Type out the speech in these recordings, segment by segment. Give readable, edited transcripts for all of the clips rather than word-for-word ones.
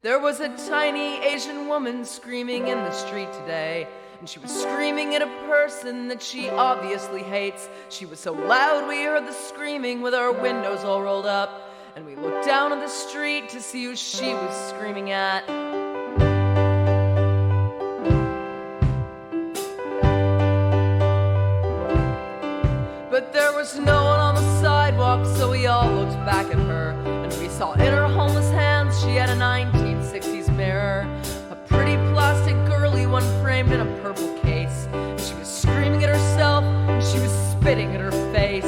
There was a tiny Asian woman screaming in the street today, and she was screaming at a person that she obviously hates. She was so loud we heard the screaming with our windows all rolled up, and we looked down on the street to see who she was screaming at. But there was no one on the sidewalk, so we all looked back at her, and we saw in her homeless hands she had a 1960s mirror, a pretty plastic girly one framed in a purple case. And she was screaming at herself, and she was spitting at her face.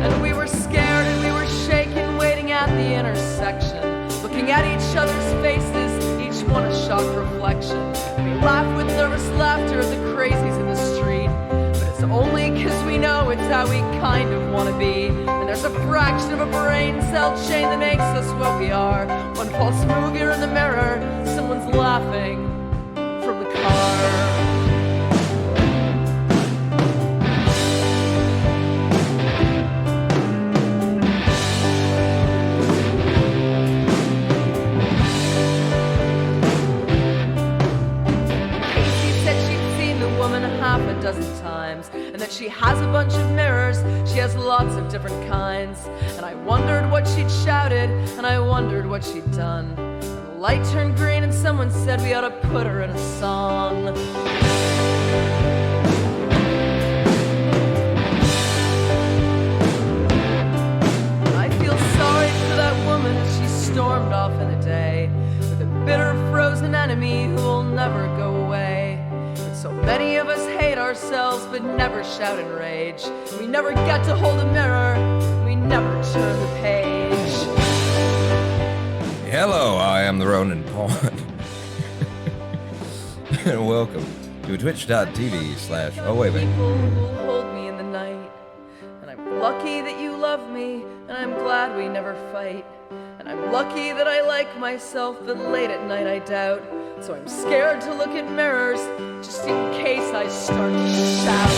And we were scared and we were shaking, waiting at the intersection, looking at each other's faces, each one a shocked reflection. And we laughed with nervous laughter at the crazies in the street, but it's only 'cause we know it's how we kind of want to be. And there's a fraction of a brain cell chain that makes us what we are. One false move, you're in the mirror, someone's laughing from the car. Half a dozen times, and that she has a bunch of mirrors, she has lots of different kinds. And I wondered what she'd shouted, and I wondered what she'd done. And the light turned green and someone said we ought to put her in a song. I feel sorry for that woman as she stormed off in the day, with a bitter frozen enemy who will never go away. So many of us hate ourselves but never shout in rage. We never get to hold a mirror, we never turn the page. Hello, I am the Ronin Pawn. And welcome to twitch.tv/ oh wait. People will hold me in the night, and I'm lucky that you love me, and I'm glad we never fight. And I'm lucky that I like myself, but late at night I doubt. So I'm scared to look in mirrors, just in case I start to shout.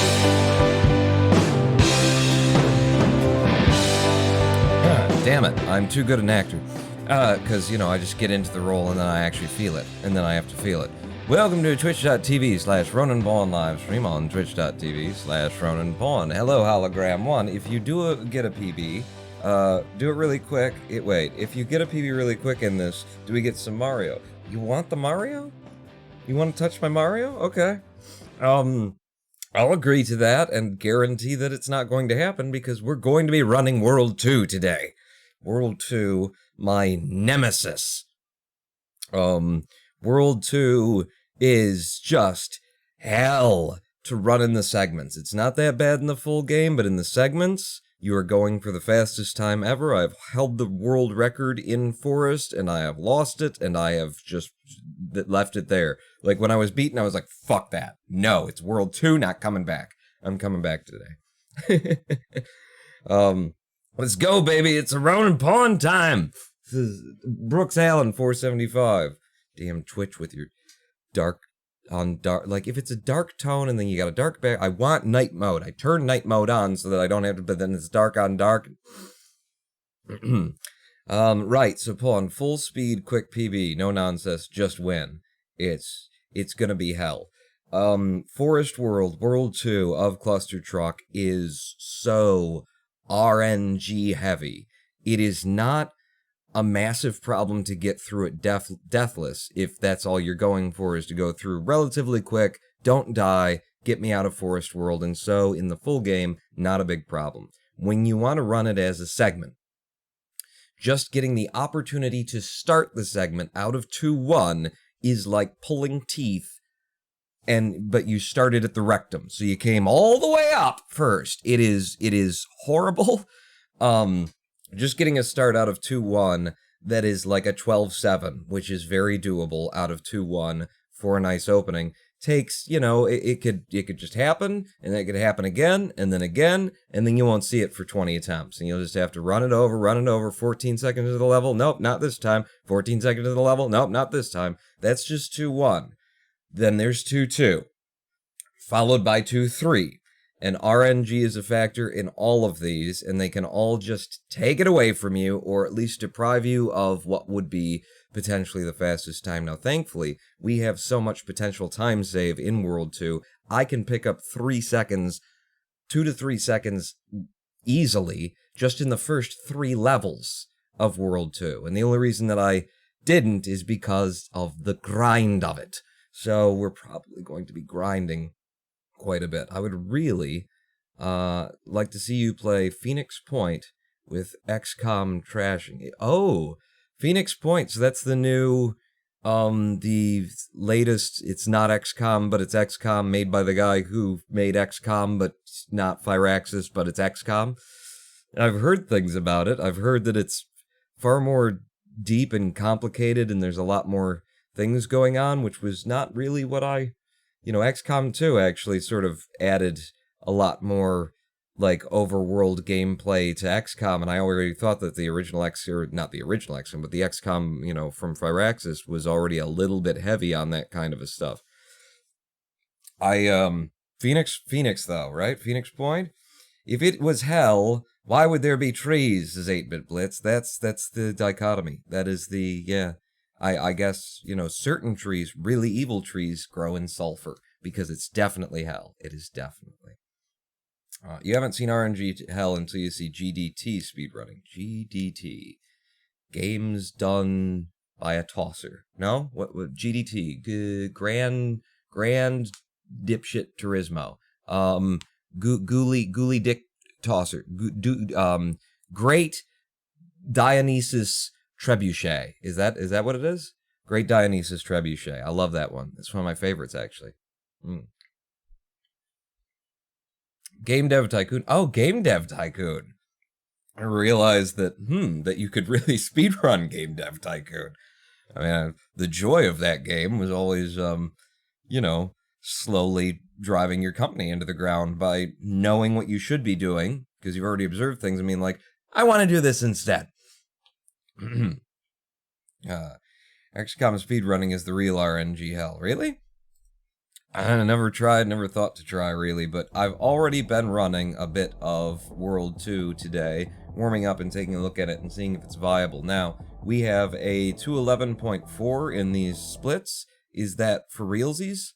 Damn it, I'm too good an actor. Cause, I just get into the role and then I actually feel it. And then I have to feel it. Welcome to twitch.tv/ Ronin Pawn live stream on twitch.tv/ Ronin Pawn. Hello, Hologram 1. If you get a PB, do it really quick. Wait, if you get a PB really quick in this, do we get some Mario? You want the Mario? You want to touch my Mario? Okay. I'll agree to that and guarantee that it's not going to happen because we're going to be running World 2 today. World 2, my nemesis. World 2 is just hell to run in the segments. It's not that bad in the full game, but in the segments, you are going for the fastest time ever. I've held the world record in Forest, and I have lost it, and I have just left it there. Like, when I was beaten, I was like, fuck that. No, it's World 2, not coming back. I'm coming back today. Let's go, baby. It's a Ronin Pawn time. This is Brooks Allen, 475. Damn Twitch with your dark on dark. Like, if it's a dark tone and then you got a dark back, I want night mode. I turn night mode on so that I don't have to, but then it's dark on dark. Right, so Pawn, full speed, quick PB, no nonsense, just win. It's gonna be hell. Forest World 2 of Clustertruck is so RnG heavy. It is not a massive problem to get through it deathless if that's all you're going for, is to go through relatively quick, don't die, get me out of Forest World, and so in the full game, not a big problem. When you want to run it as a segment, just getting the opportunity to start the segment out of 2-1 is like pulling teeth, but you started at the rectum, so you came all the way up first. It is horrible. Just getting a start out of 2-1 that is like a 12-7, which is very doable out of 2-1 for a nice opening, takes, it could just happen, and then it could happen again, and then you won't see it for 20 attempts, and you'll just have to run it over, 14 seconds to the level, nope, not this time, 14 seconds to the level, nope, not this time. That's just 2-1. Then there's 2-2, followed by 2-3, And RNG is a factor in all of these, and they can all just take it away from you, or at least deprive you of what would be potentially the fastest time. Now, thankfully, we have so much potential time save in World 2, I can pick up 3 seconds, 2 to 3 seconds easily, just in the first 3 levels of World 2. And the only reason that I didn't is because of the grind of it. So we're probably going to be grinding quite a bit. I would really like to see you play Phoenix Point with XCOM trashing. Oh, Phoenix Point. So that's the new, the latest. It's not XCOM, but it's XCOM, made by the guy who made XCOM, but not Firaxis, but it's XCOM. And I've heard things about it. I've heard that it's far more deep and complicated, and there's a lot more things going on, which was not really what XCOM 2 actually sort of added a lot more, like, overworld gameplay to XCOM, and I already thought that the original not the original XCOM, but the XCOM, from Firaxis was already a little bit heavy on that kind of a stuff. Phoenix though, right? Phoenix Point? If it was hell, why would there be trees, says 8-Bit Blitz? That's the dichotomy. That is the, yeah. I guess, certain trees, really evil trees, grow in sulfur, because it's definitely hell. It is definitely. You haven't seen RnG Hell until you see GDT speedrunning. GDT. Games done by a tosser. No? What GDT? Grand dipshit turismo. Ghoulie dick tosser. Great Dionysus Trebuchet. Is that what it is? Great Dionysus Trebuchet. I love that one. It's one of my favorites, actually. Game Dev Tycoon. Oh, Game Dev Tycoon. I realized that, that you could really speedrun Game Dev Tycoon. I mean, the joy of that game was always, slowly driving your company into the ground by knowing what you should be doing, because you've already observed things. I mean, like, I want to do this instead. XCOM speedrunning is the real RnG Hell. Really? I never thought to try, really, but I've already been running a bit of World 2 today, warming up and taking a look at it and seeing if it's viable. Now, we have a 211.4 in these splits. Is that for realsies?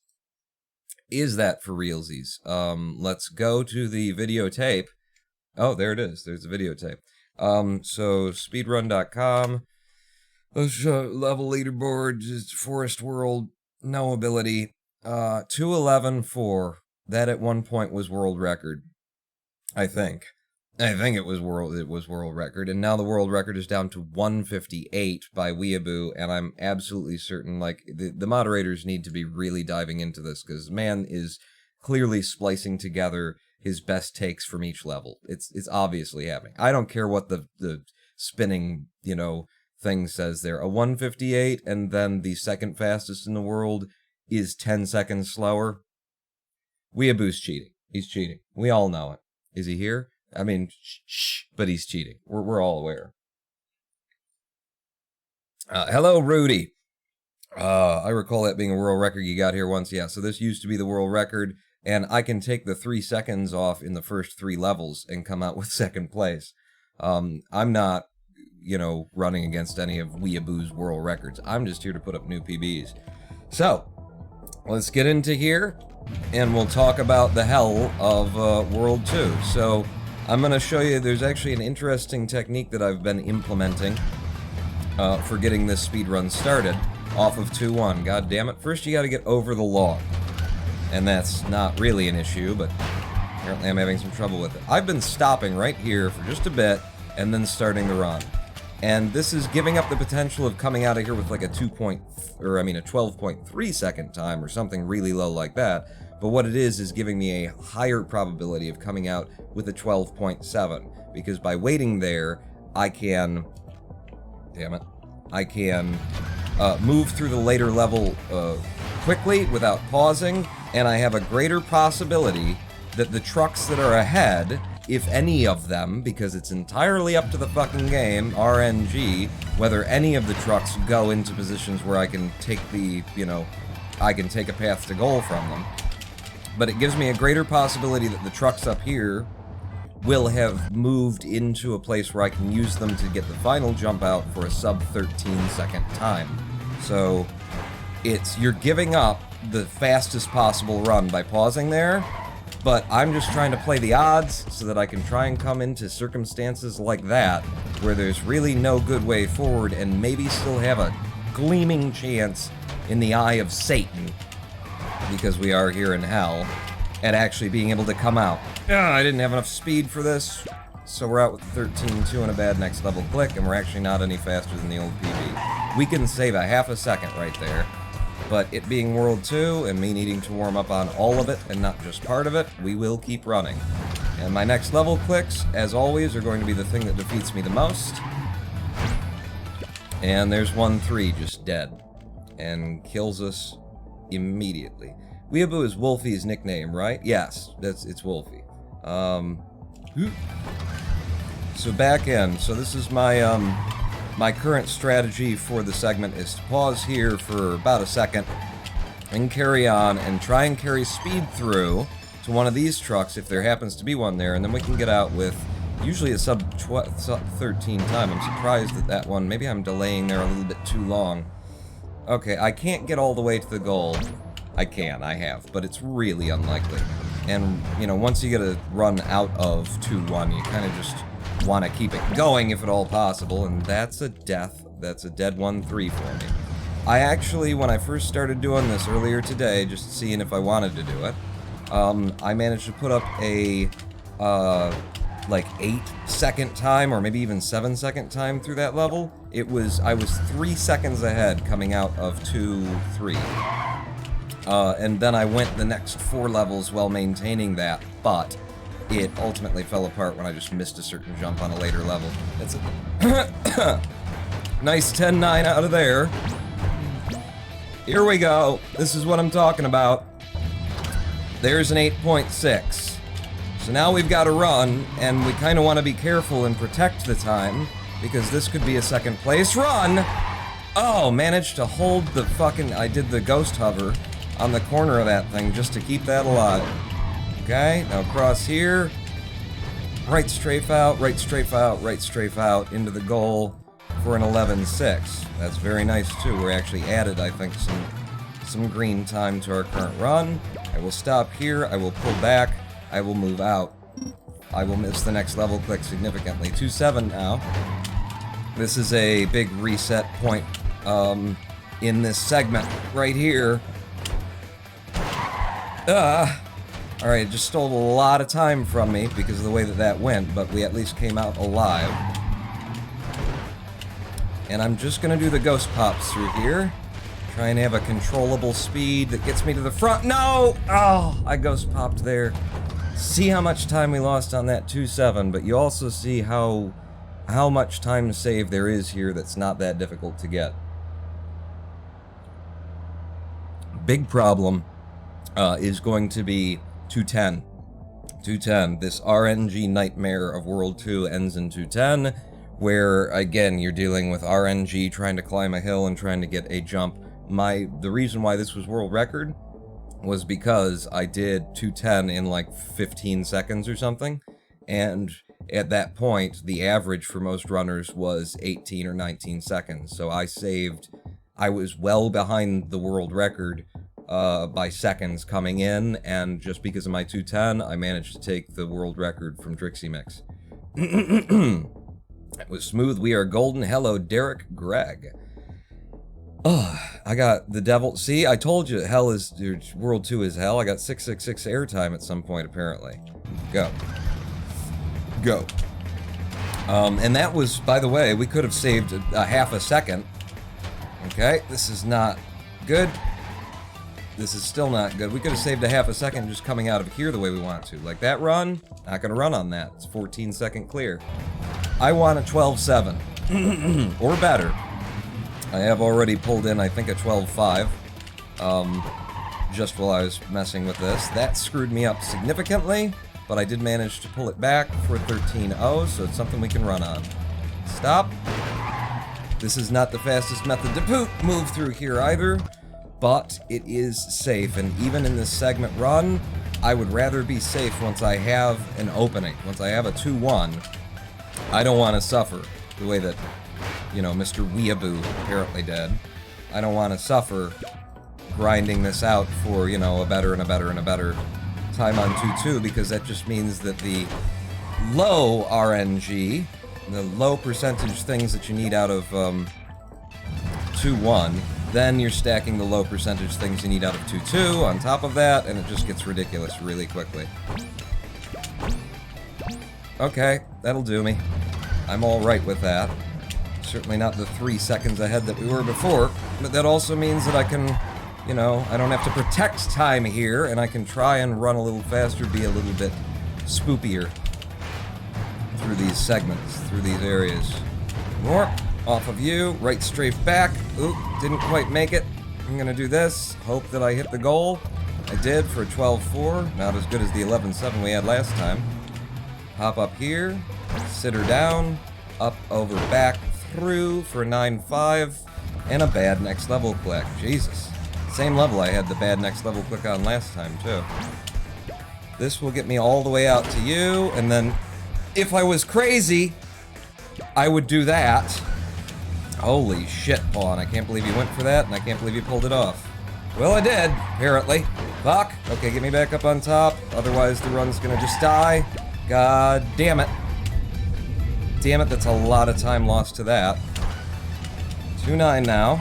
Let's go to the videotape. Oh, there it is. There's the videotape. So speedrun.com, level leaderboard, just Forest World, noAbility, 211.4. That at one point was world record. I think it was world record, and now the world record is down to 158 by Weeaboo, and I'm absolutely certain, like, the moderators need to be really diving into this, because man is clearly splicing together his best takes from each level. It's obviously happening. I don't care what the spinning, thing says there. A 158, and then the second fastest in the world is 10 seconds slower. Weeaboo's cheating. He's cheating. We all know it. Is he here? I mean, shh, but he's cheating. We're all aware. Hello, Rudy. I recall that being a world record you got here once. Yeah, so this used to be the world record, and I can take the 3 seconds off in the first 3 levels and come out with second place. I'm not, running against any of Weeaboo's world records. I'm just here to put up new PBs. So, let's get into here, and we'll talk about the hell of World 2. So, I'm going to show you, there's actually an interesting technique that I've been implementing for getting this speedrun started off of 2-1. God damn it. First, you got to get over the log. And that's not really an issue, but apparently I'm having some trouble with it. I've been stopping right here for just a bit and then starting the run. And this is giving up the potential of coming out of here with like a 12.3 second time or something really low like that. But what it is giving me a higher probability of coming out with a 12.7. Because by waiting there, I can... Damn it. I can move through the later level quickly without pausing, and I have a greater possibility that the trucks that are ahead, if any of them, because it's entirely up to the fucking game, RNG, whether any of the trucks go into positions where I can take the, I can take a path to goal from them. but it gives me a greater possibility that the trucks up here will have moved into a place where I can use them to get the final jump out for a sub 13 second time. So you're giving up the fastest possible run by pausing there, but I'm just trying to play the odds so that I can try and come into circumstances like that where there's really no good way forward and maybe still have a gleaming chance in the eye of Satan, because we are here in hell, at actually being able to come out. I didn't have enough speed for this, so we're out with 13-2 and a bad next level click, and we're actually not any faster than the old PB. We can save a half a second right there, but it being World 2 and me needing to warm up on all of it and not just part of it, we will keep running. And my next level clicks, as always, are going to be the thing that defeats me the most. And there's 1-3 just dead, and kills us immediately. Weeaboo is Wolfie's nickname, right? Yes, it's Wolfie. So back in. So this is my my current strategy for the segment is to pause here for about a second and carry on and try and carry speed through to one of these trucks if there happens to be one there, and then we can get out with usually a sub 13 time. I'm surprised that one, maybe I'm delaying there a little bit too long. Okay, I can't get all the way to the goal. I have, but it's really unlikely. And, you know, once you get a run out of 2-1, you kind of just want to keep it going if at all possible, and that's a death. That's a dead 1-3 for me. I actually, when I first started doing this earlier today, just seeing if I wanted to do it, I managed to put up a, like 8-second time, or maybe even 7-second time through that level. I was 3 seconds ahead coming out of 2-3. And then I went the next 4 levels while maintaining that, but it ultimately fell apart when I just missed a certain jump on a later level. That's a nice 10-9 out of there. Here we go. This is what I'm talking about. There's an 8.6. So now we've got to run, and we kind of want to be careful and protect the time, because this could be a second place run. Oh, managed to hold the fucking... I did the ghost hover on the corner of that thing just to keep that alive. Okay, now cross here. Right strafe out, right strafe out, right strafe out into the goal for an 11.6. That's very nice too. We're actually added, I think, some green time to our current run. I will stop here, I will pull back, I will move out. I will miss the next level click significantly. 2-7 now. This is a big reset point in this segment right here. Alright, it just stole a lot of time from me because of the way that went, but we at least came out alive. And I'm just gonna do the ghost pops through here. Try and have a controllable speed that gets me to the front. No! Oh, I ghost popped there. See how much time we lost on that 2-7, but you also see how much time save there is here that's not that difficult to get. Big problem is going to be 210. 210. This RnG nightmare of World 2 ends in 210, where, again, you're dealing with RnG trying to climb a hill and trying to get a jump. The reason why this was world record was because I did 210 in like 15 seconds or something, and at that point, the average for most runners was 18 or 19 seconds, so I was well behind the world record by seconds coming in, and just because of my 210, I managed to take the world record from Drixie Mix. That was smooth. We are golden. Hello, Derek Gregg. Oh, I got the devil. See, I told you hell is... World 2 is hell. I got 666 airtime at some point, apparently. Go. Go. And that was, by the way, we could have saved a half a second. Okay, this is not good. This is still not good. We could have saved a half a second just coming out of here the way we want to. Like that run, not gonna run on that. It's 14-second clear. I want a 12-7. Or better. I have already pulled in, I think, a 12-5. Just while I was messing with this. That screwed me up significantly, but I did manage to pull it back for 13-0, so it's something we can run on. Stop. This is not the fastest method to move through here either, but it is safe, and even in this segment run, I would rather be safe once I have an opening. Once I have a 2-1, I don't want to suffer the way that, you know, Mr. Weeaboo apparently did. I don't want to suffer grinding this out for, you know, a better and a better and a better time on 2-2, because that just means that the low RNG, the low percentage things that you need out of 2-1, then you're stacking the low percentage things you need out of 2-2 on top of that, and it just gets ridiculous really quickly. Okay, that'll do me. I'm alright with that. Certainly not the 3 seconds ahead that we were before, but that also means that I can, you know, I don't have to protect time here, and I can try and run a little faster, be a little bit spoopier through these segments, through these areas. More. Off of you, right strafe back. Oop, didn't quite make it. I'm gonna do this, hope that I hit the goal. I did for a 12-4, not as good as the 11-7 we had last time. Hop up here, sit her down, up, over, back, through for a 9-5, and a bad next level click. Jesus. Same level I had the bad next level click on last time, too. This will get me all the way out to you, and then, if I was crazy, I would do that. Holy shit, Pawn. I can't believe you went for that, and I can't believe you pulled it off. Well, I did, apparently. Fuck. Okay, get me back up on top. Otherwise, the run's gonna just die. God damn it. Damn it, that's a lot of time lost to that. 2-9 now.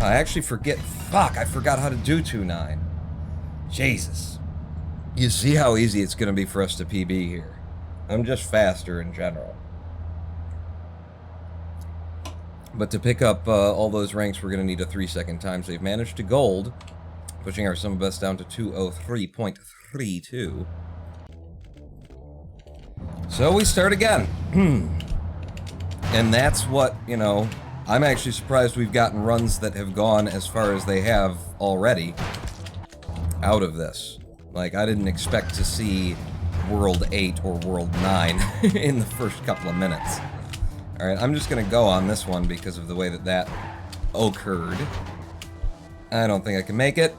I actually forget. Fuck, I forgot how to do 2-9. Jesus. You see how easy it's gonna be for us to PB here. I'm just faster in general. But to pick up all those ranks, we're going to need a 3-second time save. Managed to gold, pushing our sum of best down to 203.32. So we start again. And that's what, you know, I'm actually surprised we've gotten runs that have gone as far as they have already out of this. Like, I didn't expect to see World 8 or World 9 in the first couple of minutes. Alright, I'm just gonna go on this one because of the way that that occurred. I don't think I can make it,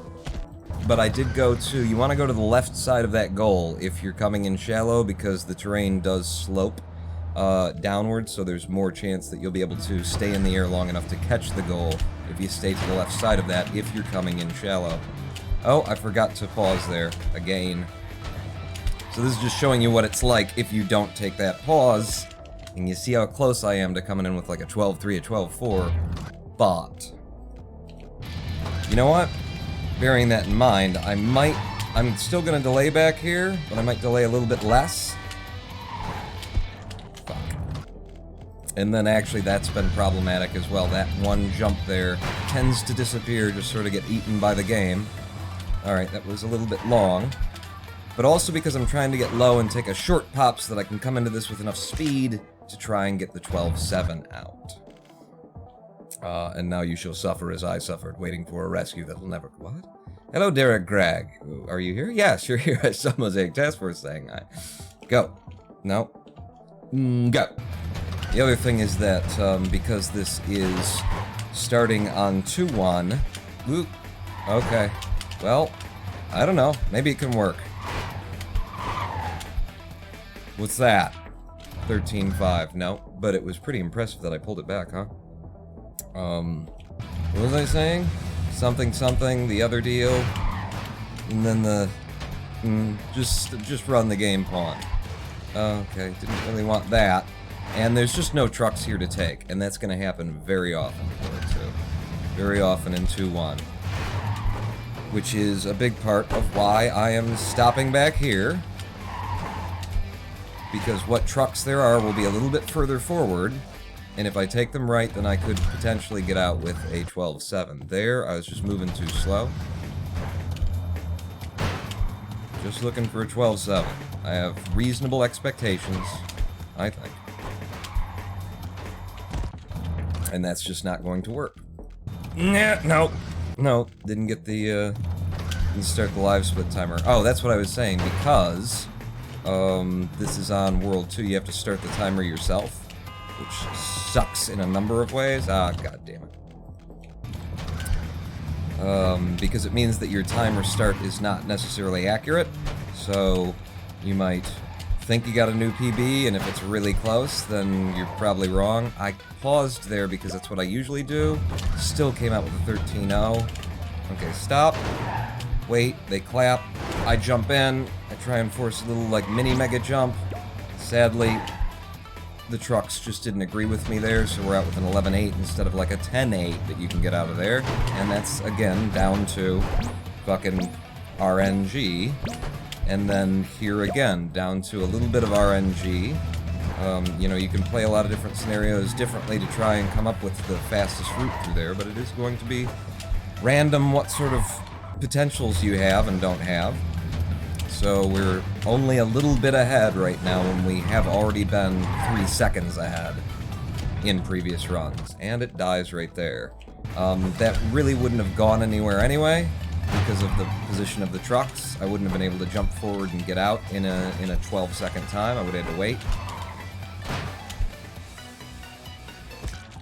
but I did go to... You want to go to the left side of that goal if you're coming in shallow, because the terrain does slope downwards, so there's more chance that you'll be able to stay in the air long enough to catch the goal if you stay to the left side of that if you're coming in shallow. Oh, I forgot to pause there again. So this is just showing you what it's like if you don't take that pause. And you see how close I am to coming in with like a 12-3, a 12-4, but you know what? Bearing that in mind, I'm still gonna delay back here, but I might delay a little bit less. Fuck. And then actually that's been problematic as well. That one jump there tends to disappear, just sort of get eaten by the game. Alright, that was a little bit long. But also because I'm trying to get low and take a short pop so that I can come into this with enough speed to try and get the 12-7 out. And now you shall suffer as I suffered, waiting for a rescue that'll never... What? Hello, Derek Gregg. Are you here? Yes, you're here. I saw Mosaic Task Force saying hi. Go. No. Go. The other thing is that, because this is starting on 2-1... Ooh. Okay. Well, I don't know. Maybe it can work. What's that? 13-5. No, but it was pretty impressive that I pulled it back, huh? What was I saying? Something, the other deal. And then the... just run the game, Pawn. Okay, didn't really want that. And there's just no trucks here to take, and that's going to happen very often for it, too. Very often in 2-1. Which is a big part of why I am stopping back here. Because what trucks there are will be a little bit further forward, and if I take them right, then I could potentially get out with a 12-7. There, I was just moving too slow. Just looking for a 12-7. I have reasonable expectations, I think. And that's just not going to work. Nah, no, didn't get the, didn't start the live split timer. Oh, that's what I was saying, because... this is on World 2, you have to start the timer yourself, which sucks in a number of ways. Ah, god damn it. because it means that your timer start is not necessarily accurate. So you might think you got a new PB, and if it's really close, then you're probably wrong. I paused there because that's what I usually do. Still came out with a 13-0. Okay, stop. Wait, they clap. I jump in. I try and force a little, like, mini mega jump. Sadly, the trucks just didn't agree with me there, so we're out with an 11-8 instead of, like, a 10-8 that you can get out of there. And that's, again, down to fucking RNG. And then here again, down to a little bit of RNG. You know, you can play a lot of different scenarios differently to try and come up with the fastest route through there, but it is going to be random what sort of potentials you have and don't have. So we're only a little bit ahead right now when we have already been 3 seconds ahead in previous runs. And it dies right there. That really wouldn't have gone anywhere anyway, because of the position of the trucks. I wouldn't have been able to jump forward and get out in a 12-second time. I would have had to wait.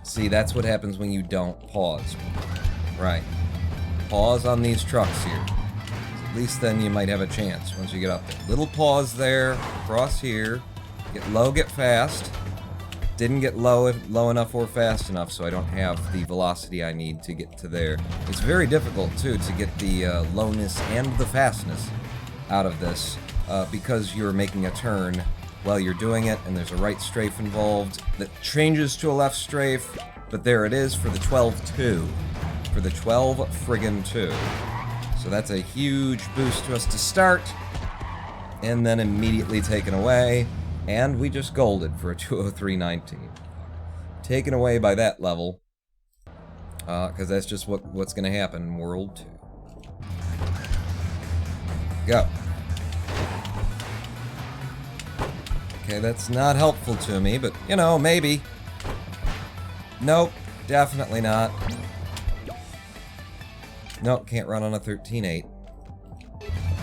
See, that's what happens when you don't pause. Right. Pause on these trucks here. At least then you might have a chance once you get up there. Little pause there, across here. Get low, get fast. Didn't get low enough or fast enough, so I don't have the velocity I need to get to there. It's very difficult, too, to get the lowness and the fastness out of this, because you're making a turn while you're doing it, and there's a right strafe involved that changes to a left strafe, but there it is for the 12-2. For the 12-friggin-2. So that's a huge boost to us to start, and then immediately taken away. And we just golded for a 203.19. Taken away by that level. Because that's just what's going to happen in World 2. Go. Okay, that's not helpful to me, but, you know, maybe. Nope, definitely not. Nope, can't run on a 13.8.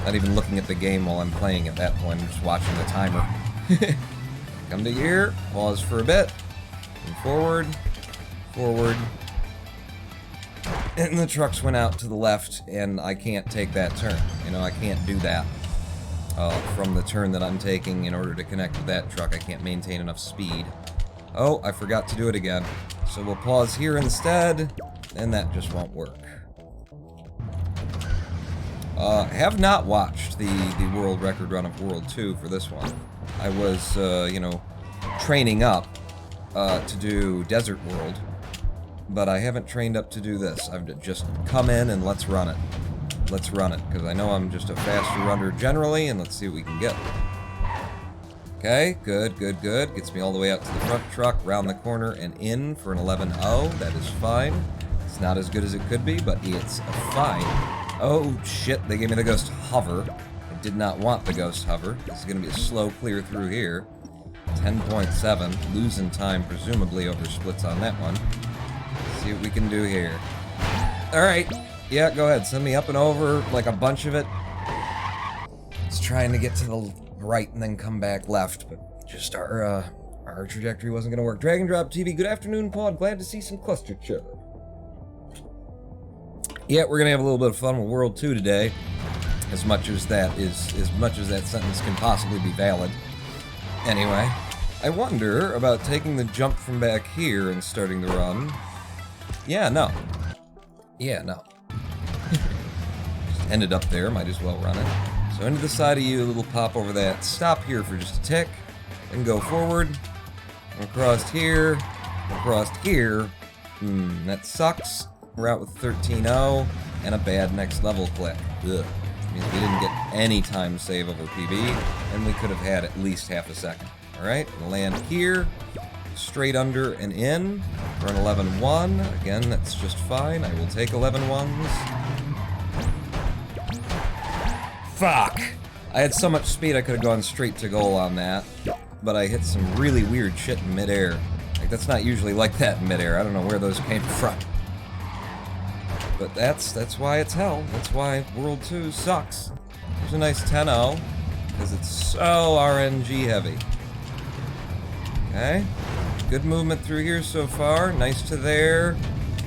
Not even looking at the game while I'm playing at that point. I'm just watching the timer. Come to here, pause for a bit, and forward, forward, and the trucks went out to the left, and I can't take that turn. You know, I can't do that from the turn that I'm taking in order to connect with that truck. I can't maintain enough speed. Oh, I forgot to do it again. So we'll pause here instead, and that just won't work. Have not watched the world record run of World 2 for this one. I was, you know, training up to do Desert World, but I haven't trained up to do this. I've just come in and let's run it. Let's run it, because I know I'm just a faster runner generally, and let's see what we can get. Okay, good, good, good. Gets me all the way out to the front truck, round the corner, and in for an 11-0. That is fine. It's not as good as it could be, but it's fine. Oh, shit, they gave me the Ghost Hover. I did not want the Ghost Hover. This is going to be a slow clear through here. 10.7, losing time, presumably, over splits on that one. Let's see what we can do here. Alright, yeah, go ahead. Send me up and over, like a bunch of it. It's trying to get to the right and then come back left, but just our trajectory wasn't going to work. Drag and Drop TV, good afternoon, Pod. Glad to see some Clustertruck. Yeah, we're gonna have a little bit of fun with World 2 today, as much as that sentence can possibly be valid. Anyway, I wonder about taking the jump from back here and starting the run. Yeah, no. Yeah, no. Just ended up there, might as well run it. So into the side of you, a little pop over that. Stop here for just a tick, then go forward. Across here, across here. That sucks. We're out with 13-0 and a bad next level click. Ugh. Means we didn't get any time save over PB, and we could have had at least half a second. Alright, we'll land here, straight under and in for an 11-1. Again, that's just fine. I will take 11-1s. Fuck! I had so much speed I could have gone straight to goal on that, but I hit some really weird shit in midair. Like, that's not usually like that in midair. I don't know where those came from. But that's why it's hell. That's why World 2 sucks. There's a nice 10-0, because it's so RNG heavy. Okay. Good movement through here so far. Nice to there.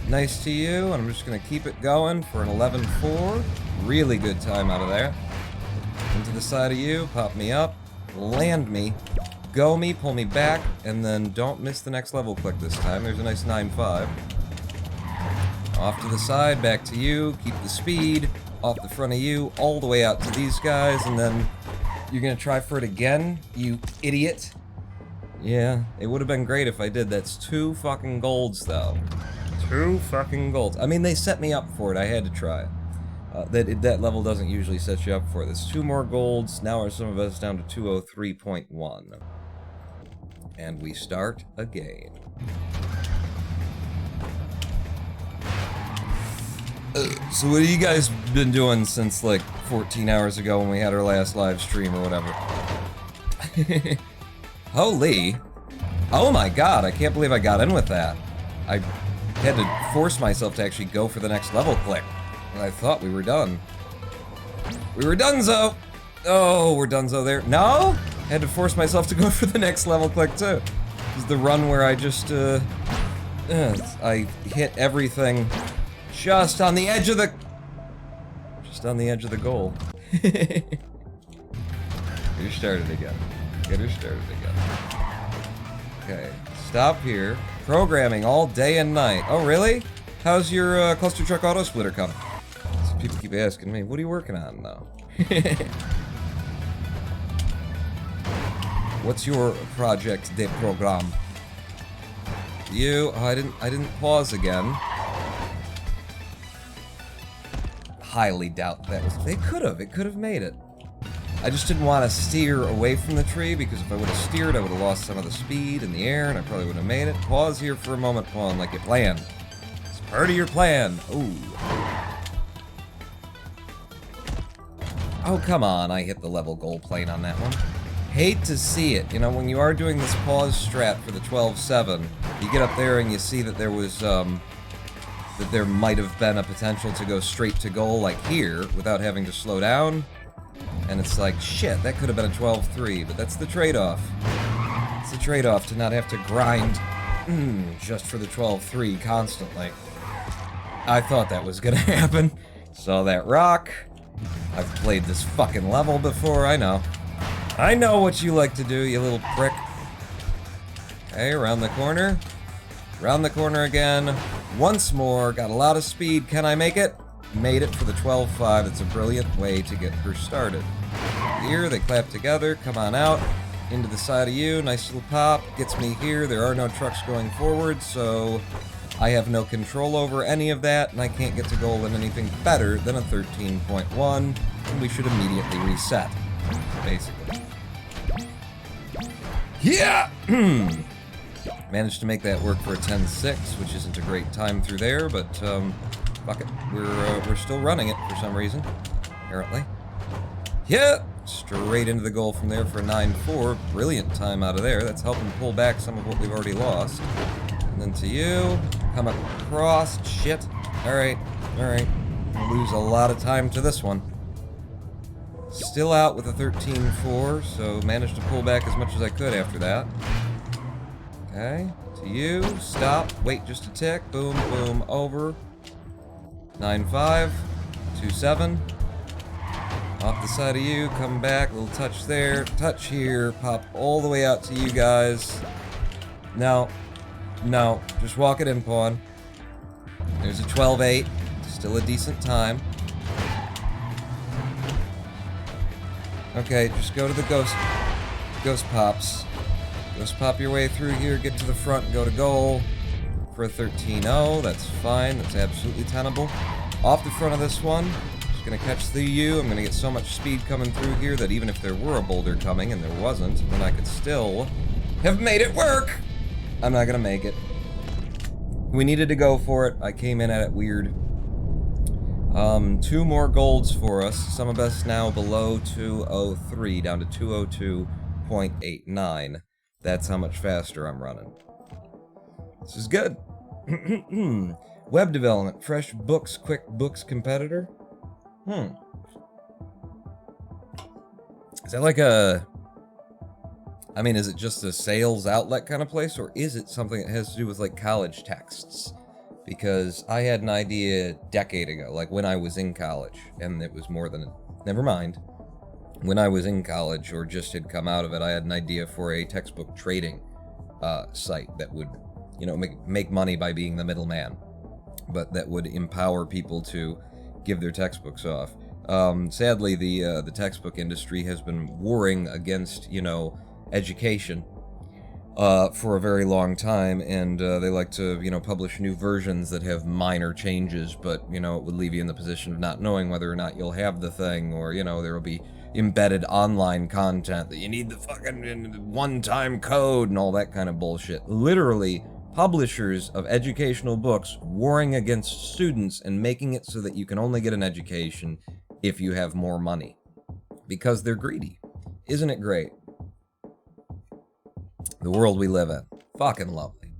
Nice to you, and I'm just gonna keep it going for an 11-4. Really good time out of there. Into the side of you, pop me up, land me, go me, pull me back, and then don't miss the next level click this time. There's a nice 9-5. Off to the side, back to you, keep the speed, off the front of you, all the way out to these guys, and then you're gonna try for it again, you idiot. Yeah, it would have been great if I did. That's 2 fucking golds, though. 2 fucking golds. I mean, they set me up for it. I had to try it. That level doesn't usually set you up for it. There's 2 more golds. Now our Some of Us down to 203.1. And we start again. So what have you guys been doing since, like, 14 hours ago when we had our last live stream or whatever? Holy. Oh my god, I can't believe I got in with that. I had to force myself to actually go for the next level click. And I thought we were done. We were donezo! Oh, we're donezo there. No? I had to force myself to go for the next level click too. This is the run where I just, I hit everything just on the edge of the... Just on the edge of the goal. Get her started again. Get her started again. Okay, stop here. Programming all day and night. Oh, really? How's your Clustertruck auto splitter coming? So people keep asking me, what are you working on now? What's your project de programme? You? Oh, I didn't pause again. Highly doubt that was. It could have made it. I just didn't want to steer away from the tree, because if I would have steered, I would have lost some of the speed in the air, and I probably wouldn't have made it. Pause here for a moment, Pawn, like you planned. It's part of your plan. Ooh. Oh, come on, I hit the level goal plane on that one. Hate to see it. You know, when you are doing this pause strat for the 12-7, you get up there and you see that there was, that there might have been a potential to go straight to goal, like here, without having to slow down. And it's like, shit, that could have been a 12-3, but that's the trade-off. It's the trade-off to not have to grind just for the 12-3 constantly. I thought that was gonna happen. Saw that rock. I've played this fucking level before, I know. I know what you like to do, you little prick. Okay, around the corner. Round the corner again. Once more, got a lot of speed. Can I make it? Made it for the 12-5. It's a brilliant way to get her started. Here, they clap together. Come on out. Into the side of you. Nice little pop. Gets me here. There are no trucks going forward, so I have no control over any of that, and I can't get to goal in anything better than a 13.1, and we should immediately reset, basically. Yeah! Managed to make that work for a 10-6, which isn't a great time through there, but, fuck it. We're still running it for some reason, apparently. Yeah! Straight into the goal from there for a 9-4. Brilliant time out of there. That's helping pull back some of what we've already lost. And then to you. Come across. Shit. Alright. Alright. Lose a lot of time to this one. Still out with a 13-4, so managed to pull back as much as I could after that. Okay. To you. Stop. Wait just a tick. Boom, boom, over. 9-5. 2-7. Off the side of you, come back, little touch there, touch here, pop all the way out to you guys. No, no, just walk it in, Pawn. There's a 12-8, still a decent time. Okay, just go to the ghost pops. Ghost pop your way through here, get to the front and go to goal for a 13-0. That's fine, that's absolutely tenable. Off the front of this one. Gonna catch the U. I'm gonna get so much speed coming through here that even if there were a boulder coming, and there wasn't, then I could still have made it work! I'm not gonna make it. We needed to go for it. I came in at it weird. 2 more golds for us. Some of us now below 203, down to 202.89. That's how much faster I'm running. This is good. Web development. Fresh books, QuickBooks competitor. Is that like a... I mean, is it just a sales outlet kind of place, or is it something that has to do with, like, college texts? because I had an idea a decade ago, like when I was in college, and it was more than, never mind. When I was in college, or just had come out of it, I had an idea for a textbook trading site that would, you know, make money by being the middleman, but that would empower people to give their textbooks off. Sadly, the textbook industry has been warring against, you know, education for a very long time, and they like to, you know, publish new versions that have minor changes, but, you know, it would leave you in the position of not knowing whether or not you'll have the thing, or, you know, there will be embedded online content that you need the fucking one-time code and all that kind of bullshit. Literally, publishers of educational books warring against students and making it so that you can only get an education if you have more money. Because they're greedy. Isn't it great? The world we live in. Fucking lovely.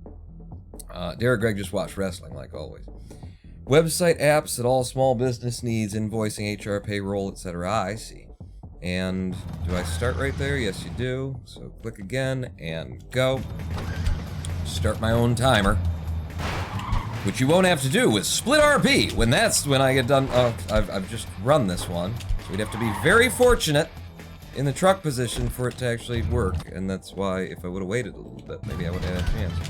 Derek Gregg just watched wrestling, like always. Website apps that all small business needs, invoicing, HR, payroll, etc. I see. And do I start right there? Yes, you do. So click again and go. Start my own timer. Which you won't have to do with Split RP when I get done. Oh, I've just run this one. So we'd have to be very fortunate in the truck position for it to actually work. And that's why, if I would have waited a little bit, maybe I would have had a chance.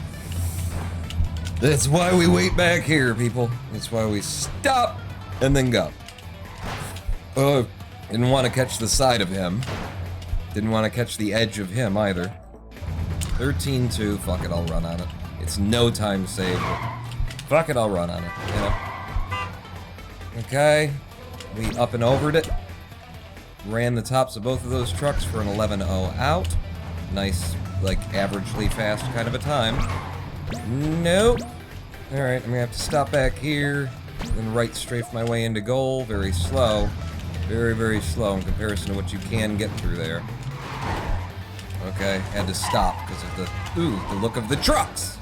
That's why we wait back here, people. That's why we stop and then go. Oh, didn't want to catch the side of him. Didn't want to catch the edge of him either. 13-2, fuck it, I'll run on it. It's no time save. Fuck it, I'll run on it, you know? Okay, we up and overed it. Ran the tops of both of those trucks for an 11-0 out. Nice, like, averagely fast kind of a time. Nope. Alright, I'm gonna have to stop back here, then right strafe my way into goal. Very slow. Very, very slow in comparison to what you can get through there. Okay, had to stop because of the look of the trucks.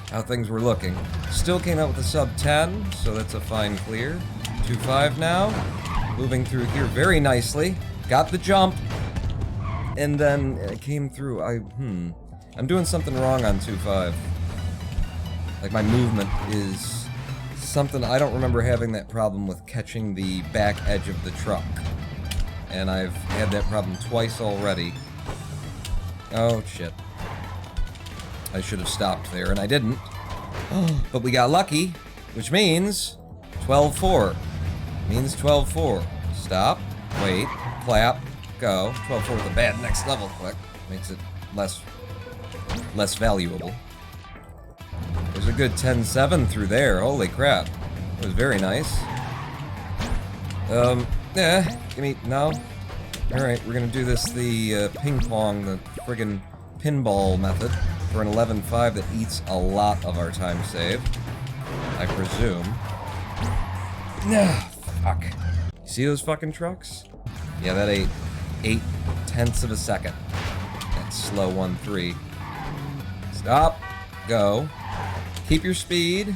How things were looking. Still came out with a sub 10, so that's a fine clear. 2-5 now. Moving through here very nicely. Got the jump. And then it came through. I'm doing something wrong on 2-5. Like, my movement is something, I don't remember having that problem with catching the back edge of the truck. And I've had that problem twice already. Oh, shit. I should have stopped there, and I didn't. But we got lucky, which means 12-4. Means 12-4. Stop, wait, clap, go. 12-4 with a bad next level click. Makes it less valuable. There's a good 10-7 through there. Holy crap. It was very nice. Give me, no. Alright, we're gonna do this the ping pong, the friggin' pinball method for an 11-5 that eats a lot of our time save. I presume. Fuck. You see those fucking trucks? Yeah, that ate 8/10 of a second. That slow 1-3. Stop. Go. Keep your speed.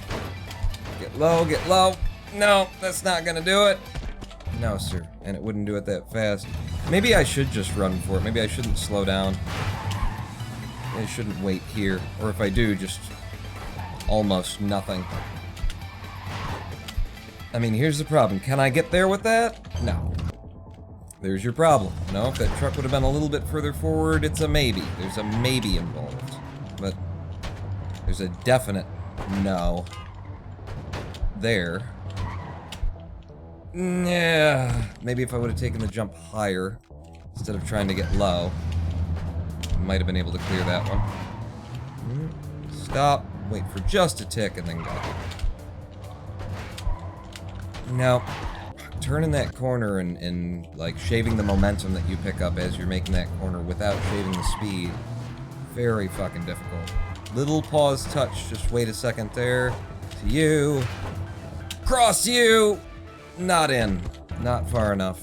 Get low, get low. No, that's not gonna do it. No, sir. And it wouldn't do it that fast. Maybe I should just run for it. Maybe I shouldn't slow down. I shouldn't wait here. Or if I do, just almost nothing. I mean, here's the problem. Can I get there with that? No. There's your problem. No, if that truck would have been a little bit further forward, it's a maybe. There's a maybe involved. But there's a definite no there. Yeah, maybe if I would have taken the jump higher instead of trying to get low, I might have been able to clear that one. Stop, wait for just a tick, and then go. Now, turning that corner and like shaving the momentum that you pick up as you're making that corner without shaving the speed, very fucking difficult. Little pause touch, just wait a second there. To you. Cross you! Not in. Not far enough.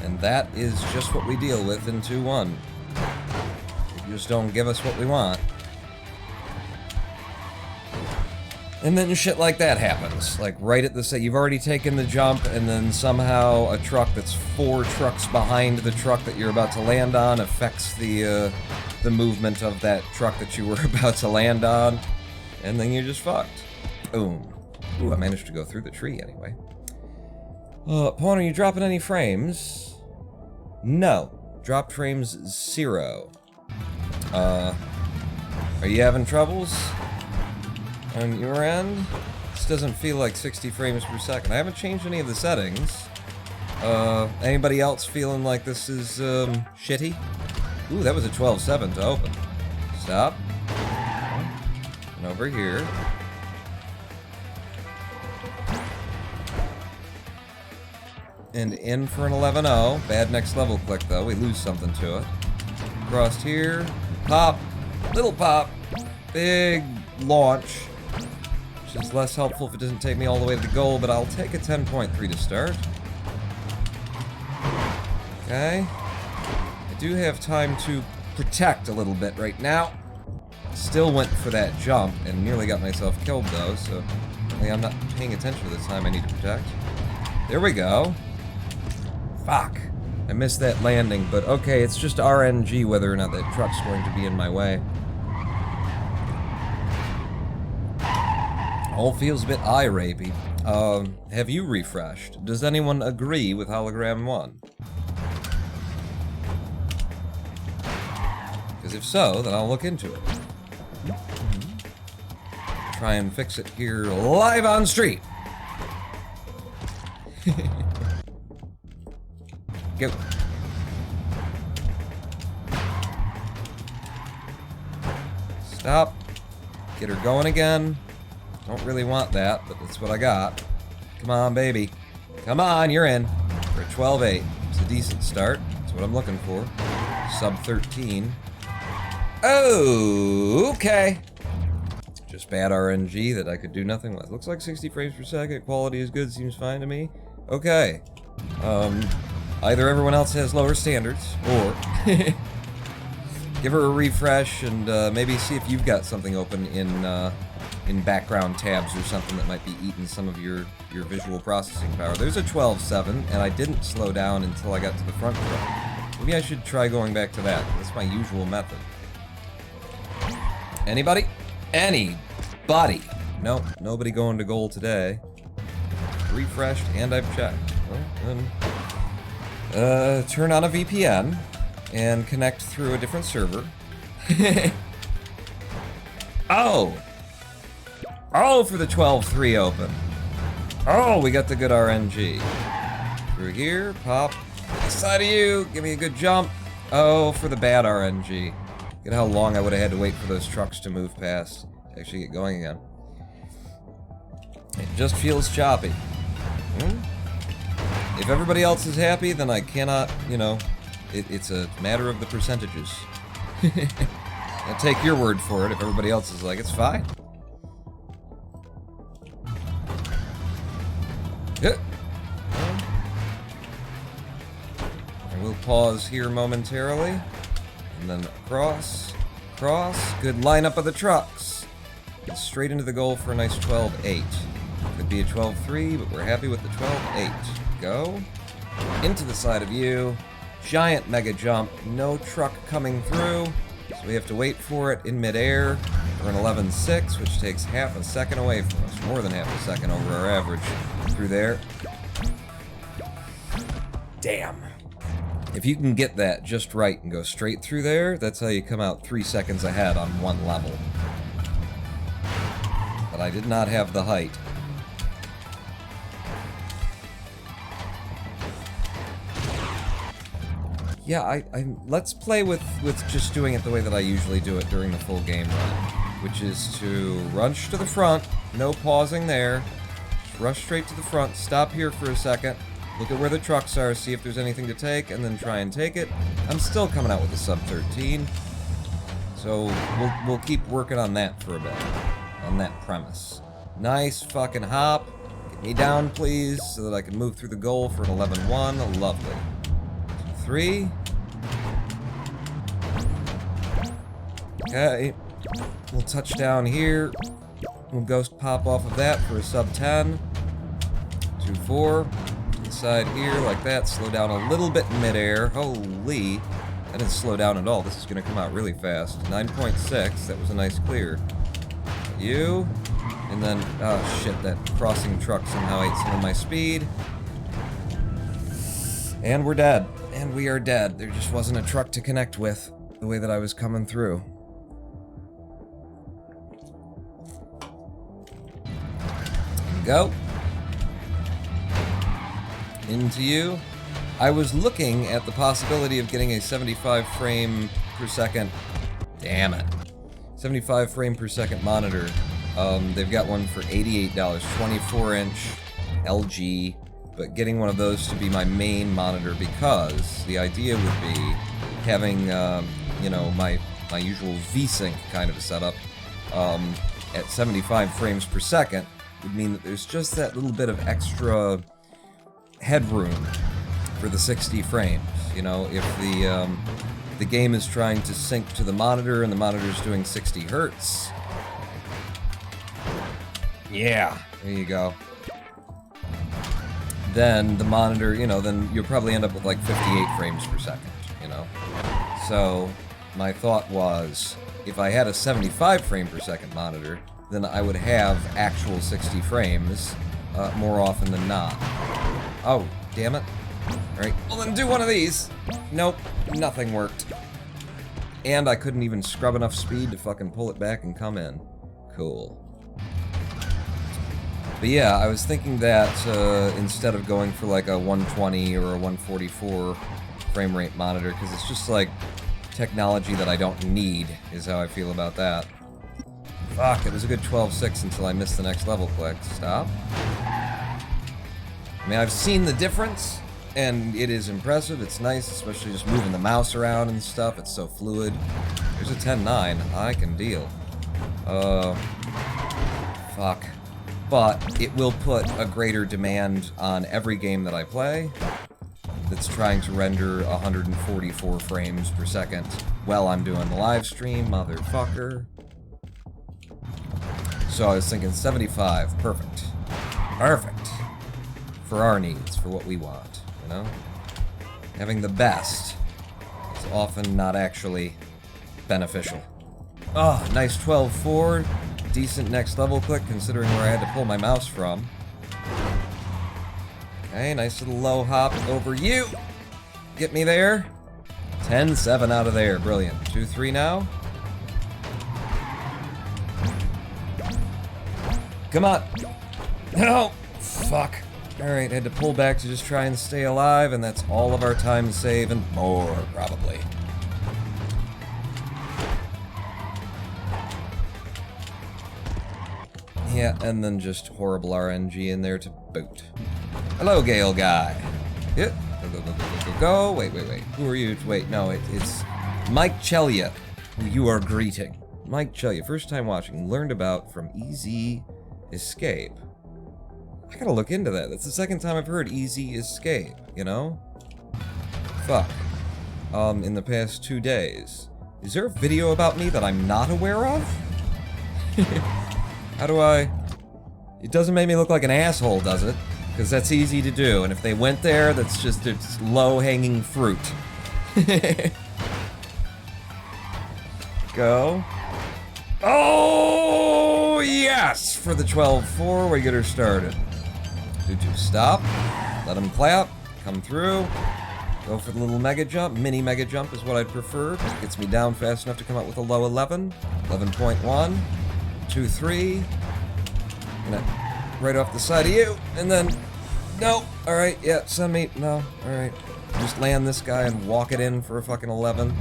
And that is just what we deal with in 2-1. You just don't give us what we want. And then shit like that happens. Like right at the set, you've already taken the jump, and then somehow a truck that's 4 trucks behind the truck that you're about to land on affects the movement of that truck that you were about to land on. and then you're just fucked. Boom. Ooh, I managed to go through the tree anyway. Pawn, are you dropping any frames? No. Drop frames 0. Are you having troubles on your end? This doesn't feel like 60 frames per second. I haven't changed any of the settings. Anybody else feeling like this is, shitty? Ooh, that was a 12-7 to open. Stop. And over here. And in for an 11-0. Bad next level click, though. We lose something to it. Crossed here. Pop. Little pop. Big launch. Which is less helpful if it doesn't take me all the way to the goal, but I'll take a 10.3 to start. Okay. I do have time to protect a little bit right now. Still went for that jump and nearly got myself killed, though, so I'm not paying attention to the time I need to protect. There we go. Fuck. I missed that landing, but okay, it's just RNG whether or not that truck's going to be in my way. All feels a bit eye-rapey. Have you refreshed? Does anyone agree with Hologram 1? Because if so, then I'll look into it. Try and fix it here live on stream. Go. Stop. Get her going again. Don't really want that, but that's what I got. Come on, baby. Come on, you're in. For a 12-8. It's a decent start. That's what I'm looking for. Sub 13. Oh, okay. Just bad RNG that I could do nothing with. Looks like 60 frames per second. Quality is good. Seems fine to me. Okay. Either everyone else has lower standards, or give her a refresh and maybe see if you've got something open in background tabs or something that might be eating some of your visual processing power. There's a 12-7, and I didn't slow down until I got to the front row. Maybe I should try going back to that. That's my usual method. Anybody? Anybody? Nope, nobody going to goal today. Refreshed, and I've checked. Well, then, turn on a VPN and connect through a different server. Oh! Oh, for the 12-3 open. Oh, we got the good RNG. Through here, pop. Side of you, give me a good jump. Oh, for the bad RNG. Look at how long I would have had to wait for those trucks to move past to actually get going again. It just feels choppy. If everybody else is happy, then I cannot, you know, it's a matter of the percentages. I'll take your word for it if everybody else is like, it's fine. Yeah. And we'll pause here momentarily. And then cross. Good lineup of the trucks. Get straight into the goal for a nice 12-8. Could be a 12-3, but we're happy with the 12-8. Go. Into the side of you. Giant mega jump. No truck coming through. So we have to wait for it in midair. We're an 11-6, which takes half a second away from us. More than half a second over our average. Through there. Damn. If you can get that just right and go straight through there, that's how you come out 3 seconds ahead on one level. But I did not have the height. Yeah, let's play with just doing it the way that I usually do it during the full game run, which is to rush to the front, no pausing there, just rush straight to the front, stop here for a second, look at where the trucks are, see if there's anything to take, and then try and take it. I'm still coming out with a sub 13, so we'll keep working on that for a bit, on that premise. Nice fucking hop. Get me down, please, so that I can move through the goal for an 11-1. Lovely. 3. Okay. We'll touch down here. We'll ghost pop off of that for a sub 10. 2-4. Inside here like that. Slow down a little bit in midair. Holy. That didn't slow down at all. This is going to come out really fast. 9.6. That was a nice clear. You. And then, oh shit, that crossing truck somehow ate some of my speed. And we're dead. And we are dead. There just wasn't a truck to connect with the way that I was coming through. Go. Into you. I was looking at the possibility of getting a 75 frame per second. Damn it. 75 frame per second monitor. They've got one for $88, 24-inch LG, but getting one of those to be my main monitor because the idea would be having, you know, my usual V-Sync kind of a setup at 75 frames per second would mean that there's just that little bit of extra headroom for the 60 frames. You know, if the game is trying to sync to the monitor and the monitor's doing 60 hertz. Yeah, there you go. Then the monitor, you know, then you'll probably end up with like 58 frames per second, you know? So my thought was, if I had a 75 frame per second monitor, then I would have actual 60 frames more often than not. Oh, damn it. Alright, well then do one of these. Nope, nothing worked. And I couldn't even scrub enough speed to fucking pull it back and come in. Cool. But yeah, I was thinking that instead of going for like a 120 or a 144 frame rate monitor, because it's just like technology that I don't need, is how I feel about that. Fuck, it was a good 12.6 until I missed the next level click. Stop. I mean, I've seen the difference, and it is impressive. It's nice, especially just moving the mouse around and stuff. It's so fluid. There's a 10.9. I can deal. Fuck. But it will put a greater demand on every game that I play that's trying to render 144 frames per second while I'm doing the live stream, motherfucker. So I was thinking 75. Perfect. Perfect. For our needs, for what we want, you know? Having the best is often not actually beneficial. Oh, nice 12.4. Decent next level click considering where I had to pull my mouse from. Okay, nice little low hop over you. Get me there. 10.7 out of there. Brilliant. 2-3 now. Come on. No. Fuck. Alright, had to pull back to just try and stay alive, and that's all of our time save and more, probably. Yeah, and then just horrible RNG in there to boot. Hello, Gale guy. Yeah. Go. Wait. Who are you? Wait, no, it's Mike Chelia, who you are greeting. Mike Chelia, first time watching, learned about from Easy Escape. I gotta look into that. That's the second time I've heard Easy Escape, you know? Fuck. In the past 2 days. Is there a video about me that I'm not aware of? How do I... It doesn't make me look like an asshole, does it? Because that's easy to do, and if they went there, that's just, it's low-hanging fruit. Go. Oh, yes! For the 12.4, we get her started. Do stop. Let him clap. Come through. Go for the little mega jump. Mini mega jump is what I'd prefer. Gets me down fast enough to come out with a low 11. 11.1. 2-3. Right off the side of you. And then... No. Alright, yeah, send me... No. Alright. Just land this guy and walk it in for a fucking 11.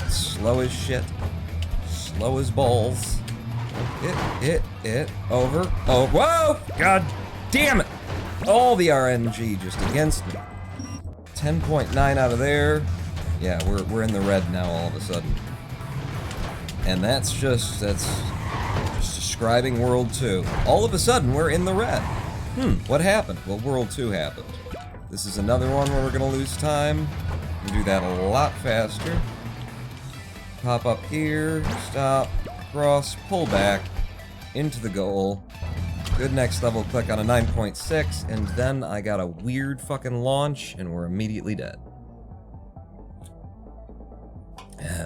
Slow as shit. Slow as balls. It. Over. Oh, whoa! God damn it! All the RNG just against me. 10.9 out of there. Yeah, we're in the red now all of a sudden. And that's just describing World 2. All of a sudden, we're in the red. What happened? Well, World 2 happened. This is another one where we're gonna lose time. We do that a lot faster. Pop up here, stop, cross, pull back, into the goal. Good next level click on a 9.6, and then I got a weird fucking launch, and we're immediately dead.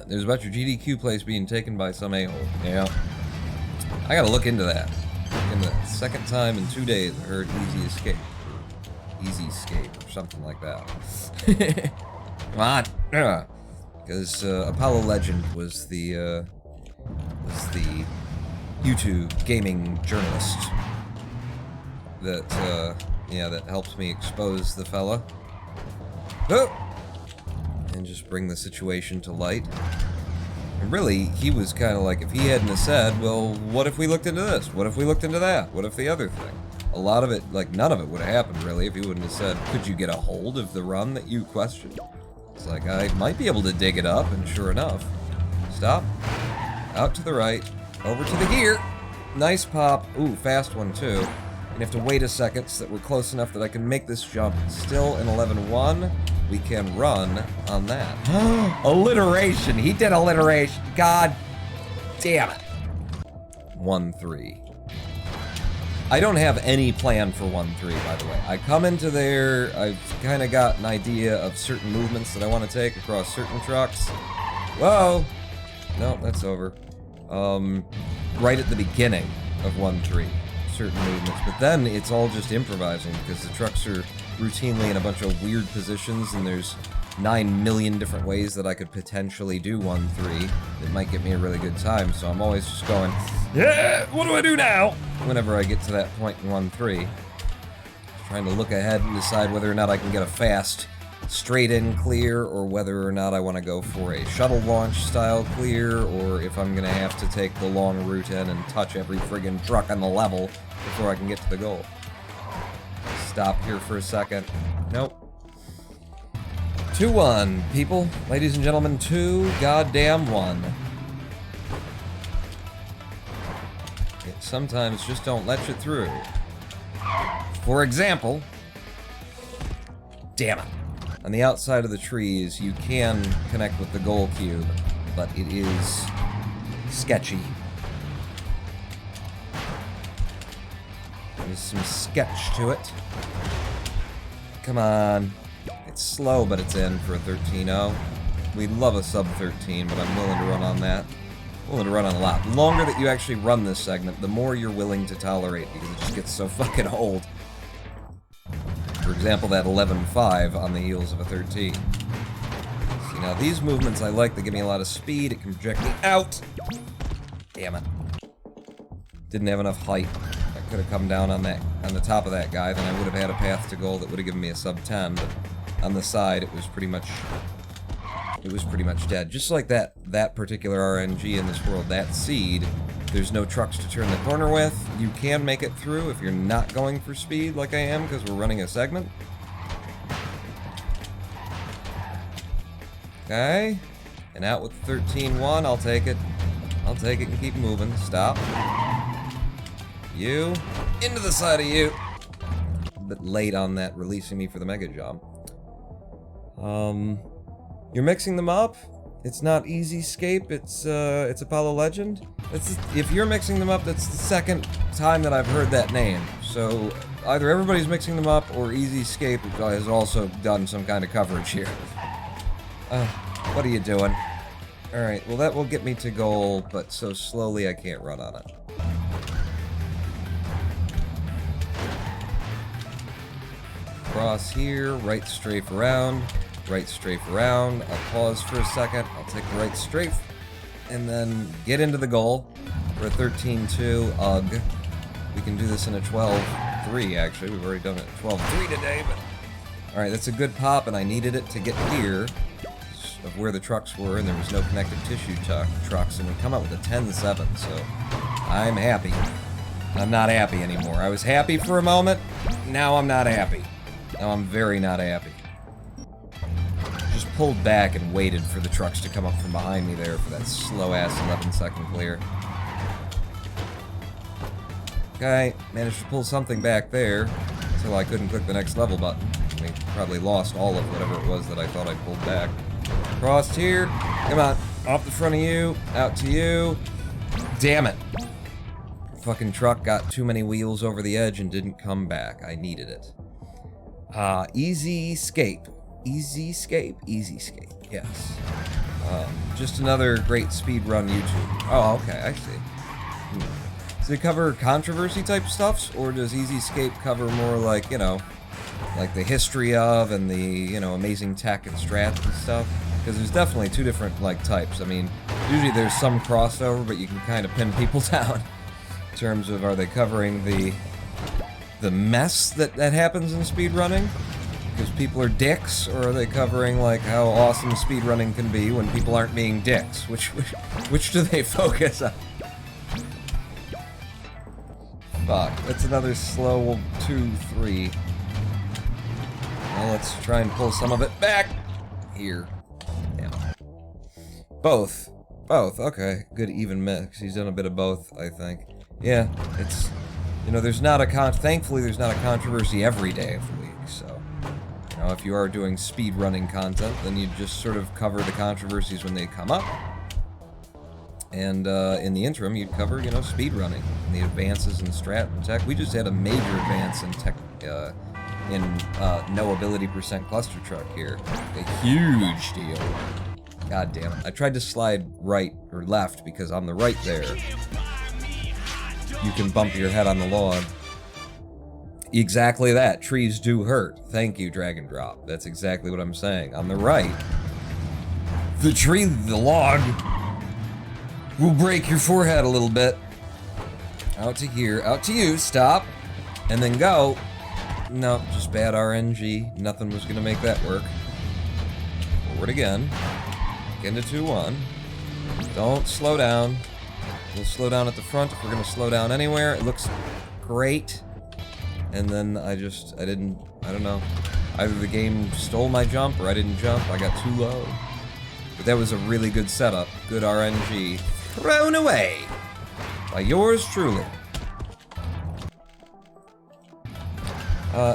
There's about your GDQ place being taken by some a-hole. Yeah. I gotta look into that. In the second time in 2 days, I heard easy escape. Or easy escape, or something like that. Come on! Because Apollo Legend was the YouTube gaming journalist that, yeah, that helped me expose the fella. Oh! And just bring the situation to light. And really, he was kind of like, if he hadn't have said, well, what if we looked into this? What if we looked into that? What if the other thing? A lot of it, like, none of it would have happened, really, if he wouldn't have said, could you get a hold of the run that you questioned? It's like, I might be able to dig it up, and sure enough. Stop. Out to the right. Over to the gear. Nice pop. Ooh, fast one, too. And you have to wait a second so that we're close enough that I can make this jump. Still in 11-1. We can run on that. Alliteration! He did alliteration! God damn it. 1-3. I don't have any plan for 1-3, by the way. I come into there, I've kind of got an idea of certain movements that I want to take across certain trucks. Whoa! No, that's over. Right at the beginning of 1-3. Certain movements, but then it's all just improvising because the trucks are routinely in a bunch of weird positions and there's 9 million different ways that I could potentially do 1-3 that might get me a really good time, so I'm always just going, yeah, what do I do now? Whenever I get to that point in 1-3. Trying to look ahead and decide whether or not I can get a fast straight in clear or whether or not I want to go for a shuttle launch style clear or if I'm gonna have to take the long route in and touch every friggin' truck on the level before I can get to the goal. Stop here for a second. Nope. 2-1, people. Ladies and gentlemen, 2 goddamn 1. It sometimes just don't let you through. For example, damn it. On the outside of the trees, you can connect with the goal cube, but it is sketchy. There's some sketch to it. Come on. It's slow, but it's in for a 13-0. We'd love a sub-13, but I'm willing to run on that. Willing to run on a lot. The longer that you actually run this segment, the more you're willing to tolerate, because it just gets so fucking old. For example, that 11-5 on the heels of a 13. See, now these movements I like. They give me a lot of speed. It can project me out. Damn it. Didn't have enough height. I could have come down on that, on the top of that guy, then I would have had a path to goal that would have given me a sub-10, but on the side, it was pretty much dead. Just like that particular RNG in this world, that seed, there's no trucks to turn the corner with. You can make it through if you're not going for speed like I am, because we're running a segment. Okay. And out with 13-1, I'll take it. I'll take it and keep moving. Stop. You. Into the side of you. A bit late on that, releasing me for the mega jump. You're mixing them up. It's not Easy Escape. It's Apollo Legend. If you're mixing them up, that's the second time that I've heard that name. So either everybody's mixing them up, or Easy Escape has also done some kind of coverage here. What are you doing? All right. Well, that will get me to goal, but so slowly I can't run on it. Cross here, right strafe around, right strafe around. I'll pause for a second. I'll take the right strafe, and then get into the goal for a 13-2. Ugh. We can do this in a 12-3, actually. We've already done it 12-3 today, but... Alright, that's a good pop, and I needed it to get here of where the trucks were, and there was no connective tissue trucks, and we come out with a 10-7, so I'm happy. I'm not happy anymore. I was happy for a moment, now I'm not happy. Now I'm very not happy. Just pulled back and waited for the trucks to come up from behind me there for that slow-ass 11-second clear. Okay, managed to pull something back there until I couldn't click the next level button. I probably lost all of whatever it was that I thought I pulled back. Crossed here. Come on. Off the front of you. Out to you. Damn it. Fucking truck got too many wheels over the edge and didn't come back. I needed it. Easy Escape. Easy Escape? Easy Escape, yes. Just another great speedrun YouTube. Oh, okay, I see. Does it cover controversy type stuffs, or does Easy Escape cover more like, you know, like the history of and the, you know, amazing tech and strats and stuff? Because there's definitely two different, like, types. I mean, usually there's some crossover, but you can kind of pin people down in terms of, are they covering the mess that happens in speedrunning? Because people are dicks, or are they covering, like, how awesome speedrunning can be when people aren't being dicks? Which do they focus on? Fuck, that's another slow 2, 3. Well, let's try and pull some of it back. Here. Damn. Both. Both, okay. Good even mix. He's done a bit of both, I think. Yeah, it's... You know, there's not a thankfully there's not a controversy every day of the week, so... You know, if you are doing speedrunning content, then you just sort of cover the controversies when they come up. And in the interim, you'd cover, you know, speedrunning and the advances in strat and tech. We just had a major advance in tech, in noAbility % Clustertruck here. A huge deal. God damn it. I tried to slide right or left because on the right there, you can bump your head on the log. Exactly that. Trees do hurt. Thank you, Drag and Drop. That's exactly what I'm saying. On the right, the log will break your forehead a little bit. Out to here, out to you, stop, and then go. Nope, just bad RNG. Nothing was gonna make that work. Forward again. Into 2-1. Don't slow down. We'll slow down at the front if we're gonna slow down anywhere. It looks great. And then I don't know. Either the game stole my jump or I didn't jump. I got too low. But that was a really good setup. Good RNG. Thrown away by yours truly.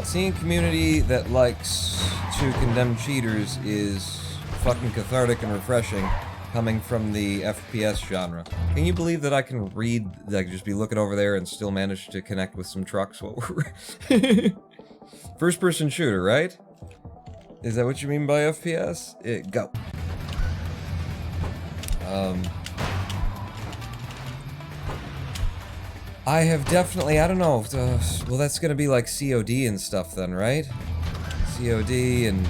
Seeing community that likes to condemn cheaters is fucking cathartic and refreshing, coming from the FPS genre. Can you believe that I can read, like, just be looking over there and still manage to connect with some trucks while we're... First-person shooter, right? Is that what you mean by FPS? Go. I have definitely, I don't know, well, that's gonna be like COD and stuff then, right? COD and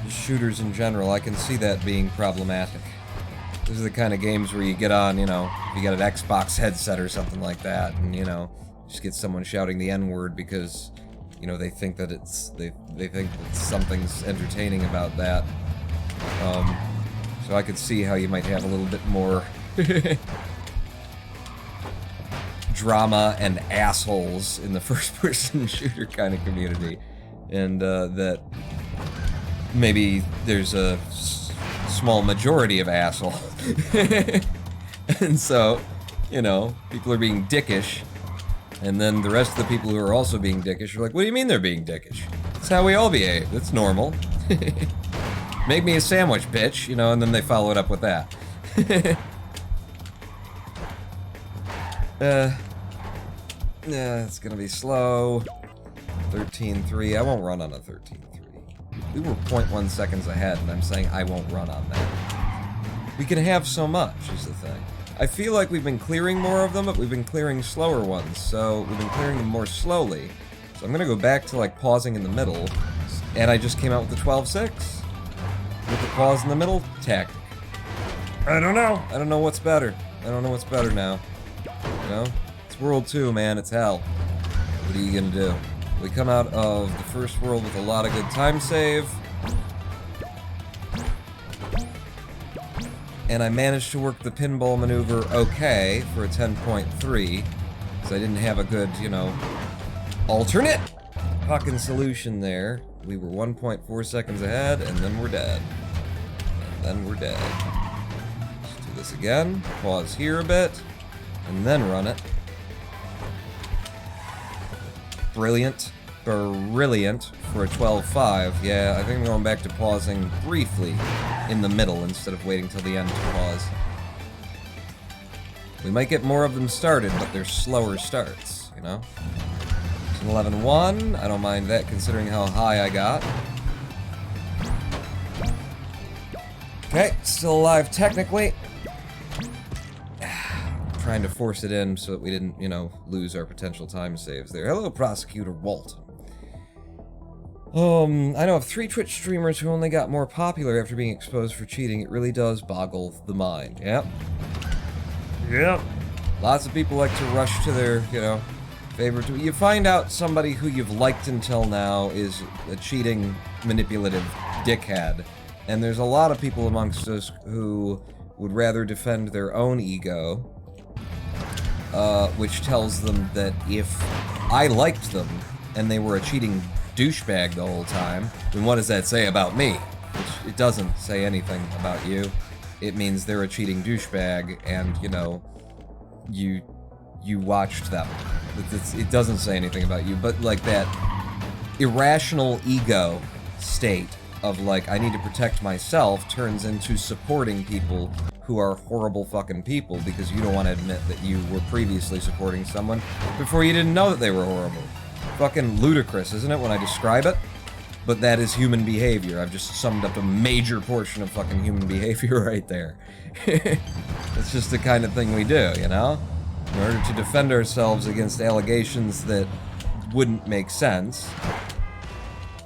shooters in general, I can see that being problematic. Those are the kind of games where you get on, you know, you got an Xbox headset or something like that, and, you know, just get someone shouting the N-word because, you know, they think that it's, they think that something's entertaining about that. So I could see how you might have a little bit more drama and assholes in the first-person shooter kind of community, and that maybe there's a small majority of asshole. And so, you know, people are being dickish, and then the rest of the people who are also being dickish are like, what do you mean they're being dickish? That's how we all behave. That's normal. Make me a sandwich, bitch, you know, and then they follow it up with that. Yeah, it's gonna be slow. 13.3. I won't run on a 13.3. We were 0.1 seconds ahead, and I'm saying I won't run on that. We can have so much, is the thing. I feel like we've been clearing more of them, but we've been clearing slower ones, so we've been clearing them more slowly. So I'm gonna go back to, like, pausing in the middle, and I just came out with the 12.6. With the pause in the middle tactic. I don't know. I don't know what's better. I don't know what's better now. You know? It's World 2, man. It's hell. What are you gonna do? We come out of the first world with a lot of good time save. And I managed to work the pinball maneuver okay for a 10.3. Because I didn't have a good, you know, alternate fucking solution there. We were 1.4 seconds ahead, and then we're dead. And then we're dead. Let's do this again. Pause here a bit, and then run it. Brilliant. Brilliant for a 12.5. Yeah, I think I'm going back to pausing briefly in the middle instead of waiting till the end to pause. We might get more of them started, but they're slower starts, you know? 11.1, I don't mind that considering how high I got. Okay, still alive technically. trying to force it in so that we didn't, you know, lose our potential time saves there. Hello, Prosecutor Walton. I know of 3 Twitch streamers who only got more popular after being exposed for cheating. It really does boggle the mind. Yep. Yep. Lots of people like to rush to their, you know, favorite. You find out somebody who you've liked until now is a cheating, manipulative dickhead. And there's a lot of people amongst us who would rather defend their own ego, which tells them that if I liked them and they were a cheating douchebag the whole time, then what does that say about me? Which it doesn't say anything about you. It means they're a cheating douchebag, and you know, you watched them. It doesn't say anything about you, but like that irrational ego state of like, I need to protect myself, turns into supporting people who are horrible fucking people because you don't want to admit that you were previously supporting someone before you didn't know that they were horrible. Fucking ludicrous, isn't it, when I describe it? But that is human behavior. I've just summed up a major portion of fucking human behavior right there. It's just the kind of thing we do, you know? In order to defend ourselves against allegations that wouldn't make sense,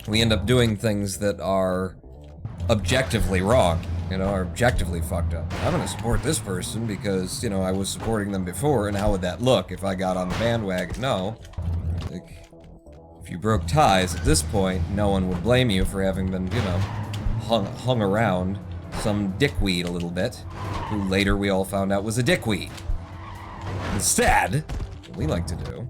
we end up doing things that are objectively wrong, you know, or objectively fucked up. I'm gonna support this person because, you know, I was supporting them before, and how would that look if I got on the bandwagon? No. Like, if you broke ties at this point, no one would blame you for having been, you know, hung around some dickweed a little bit, who later we all found out was a dickweed. Instead, what we like to do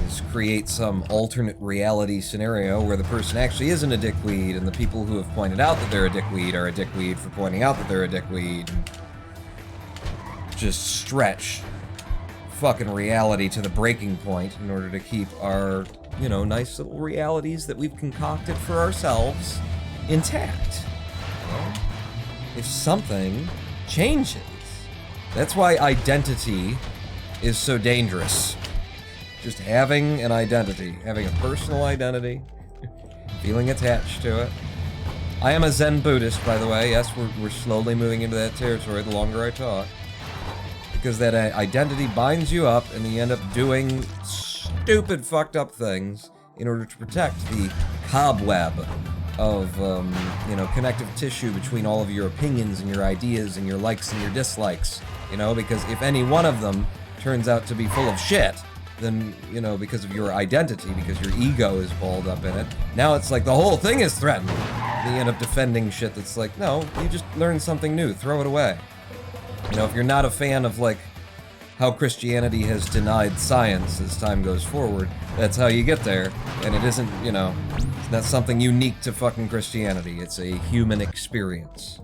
is create some alternate reality scenario where the person actually isn't a dickweed, and the people who have pointed out that they're a dickweed are a dickweed for pointing out that they're a dickweed. Just stretch fucking reality to the breaking point in order to keep our, you know, nice little realities that we've concocted for ourselves intact. Well, if something changes, that's why identity is so dangerous. Just having an identity, having a personal identity, feeling attached to it. I am a Zen Buddhist, by the way. Yes, we're slowly moving into that territory the longer I talk. Because that identity binds you up, and you end up doing stupid, fucked up things in order to protect the cobweb of, you know, connective tissue between all of your opinions and your ideas and your likes and your dislikes. You know, because if any one of them turns out to be full of shit, then, you know, because of your identity, because your ego is balled up in it, now it's like the whole thing is threatened. And you end up defending shit that's like, no, you just learned something new, throw it away. You know, if you're not a fan of, like, how Christianity has denied science as time goes forward, that's how you get there. And it isn't, you know, it's not something unique to fucking Christianity. It's a human experience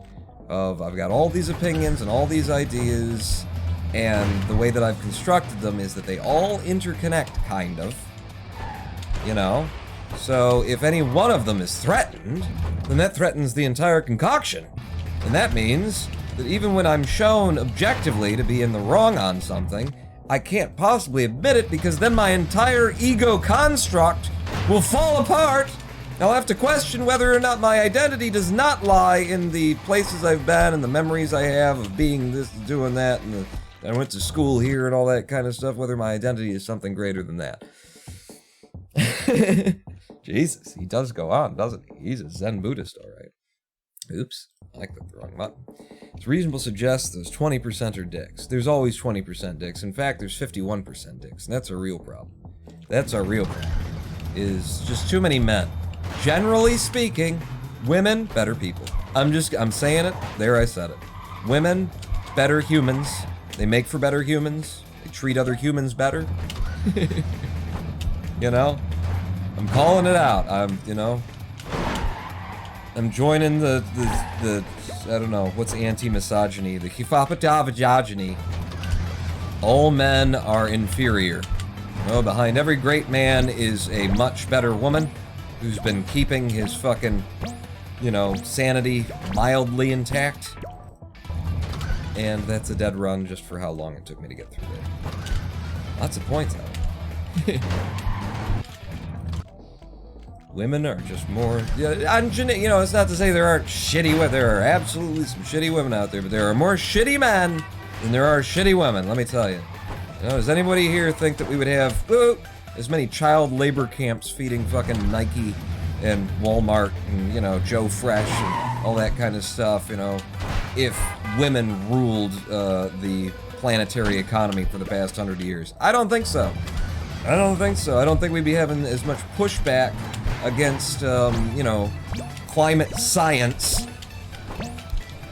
of, I've got all these opinions and all these ideas, and the way that I've constructed them is that they all interconnect, kind of. You know? So, if any one of them is threatened, then that threatens the entire concoction. And that means that even when I'm shown objectively to be in the wrong on something, I can't possibly admit it because then my entire ego construct will fall apart. I'll have to question whether or not my identity does not lie in the places I've been and the memories I have of being this, doing that, and I went to school here and all that kind of stuff, whether my identity is something greater than that. Jesus, he does go on, doesn't he? He's a Zen Buddhist, all right. Oops, I clicked the wrong button. It's reasonable to suggest those 20% are dicks. There's always 20% dicks. In fact, there's 51% dicks, and that's a real problem. That's our real problem, is just too many men. Generally speaking, women, better people. I'm saying it, there I said it. Women, better humans. They make for better humans. They treat other humans better. You know? I'm calling it out. I'm joining the I don't know, what's anti-misogyny? The hipopotavagogeny. All men are inferior. Oh, behind every great man is a much better woman who's been keeping his fucking, you know, sanity mildly intact. And that's a dead run just for how long it took me to get through it. Lots of points out. Women are just more, yeah, you know, it's not to say there aren't shitty women. There are absolutely some shitty women out there, but there are more shitty men than there are shitty women, let me tell you. You know, does anybody here think that we would have as many child labor camps feeding fucking Nike and Walmart and, you know, Joe Fresh and all that kind of stuff, you know, if women ruled the planetary economy for the past 100 years? I don't think so. I don't think so. I don't think we'd be having as much pushback against, you know, climate science,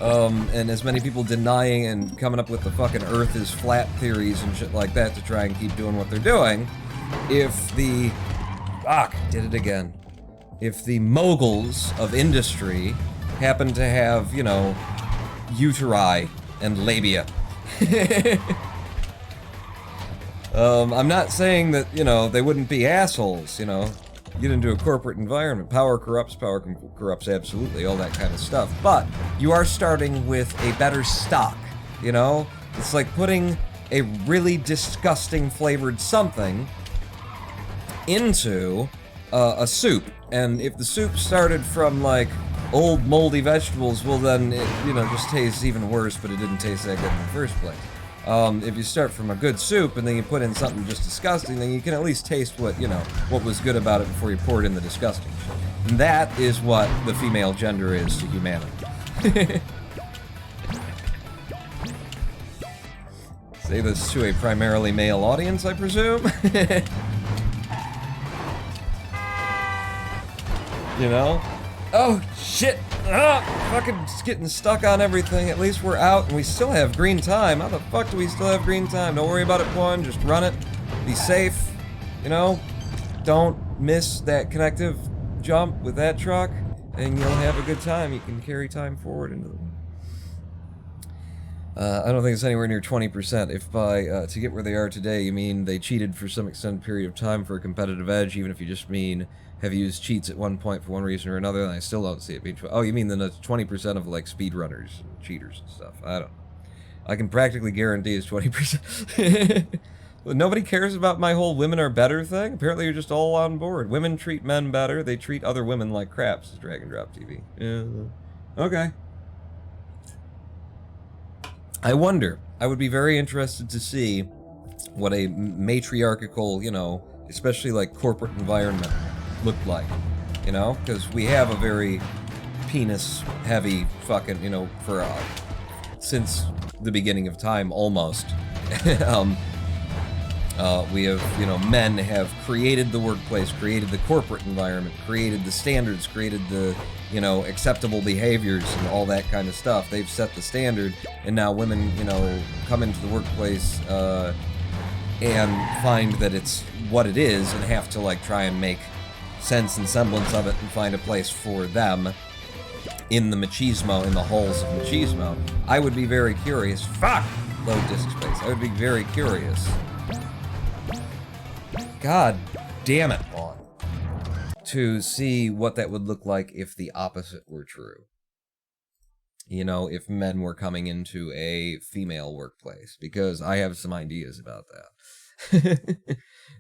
and as many people denying and coming up with the fucking Earth is flat theories and shit like that to try and keep doing what they're doing, if the... did it again. If the moguls of industry happen to have, you know, uteri and labia. I'm not saying that, you know, they wouldn't be assholes, you know. Get into a corporate environment. Power corrupts absolutely, all that kind of stuff. But you are starting with a better stock, you know? It's like putting a really disgusting flavored something into a soup. And if the soup started from, like, old moldy vegetables, well then it, you know, just tastes even worse, but it didn't taste that good in the first place. If you start from a good soup and then you put in something just disgusting, then you can at least taste what, you know, what was good about it before you pour it in the disgusting shit. And that is what the female gender is to humanity. Say this to a primarily male audience, I presume? You know? Oh, shit! Fucking just getting stuck on everything. At least we're out and we still have green time. How the fuck do we still have green time? Don't worry about it, Quan. Just run it. Be safe. You know? Don't miss that connective jump with that truck, and you'll have a good time. You can carry time forward into the... I don't think it's anywhere near 20%. If by to get where they are today, you mean they cheated for some extended period of time for a competitive edge, even if you just mean have used cheats at one point for one reason or another, then I still don't see it being... Oh, you mean the 20% of, like, speedrunners and cheaters and stuff. I don't know. I can practically guarantee it's 20%. Well, nobody cares about my whole women are better thing? Apparently you're just all on board. Women treat men better. They treat other women like crap, says Drag and Drop TV. Yeah. Okay. I wonder. I would be very interested to see what a matriarchal, you know, especially like corporate environment looked like, you know, because we have a very penis-heavy fucking, you know, for since the beginning of time almost. We have, you know, men have created the workplace, created the corporate environment, created the standards, created the, you know, acceptable behaviors and all that kind of stuff. They've set the standard, and now women, you know, come into the workplace and find that it's what it is and have to, like, try and make sense and semblance of it and find a place for them in the machismo, in the halls of machismo. I would be very curious. Fuck! Low disk space. I would be very curious. God damn it, Vaughn. To see what that would look like if the opposite were true. You know, if men were coming into a female workplace. Because I have some ideas about that.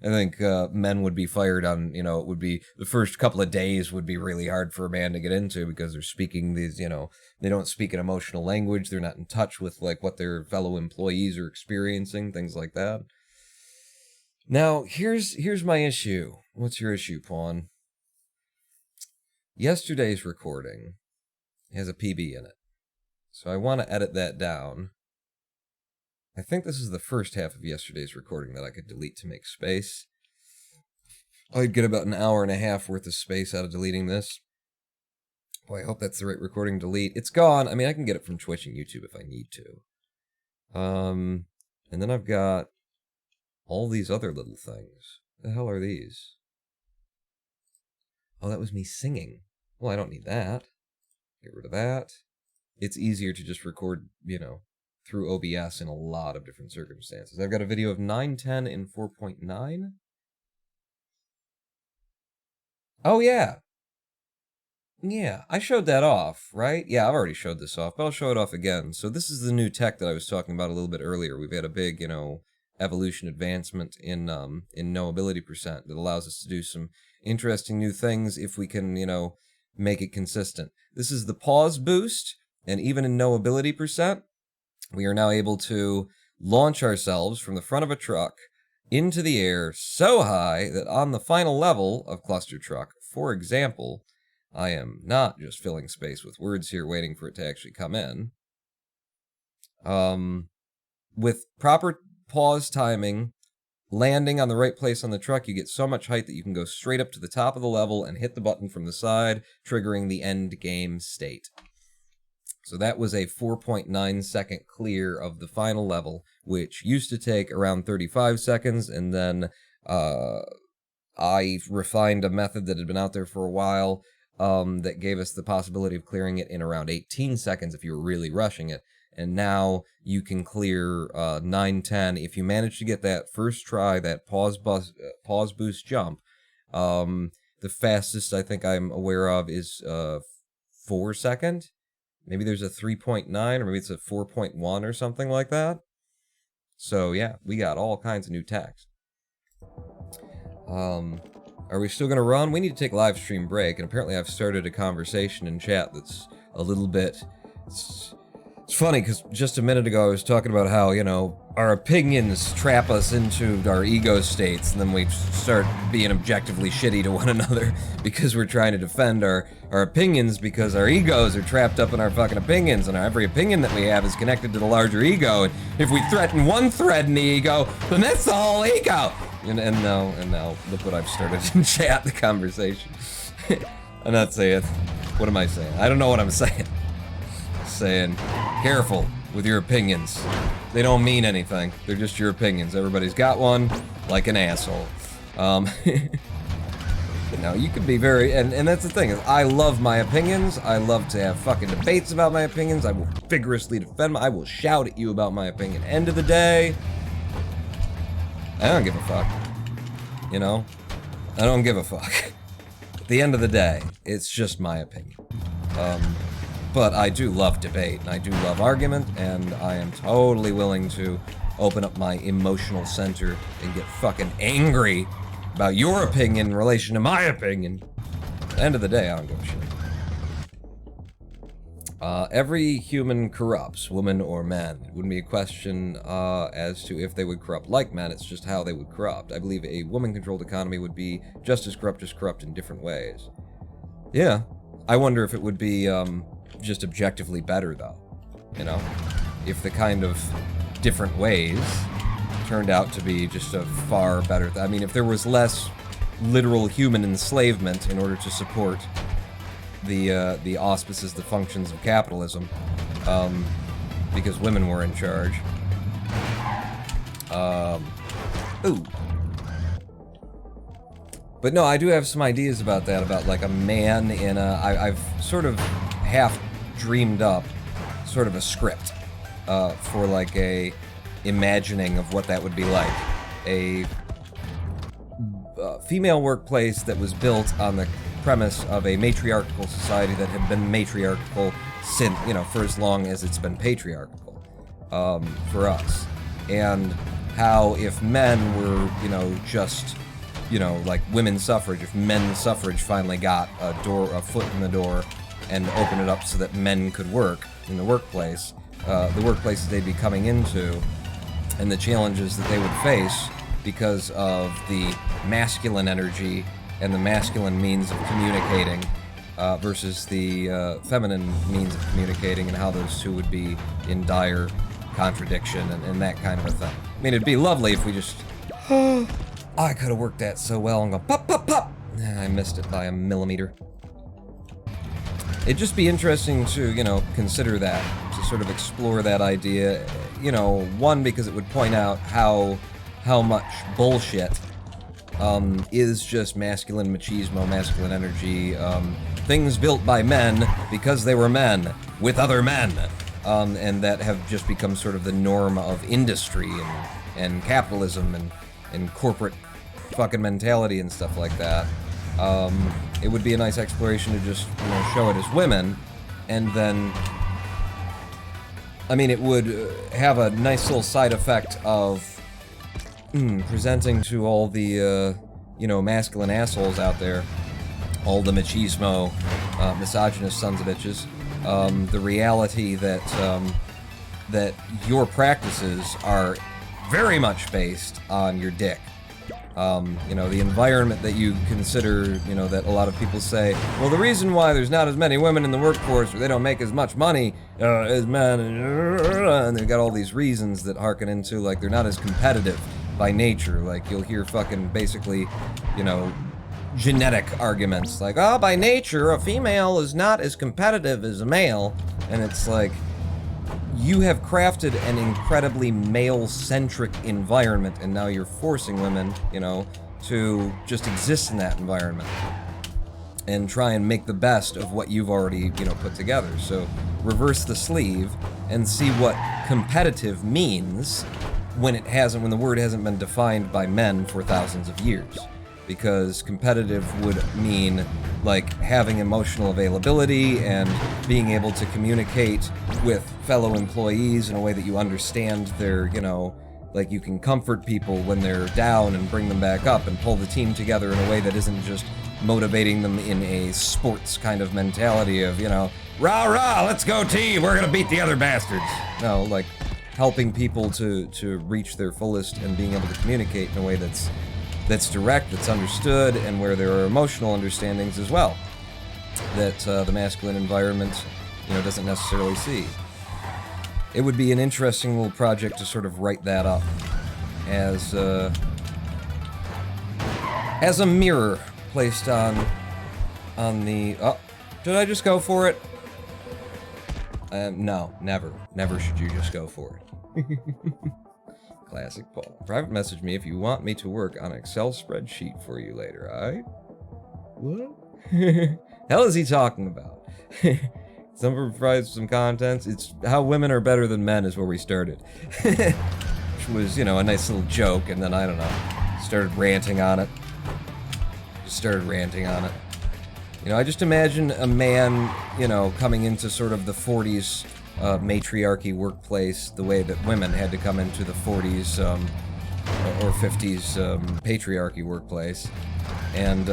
I think men would be fired on, you know, it would be, the first couple of days would be really hard for a man to get into because they're speaking these, you know, they don't speak an emotional language, they're not in touch with, like, what their fellow employees are experiencing, things like that. Now, here's my issue. What's your issue, Pawn? Yesterday's recording has a PB in it, so I want to edit that down. I think this is the first half of yesterday's recording that I could delete to make space. I'd get about an hour and a half worth of space out of deleting this. Boy, I hope that's the right recording to delete. It's gone. I mean, I can get it from Twitch and YouTube if I need to. And then I've got all these other little things. The hell are these? Oh, that was me singing. Well, I don't need that. Get rid of that. It's easier to just record, you know, through OBS in a lot of different circumstances. I've got a video of 9:10 in 4.9. Oh, yeah. Yeah, I showed that off, right? Yeah, I've already showed this off, but I'll show it off again. So this is the new tech that I was talking about a little bit earlier. We've had a big, you know, evolution advancement in noAbility percent that allows us to do some interesting new things if we can, you know, make it consistent. This is the pause boost, and even in noAbility percent, we are now able to launch ourselves from the front of a truck into the air so high that on the final level of Clustertruck, for example, I am not just filling space with words here waiting for it to actually come in. With proper pause timing, landing on the right place on the truck, you get so much height that you can go straight up to the top of the level and hit the button from the side, triggering the end game state. So that was a 4.9 second clear of the final level, which used to take around 35 seconds, and then I refined a method that had been out there for a while that gave us the possibility of clearing it in around 18 seconds if you were really rushing it. And now you can clear 9-10 if you manage to get that first try, that pause boost jump. The fastest I think I'm aware of is 4 second. Maybe there's a 3.9, or maybe it's a 4.1 or something like that. So yeah, we got all kinds of new techs. Are we still gonna run? We need to take a live stream break, and apparently I've started a conversation in chat that's a little bit... It's funny, because just a minute ago I was talking about how, you know, our opinions trap us into our ego states, and then we start being objectively shitty to one another because we're trying to defend our opinions because our egos are trapped up in our fucking opinions, and every opinion that we have is connected to the larger ego, and if we threaten one thread in the ego, then that's the whole ego! And now, look what I've started in chat, the conversation. I'm not saying... What am I saying? I don't know what I'm saying. Saying, careful with your opinions. They don't mean anything. They're just your opinions. Everybody's got one, like an asshole. But now you can be very, and that's the thing, is I love my opinions. I love to have fucking debates about my opinions. I will vigorously defend I will shout at you about my opinion. End of the day, I don't give a fuck. You know? I don't give a fuck. At the end of the day, it's just my opinion. But I do love debate, and I do love argument, and I am totally willing to open up my emotional center and get fucking angry about your opinion in relation to my opinion. At the end of the day, I don't give a shit. Every human corrupts, woman or man. It wouldn't be a question as to if they would corrupt like men, it's just how they would corrupt. I believe a woman-controlled economy would be just as corrupt in different ways. Yeah, I wonder if it would be, just objectively better, though, you know? If the kind of different ways turned out to be just a far better... I mean, if there was less literal human enslavement in order to support the auspices, the functions of capitalism, because women were in charge. Ooh. But no, I do have some ideas about that, about like a man in a... I've sort of half dreamed up sort of a script for like a imagining of what that would be like. A female workplace that was built on the premise of a matriarchal society that had been matriarchal since, you know, for as long as it's been patriarchal for us. And how if men were, you know, just, you know, like women's suffrage, if men's suffrage finally got a foot in the door and open it up so that men could work in the workplace, the workplaces they'd be coming into, and the challenges that they would face because of the masculine energy and the masculine means of communicating versus the feminine means of communicating, and how those two would be in dire contradiction and that kind of a thing. I mean, it'd be lovely if we just... I could have worked that so well and go pop, pop, pop! I missed it by a millimeter. It'd just be interesting to, you know, consider that, to sort of explore that idea, you know, one, because it would point out how much bullshit is just masculine machismo, masculine energy, things built by men because they were men with other men, and that have just become sort of the norm of industry and capitalism and corporate fucking mentality and stuff like that. It would be a nice exploration to just, you know, show it as women, and then, I mean, it would have a nice little side effect of presenting to all the, you know, masculine assholes out there, all the machismo, misogynist sons of bitches, the reality that that your practices are very much based on your dick. You know, the environment that you consider, you know, that a lot of people say, well, the reason why there's not as many women in the workforce, or they don't make as much money as men, and they've got all these reasons that harken into, like, they're not as competitive by nature. Like, you'll hear fucking basically, you know, genetic arguments, like, oh, by nature, a female is not as competitive as a male, and it's like, you have crafted an incredibly male-centric environment, and now you're forcing women, you know, to just exist in that environment and try and make the best of what you've already, you know, put together. So reverse the sleeve and see what competitive means when the word hasn't been defined by men for thousands of years. Because competitive would mean, like, having emotional availability and being able to communicate with fellow employees in a way that you understand their, you know, like, you can comfort people when they're down and bring them back up and pull the team together in a way that isn't just motivating them in a sports kind of mentality of, you know, rah rah, let's go team, we're gonna beat the other bastards. No, like, helping people to reach their fullest and being able to communicate in a way that's direct, that's understood, and where there are emotional understandings as well that the masculine environment, you know, doesn't necessarily see. It would be an interesting little project to sort of write that up as a mirror placed on the. Oh, did I just go for it? No, never should you just go for it. Classic Paul. Private message me if you want me to work on an Excel spreadsheet for you later, alright? What? Hell is he talking about? Someone provides some content. It's how women are better than men is where we started. Which was, you know, a nice little joke, and then, I don't know, started ranting on it. You know, I just imagine a man, you know, coming into sort of the 40s matriarchy workplace the way that women had to come into the 40s or 50s patriarchy workplace, and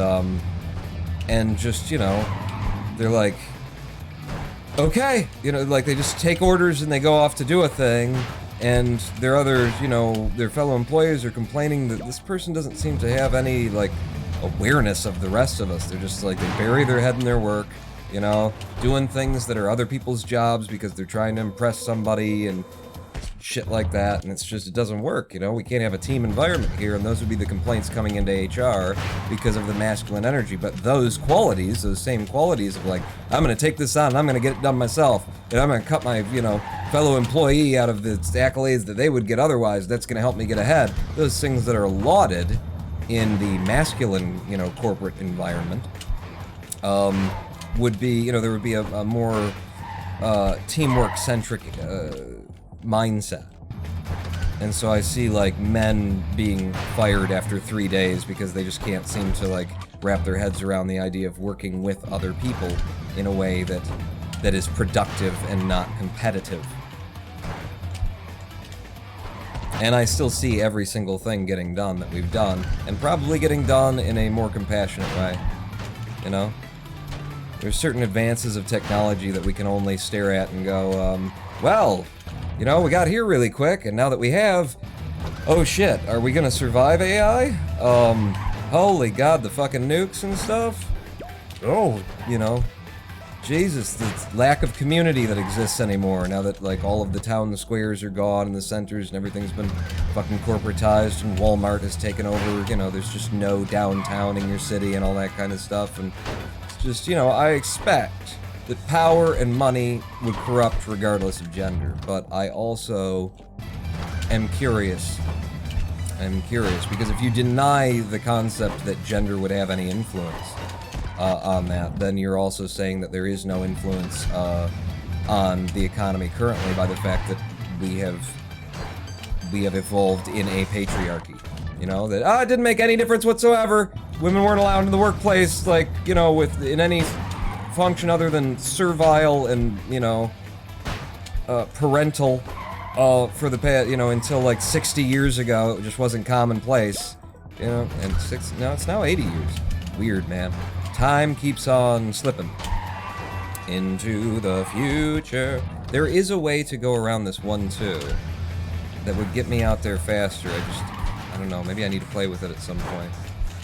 just, you know, they're like, okay, you know, like, they just take orders and they go off to do a thing, and their other, you know, their fellow employees are complaining that this person doesn't seem to have any, like, awareness of the rest of us. They're just like, they bury their head in their work, you know, doing things that are other people's jobs because they're trying to impress somebody and shit like that, and it's just, it doesn't work, you know? We can't have a team environment here, and those would be the complaints coming into HR because of the masculine energy. But those qualities, those same qualities of, like, I'm gonna take this on, and I'm gonna get it done myself, and I'm gonna cut my, you know, fellow employee out of the accolades that they would get otherwise, that's gonna help me get ahead. Those things that are lauded in the masculine, you know, corporate environment, would be, you know, there would be a more teamwork-centric mindset. And so I see, like, men being fired after 3 days because they just can't seem to, like, wrap their heads around the idea of working with other people in a way that is productive and not competitive. And I still see every single thing getting done that we've done, and probably getting done in a more compassionate way, you know? There's certain advances of technology that we can only stare at and go, well, you know, we got here really quick, and now that we have, oh shit, are we gonna survive AI? Holy god, the fucking nukes and stuff? Oh, you know, Jesus, the lack of community that exists anymore, now that, like, all of the town squares are gone, and the centers and everything's been fucking corporatized, and Walmart has taken over, you know, there's just no downtown in your city and all that kind of stuff, and it's just, you know, I expect that power and money would corrupt regardless of gender, but I also am curious. I'm curious, because if you deny the concept that gender would have any influence on that, then you're also saying that there is no influence on the economy currently by the fact that we have evolved in a patriarchy. You know, that, it didn't make any difference whatsoever. Women weren't allowed into the workplace, like, you know, in any function other than servile and, you know, parental, for the past, you know, until like 60 years ago. It just wasn't commonplace, you know, and it's now 80 years. Weird, man. Time keeps on slipping into the future. There is a way to go around this 1-2 that would get me out there faster. I don't know, maybe I need to play with it at some point.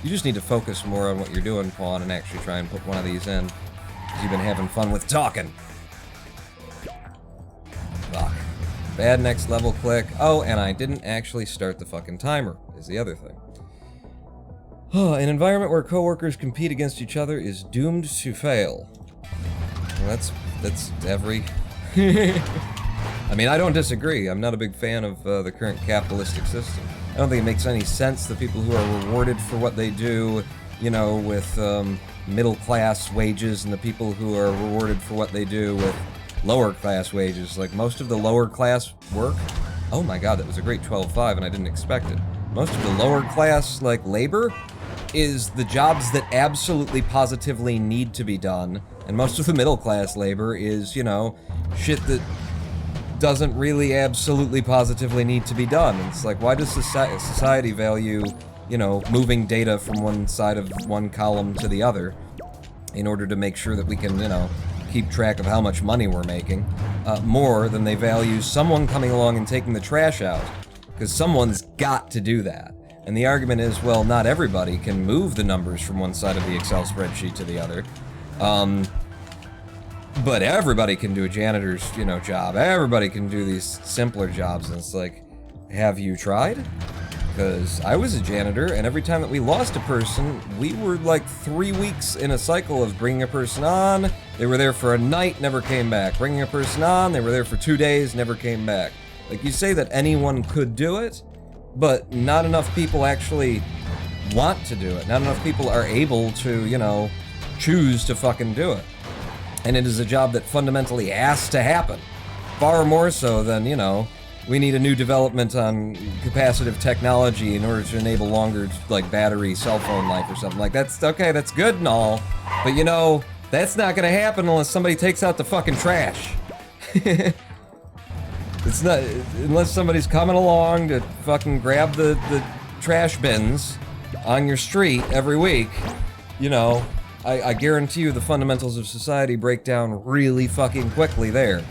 You just need to focus more on what you're doing, Pawn, and actually try and put one of these in. Because you've been having fun with talking. Fuck. Bad next level click. Oh, and I didn't actually start the fucking timer, is the other thing. An environment where coworkers compete against each other is doomed to fail. Well, that's every... I mean, I don't disagree. I'm not a big fan of the current capitalistic system. I don't think it makes any sense that people who are rewarded for what they do, you know, with middle-class wages, and the people who are rewarded for what they do with lower-class wages. Like, most of the lower-class work... Oh my god, that was a great 12-5, and I didn't expect it. Most of the lower-class, like, labor is the jobs that absolutely positively need to be done, and most of the middle-class labor is, you know, shit that doesn't really absolutely positively need to be done. It's like, why does society value, you know, moving data from one side of one column to the other in order to make sure that we can, you know, keep track of how much money we're making, more than they value someone coming along and taking the trash out? Because someone's got to do that. And the argument is, well, not everybody can move the numbers from one side of the Excel spreadsheet to the other. But everybody can do a janitor's, you know, job. Everybody can do these simpler jobs. And it's like, have you tried? Because I was a janitor, and every time that we lost a person, we were like 3 weeks in a cycle of bringing a person on. They were there for a night, never came back. Bringing a person on, they were there for 2 days, never came back. Like, you say that anyone could do it, but not enough people actually want to do it. Not enough people are able to, you know, choose to fucking do it. And it is a job that fundamentally has to happen. Far more so than, you know, we need a new development on capacitive technology in order to enable longer, like, battery cell phone life or something. Like, that's okay, that's good and all, but, you know, that's not gonna happen unless somebody takes out the fucking trash. It's not, unless somebody's coming along to fucking grab the trash bins on your street every week, you know, I guarantee you the fundamentals of society break down really fucking quickly there.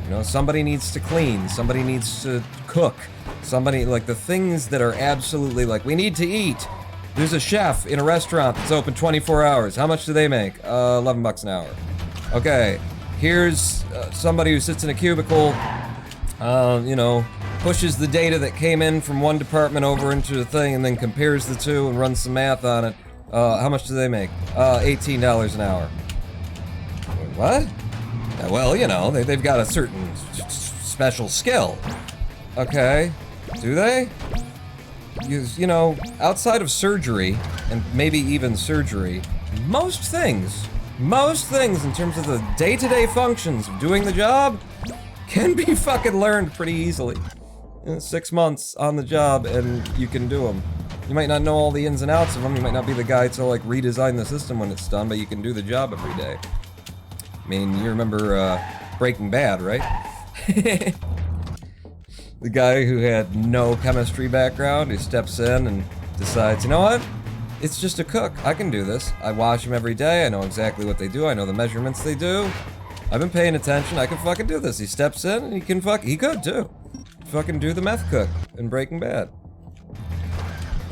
You know, somebody needs to clean, somebody needs to cook, somebody, like, the things that are absolutely, like, we need to eat. There's a chef in a restaurant that's open 24 hours. How much do they make? $11 an hour. Okay, here's somebody who sits in a cubicle, you know, pushes the data that came in from one department over into the thing and then compares the two and runs some math on it. How much do they make? $18 an hour. What? Well, you know, they've got a certain special skill. Okay. Do they? You know, outside of surgery, and maybe even surgery, most things in terms of the day-to-day functions of doing the job can be fucking learned pretty easily. 6 months on the job and you can do them. You might not know all the ins and outs of them, you might not be the guy to, like, redesign the system when it's done, but you can do the job every day. I mean, you remember, Breaking Bad, right? The guy who had no chemistry background, who steps in and decides, you know what? It's just a cook, I can do this. I watch them every day, I know exactly what they do, I know the measurements they do. I've been paying attention, I can fucking do this. He steps in and he could too. Fucking do the meth cook in Breaking Bad.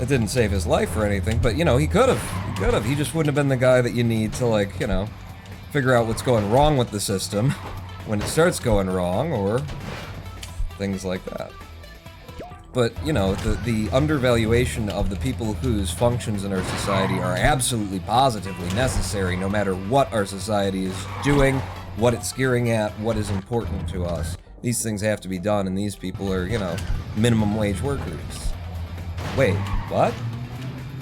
It didn't save his life or anything, but, you know, he could've. He just wouldn't have been the guy that you need to, like, you know, figure out what's going wrong with the system when it starts going wrong, or things like that. But, you know, the undervaluation of the people whose functions in our society are absolutely positively necessary, no matter what our society is doing, what it's gearing at, what is important to us. These things have to be done, and these people are, you know, minimum wage workers. Wait, what?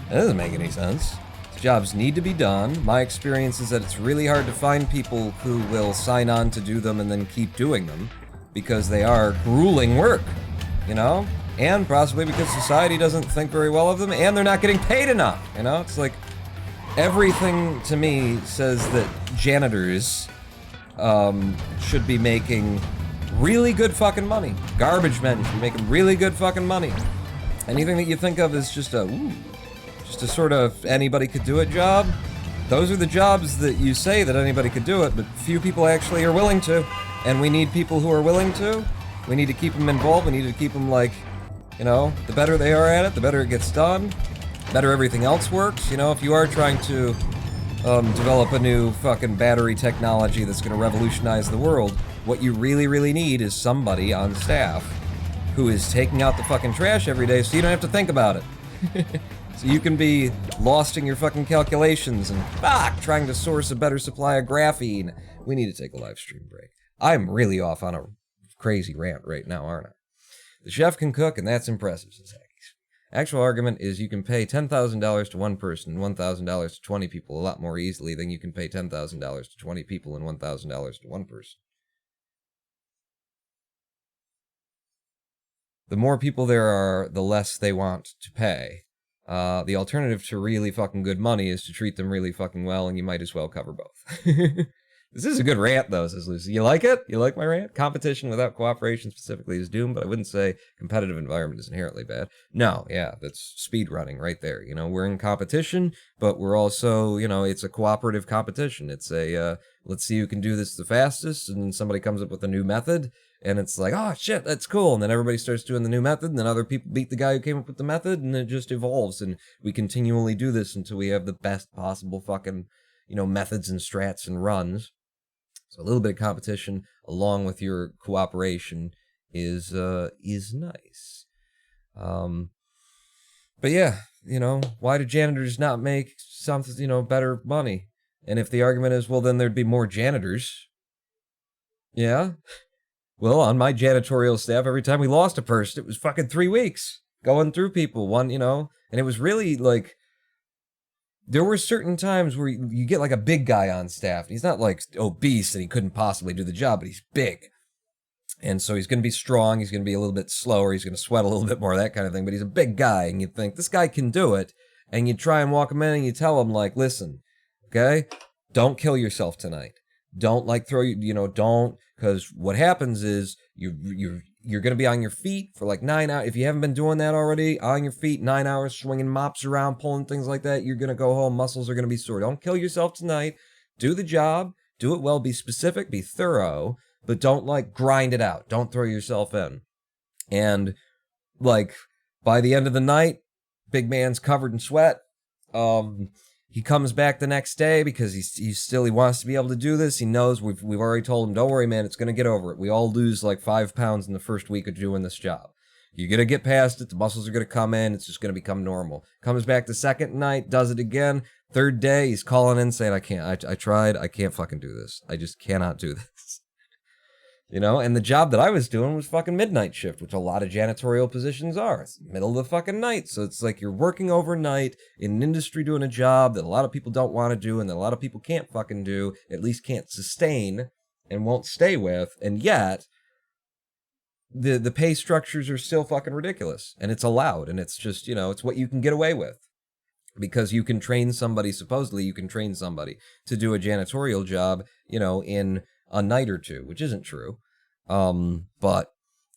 That doesn't make any sense. Jobs need to be done. My experience is that it's really hard to find people who will sign on to do them and then keep doing them, because they are grueling work, you know? And possibly because society doesn't think very well of them, and they're not getting paid enough, you know? It's like, everything to me says that janitors should be making really good fucking money. Garbage men should be making really good fucking money. Anything that you think of as just a sort of anybody could do it job, those are the jobs that you say that anybody could do it, but few people actually are willing to. And we need people who are willing to. We need to keep them involved. We need to keep them, like, you know, the better they are at it, the better it gets done, the better everything else works. You know, if you are trying to develop a new fucking battery technology that's going to revolutionize the world, what you really, really need is somebody on staff who is taking out the fucking trash every day so you don't have to think about it. So you can be lost in your fucking calculations and trying to source a better supply of graphene. We need to take a live stream break. I'm really off on a crazy rant right now, aren't I? The chef can cook, and that's impressive, says Hackys. Actual argument is you can pay $10,000 to one person and $1,000 to 20 people a lot more easily than you can pay $10,000 to 20 people and $1,000 to one person. The more people there are, the less they want to pay. The alternative to really fucking good money is to treat them really fucking well, and you might as well cover both. This is a good rant, though, says Lucy. You like it? You like my rant? Competition without cooperation specifically is doomed, but I wouldn't say competitive environment is inherently bad. No, yeah, that's speed running right there. You know, we're in competition, but we're also, you know, it's a cooperative competition. It's a, let's see who can do this the fastest, and then somebody comes up with a new method, and it's like, oh, shit, that's cool, and then everybody starts doing the new method, and then other people beat the guy who came up with the method, and it just evolves, and we continually do this until we have the best possible fucking, you know, methods and strats and runs. So a little bit of competition along with your cooperation is nice. But yeah, you know, why do janitors not make something, you know, better money? And if the argument is, well, then there'd be more janitors. Yeah. Well, on my janitorial staff, every time we lost a person, it was fucking 3 weeks going through people. One, you know, and it was really like, there were certain times where you get like a big guy on staff. He's not like obese and he couldn't possibly do the job, but he's big. And so he's going to be strong. He's going to be a little bit slower. He's going to sweat a little bit more, that kind of thing. But he's a big guy. And you think, this guy can do it. And you try and walk him in and you tell him, like, listen, okay, don't kill yourself tonight. Don't like throw, you know, don't. Because what happens is you're going to be on your feet for like 9 hours. If you haven't been doing that already, on your feet, 9 hours, swinging mops around, pulling things like that, you're going to go home. Muscles are going to be sore. Don't kill yourself tonight. Do the job. Do it well. Be specific. Be thorough. But don't, like, grind it out. Don't throw yourself in. And, like, by the end of the night, big man's covered in sweat. He comes back the next day because he wants to be able to do this. He knows we've already told him, don't worry, man, it's going to get over it. We all lose like 5 pounds in the first week of doing this job. You're going to get past it. The muscles are going to come in. It's just going to become normal. Comes back the second night, does it again. Third day, he's calling in saying, I can't. I tried. I can't fucking do this. I just cannot do this. You know, and the job that I was doing was fucking midnight shift, which a lot of janitorial positions are. It's the middle of the fucking night. So it's like you're working overnight in an industry doing a job that a lot of people don't want to do and that a lot of people can't fucking do, at least can't sustain and won't stay with. And yet, the pay structures are still fucking ridiculous. And it's allowed. And it's just, you know, it's what you can get away with. Because you can train somebody, supposedly you can train somebody to do a janitorial job, you know, in a night or two, which isn't true. But,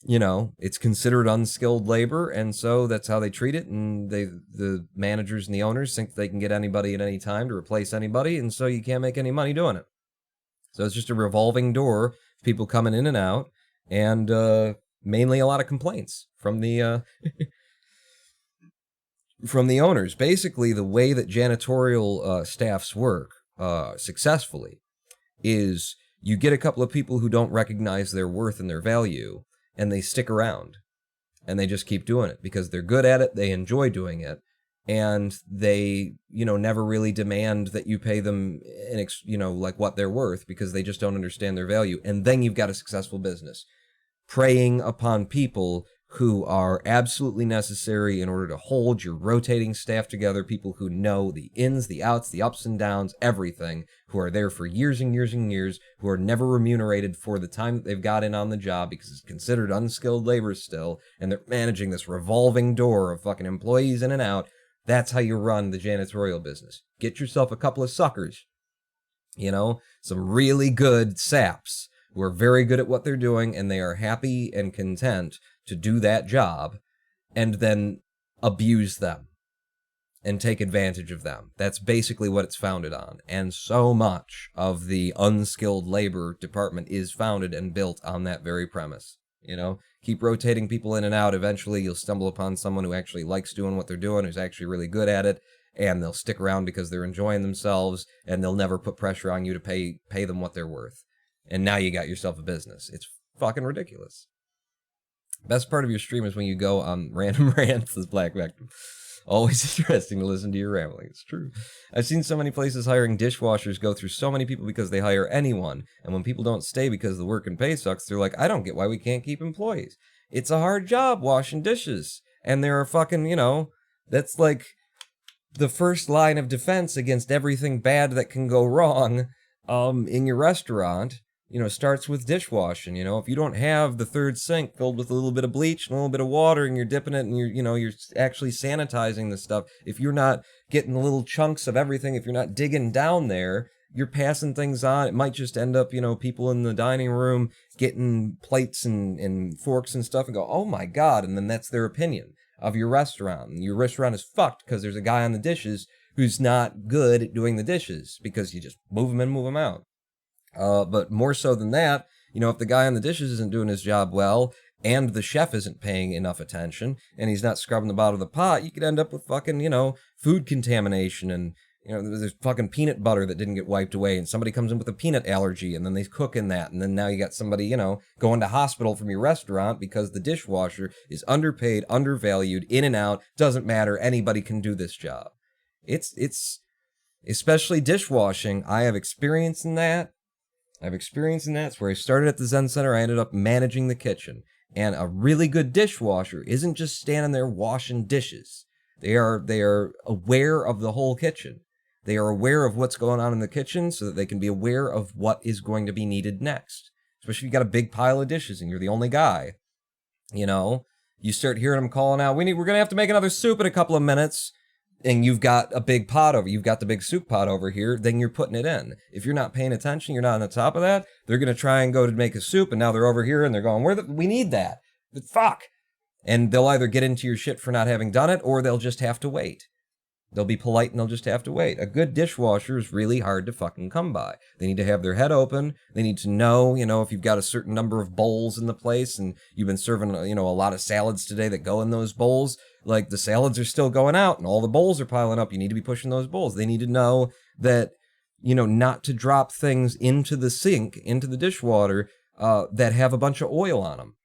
you know, it's considered unskilled labor, and so that's how they treat it, and the managers and the owners think they can get anybody at any time to replace anybody, and so you can't make any money doing it. So it's just a revolving door, people coming in and out, and mainly a lot of complaints from the from the owners. Basically, the way that janitorial staffs work successfully is you get a couple of people who don't recognize their worth and their value, and they stick around, and they just keep doing it because they're good at it, they enjoy doing it, and they, you know, never really demand that you pay them, you know, like what they're worth because they just don't understand their value. And then you've got a successful business preying upon people who are absolutely necessary in order to hold your rotating staff together, people who know the ins, the outs, the ups and downs, everything, who are there for years and years and years, who are never remunerated for the time that they've got in on the job because it's considered unskilled labor still, and they're managing this revolving door of fucking employees in and out. That's how you run the janitorial business. Get yourself a couple of suckers, you know, some really good saps who are very good at what they're doing, and they are happy and content to do that job, and then abuse them. and take advantage of them. That's basically what it's founded on. And so much of the unskilled labor department is founded and built on that very premise. You know, keep rotating people in and out. Eventually, you'll stumble upon someone who actually likes doing what they're doing, who's actually really good at it, and they'll stick around because they're enjoying themselves, and they'll never put pressure on you to pay them what they're worth. And now you got yourself a business. It's fucking ridiculous. Best part of your stream is when you go on random rants as Black Vector. Always interesting to listen to your rambling. It's true. I've seen so many places hiring dishwashers go through so many people because they hire anyone. And when people don't stay because the work and pay sucks, they're like, I don't get why we can't keep employees. It's a hard job washing dishes. And there are fucking, you know, that's like the first line of defense against everything bad that can go wrong in your restaurant. You know, starts with dishwashing. You know, if you don't have the third sink filled with a little bit of bleach and a little bit of water, and you're dipping it, and you're actually sanitizing the stuff. If you're not getting the little chunks of everything, if you're not digging down there, you're passing things on. It might just end up, you know, people in the dining room getting plates and forks and stuff, and go, oh my god, and then that's their opinion of your restaurant. And your restaurant is fucked because there's a guy on the dishes who's not good at doing the dishes because you just move them in, move them out. But more so than that, you know, if the guy on the dishes isn't doing his job well, and the chef isn't paying enough attention, and he's not scrubbing the bottom of the pot, you could end up with fucking, you know, food contamination, and, you know, there's fucking peanut butter that didn't get wiped away, and somebody comes in with a peanut allergy, and then they cook in that, and then now you got somebody, you know, going to hospital from your restaurant because the dishwasher is underpaid, undervalued, in and out, doesn't matter, anybody can do this job. It's especially dishwashing. I have experience in that. It's where I started at the Zen Center. I ended up managing the kitchen. And a really good dishwasher isn't just standing there washing dishes. They are aware of the whole kitchen. They are aware of what's going on in the kitchen so that they can be aware of what is going to be needed next. Especially if you got a big pile of dishes and you're the only guy. You know, you start hearing them calling out, we're going to have to make another soup in a couple of minutes. And you've got a big pot you've got the big soup pot over here, then you're putting it in. If you're not paying attention, you're not on the top of that, they're going to try and go to make a soup, and now they're over here, and they're going, we need that. But fuck! And they'll either get into your shit for not having done it, or they'll just have to wait. They'll be polite, and they'll just have to wait. A good dishwasher is really hard to fucking come by. They need to have their head open. They need to know, you know, if you've got a certain number of bowls in the place, and you've been serving, you know, a lot of salads today that go in those bowls, like the salads are still going out and all the bowls are piling up. You need to be pushing those bowls. They need to know that, you know, not to drop things into the sink, into the dishwater, that have a bunch of oil on them.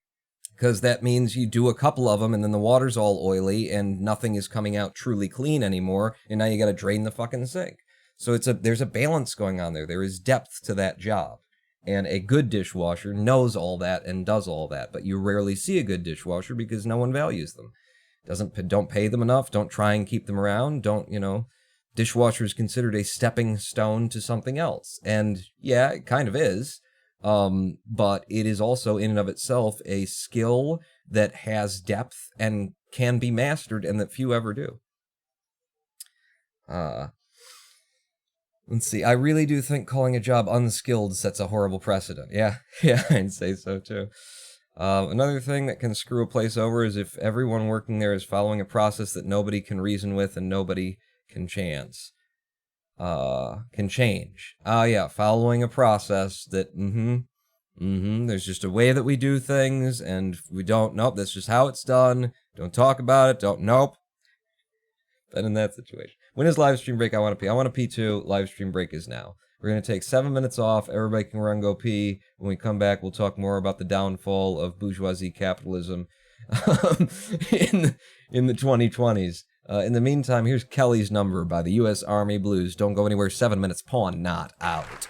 Because that means you do a couple of them and then the water's all oily and nothing is coming out truly clean anymore. And now you got to drain the fucking sink. So there's a balance going on there. There is depth to that job. And a good dishwasher knows all that and does all that. But you rarely see a good dishwasher because no one values them. Don't pay them enough. Don't try and keep them around. Don't, you know, dishwasher is considered a stepping stone to something else. And yeah, it kind of is. But it is also in and of itself a skill that has depth and can be mastered and that few ever do. Let's see. I really do think calling a job unskilled sets a horrible precedent. Yeah, I'd say so too. Another thing that can screw a place over is if everyone working there is following a process that nobody can reason with and nobody can change. Yeah, following a process that, there's just a way that we do things, and we nope, that's just how it's done. Don't talk about it, nope. Been in that situation. When is live stream break? I want to pee. I want to pee too. Live stream break is now. We're going to take 7 minutes off. Everybody can run, go pee. When we come back, we'll talk more about the downfall of bourgeoisie capitalism in the 2020s. In the meantime, here's Kelly's Number by the U.S. Army Blues. Don't go anywhere. 7 minutes. Pawn not out.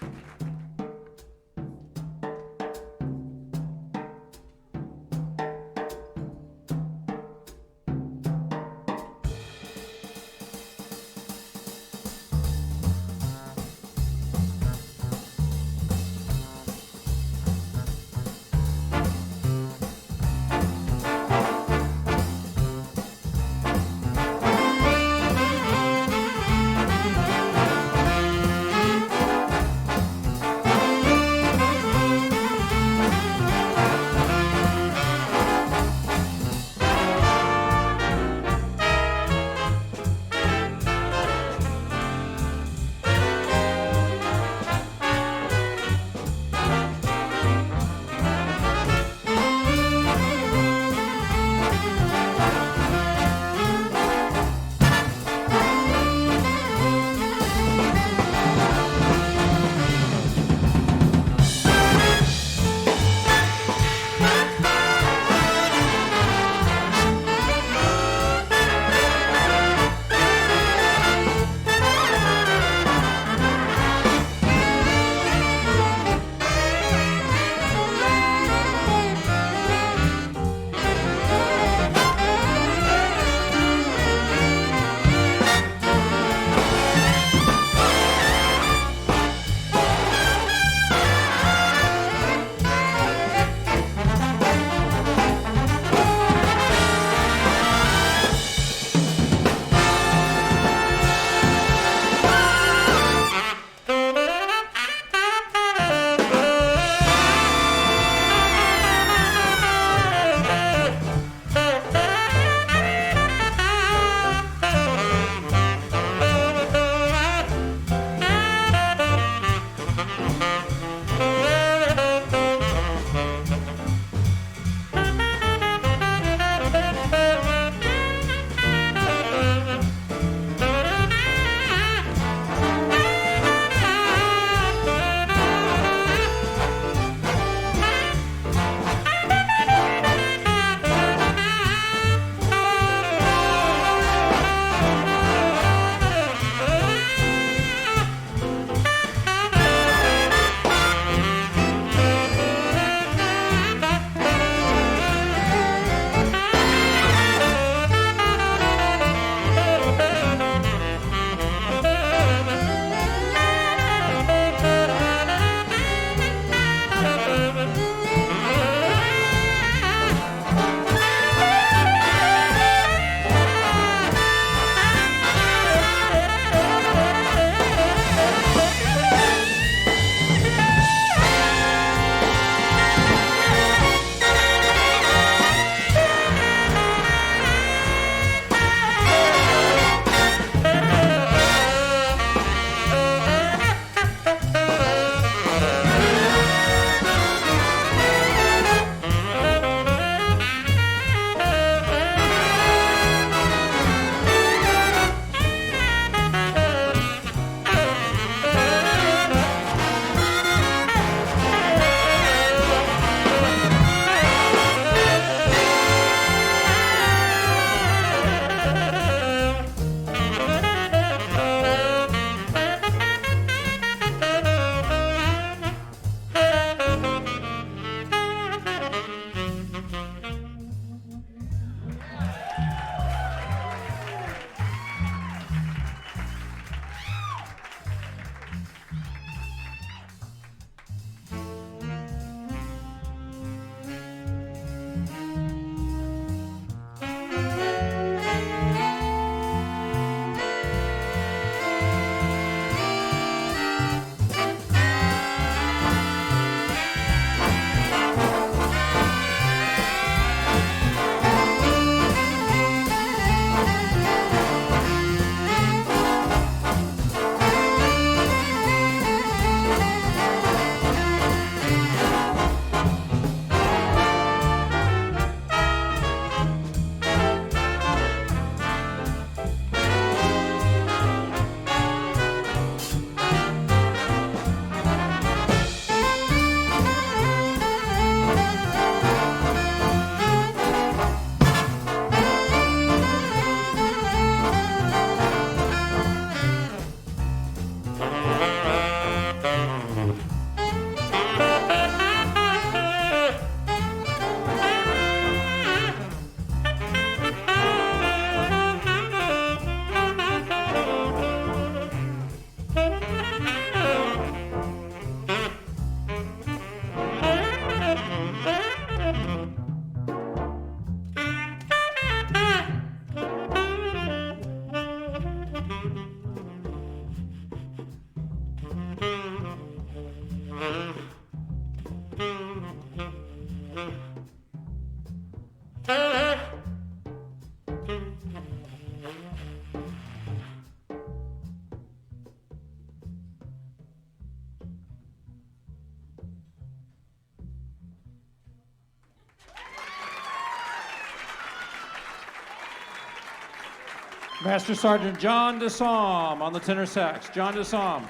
Master Sergeant John DeSaume on the tenor sax. John DeSaume.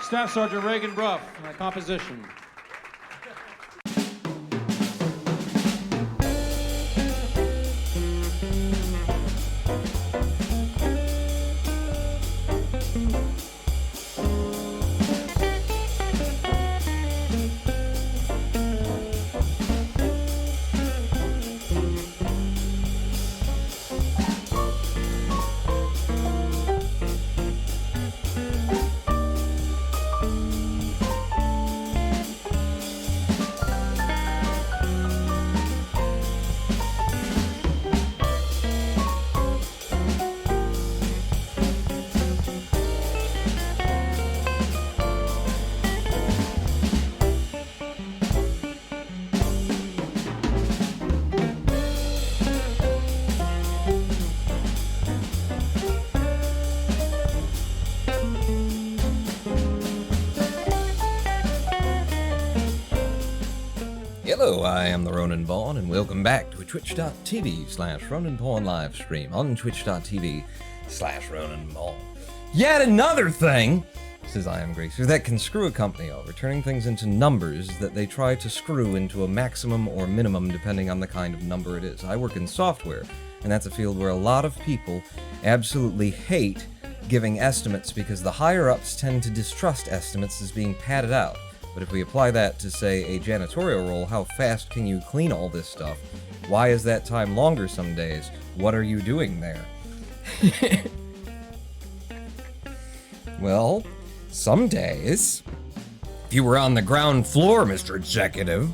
Staff Sergeant Reagan Bruff on the composition. Hello, I am the Ronan Vaughn, and welcome back to a twitch.tv/Ronan Vaughn live stream on twitch.tv/Ronan Vaughn. Yet another thing, says I am Gracer, that can screw a company over, turning things into numbers that they try to screw into a maximum or minimum depending on the kind of number it is. I work in software, and that's a field where a lot of people absolutely hate giving estimates because the higher-ups tend to distrust estimates as being padded out. But if we apply that to, say, a janitorial role, how fast can you clean all this stuff? Why is that time longer some days? What are you doing there? Well, some days, if you were on the ground floor, Mr. Executive,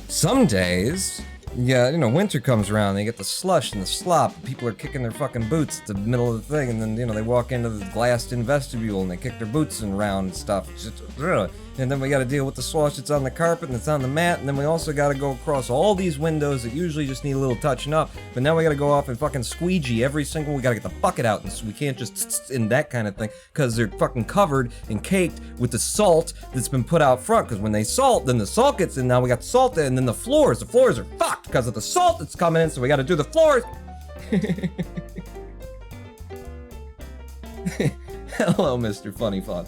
some days, yeah, winter comes around, they get the slush and the slop, people are kicking their fucking boots at the middle of the thing, and then, they walk into the glassed-in vestibule and they kick their boots around and stuff. And then we gotta deal with the slosh that's on the carpet and that's on the mat, and then we also gotta go across all these windows that usually just need a little touching up, but now we gotta go off and fucking squeegee every single, we gotta get the bucket out, and so we can't just in that kind of thing, because they're fucking covered and caked with the salt that's been put out front, because when they salt, then the salt gets in, now we got salt in, and then the floors are fucked because of the salt that's coming in, so we gotta do the floors. Hello, Mr. Funny Fun.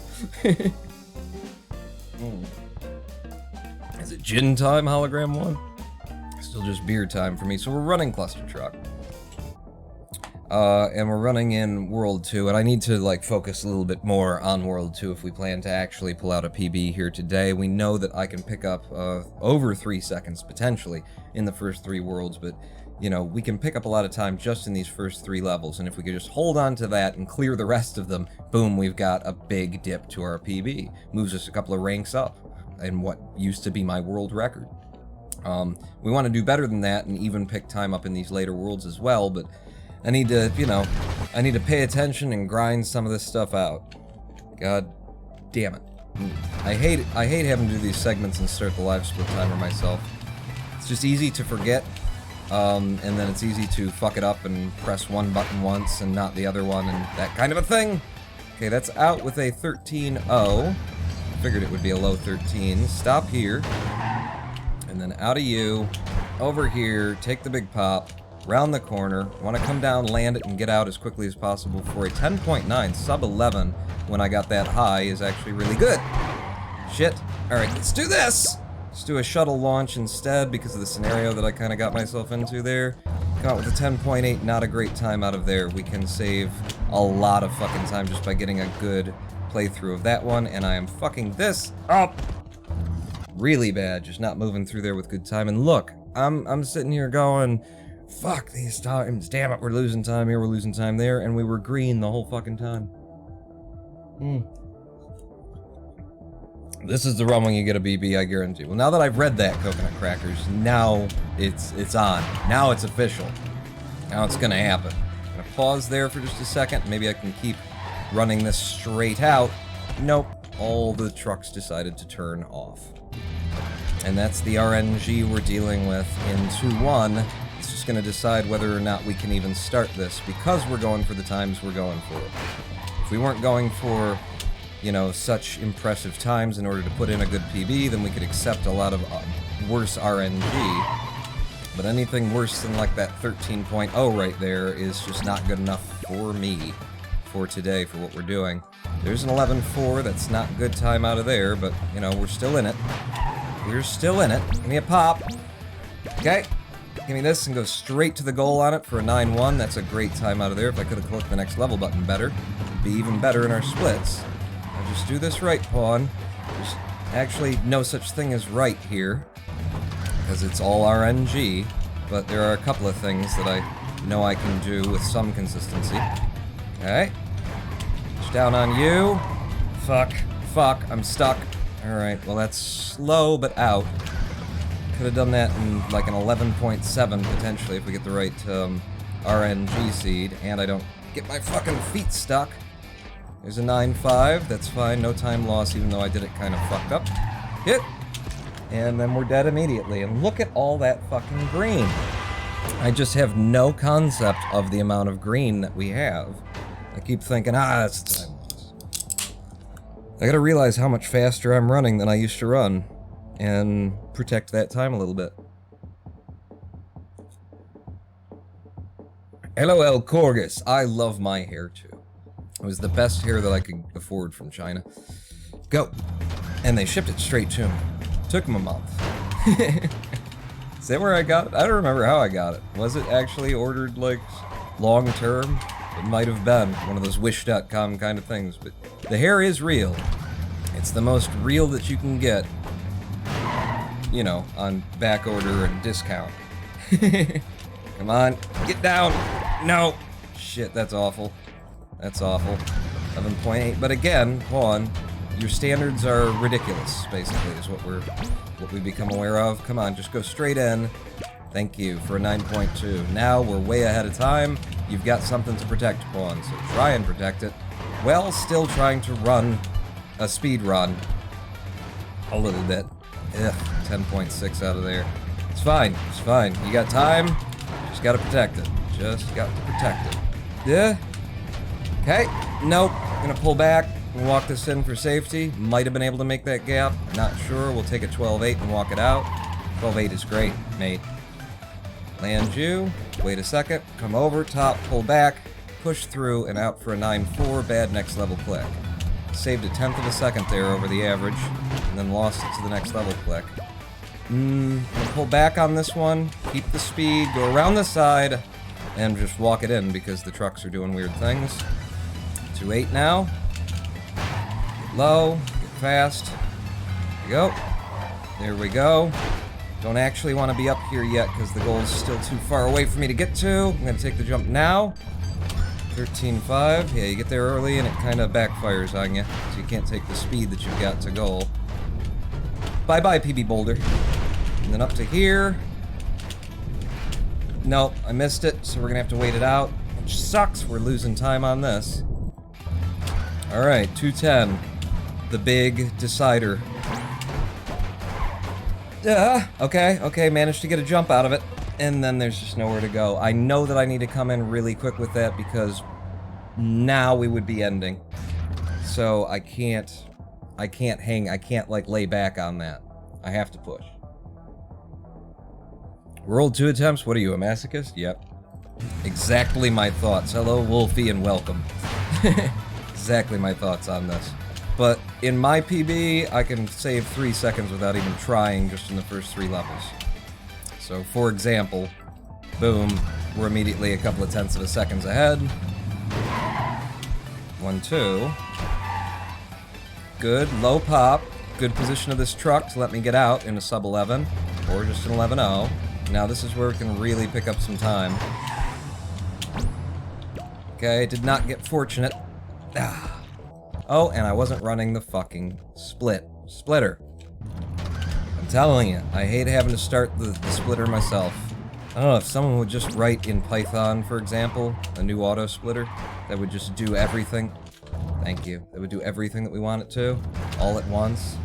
Is it gin time, hologram one? Still just beer time for me. So we're running Clustertruck. And we're running in World 2, and I need to, focus a little bit more on World 2 if we plan to actually pull out a PB here today. We know that I can pick up, over 3 seconds, potentially, in the first 3 worlds, but, we can pick up a lot of time just in these first 3 levels, and if we could just hold on to that and clear the rest of them, boom, we've got a big dip to our PB. Moves us a couple of ranks up in what used to be my world record. We want to do better than that and even pick time up in these later worlds as well, but I need to, I need to pay attention and grind some of this stuff out. God damn it. I hate having to do these segments and start the live split timer myself. It's just easy to forget. And then it's easy to fuck it up and press one button once and not the other one and that kind of a thing. Okay, that's out with a 13-0. Figured it would be a low 13. Stop here. And then out of you, over here, take the big pop, round the corner. Want to come down, land it, and get out as quickly as possible for a 10.9. Sub 11 when I got that high is actually really good. Shit. Alright, let's do this! Let's do a shuttle launch instead because of the scenario that I kind of got myself into there. Come out with a 10.8, not a great time out of there. We can save a lot of fucking time just by getting a good playthrough of that one, and I am fucking this up really bad, just not moving through there with good time. And look, I'm sitting here going, fuck these times, damn it, we're losing time here, we're losing time there, and we were green the whole fucking time. This is the run when you get a BB, I guarantee. Well, now that I've read that, Coconut Crackers, now it's on. Now it's official. Now it's gonna happen. I'm gonna pause there for just a second. Maybe I can keep running this straight out. Nope. all the trucks decided to turn off. And that's the RNG we're dealing with in 2-1. It's just going to decide whether or not we can even start this, because we're going for the times we're going for. If we weren't going for, you know, such impressive times in order to put in a good PB, then we could accept a lot of worse RNG. But anything worse than like that 13.0 right there is just not good enough for me for today, for what we're doing. There's an 11.4, that's not a good time out of there, but, you know, we're still in it. We're still in it. Give me a pop. Okay. Give me this and go straight to the goal on it for a 9-1. That's a great time out of there. If I could have clicked the next level button better, it'd be even better in our splits. I'll just do this right, pawn. There's actually no such thing as right here, because it's all RNG, but there are a couple of things that I know I can do with some consistency. Okay. Push down on you. Fuck. Fuck. I'm stuck. Alright, well that's slow, but out. Could have done that in like an 11.7 potentially if we get the right RNG seed, and I don't get my fucking feet stuck. There's a 9.5, that's fine, no time loss, even though I did it kind of fucked up. Hit! And then we're dead immediately, and look at all that fucking green. I just have no concept of the amount of green that we have. I keep thinking, that's the time loss. I gotta realize how much faster I'm running than I used to run, and protect that time a little bit. LOL Corgus, I love my hair too. It was the best hair that I could afford from China. Go! And they shipped it straight to me. Took them a month. Is that where I got it? I don't remember how I got it. Was it actually ordered, like, long term? It might have been one of those wish.com kind of things, but the hair is real. It's the most real that you can get, you know, on back order and discount. Come on, get down! No! Shit, that's awful. That's awful. 11.8, but again, pawn, your standards are ridiculous, basically, is what we become aware of. Come on, just go straight in. Thank you for a 9.2. Now we're way ahead of time. You've got something to protect, pawn, so try and protect it. While still trying to run a speed run. A little bit. Ugh, 10.6 out of there. It's fine, it's fine. You got time, just gotta protect it. Just got to protect it. Yeah. Okay, nope. I'm gonna pull back and walk this in for safety. Might have been able to make that gap. Not sure. We'll take a 12.8 and walk it out. 12.8 is great, mate. Land you. Wait a second. Come over, top, pull back, push through, and out for a 9.4. Bad next level click. Saved a 1/10 of a second there over the average, and then lost it to the next level click. I'll pull back on this one, keep the speed, go around the side, and just walk it in because the trucks are doing weird things. 2.8 now. Get low, get fast. There we go. There we go. Don't actually want to be up here yet because the goal is still too far away for me to get to. I'm going to take the jump now. 13.5. Yeah, you get there early and it kind of backfires on you, so you can't take the speed that you've got to goal. Bye-bye, PB Boulder. And then up to here. Nope, I missed it, so we're going to have to wait it out, which sucks. We're losing time on this. Alright, 210. The big decider. Okay, managed to get a jump out of it. And then there's just nowhere to go. I know that I need to come in really quick with that because now we would be ending. So I can't hang, I can't like lay back on that. I have to push. World 2 attempts? What are you, a masochist? Yep. Exactly my thoughts. Hello, Wolfie, and welcome. Exactly my thoughts on this. But in my PB, I can save 3 seconds without even trying just in the first 3 levels. So, for example, boom, we're immediately a couple of 1/10 of a second ahead. 1-2. Good, low pop. Good position of this truck to let me get out in a sub 11, or just an 11.0. Now this is where we can really pick up some time. Okay, did not get fortunate. Oh, and I wasn't running the fucking splitter. I'm telling you, I hate having to start the splitter myself. I don't know, if someone would just write in Python, for example, a new auto splitter that would just do everything, Thank you. It would do everything that we want it to, all at once.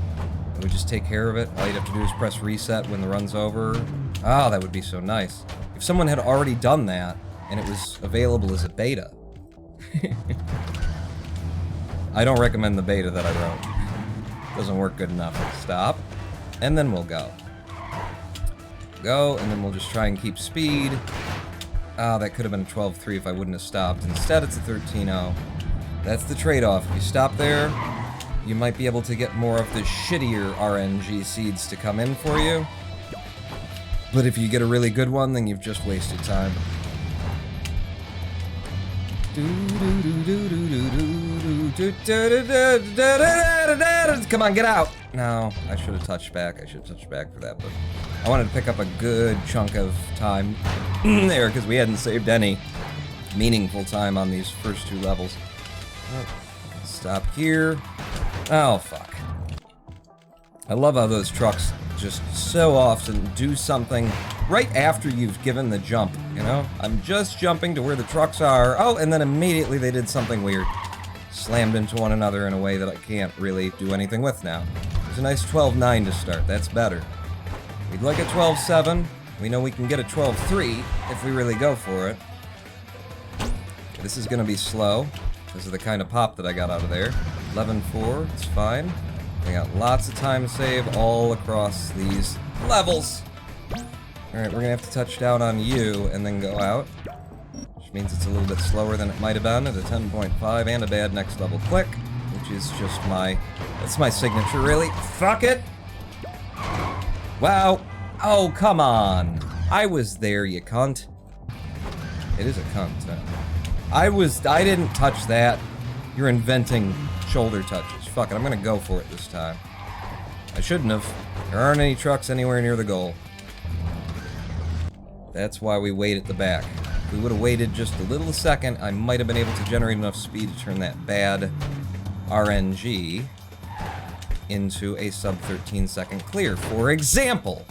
It would just take care of it. All you'd have to do is press reset when the run's over. Oh, that would be so nice. If someone had already done that, and it was available as a beta. I don't recommend the beta that I wrote. Doesn't work good enough. Stop. And then we'll go. Go, and then we'll just try and keep speed. Oh, that could have been a 12-3 if I wouldn't have stopped. Instead, it's a 13-0. That's the trade-off. If you stop there, you might be able to get more of the shittier RNG seeds to come in for you. But if you get a really good one, then you've just wasted time. Come on, get out! No, I should have touched back. I should have touched back for that, but I wanted to pick up a good chunk of time there because we hadn't saved any meaningful time on these first 2 levels. Stop here. Oh, fuck. I love how those trucks just so often do something right after you've given the jump, you know? I'm just jumping to where the trucks are. Oh, and then immediately they did something weird. Slammed into one another in a way that I can't really do anything with now. There's a nice 12-9 to start. That's better. We'd like a 12-7. We know we can get a 12-3 if we really go for it. This is going to be slow because of the kind of pop that I got out of there. 11-4, it's fine. I got lots of time to save all across these levels. Alright, we're going to have to touch down on you and then go out. Which means it's a little bit slower than it might have been at a 10.5 and a bad next level click. Which is just that's my signature, really. Fuck it! Wow. Oh, come on. I was there, you cunt. It is a cunt, huh? I didn't touch that. You're inventing shoulder touches. Fuck it, I'm gonna go for it this time. I shouldn't have. There aren't any trucks anywhere near the goal. That's why we wait at the back. If we would have waited just a little second, I might have been able to generate enough speed to turn that bad RNG into a sub 13 second clear. For example,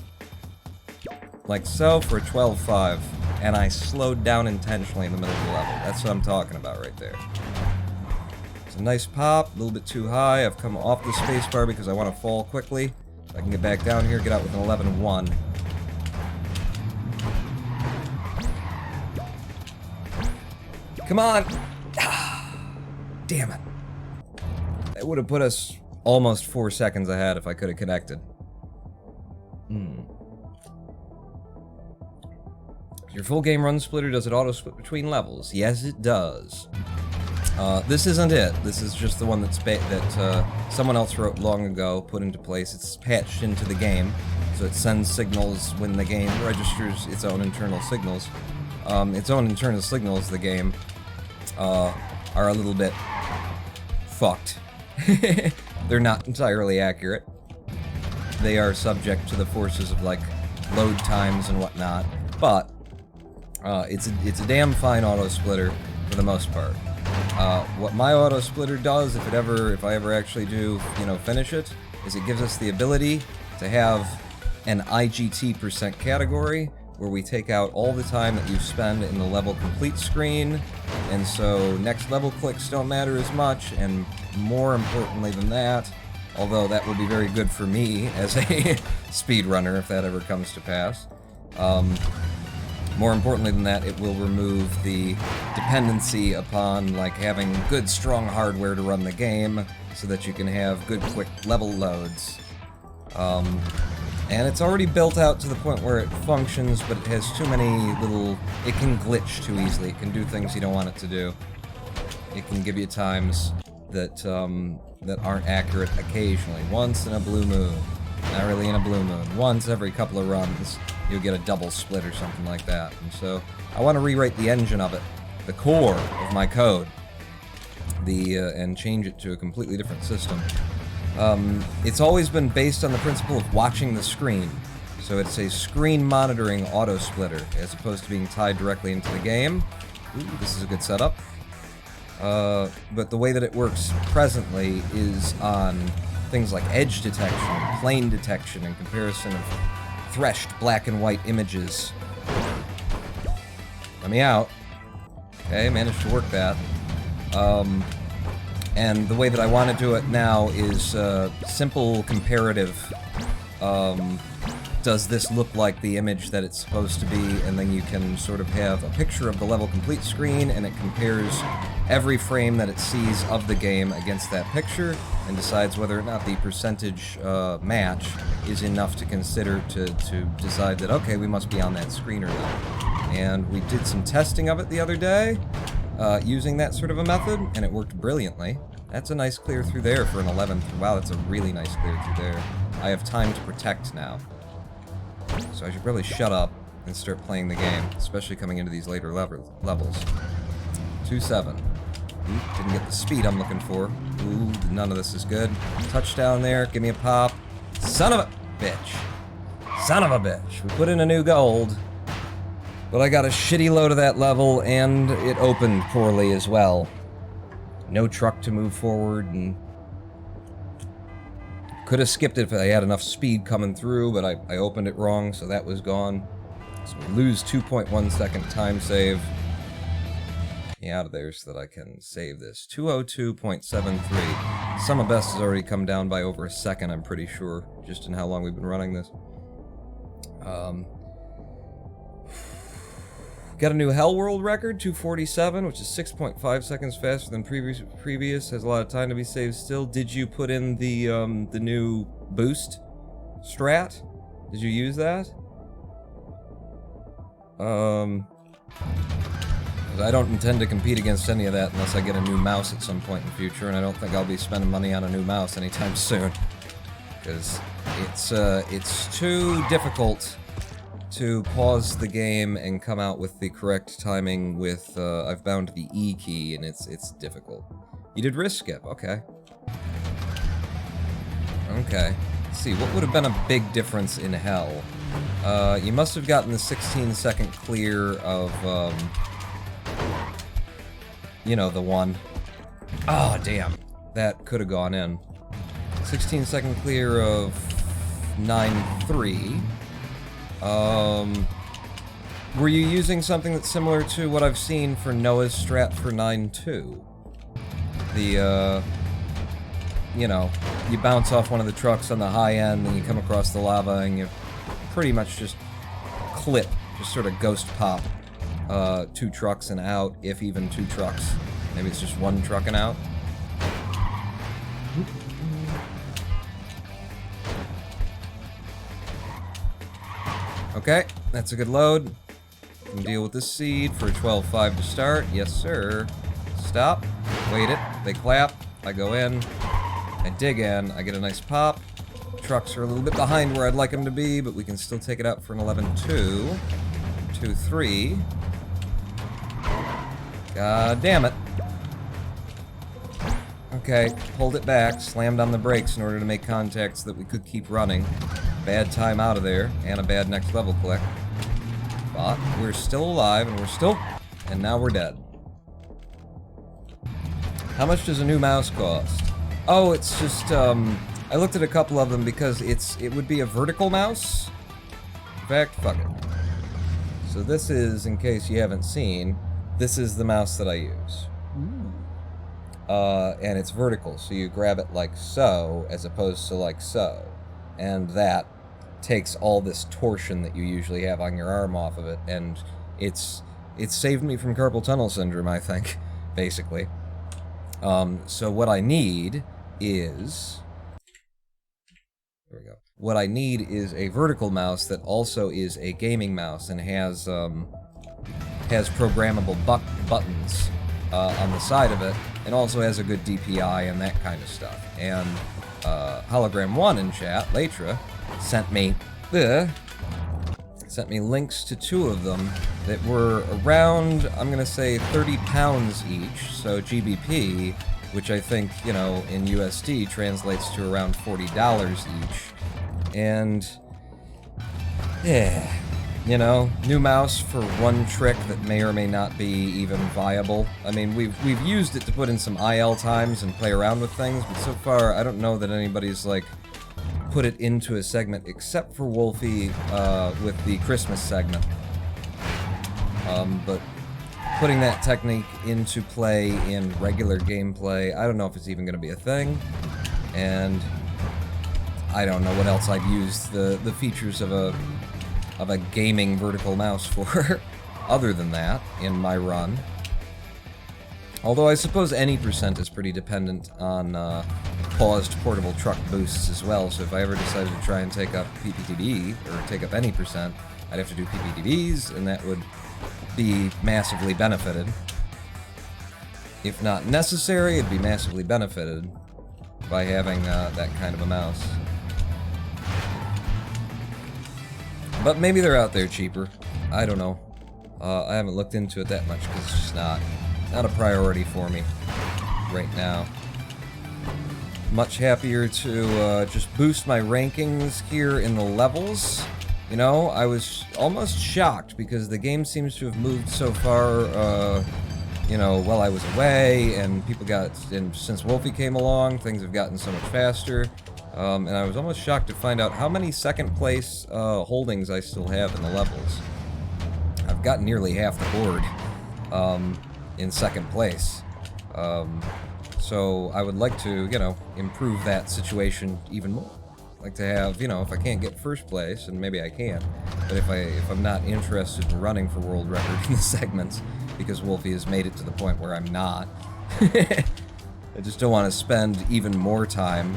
like so for a 12-5, and I slowed down intentionally in the middle of the level. That's what I'm talking about right there. It's a nice pop, a little bit too high. I've come off the spacebar because I want to fall quickly. I can get back down here, get out with an 11-1. Come on! Damn it. That would have put us almost 4 seconds ahead if I could have connected. Your full game run splitter, does it auto split between levels? Yes, it does. This isn't it. This is just the one that someone else wrote long ago, put into place. It's patched into the game, so it sends signals when the game registers its own internal signals. Its own internal signals, the game, are a little bit fucked. They're not entirely accurate. They are subject to the forces of, like, load times and whatnot, but it's a damn fine auto splitter for the most part. What my auto splitter does, if I ever actually do, finish it, is it gives us the ability to have an IGT % category where we take out all the time that you spend in the level complete screen, and so next level clicks don't matter as much, and more importantly than that, although that would be very good for me as a speedrunner if that ever comes to pass, more importantly than that, it will remove the dependency upon, like, having good, strong hardware to run the game so that you can have good, quick level loads. And it's already built out to the point where it functions, but it has too many little... It can glitch too easily. It can do things you don't want it to do. It can give you times that, that aren't accurate occasionally. Once in a blue moon. Not really in a blue moon. Once every couple of runs, you'll get a double split or something like that. And so, I want to rewrite the engine of it, the core of my code, and change it to a completely different system. It's always been based on the principle of watching the screen. So it's a screen monitoring auto splitter, as opposed to being tied directly into the game. Ooh, this is a good setup. But the way that it works presently is on things like edge detection, plane detection, and comparison of threshed black and white images. Let me out. Okay, managed to work that. And the way that I want to do it now is simple comparative. Does this look like the image that it's supposed to be? And then you can sort of have a picture of the level complete screen, and it compares every frame that it sees of the game against that picture, and decides whether or not the percentage match is enough to consider to decide that, okay, we must be on that screen or not. And we did some testing of it the other day, using that sort of a method, and it worked brilliantly. That's a nice clear through there for an 11th. Wow, that's a really nice clear through there. I have time to protect now. So I should really shut up and start playing the game, especially coming into these later levels. 2-7. Didn't get the speed I'm looking for. Ooh, none of this is good. Touchdown there, give me a pop. Son of a bitch. Son of a bitch. We put in a new gold, but I got a shitty load of that level, and it opened poorly as well. No truck to move forward, and could have skipped it if I had enough speed coming through, but I opened it wrong, so that was gone. So we lose 2.1 second time save. Get me out of there so that I can save this. 202.73. Sum of best has already come down by over a second, I'm pretty sure, just in how long we've been running this. Got a new Hell World record, 247, which is 6.5 seconds faster than previous. Has a lot of time to be saved still. Did you put in the new boost strat? Did you use that? I don't intend to compete against any of that unless I get a new mouse at some point in the future, and I don't think I'll be spending money on a new mouse anytime soon. Because it's too difficult to pause the game and come out with the correct timing with, I've bound the E key, and it's difficult. You did wrist skip, okay. Okay, let's see, what would have been a big difference in Hell? You must have gotten the 16-second clear of, you know, the one. Oh, damn, that could have gone in. 16-second clear of 9-3. Were you using something that's similar to what I've seen for Noah's strat for 9-2? The, you know, you bounce off one of the trucks on the high end, and you come across the lava, and you pretty much just clip, just sort of ghost pop, 2 trucks and out, if even 2 trucks. Maybe it's just 1 truck and out. Okay, that's a good load. Can deal with this seed for 12.5 to start. Yes, sir. Stop. Wait it. They clap. I go in. I dig in. I get a nice pop. Trucks are a little bit behind where I'd like them to be, but we can still take it out for an 11.2. 2-3. God damn it. Okay, pulled it back. Slammed on the brakes in order to make contact so that we could keep running. Bad time out of there, and a bad next level click. But we're still alive, and we're still... And now we're dead. How much does a new mouse cost? Oh, it's just, I looked at a couple of them because it would be a vertical mouse. In fact, fuck it. So this is, in case you haven't seen, this is the mouse that I use. And it's vertical, so you grab it like so, as opposed to like so. And that takes all this torsion that you usually have on your arm off of it, and it's saved me from carpal tunnel syndrome, I think, basically. So what I need is... There we go. What I need is a vertical mouse that also is a gaming mouse and has programmable buttons on the side of it, and also has a good DPI and that kind of stuff. And Hologram 1 in chat, Latra, sent me links to 2 of them that were around, I'm gonna say, 30 pounds each, so GBP, which I think, you know, in USD translates to around $40 each. And yeah, you know, new mouse for one trick that may or may not be even viable. I mean, we've used it to put in some IL times and play around with things, but so far I don't know that anybody's like put it into a segment except for Wolfie with the Christmas segment. But putting that technique into play in regular gameplay, I don't know if it's even going to be a thing, and I don't know what else I'd use the features of a gaming vertical mouse for other than that in my run. Although I suppose any percent is pretty dependent on paused portable truck boosts as well, so if I ever decided to try and take up PPTB, or take up any percent, I'd have to do PPTBs, and that would be massively benefited. If not necessary, it'd be massively benefited by having that kind of a mouse. But maybe they're out there cheaper. I don't know. I haven't looked into it that much because it's just not a priority for me right now. Much happier to just boost my rankings here in the levels. You know, I was almost shocked because the game seems to have moved so far, you know, while I was away, and since Wolfie came along, things have gotten so much faster. And I was almost shocked to find out how many second place holdings I still have in the levels. I've got nearly half the board in second place. So I would like to, you know, improve that situation even more. Like to have, you know, if I can't get first place, and maybe I can, but if I'm not interested in running for world record in the segments, because Wolfie has made it to the point where I'm not, I just don't want to spend even more time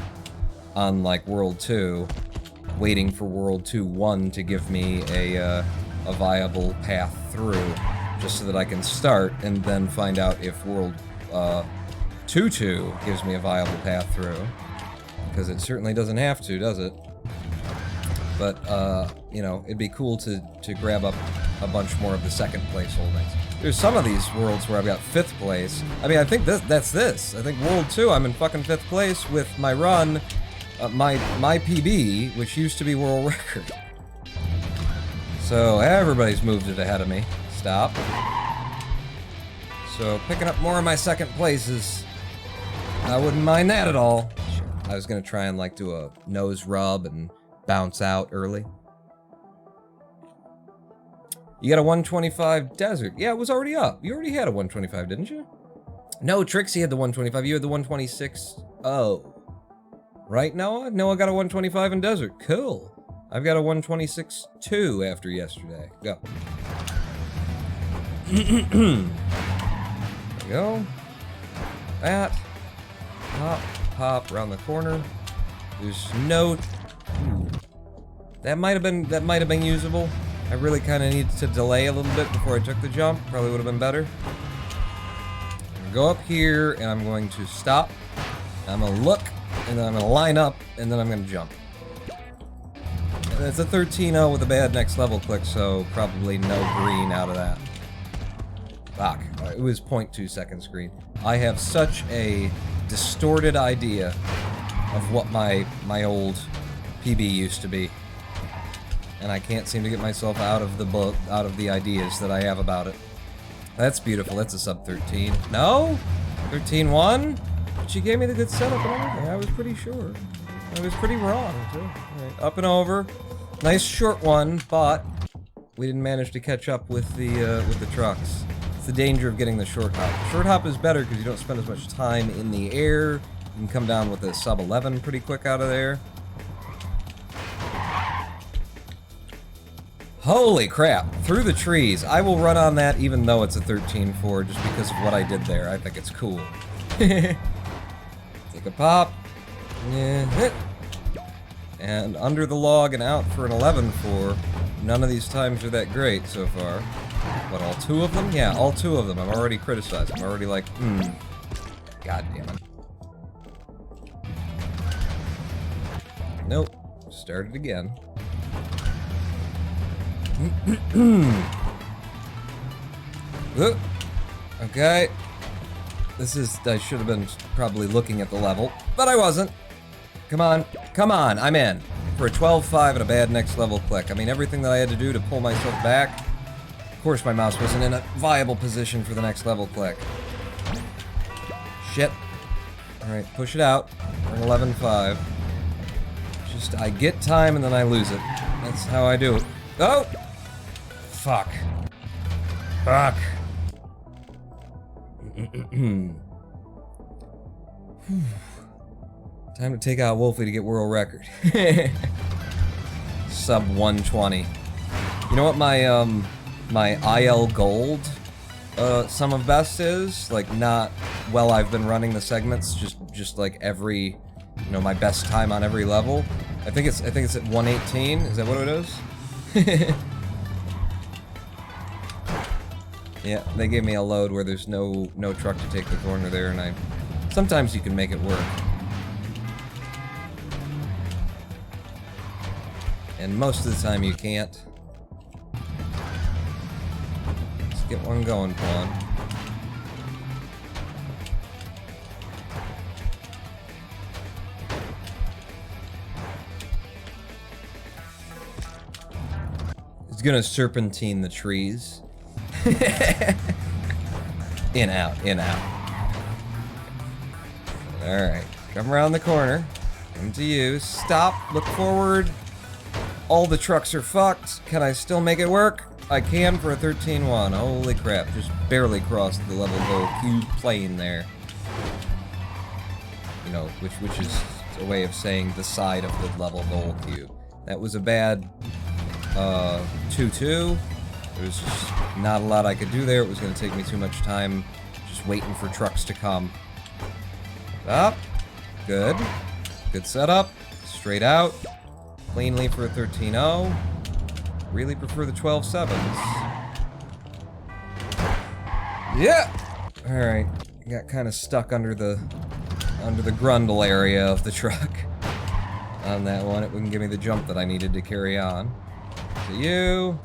on like World 2, waiting for World 2-1 to give me a viable path through, just so that I can start and then find out if World 2-2 gives me a viable path through. Because it certainly doesn't have to, does it? But, you know, it'd be cool to grab up a bunch more of the second place holdings. There's some of these worlds where I've got 5th place. I mean, I think that's this. I think World 2, I'm in fucking 5th place with my run, my PB, which used to be world record. So everybody's moved it ahead of me. Stop. So picking up more of my second places, I wouldn't mind that at all. I was gonna try and like do a nose rub and bounce out early. You got a 125 Desert. Yeah, it was already up. You already had a 125, didn't you? No, Trixie had the 125. You had the 126. Oh. Right, Noah? Noah got a 125 in Desert. Cool. I've got a 126-2 after yesterday. Go. There we go. That. Pop. Pop around the corner. There's no. Ooh. That might have been usable. I really kind of needed to delay a little bit before I took the jump. Probably would have been better. I'm gonna go up here and I'm going to stop. I'm gonna look and then I'm gonna line up and then I'm gonna jump. And it's a 13-0 with a bad next level click, so probably no green out of that. Fuck. It was 0.2 seconds green. I have such a distorted idea of what my old PB used to be, and I can't seem to get myself out of the ideas that I have about it. That's beautiful. That's a sub 13. No? 13-1? But she gave me the good setup and everything. I was pretty sure. I was pretty wrong too. Right, up and over. Nice short one, but we didn't manage to catch up with the trucks. It's the danger of getting the short hop. Short hop is better because you don't spend as much time in the air. You can come down with a sub 11 pretty quick out of there. Holy crap, through the trees. I will run on that even though it's a 13-4 just because of what I did there. I think it's cool. Take a pop. Yeah. And under the log and out for an 11-4. None of these times are that great so far. What, all two of them? Yeah, all two of them. I'm already criticized. I'm already like, God damn it. Nope. Start it again. Okay. This is, I should have been probably looking at the level, but I wasn't. Come on. Come on, I'm in. For a 12-5 and a bad next level click. I mean, everything that I had to do to pull myself back. Of course my mouse wasn't in a viable position for the next level click. Shit. Alright, push it out. We're in 11-5. Just, I get time and then I lose it. That's how I do it. Oh! Fuck. Fuck. Time to take out Wolfie to get world record. Sub 120. You know what my my IL gold sum of best is? Like, not while I've been running the segments, just like every, you know, my best time on every level. I think it's at 118. Is that what it is? Yeah, they gave me a load where there's no truck to take the corner there, and sometimes you can make it work. And most of the time you can't. Let's get one going, Pawn. It's gonna serpentine the trees. In, out, in, out. Alright, come around the corner. Come to you. Stop, look forward. All the trucks are fucked. Can I still make it work? I can for a 13-1. Holy crap, just barely crossed the level goal cube plane there. You know, which is a way of saying the side of the level goal cube. That was a bad 2-2. There was just not a lot I could do there. It was going to take me too much time just waiting for trucks to come. Up. Good. Good setup. Straight out. Cleanly for a 13-0. Really prefer the 12-7s. Yeah! Alright. Got kind of stuck under the grundle area of the truck. On that one, it wouldn't give me the jump that I needed to carry on. To you.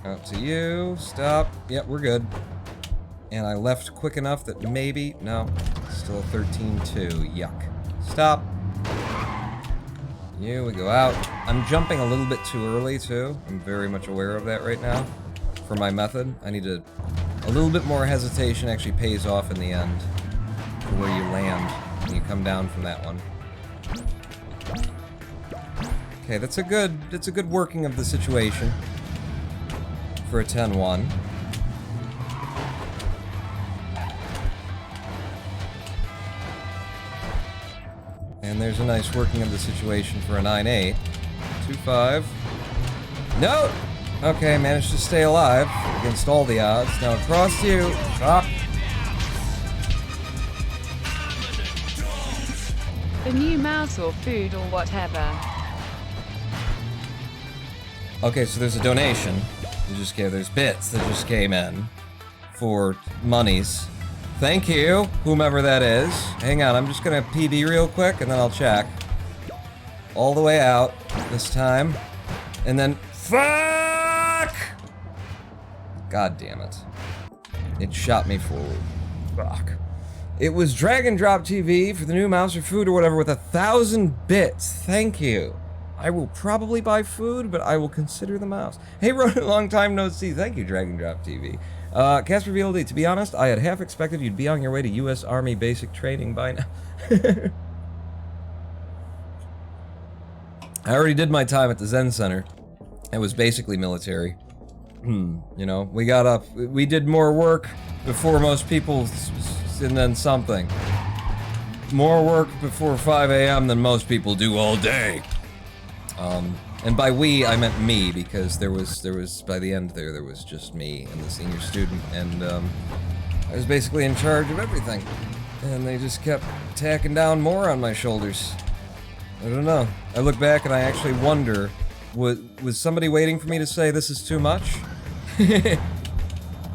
Out to you. Stop. Yep, we're good. And I left quick enough that maybe... No. Still a 13-2. Yuck. Stop. You, we go out. I'm jumping a little bit too early, too. I'm very much aware of that right now. For my method, I need a little bit more hesitation actually pays off in the end. For where you land when you come down from that one. Okay, that's a good working of the situation. For a 10-1. And there's a nice working of the situation for a 9-8. 2-5. No! Okay, managed to stay alive against all the odds. Now across to you. Stop. A new mouse or food or whatever. Okay, so there's a donation. There's bits that just came in for monies. Thank you, whomever that is. Hang on, I'm just gonna PB real quick and then I'll check. All the way out this time. And then, fuck! God damn it. It shot me forward. Fuck. It was Drag and Drop TV for the new mouse or food or whatever with 1,000 bits. Thank you. I will probably buy food, but I will consider the mouse. Hey, Ronan, long time no see. Thank you, Drag and Drop TV. Casper VLD, to be honest, I had half expected you'd be on your way to U.S. Army basic training by now. I already did my time at the Zen Center. It was basically military. You know, we got up, we did more work before most people, and then something. More work before 5 a.m. than most people do all day. And by we, I meant me, because there was, by the end there was just me and the senior student, and, I was basically in charge of everything. And they just kept tacking down more on my shoulders. I don't know. I look back and I actually wonder, was somebody waiting for me to say this is too much?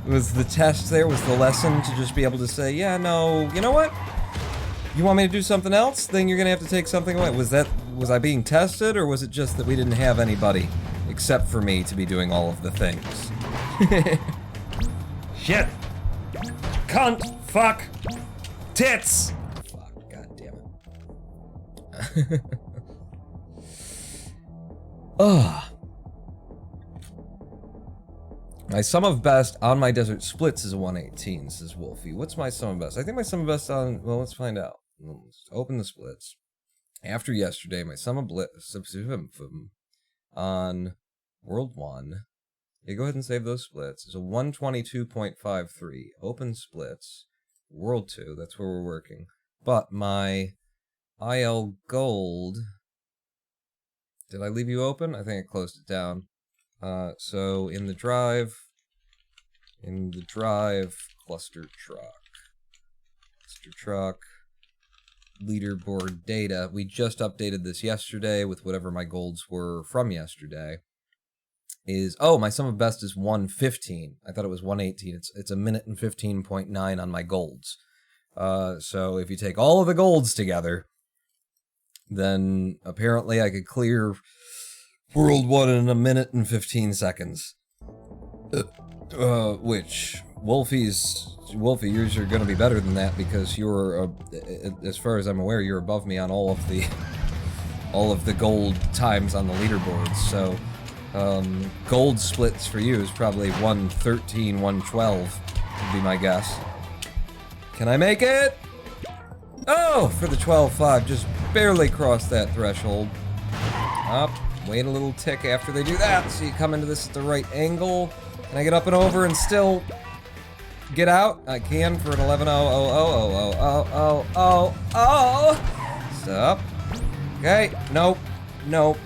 Was the test there, was the lesson to just be able to say, yeah, no, you know what? You want me to do something else? Then you're gonna have to take something away. Was I being tested, or was it just that we didn't have anybody except for me to be doing all of the things? Shit! Cunt! Fuck! Tits! Fuck, god damn it. Ugh. My sum of best on my desert splits is a 118, says Wolfie. What's my sum of best? I think my sum of best on... Well, let's find out. Let's open the splits. After yesterday, my sum of on World 1... Yeah, go ahead and save those splits. It's a 122.53. Open splits. World 2, that's where we're working. But my IL Gold... Did I leave you open? I think I closed it down. So in the drive, Clustertruck, leaderboard data. We just updated this yesterday with whatever my golds were from yesterday. Oh, my sum of best is 115. I thought it was 118. It's a minute and 15.9 on my golds. So if you take all of the golds together, then apparently I could clear World 1 in a minute and 15 seconds. Which, Wolfie, yours are going to be better than that because you're, as far as I'm aware, you're above me on all of the gold times on the leaderboards. So, gold splits for you is probably 113, 112 would be my guess. Can I make it? Oh, for the 12.5, just barely crossed that threshold. Up, wait a little tick after they do that, so you come into this at the right angle. Can I get up and over and still get out? I can for an 11.000. Stop. Okay, nope, none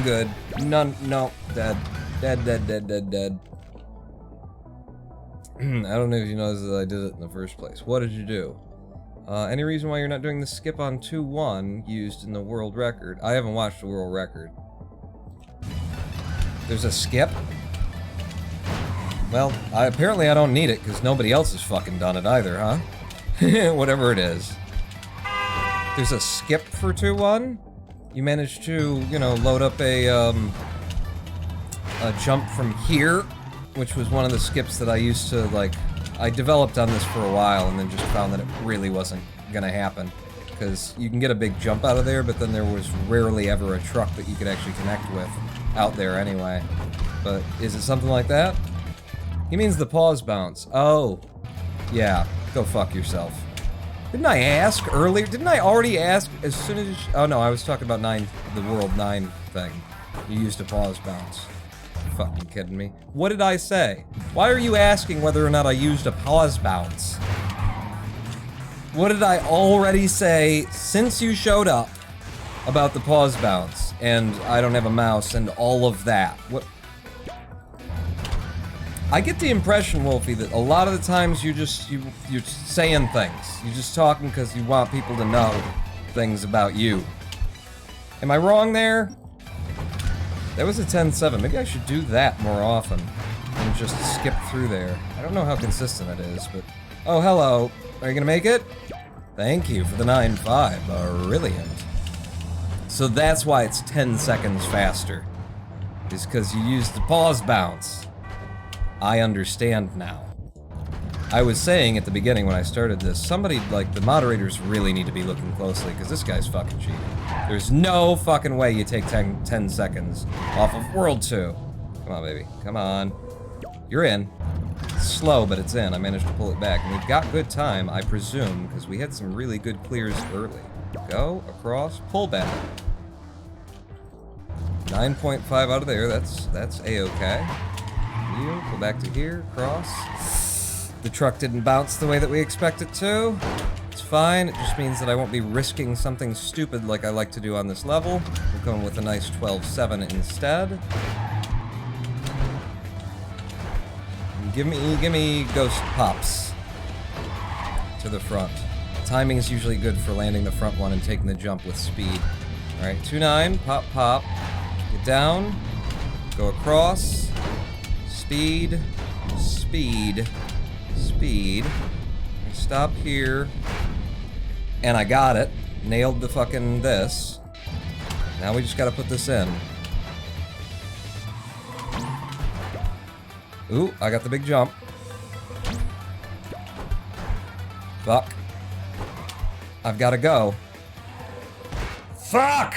good. Nope, dead. I don't know if you noticed that I did it in the first place. What did you do? Any reason why you're not doing the skip on 2-1 used in the world record? I haven't watched the world record. There's a skip? Well, apparently I don't need it, because nobody else has fucking done it either, huh? Whatever it is. There's a skip for 2-1? You managed to, you know, load up a jump from here, which was one of the skips that I used to, like... I developed on this for a while, and then just found that it really wasn't gonna happen. Because you can get a big jump out of there, but then there was rarely ever a truck that you could actually connect with out there anyway. But is it something like that? He means the pause bounce. Oh. Yeah. Go fuck yourself. Didn't I ask earlier? Didn't I already ask as soon as you... Oh no, I was talking about the World 9 thing. You used a pause bounce. Fucking kidding me? What did I say? Why are you asking whether or not I used a pause bounce? What did I already say since you showed up about the pause bounce? And I don't have a mouse and all of that. What? I get the impression, Wolfie, that a lot of the times you're saying things. You're just talking because you want people to know things about you. Am I wrong there? That was a 10-7. Maybe I should do that more often than just skip through there. I don't know how consistent it is, but... Oh, hello. Are you gonna make it? Thank you for the 9.5. Brilliant. So that's why it's 10 seconds faster. Is because you used the pause bounce. I understand now. I was saying at the beginning when I started this, somebody, like, the moderators really need to be looking closely, because this guy's fucking cheating. There's no fucking way you take 10 seconds off of World 2. Come on, baby. Come on. You're in. It's slow, but it's in. I managed to pull it back. And we've got good time, I presume, because we had some really good clears early. Go, across, pull back. 9.5 out of there. That's A-okay. You, go back to here, cross. The truck didn't bounce the way that we expect it to. It's fine, it just means that I won't be risking something stupid like I like to do on this level. We're going with a nice 12.7 instead. Give me ghost pops to the front. Timing is usually good for landing the front one and taking the jump with speed. Alright, 2-9, pop, pop. Get down, go across, speed, speed. Speed. Stop here. And I got it. Nailed the fucking this. Now we just gotta put this in. Ooh, I got the big jump. Fuck. I've gotta go. Fuck!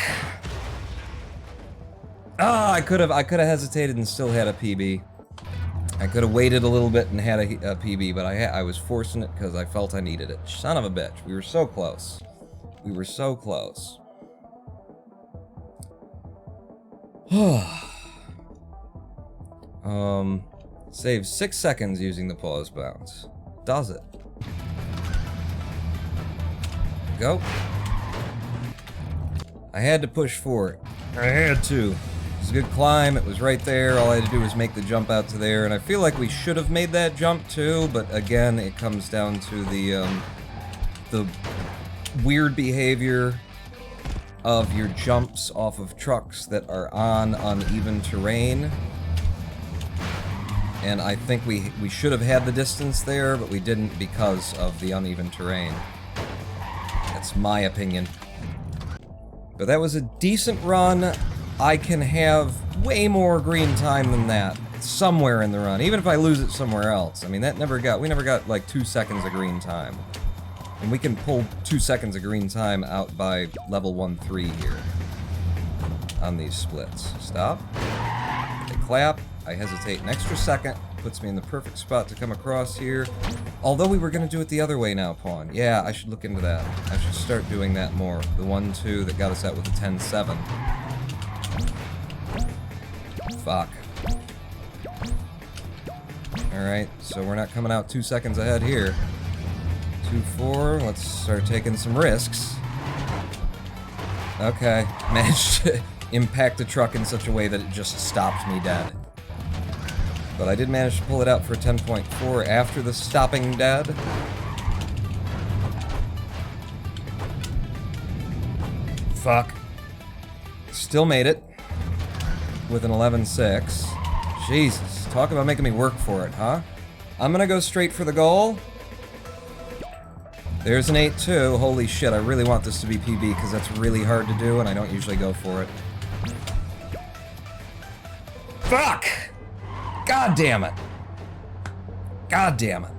Ah, I could have hesitated and still had a PB. I could have waited a little bit and had a PB, but I was forcing it because I felt I needed it. Son of a bitch. We were so close. We were so close. Save 6 seconds using the pause bounce. does it. Go. I had to push for it. I had to. It was a good climb, it was right there, all I had to do was make the jump out to there, and I feel like we should have made that jump too, but again, it comes down to the weird behavior of your jumps off of trucks that are on uneven terrain. And I think we should have had the distance there, but we didn't because of the uneven terrain. That's my opinion. But that was a decent run. I can have way more green time than that somewhere in the run, even if I lose it somewhere else. I mean, we never got like 2 seconds of green time. And we can pull 2 seconds of green time out by level 1-3 here on these splits. Stop. They clap. I hesitate an extra second. Puts me in the perfect spot to come across here. Although we were going to do it the other way now, Pawn. Yeah, I should look into that. I should start doing that more. The 1-2 that got us out with the 10-7. Fuck. Alright, so we're not coming out 2 seconds ahead here. 2-4, let's start taking some risks. Okay, managed to impact the truck in such a way that it just stopped me dead. But I did manage to pull it out for a 10.4 after the stopping dead. Fuck. Still made it. With an 11.6. Jesus, talk about making me work for it, huh? I'm gonna go straight for the goal. There's an 8.2. Holy shit, I really want this to be PB because that's really hard to do and I don't usually go for it. Fuck! God damn it. God damn it.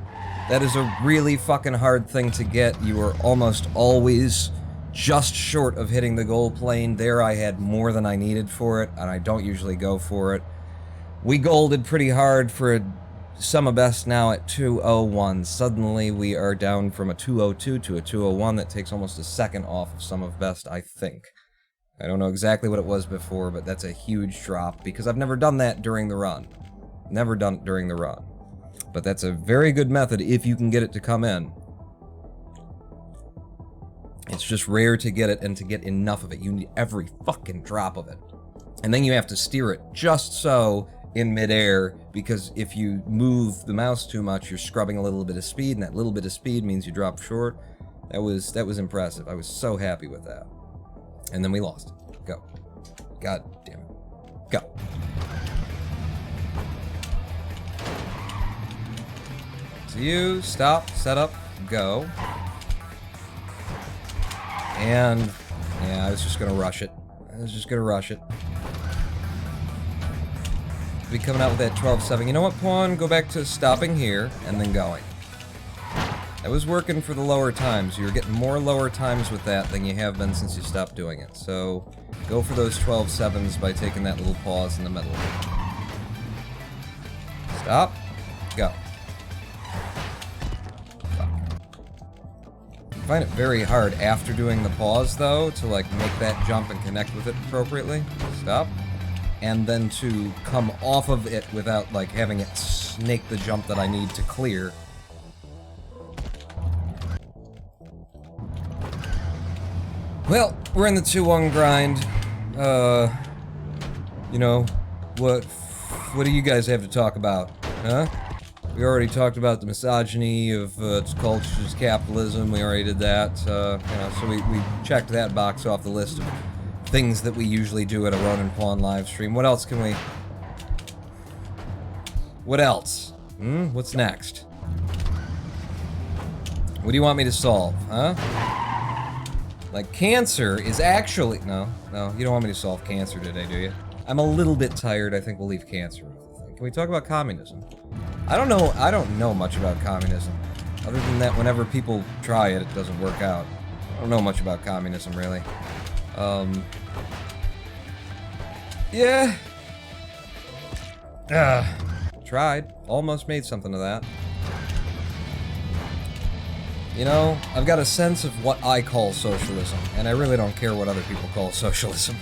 That is a really fucking hard thing to get. You are almost always just short of hitting the goal plane. There I had more than I needed for it, and I don't usually go for it. We golded pretty hard for a sum of best now at 201. Suddenly we are down from a 202 to a 201. That takes almost a second off of sum of best, I think. I don't know exactly what it was before, but that's a huge drop because I've never done that during the run. Never done it during the run. But that's a very good method if you can get it to come in. It's just rare to get it and to get enough of it. You need every fucking drop of it. And then you have to steer it just so in midair, because if you move the mouse too much, you're scrubbing a little bit of speed, and that little bit of speed means you drop short. That was impressive. I was so happy with that. And then we lost. Go. God damn it. Go. To you, stop, set up, go. And, yeah, I was just gonna rush it. Be coming out with that 12-7. You know what, Pawn? Go back to stopping here and then going. That was working for the lower times. You're getting more lower times with that than you have been since you stopped doing it. So, go for those 12-7s by taking that little pause in the middle. Stop. Go. I find it very hard after doing the pause, though, to, like, make that jump and connect with it appropriately. Stop. And then to come off of it without, like, having it snake the jump that I need to clear. Well, we're in the 2-1 grind. You know, what do you guys have to talk about, huh? We already talked about the misogyny of culture's capitalism. We already did that. You know, so we checked that box off the list of things that we usually do at a Run and Pawn live stream. What else can we... What else? What's next? What do you want me to solve, huh? Like, cancer is actually... No, you don't want me to solve cancer today, do you? I'm a little bit tired. I think we'll leave cancer. Can we talk about communism? I don't know much about communism. Other than that, whenever people try it, it doesn't work out. I don't know much about communism, really. Yeah. Tried. Almost made something of that. You know, I've got a sense of what I call socialism, and I really don't care what other people call socialism.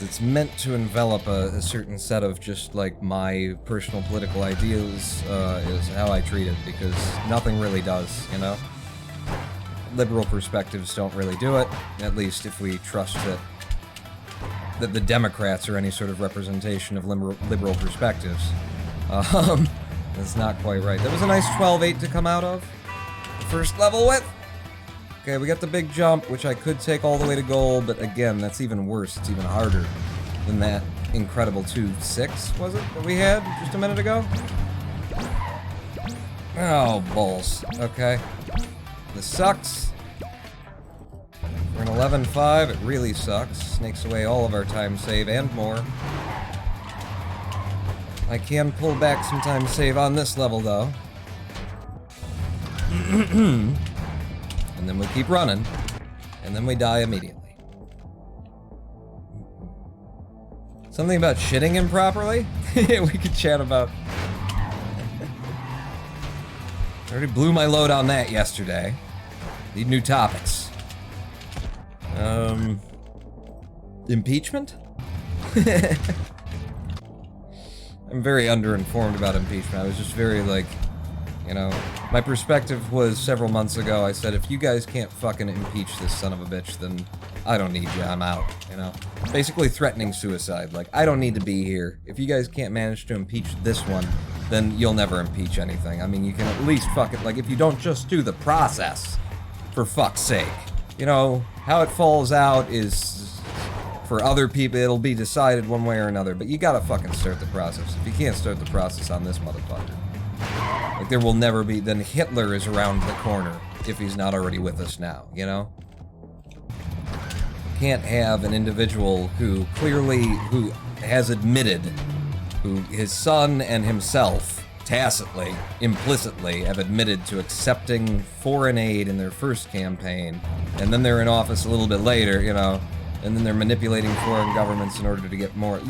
It's meant to envelop a certain set of just, like, my personal political ideas, is how I treat it, because nothing really does, you know? Liberal perspectives don't really do it, at least if we trust that the Democrats are any sort of representation of liberal perspectives. That's not quite right. That was a nice 12-8 to come out of. The first level with. Okay, we got the big jump, which I could take all the way to goal, but again, that's even worse. It's even harder than that incredible 2-6, was it, that we had just a minute ago? Oh, balls. Okay. This sucks. We're in 11-5. It really sucks. Snakes away all of our time save and more. I can pull back some time save on this level, though. And then we keep running. And then we die immediately. Something about shitting improperly? We could chat about... I already blew my load on that yesterday. Need new topics. Impeachment? I'm very underinformed about impeachment. I was just very, like, you know, my perspective was several months ago, I said, if you guys can't fucking impeach this son of a bitch, then I don't need you, I'm out, you know? Basically threatening suicide, like, I don't need to be here. If you guys can't manage to impeach this one, then you'll never impeach anything. I mean, you can at least fucking, like, if you don't just do the process, for fuck's sake. You know, how it falls out is, for other people, it'll be decided one way or another, but you gotta fucking start the process. If you can't start the process on this motherfucker, like, there will never be, then Hitler is around the corner, if he's not already with us now, you know? You can't have an individual who clearly, who has admitted, who his son and himself, tacitly, implicitly, have admitted to accepting foreign aid in their first campaign, and then they're in office a little bit later, you know, and then they're manipulating foreign governments in order to get more.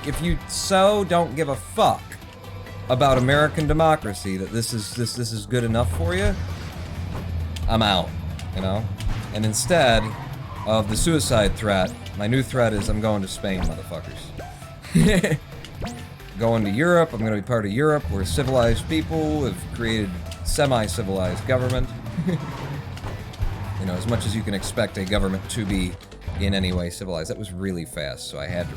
If you so don't give a fuck about American democracy that this is good enough for you, I'm out, you know? And instead of the suicide threat, my new threat is I'm going to Spain, motherfuckers. Going to Europe, I'm gonna be part of Europe, where civilized people have created semi-civilized government. You know, as much as you can expect a government to be in any way civilized. That was really fast, so I had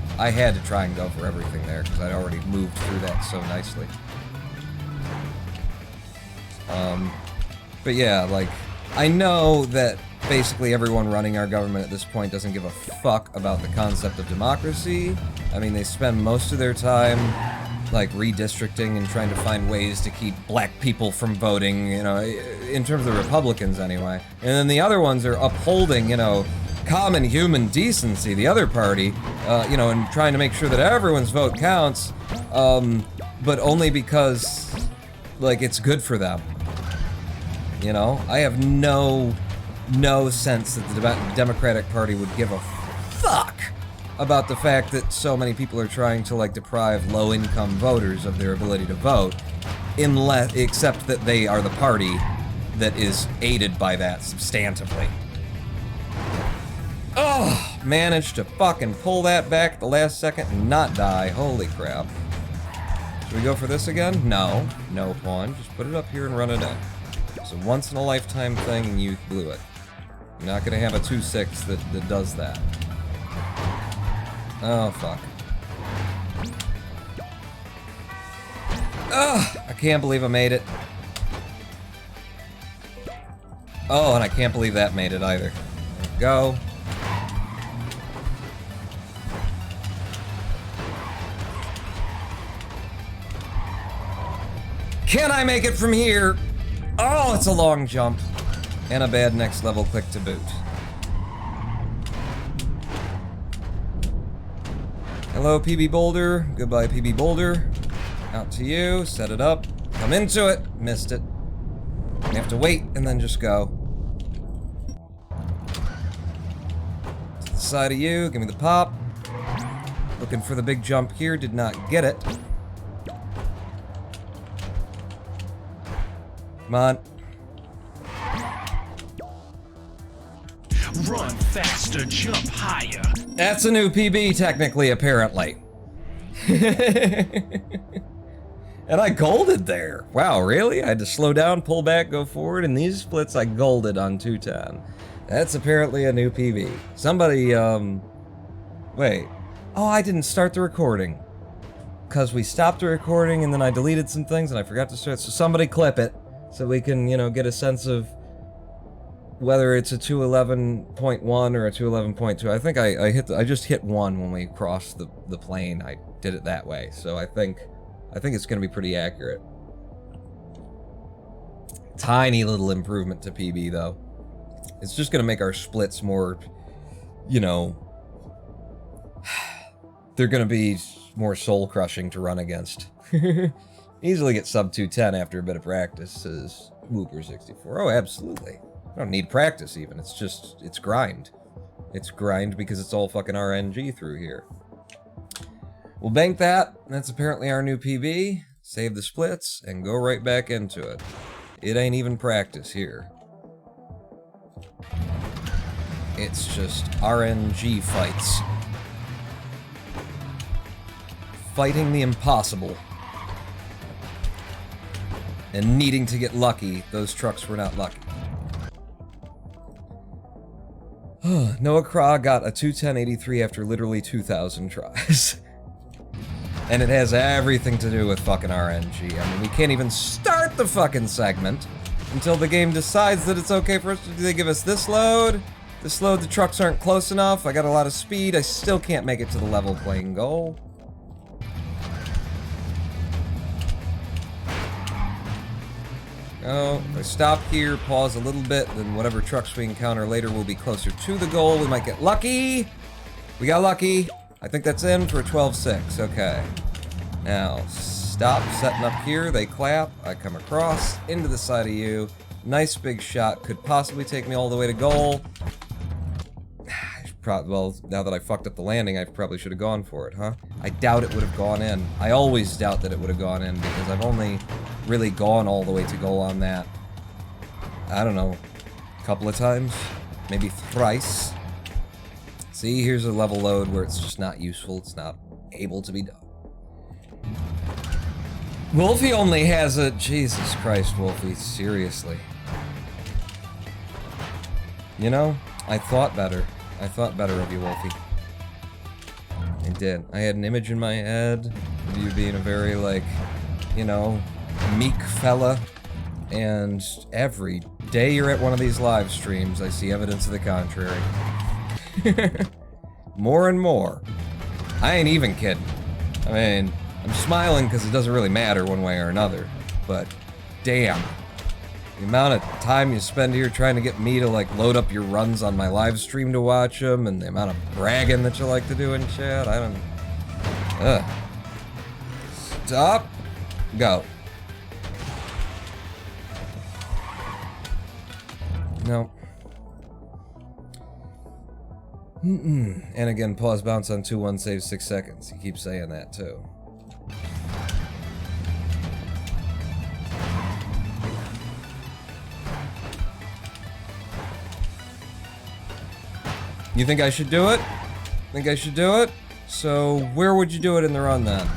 to try and go for everything there, because I'd already moved through that so nicely. But yeah, like, I know that basically everyone running our government at this point doesn't give a fuck about the concept of democracy. I mean, they spend most of their time, like, redistricting and trying to find ways to keep black people from voting, you know, in terms of the Republicans anyway. And then the other ones are upholding, you know, common human decency, the other party, you know, and trying to make sure that everyone's vote counts, but only because, like, it's good for them. You know? I have no sense that the Democratic Party would give a fuck about the fact that so many people are trying to, like, deprive low-income voters of their ability to vote, except that they are the party that is aided by that substantively. Oh, managed to fucking pull that back at the last second and not die. Holy crap. Should we go for this again? No. No pawn. Just put it up here and run it in. It's a once-in-a-lifetime thing and you blew it. You're not gonna have a 2-6 that does that. Oh, fuck. Ugh! I can't believe I made it. Oh, and I can't believe that made it either. There we go. Can I make it from here? Oh, it's a long jump. And a bad next level click to boot. Hello, PB Boulder. Goodbye, PB Boulder. Out to you. Set it up. Come into it. Missed it. You have to wait and then just go. To the side of you. Give me the pop. Looking for the big jump here. Did not get it. Come on. Run faster, jump higher. That's a new PB, technically, apparently. And I golded there. Wow, really? I had to slow down, pull back, go forward, and these splits I golded on 210. That's apparently a new PB. Somebody, wait. Oh, I didn't start the recording. Because we stopped the recording and then I deleted some things and I forgot to start. So somebody clip it so we can, you know, get a sense of whether it's a 211.1 or a 211.2. I think I just hit 1 when we crossed the plane. I did it that way. So I think it's going to be pretty accurate. Tiny little improvement to PB though. It's just going to make our splits more, you know, they're going to be more soul-crushing to run against. Easily get sub 210 after a bit of practice, says Whooper64. Oh, absolutely. I don't need practice even, it's grind. It's grind because it's all fucking RNG through here. We'll bank that, that's apparently our new PB, save the splits, and go right back into it. It ain't even practice here. It's just RNG fights. Fighting the impossible. And needing to get lucky, those trucks were not lucky. Noah Craw got a 210.83 after literally 2,000 tries. And it has everything to do with fucking RNG. I mean, we can't even start the fucking segment until the game decides that it's okay for us to. They give us this load. This load, the trucks aren't close enough. I got a lot of speed. I still can't make it to the level playing goal. Oh, if I stop here, pause a little bit, then whatever trucks we encounter later will be closer to the goal. We might get lucky. We got lucky. I think that's in for a 12-6. Okay. Now, stop setting up here. They clap. I come across into the side of you. Nice big shot. Could possibly take me all the way to goal. Well, now that I fucked up the landing, I probably should have gone for it, huh? I doubt it would have gone in. I always doubt that it would have gone in because I've only really gone all the way to goal on that. I don't know, a couple of times, maybe thrice. See, here's a level load where it's just not useful. It's not able to be done. Wolfie only has a... Jesus Christ, Wolfie, seriously. You know, I thought better. I thought better of you, Wolfie. I did. I had an image in my head of you being a very, like, you know, meek fella. And every day you're at one of these live streams, I see evidence of the contrary. More and more. I ain't even kidding. I mean, I'm smiling because it doesn't really matter one way or another. But, damn. The amount of time you spend here trying to get me to, like, load up your runs on my live stream to watch them, and the amount of bragging that you like to do in chat, I don't... Stop. Go. No. And again, pause bounce on 2-1 saves 6 seconds. You keep saying that, too. You think I should do it? Think I should do it? So, where would you do it in the run then?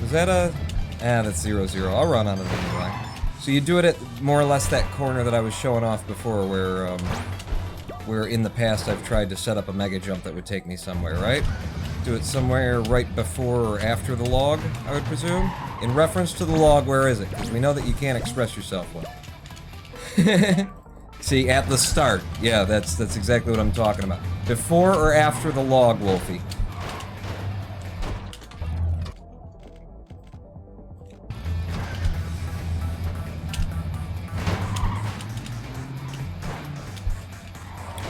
Was that a... that's 0-0. I'll run on it anyway. So you do it at more or less that corner that I was showing off before where in the past I've tried to set up a mega jump that would take me somewhere, right? Do it somewhere right before or after the log, I would presume? In reference to the log, where is it? Because we know that you can't express yourself well. See, at the start. Yeah, that's exactly what I'm talking about. Before or after the log, Wolfie?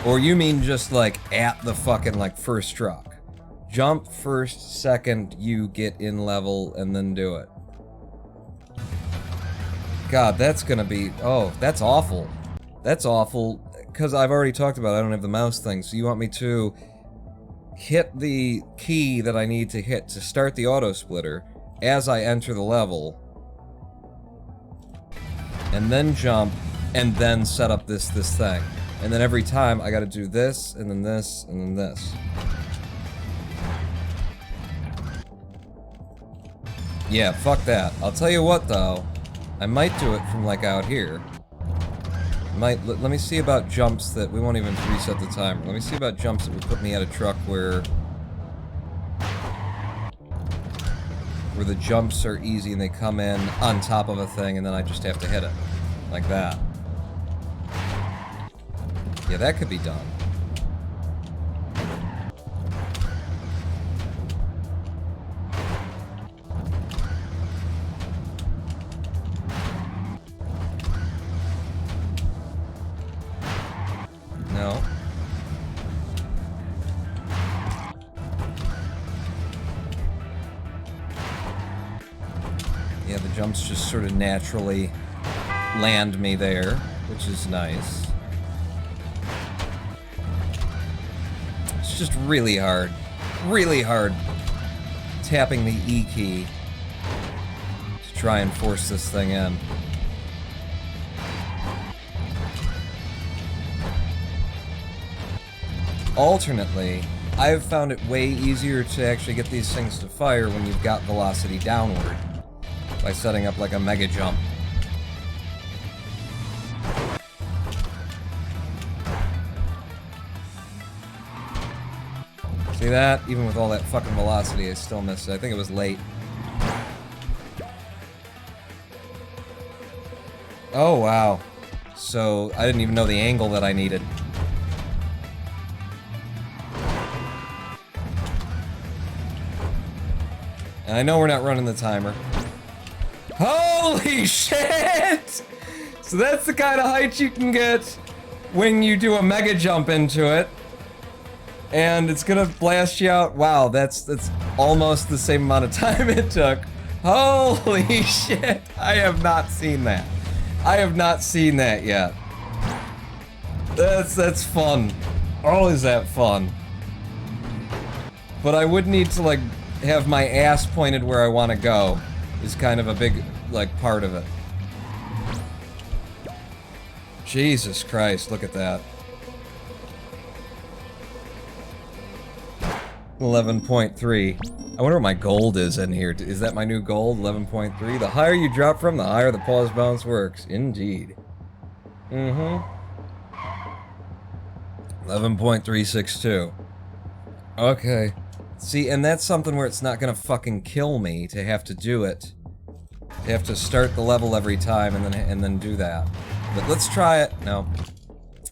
Or you mean just like at the fucking like first truck? Jump first, second, you get in level, and then do it. God, that's gonna be... Oh, that's awful. That's awful, because I've already talked about it, I don't have the mouse thing, so you want me to hit the key that I need to hit to start the auto splitter as I enter the level, and then jump, and then set up this thing. And then every time I gotta do this, and then this, and then this. Yeah, fuck that. I'll tell you what though, I might do it from like out here. Let me see about jumps that, we won't even reset the timer. Let me see about jumps that would put me at a truck where the jumps are easy and they come in on top of a thing and then I just have to hit it. Like that. Yeah, that could be done. No. Yeah, the jumps just sort of naturally land me there, which is nice. It's just really hard tapping the E key to try and force this thing in. Alternately, I've found it way easier to actually get these things to fire when you've got velocity downward by setting up like a mega jump. See that? Even with all that fucking velocity, I still missed it. I think it was late. Oh, wow. So, I didn't even know the angle that I needed. And I know we're not running the timer. Holy shit! So that's the kind of height you can get when you do a mega jump into it. And it's gonna blast you out. Wow, that's almost the same amount of time it took. Holy shit! I have not seen that. I have not seen that yet. That's fun. Oh, is that fun? But I would need to like have my ass pointed where I want to go. Is kind of a big like part of it. Jesus Christ! Look at that. 11.3. I wonder what my gold is in here. Is that my new gold? 11.3? The higher you drop from, the higher the pause bounce works. Indeed. 11.362. Okay. See, and that's something where it's not gonna fucking kill me to have to do it. You have to start the level every time and then do that. But let's try it. No.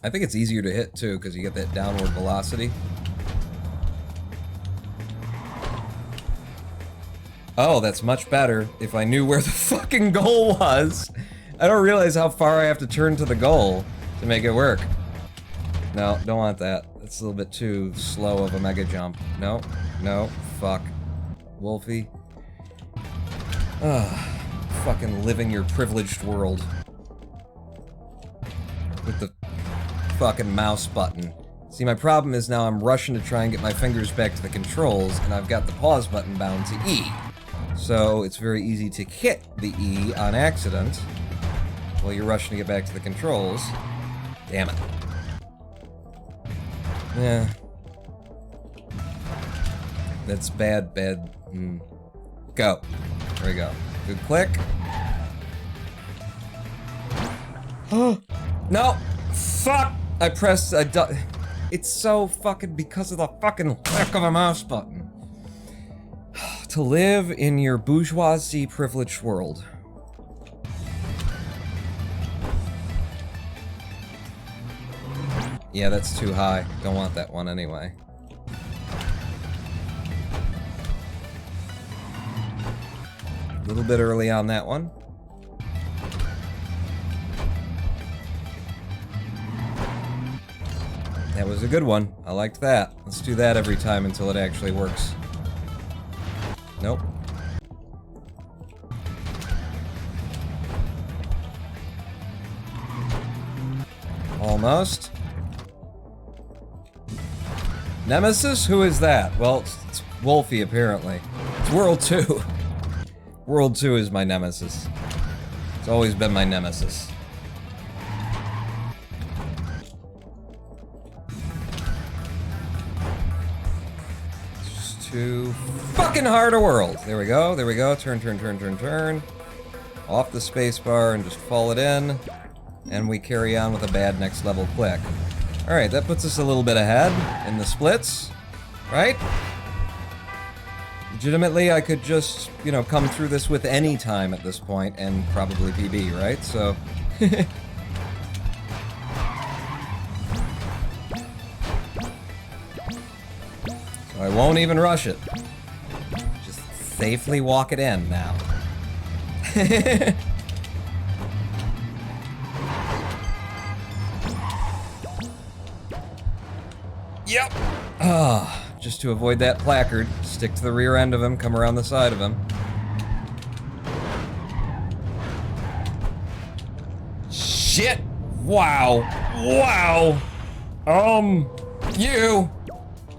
I think it's easier to hit too, because you get that downward velocity. Oh, that's much better if I knew where the fucking goal was. I don't realize how far I have to turn to the goal to make it work. No, don't want that. That's a little bit too slow of a mega jump. No, no, fuck. Wolfie. Ugh. Fucking living your privileged world. With the fucking mouse button. See, my problem is now I'm rushing to try and get my fingers back to the controls, and I've got the pause button bound to E. So it's very easy to hit the E on accident while you're rushing to get back to the controls. Damn it. Yeah. That's bad. Go. There we go. Good click. Oh no! Fuck! I pressed. It's so fucking because of the fucking click of a mouse button. To live in your bourgeoisie privileged world. Yeah, that's too high. Don't want that one anyway. A little bit early on that one. That was a good one. I liked that. Let's do that every time until it actually works. Nope. Almost. Nemesis? Who is that? Well, it's Wolfie, apparently. It's World 2. World 2 is my nemesis. It's always been my nemesis. too fucking hard a world. There we go, there we go. Turn, turn, turn, turn, turn. Off the spacebar and just fall it in. And we carry on with a bad next level click. Alright, that puts us a little bit ahead in the splits. Right? Legitimately, I could just, you know, come through this with any time at this point and probably PB, right? So... so I won't even rush it. Just safely walk it in now. Yep. Just to avoid that placard, stick to the rear end of him, come around the side of him. Shit! Wow! Wow! You!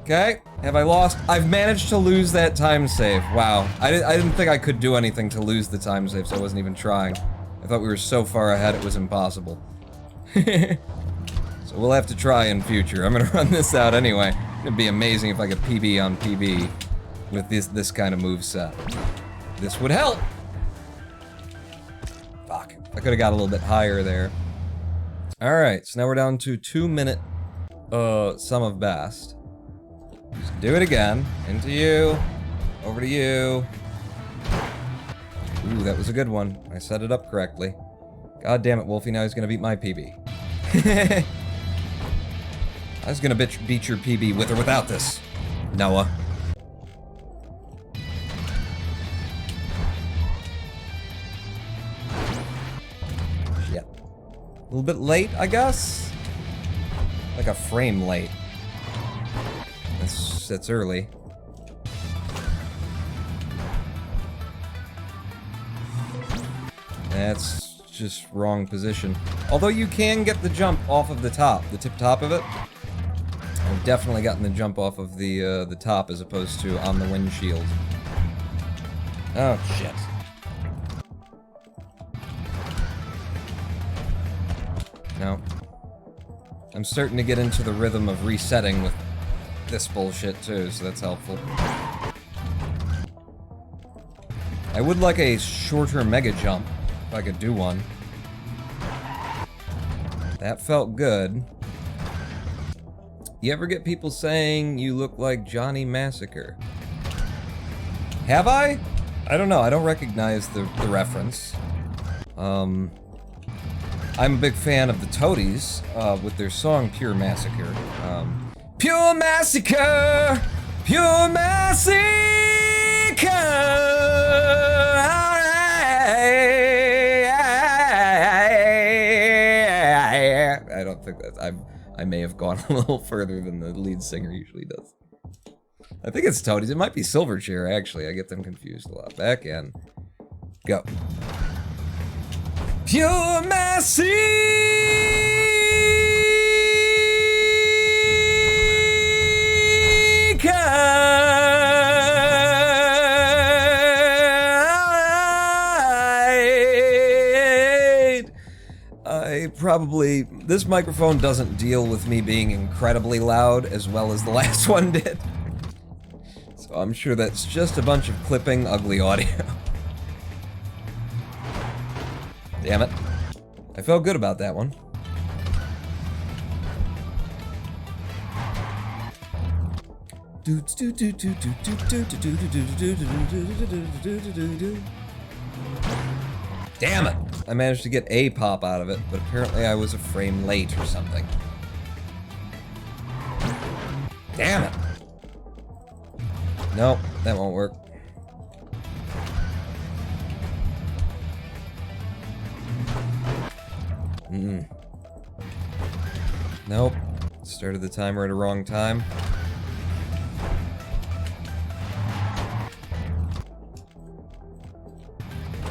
Okay, have I lost? I've managed to lose that time save. Wow. I didn't think I could do anything to lose the time save, so I wasn't even trying. I thought we were so far ahead it was impossible. So we'll have to try in future. I'm gonna run this out anyway. It'd be amazing if I could PB on PB with this kind of moveset. This would help! Fuck. I could've got a little bit higher there. Alright, so now we're down to 2-minute sum of best. Just do it again. Into you. Over to you. Ooh, that was a good one. I set it up correctly. God damn it, Wolfie, now he's gonna beat my PB. I was gonna beat your PB with or without this, Noah. Shit. A little bit late, I guess? Like a frame late. That's early. That's just wrong position. Although you can get the jump off of the top, the tip top of it. I've definitely gotten the jump off of the top as opposed to on the windshield. Oh, shit. No. I'm starting to get into the rhythm of resetting with this bullshit too, so that's helpful. I would like a shorter mega jump, if I could do one. That felt good. You ever get people saying you look like Johnny Massacre? Have I? I don't know, I don't recognize the reference. I'm a big fan of the Toadies, with their song Pure Massacre. Pure Massacre! Pure Massacre! I don't think that's... I may have gone a little further than the lead singer usually does. I think it's Toadies. It might be Silverchair, actually. I get them confused a lot. Back in. Go. Pure Massacre! I probably... This microphone doesn't deal with me being incredibly loud as well as the last one did. So I'm sure that's just a bunch of clipping ugly audio. Damn it. I felt good about that one. Damn it! I managed to get a pop out of it, but apparently I was a frame late or something. Damn it! Nope, that won't work. Nope. Started the timer at a wrong time.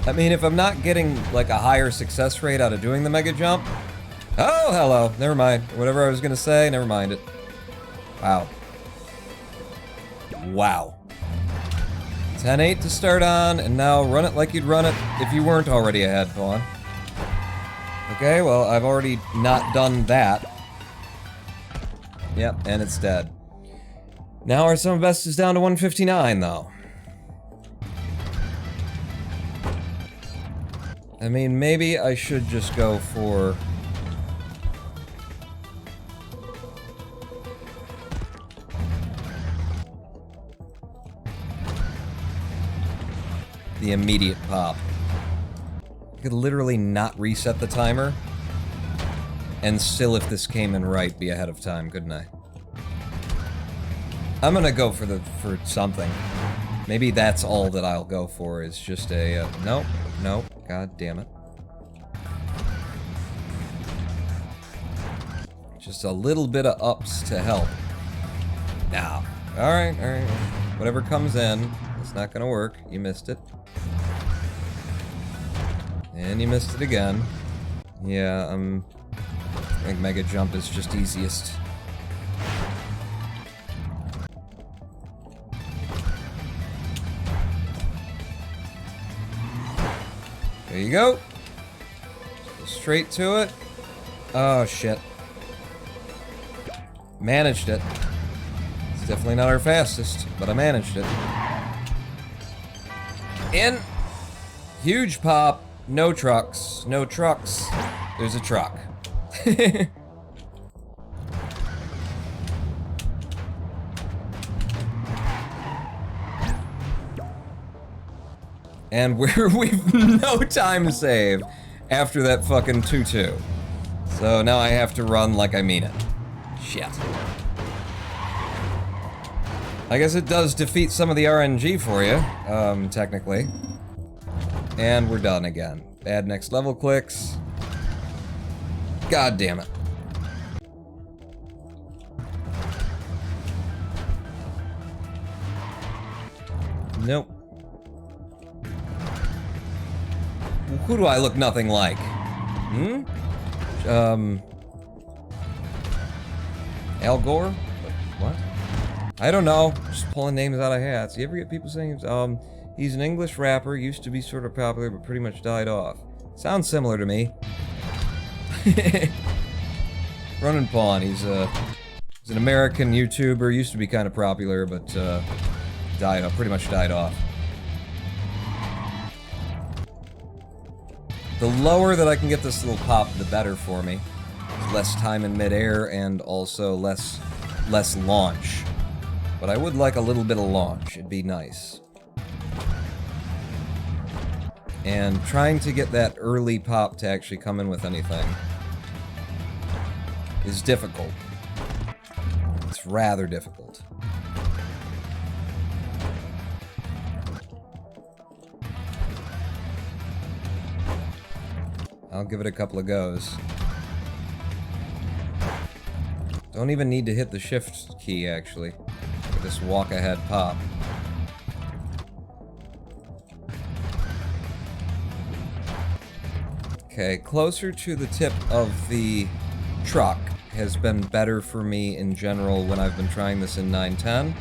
I mean, if I'm not getting, like, a higher success rate out of doing the mega jump... Oh, hello. Never mind. Whatever I was gonna say, never mind it. Wow. Wow. 10-8 to start on, and now run it like you'd run it if you weren't already ahead, Vaughn. Okay, well, I've already not done that. Yep, and it's dead. Now our sum of best is down to 159, though. I mean, maybe I should just go for... the immediate pop. I could literally not reset the timer, and still, if this came in right, be ahead of time, couldn't I? I'm gonna go for something. Maybe that's all that I'll go for, is just a, nope, nope, god damn it. Just a little bit of ups to help. Now, alright, alright. Whatever comes in, it's not gonna work. You missed it. And you missed it again. Yeah, I think Mega Jump is just easiest. There you go. Go straight to it. Oh, shit. Managed it. It's definitely not our fastest, but I managed it. In. Huge pop. No trucks. No trucks. There's a truck. And we've no time save after that fucking 2-2. So now I have to run like I mean it. Shit. I guess it does defeat some of the RNG for you, technically. And we're done again. Add next level clicks. God damn it. Nope. Who do I look nothing like? Hmm? Al Gore? What? I don't know. Just pulling names out of hats. You ever get people saying, he's an English rapper, used to be sort of popular, but pretty much died off. Sounds similar to me. Running Pawn, he's an American YouTuber, used to be kind of popular, but pretty much died off. The lower that I can get this little pop, the better for me. Less time in midair and also less launch. But I would like a little bit of launch, it'd be nice. And trying to get that early pop to actually come in with anything is difficult. It's rather difficult. I'll give it a couple of goes. Don't even need to hit the shift key, actually. Just walk ahead pop. Okay, closer to the tip of the truck has been better for me in general when I've been trying this in 910.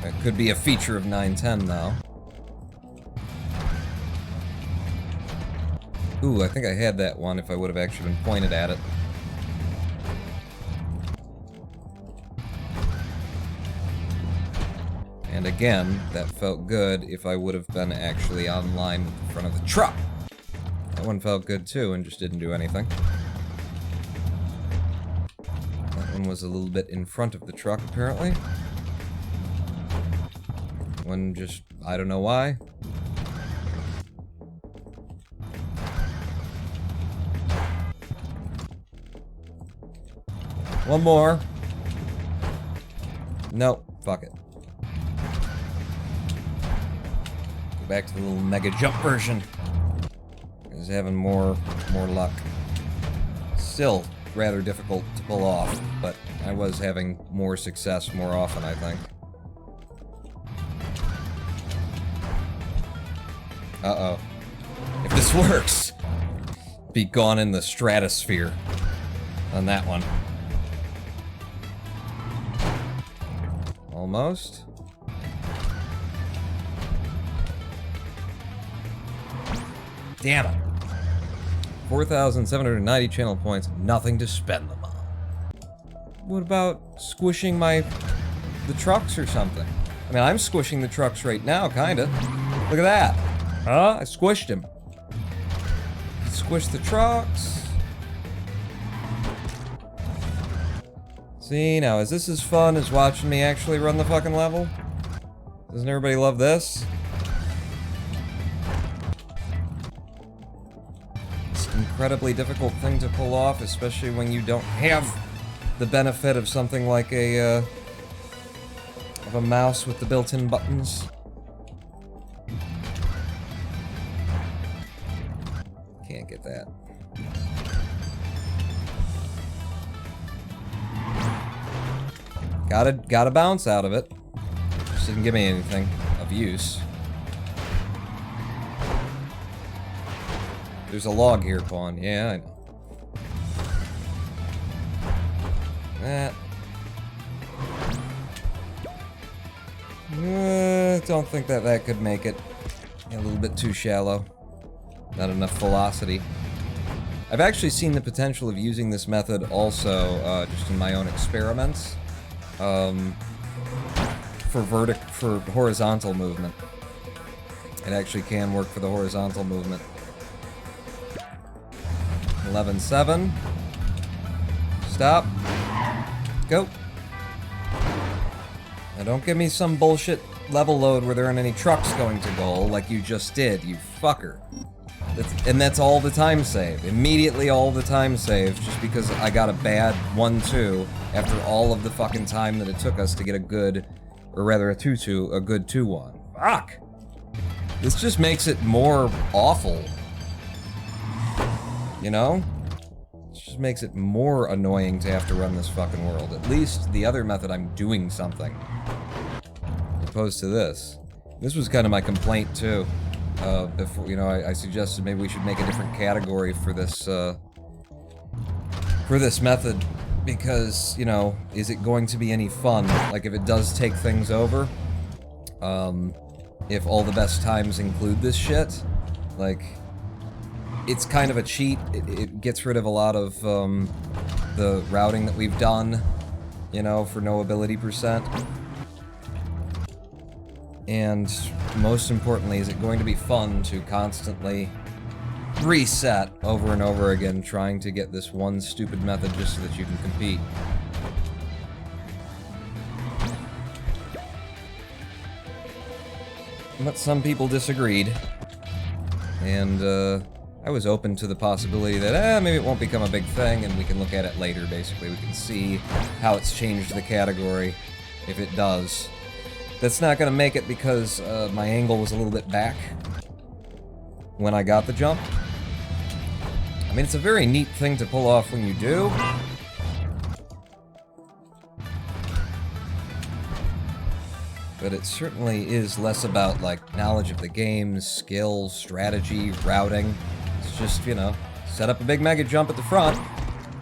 That could be a feature of 910 though. Ooh, I think I had that one if I would have actually been pointed at it. And again, that felt good if I would have been actually online with the front of the truck. That one felt good too and just didn't do anything. That one was a little bit in front of the truck, apparently. One just, I don't know why. One more. Nope, fuck it. Go back to the little mega jump version. I was having more luck. Still rather difficult to pull off, but I was having more success more often, I think. Uh-oh. If this works, be gone in the stratosphere on that one. Almost. Damn it. 4,790 channel points, nothing to spend them on. What about squishing the trucks or something? I mean, I'm squishing the trucks right now, kinda. Look at that. Huh? I squished him. Squish the trucks. See, now, is this as fun as watching me actually run the fucking level? Doesn't everybody love this? It's an incredibly difficult thing to pull off, especially when you don't have the benefit of something like a mouse with the built-in buttons. Can't get that. Gotta bounce out of it. Just didn't give me anything of use. There's a log here, Pawn. Yeah, I know. Don't think that could make it. A little bit too shallow. Not enough velocity. I've actually seen the potential of using this method also, just in my own experiments. For horizontal movement. It actually can work for the horizontal movement. 11-7. Stop. Go. Now don't give me some bullshit level load where there aren't any trucks going to goal like you just did, you fucker. That's all the time save. Immediately all the time save, just because I got a bad 1-2 after all of the fucking time that it took us to get a good, or rather a 2-2, a good 2-1. Fuck! This just makes it more awful. You know? It just makes it more annoying to have to run this fucking world. At least the other method, I'm doing something. Opposed to this. This was kind of my complaint too. Before, you know, I suggested maybe we should make a different category for this method, because, you know, is it going to be any fun? Like, if it does take things over, if all the best times include this shit, like, it's kind of a cheat. It gets rid of a lot of the routing that we've done, you know, for noAbility percent. And most importantly, is it going to be fun to constantly reset over and over again, trying to get this one stupid method just so that you can compete? But some people disagreed, and I was open to the possibility that, maybe it won't become a big thing, and we can look at it later, basically. We can see how it's changed the category, if it does. That's not gonna make it because my angle was a little bit back when I got the jump. I mean, it's a very neat thing to pull off when you do. But it certainly is less about, like, knowledge of the game, skills, strategy, routing. It's just, you know, set up a big mega jump at the front,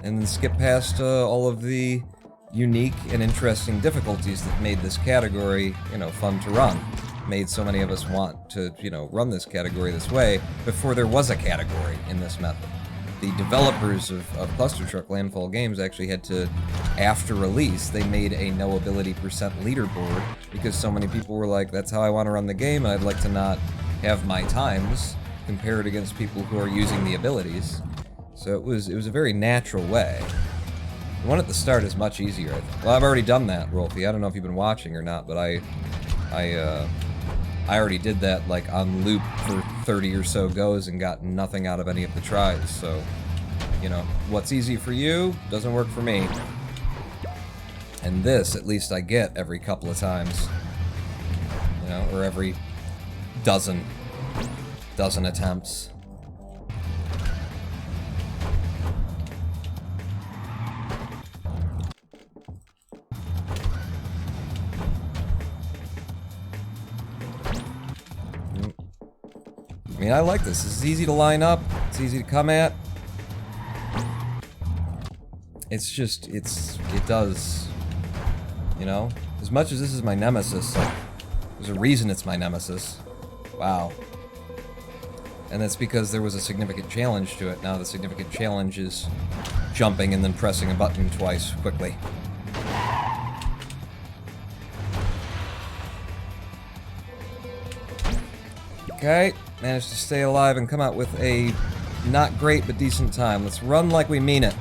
and then skip past all of the unique and interesting difficulties that made this category, you know, fun to run. Made so many of us want to, you know, run this category this way before there was a category in this method. The developers of Clustertruck Landfall Games actually had to, after release, they made a noAbility percent leaderboard because so many people were like, that's how I want to run the game, and I'd like to not have my times compared against people who are using the abilities. So it was a very natural way. The one at the start is much easier, I think. Well, I've already done that, Rolfie. I don't know if you've been watching or not, but I already did that, like, on loop for 30 or so goes and got nothing out of any of the tries, so, you know, what's easy for you doesn't work for me. And this, at least I get every couple of times. You know, or every dozen attempts. I mean, I like this. This is easy to line up. It's easy to come at. It's just, it does, you know? As much as this is my nemesis, like, there's a reason it's my nemesis. Wow. And that's because there was a significant challenge to it. Now the significant challenge is jumping and then pressing a button twice quickly. Okay, managed to stay alive and come out with a not great but decent time. Let's run like we mean it.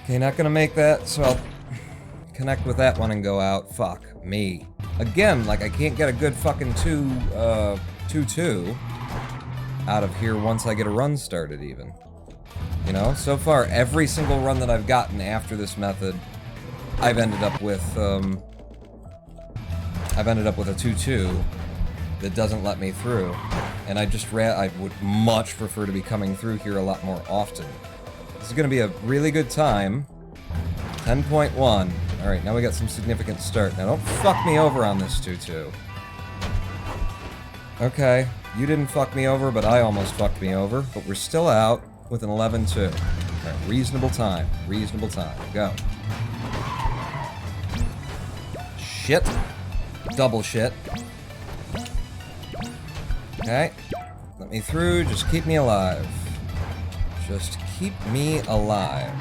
Okay, not gonna make that, so I'll connect with that one and go out. Fuck me. Again, like I can't get a good fucking 2-2 out of here once I get a run started even. You know, so far every single run that I've gotten after this method, I've ended up with a 2-2 that doesn't let me through. And I would much prefer to be coming through here a lot more often. This is gonna be a really good time. 10.1. Alright, now we got some significant start. Now don't fuck me over on this 2-2. Okay, you didn't fuck me over, but I almost fucked me over. But we're still out with an 11-2. Alright, reasonable time. Reasonable time. Go. Shit. Double shit. Okay. Let me through. Just keep me alive. Just keep me alive.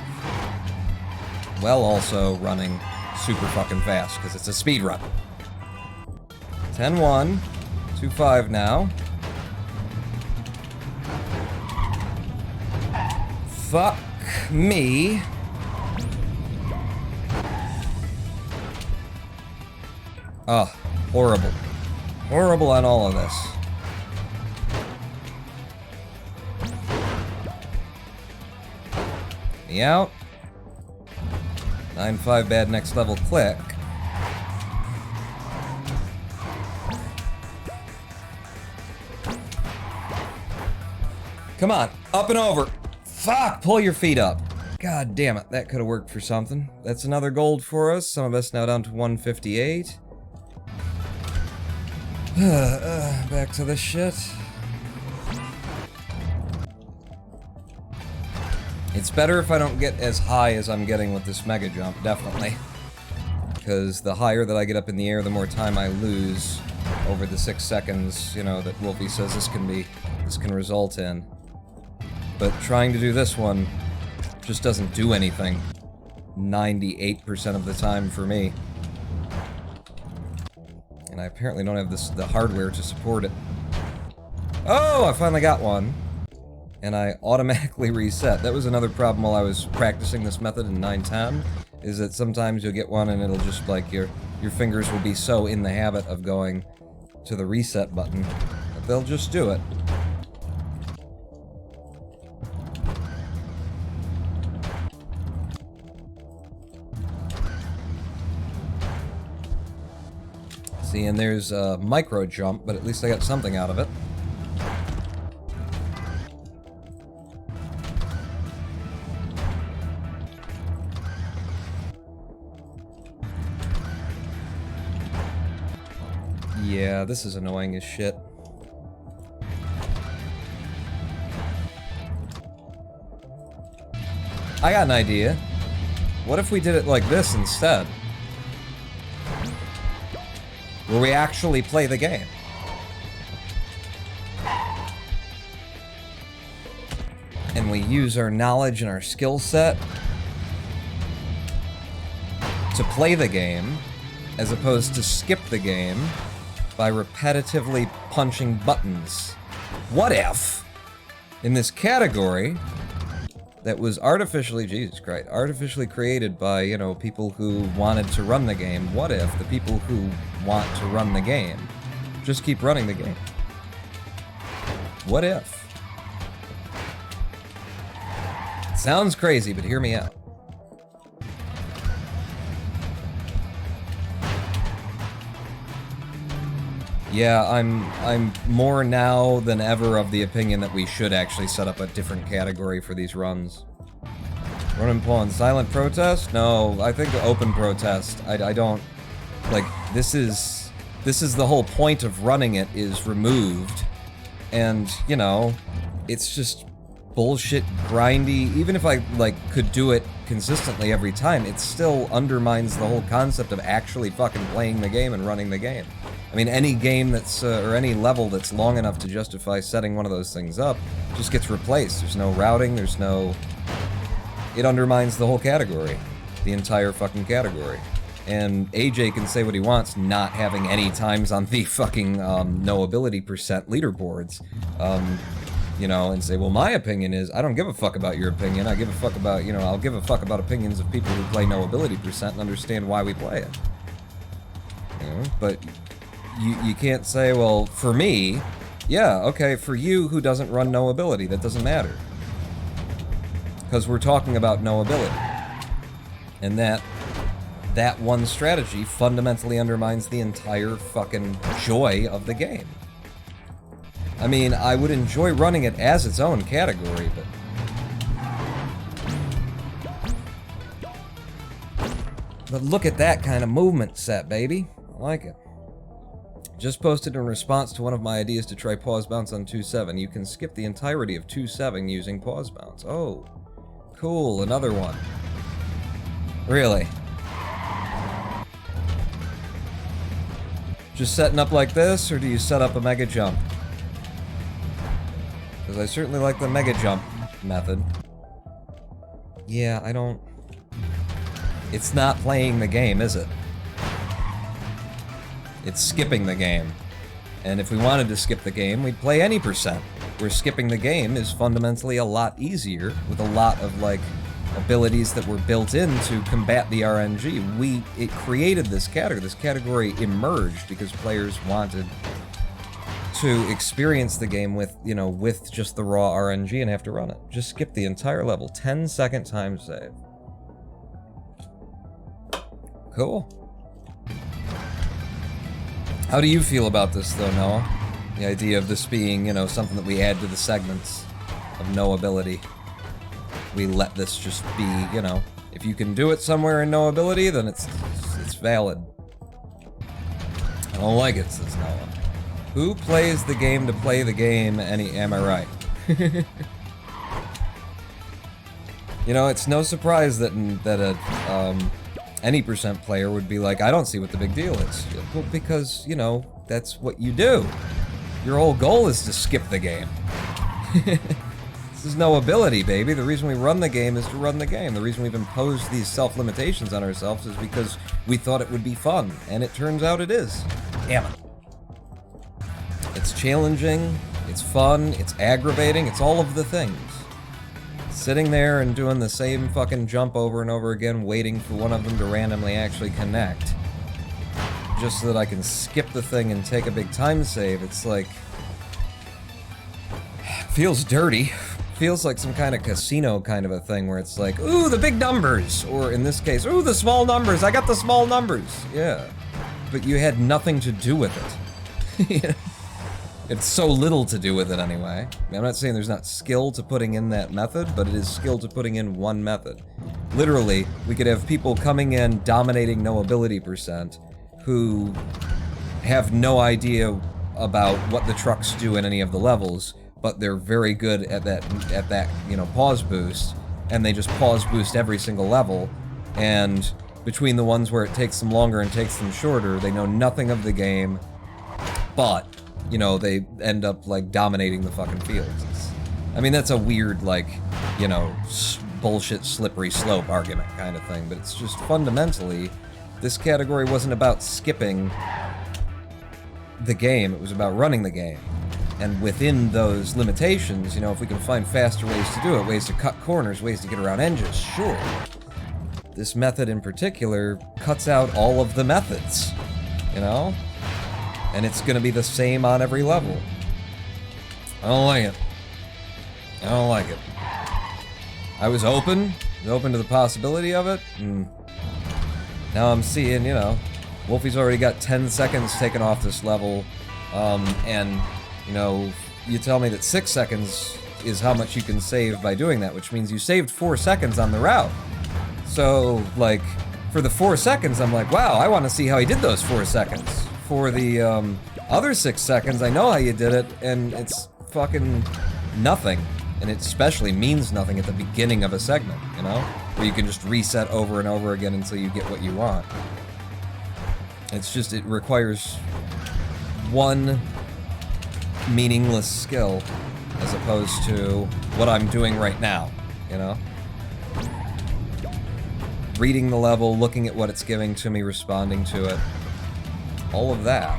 Well, also running super fucking fast, because it's a speed run. 10-1. 2-5 now. Fuck me. Oh, horrible. Horrible on all of this. Me out. 9-5 bad next level click. Come on, up and over. Fuck, pull your feet up. God damn it, that could have worked for something. That's another gold for us. Some of us now down to 158. Back to this shit. It's better if I don't get as high as I'm getting with this mega jump, definitely. Because the higher that I get up in the air, the more time I lose over the 6 seconds, you know, that Wolfie says this can result in. But trying to do this one just doesn't do anything 98% of the time for me. And I apparently don't have the hardware to support it. Oh, I finally got one. And I automatically reset. That was another problem while I was practicing this method in 910, is that sometimes you'll get one and it'll just, like, your fingers will be so in the habit of going to the reset button that they'll just do it. See, and there's a micro jump, but at least I got something out of it. Yeah, this is annoying as shit. I got an idea. What if we did it like this instead? Where we actually play the game. And we use our knowledge and our skill set to play the game, as opposed to skip the game by repetitively punching buttons. What if, in this category that was artificially, Jesus Christ, artificially created by, you know, people who wanted to run the game, what if the people who want to run the game just keep running the game? What if? Sounds crazy, but hear me out. Yeah, I'm more now than ever of the opinion that we should actually set up a different category for these runs. Run and pawn, silent protest? No, I think open protest. I don't, like, this is the whole point of running it is removed. And, you know, it's just bullshit grindy. Even if I, like, could do it consistently every time, it still undermines the whole concept of actually fucking playing the game and running the game. I mean, any game that's, or any level that's long enough to justify setting one of those things up just gets replaced. There's no routing, there's no... It undermines the whole category. The entire fucking category. And AJ can say what he wants, not having any times on the fucking noAbility percent leaderboards. You know, and say, well, my opinion is, I don't give a fuck about your opinion. I give a fuck about, you know, I'll give a fuck about opinions of people who play noAbility percent and understand why we play it. You know, but you can't say, well, for me, yeah, okay, for you who doesn't run noAbility, that doesn't matter. Because we're talking about noAbility. And that one strategy fundamentally undermines the entire fucking joy of the game. I mean, I would enjoy running it as its own category, but look at that kind of movement set, baby. I like it. Just posted in response to one of my ideas to try pause bounce on 2.7. You can skip the entirety of 2.7 using pause bounce. Oh, cool, another one. Really? Just setting up like this, or do you set up a mega jump? Because I certainly like the mega jump method. Yeah, I don't... It's not playing the game, is it? It's skipping the game. And if we wanted to skip the game, we'd play any percent. Where skipping the game is fundamentally a lot easier, with a lot of, like, abilities that were built in to combat the RNG. It created this category. This category emerged because players wanted to experience the game with, you know, with just the raw RNG and have to run it. Just skip the entire level. 10-second time save. Cool. How do you feel about this, though, Noah? The idea of this being, you know, something that we add to the segments of noAbility. We let this just be, you know, if you can do it somewhere in noAbility, then it's valid. I don't like it, says Noah. Who plays the game to play the game? Am I right? You know, it's no surprise that any percent player would be like, I don't see what the big deal is. Well, because, you know, that's what you do. Your whole goal is to skip the game. This is noAbility, baby. The reason we run the game is to run the game. The reason we've imposed these self-limitations on ourselves is because we thought it would be fun, and it turns out it is. Damn it. It's challenging, it's fun, it's aggravating, it's all of the things. Sitting there and doing the same fucking jump over and over again, waiting for one of them to randomly actually connect, just so that I can skip the thing and take a big time save, it's like... feels dirty. Feels like some kind of casino kind of a thing where it's like, ooh, the big numbers! Or in this case, ooh, the small numbers! I got the small numbers! Yeah. But you had nothing to do with it. It's so little to do with it anyway. I'm not saying there's not skill to putting in that method, but it is skill to putting in one method. Literally, we could have people coming in dominating noAbility percent who have no idea about what the trucks do in any of the levels, but they're very good at that, you know, pause boost, and they just pause boost every single level, and between the ones where it takes them longer and takes them shorter, they know nothing of the game, but, you know, they end up, like, dominating the fucking fields. I mean, that's a weird, like, you know, bullshit slippery slope argument kind of thing, but it's just fundamentally, this category wasn't about skipping the game, it was about running the game. And within those limitations, you know, if we can find faster ways to do it, ways to cut corners, ways to get around engines, sure. This method in particular cuts out all of the methods, you know? And it's gonna be the same on every level. I don't like it. I don't like it. I was open to the possibility of it, and now I'm seeing, you know, Wolfie's already got 10 seconds taken off this level, and, you know, you tell me that 6 seconds is how much you can save by doing that, which means you saved 4 seconds on the route. So, like, for the 4 seconds, I'm like, wow, I want to see how he did those 4 seconds. For the other 6 seconds, I know how you did it, and it's fucking nothing. And it especially means nothing at the beginning of a segment, you know? Where you can just reset over and over again until you get what you want. It's just, it requires one meaningless skill as opposed to what I'm doing right now, you know? reading the level, looking at what it's giving to me, responding to it. All of that.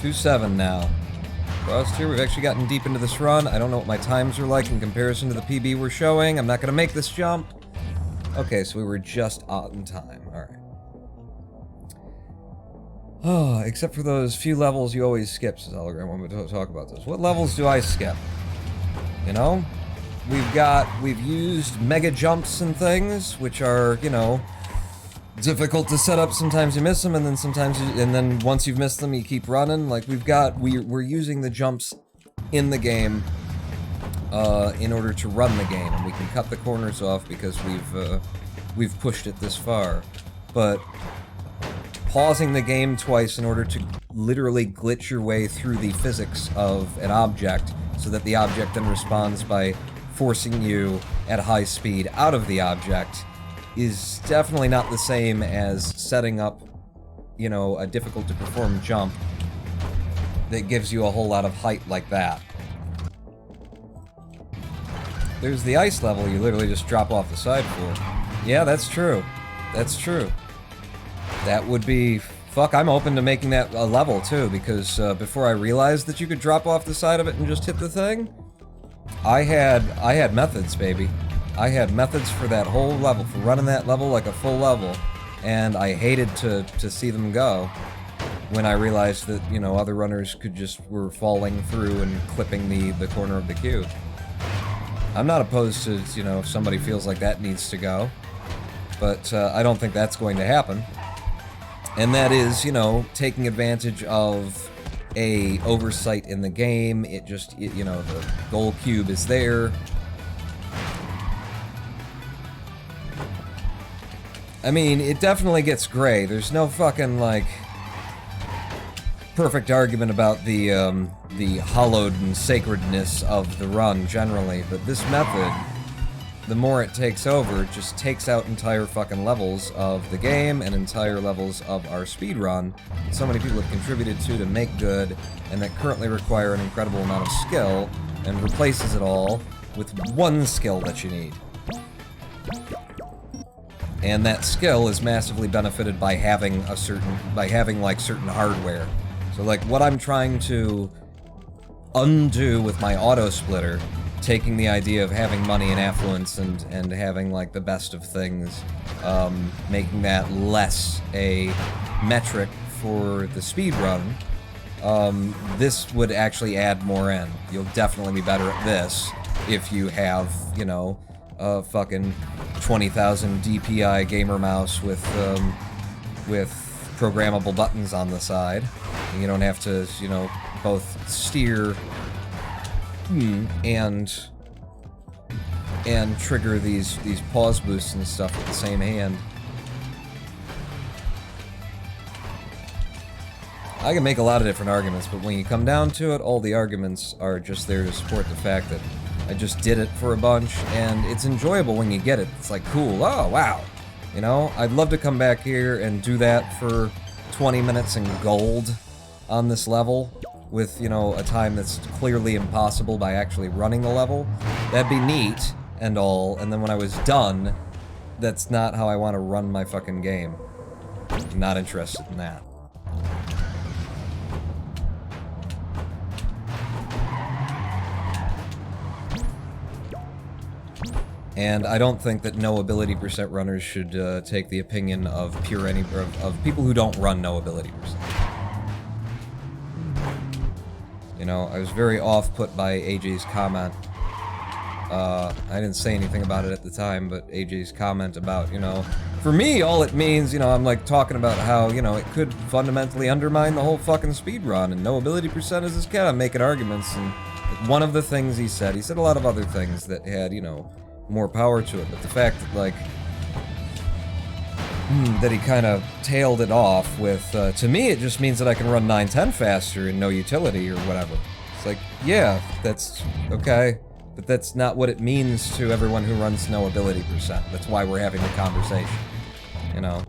$2.7 now. Crossed here, we've actually gotten deep into this run. I don't know what my times are like in comparison to the PB we're showing. I'm not gonna make this jump. Okay, so we were just on time. Alright. Oh, except for those few levels you always skip, says Hologram. I'm going to talk about those. What levels do I skip? You know? We've used mega jumps and things, which are, you know, difficult to set up. Sometimes you miss them, and then once you've missed them, you keep running. Like, we're using the jumps in the game, in order to run the game, and we can cut the corners off because we've pushed it this far. But pausing the game twice in order to literally glitch your way through the physics of an object so that the object then responds by forcing you at high speed out of the object is definitely not the same as setting up, you know, a difficult to perform jump that gives you a whole lot of height like that. There's the ice level you literally just drop off the side for. Yeah, that's true. That's true. That would be... Fuck, I'm open to making that a level, too, because before I realized that you could drop off the side of it and just hit the thing, I had methods, baby. I had methods for that whole level, for running that level like a full level, and I hated to see them go when I realized that, you know, other runners were falling through and clipping the corner of the cube. I'm not opposed to, you know, if somebody feels like that needs to go, but I don't think that's going to happen. And that is, you know, taking advantage of a oversight in the game. You know, the goal cube is there. I mean, it definitely gets gray. There's no fucking, like, perfect argument about the hallowed and sacredness of the run generally, but this method, the more it takes over, it just takes out entire fucking levels of the game and entire levels of our speedrun that so many people have contributed to make good and that currently require an incredible amount of skill, and replaces it all with one skill that you need. And that skill is massively benefited by having like certain hardware. So like what I'm trying to undo with my auto splitter, taking the idea of having money and affluence and having like the best of things, making that less a metric for the speedrun, this would actually add more in. You'll definitely be better at this if you have, you know, a fucking 20,000 DPI gamer mouse with programmable buttons on the side. And you don't have to, you know, both steer and trigger these pause boosts and stuff with the same hand. I can make a lot of different arguments, but when you come down to it, all the arguments are just there to support the fact that I just did it for a bunch, and it's enjoyable when you get it. It's like, cool, oh, wow. You know, I'd love to come back here and do that for 20 minutes in gold on this level with, you know, a time that's clearly impossible by actually running the level. That'd be neat and all, and then when I was done, that's not how I want to run my fucking game. I'm not interested in that. And I don't think that noAbility percent runners should take the opinion of of people who don't run noAbility percent. You know, I was very off-put by AJ's comment. I didn't say anything about it at the time, but AJ's comment about, you know, for me, all it means, you know, I'm like talking about how, you know, it could fundamentally undermine the whole fucking speedrun, and noAbility percent is just kind of making arguments, and one of the things he said a lot of other things that had, you know, more power to it, but the fact that, like, that he kind of tailed it off with, to me, it just means that I can run 910 faster in no utility or whatever. It's like, yeah, that's okay, but that's not what it means to everyone who runs noAbility percent. That's why we're having the conversation, you know?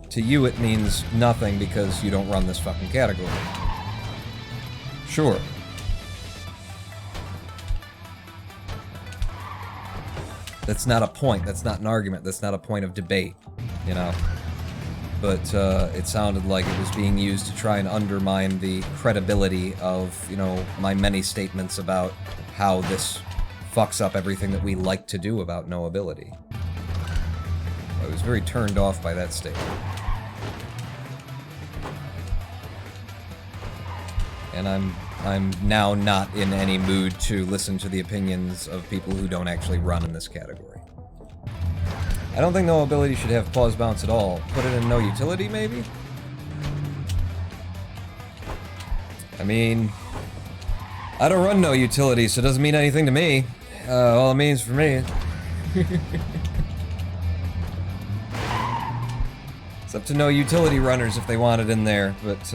To you, it means nothing because you don't run this fucking category. Sure. That's not a point. That's not an argument. That's not a point of debate, you know? But it sounded like it was being used to try and undermine the credibility of, you know, my many statements about how this fucks up everything that we like to do about noAbility. I was very turned off by that statement. And I'm now not in any mood to listen to the opinions of people who don't actually run in this category. I don't think noAbility should have pause bounce at all. Put it in no utility, maybe? I mean, I don't run no utility, so it doesn't mean anything to me. All it means for me. It's up to no utility runners if they want it in there, but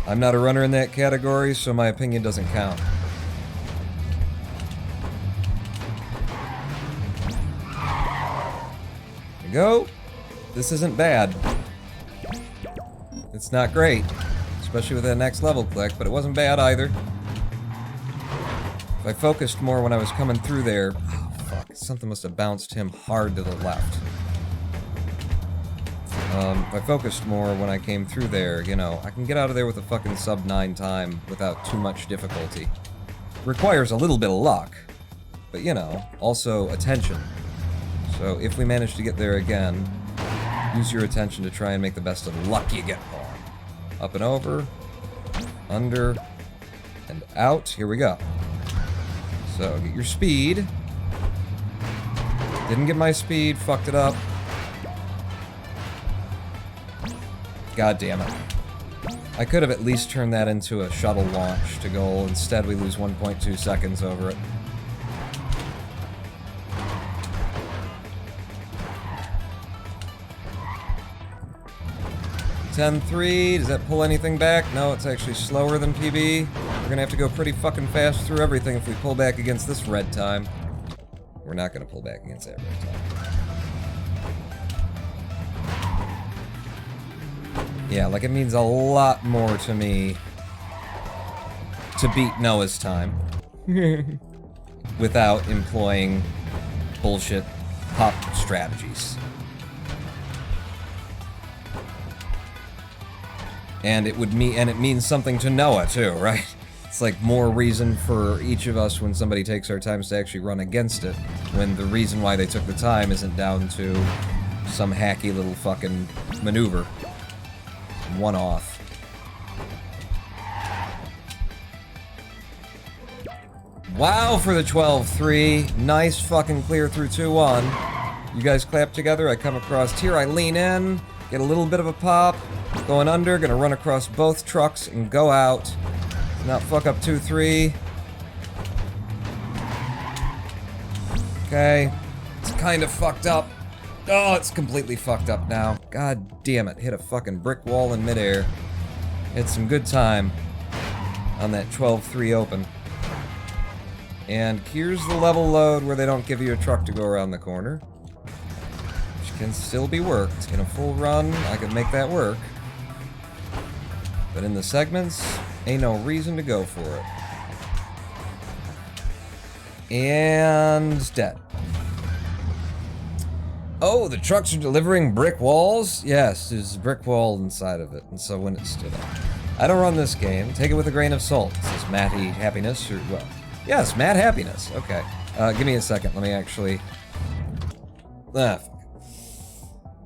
I'm not a runner in that category, so my opinion doesn't count. There we go. This isn't bad. It's not great, especially with that next level click, but it wasn't bad either. If I focused more when I was coming through there... Oh, fuck. Something must have bounced him hard to the left. If I focused more when I came through there, you know, I can get out of there with a fucking sub-9 time without too much difficulty. Requires a little bit of luck, but you know, also attention. So if we manage to get there again, use your attention to try and make the best of the luck you get on. Up and over, under, and out. Here we go. So get your speed. Didn't get my speed, fucked it up. God damn it. I could have at least turned that into a shuttle launch to goal. Instead, we lose 1.2 seconds over it. $10-3. Does that pull anything back? No, it's actually slower than PB. We're gonna have to go pretty fucking fast through everything if we pull back against this red time. We're not gonna pull back against that red time. Yeah, like it means a lot more to me to beat Noah's time without employing bullshit pop strategies. And it means something to Noah too, right? It's like more reason for each of us when somebody takes our times to actually run against it, when the reason why they took the time isn't down to some hacky little fucking maneuver. One off. Wow for the 12-3. Nice fucking clear through 2-1. You guys clap together. I come across here. I lean in. Get a little bit of a pop. Going under. Gonna run across both trucks and go out. Not fuck up 2-3. Okay. It's kind of fucked up. Oh, it's completely fucked up now. God damn it. Hit a fucking brick wall in midair. Had some good time on that 12-3 open. And here's the level load where they don't give you a truck to go around the corner. Which can still be worked. In a full run, I could make that work. But in the segments, ain't no reason to go for it. And dead. Oh, the trucks are delivering brick walls? Yes, there's a brick wall inside of it, and so when it stood up. I don't run this game. Take it with a grain of salt. Is this Matty Happiness, or, well, yes, Matt Happiness. Okay. Give me a second. Let me actually...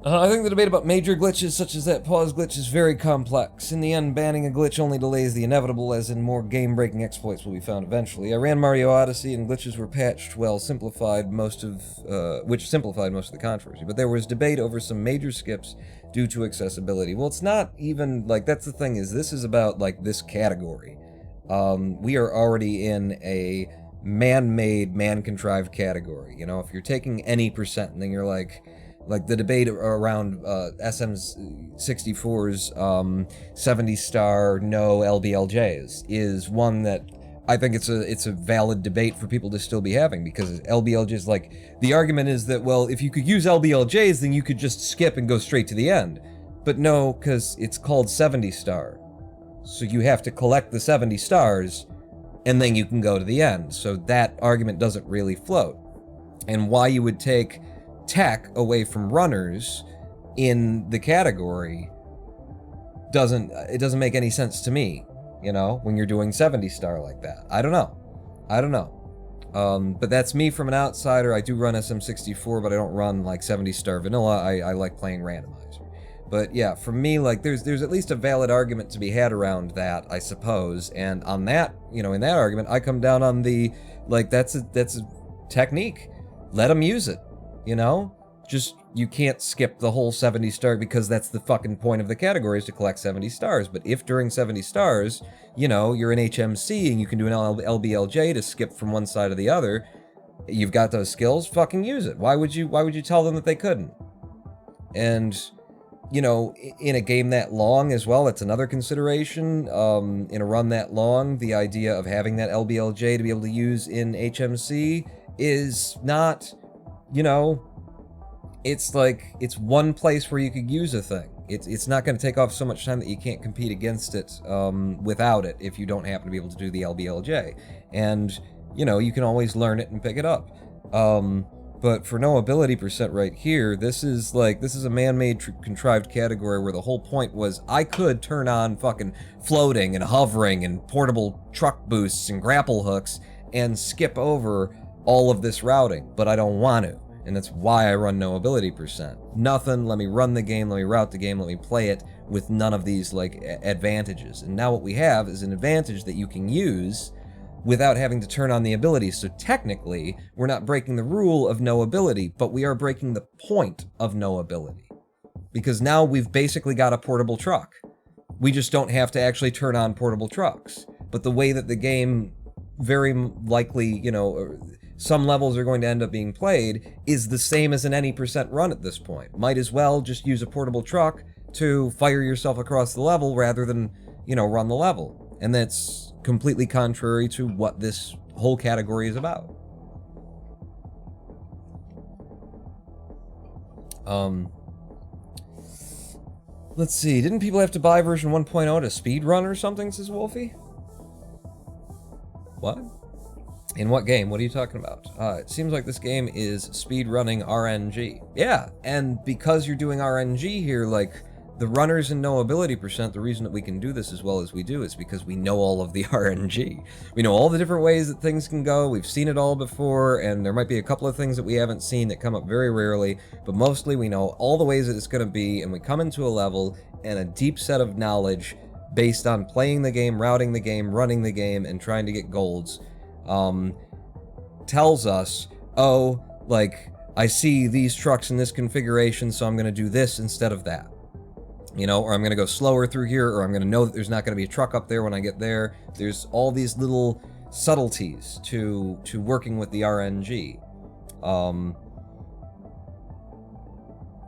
I think the debate about major glitches such as that pause glitch is very complex. In the end, banning a glitch only delays the inevitable, as in more game-breaking exploits will be found eventually. I ran Mario Odyssey and glitches were patched, which simplified most of the controversy. But there was debate over some major skips due to accessibility. Well, it's not even, like, that's the thing, is this is about, like, this category. We are already in a man-made, man-contrived category. You know, if you're taking any percent and then you're like the debate around SM64's 70-star no LBLJs is one that I think it's a valid debate for people to still be having, because LBLJs, like, the argument is that, well, if you could use LBLJs, then you could just skip and go straight to the end. But no, because it's called 70-star. So you have to collect the 70 stars, and then you can go to the end. So that argument doesn't really float. And why you would take tech away from runners in the category doesn't make any sense to me, you know, when you're doing 70 star like that. I don't know. But that's me from an outsider. I do run SM64, but I don't run like 70 star vanilla. I like playing randomizer. But yeah, for me, like there's at least a valid argument to be had around that, I suppose. And on that, you know, in that argument, I come down on the, like, that's a technique. Let them use it, you know? Just, you can't skip the whole 70 star because that's the fucking point of the category, is to collect 70 stars. But if during 70 stars, you know, you're an HMC and you can do an LBLJ to skip from one side to the other, you've got those skills, fucking use it. Why would you tell them that they couldn't? And, you know, in a game that long as well, that's another consideration. In a run that long, the idea of having that LBLJ to be able to use in HMC is not, you know, it's like, it's one place where you could use a thing. It's not going to take off so much time that you can't compete against it without it if you don't happen to be able to do the LBLJ. And, you know, you can always learn it and pick it up. But for noAbility percent right here, this is a man-made contrived category where the whole point was I could turn on fucking floating and hovering and portable truck boosts and grapple hooks and skip over all of this routing, but I don't want to. And that's why I run noAbility percent. Nothing, let me run the game, let me route the game, let me play it with none of these, like, advantages. And now what we have is an advantage that you can use without having to turn on the abilities. So technically, we're not breaking the rule of noAbility, but we are breaking the point of noAbility. Because now we've basically got a portable truck. We just don't have to actually turn on portable trucks. But the way that the game very likely, you know, some levels are going to end up being played is the same as an any percent run at this point. Might as well just use a portable truck to fire yourself across the level rather than, you know, run the level. And that's completely contrary to what this whole category is about. Let's see, didn't people have to buy version 1.0 to speedrun or something, says Wolfie? What? In what game? What are you talking about? It seems like this game is speedrunning RnG. Yeah, and because you're doing RnG here, like, the runners in noAbility percent, the reason that we can do this as well as we do is because we know all of the RnG. We know all the different ways that things can go, we've seen it all before, and there might be a couple of things that we haven't seen that come up very rarely, but mostly we know all the ways that it's going to be, and we come into a level and a deep set of knowledge based on playing the game, routing the game, running the game, and trying to get golds, tells us, oh, like, I see these trucks in this configuration, so I'm going to do this instead of that. You know, or I'm going to go slower through here, or I'm going to know that there's not going to be a truck up there when I get there. There's all these little subtleties to working with the RnG.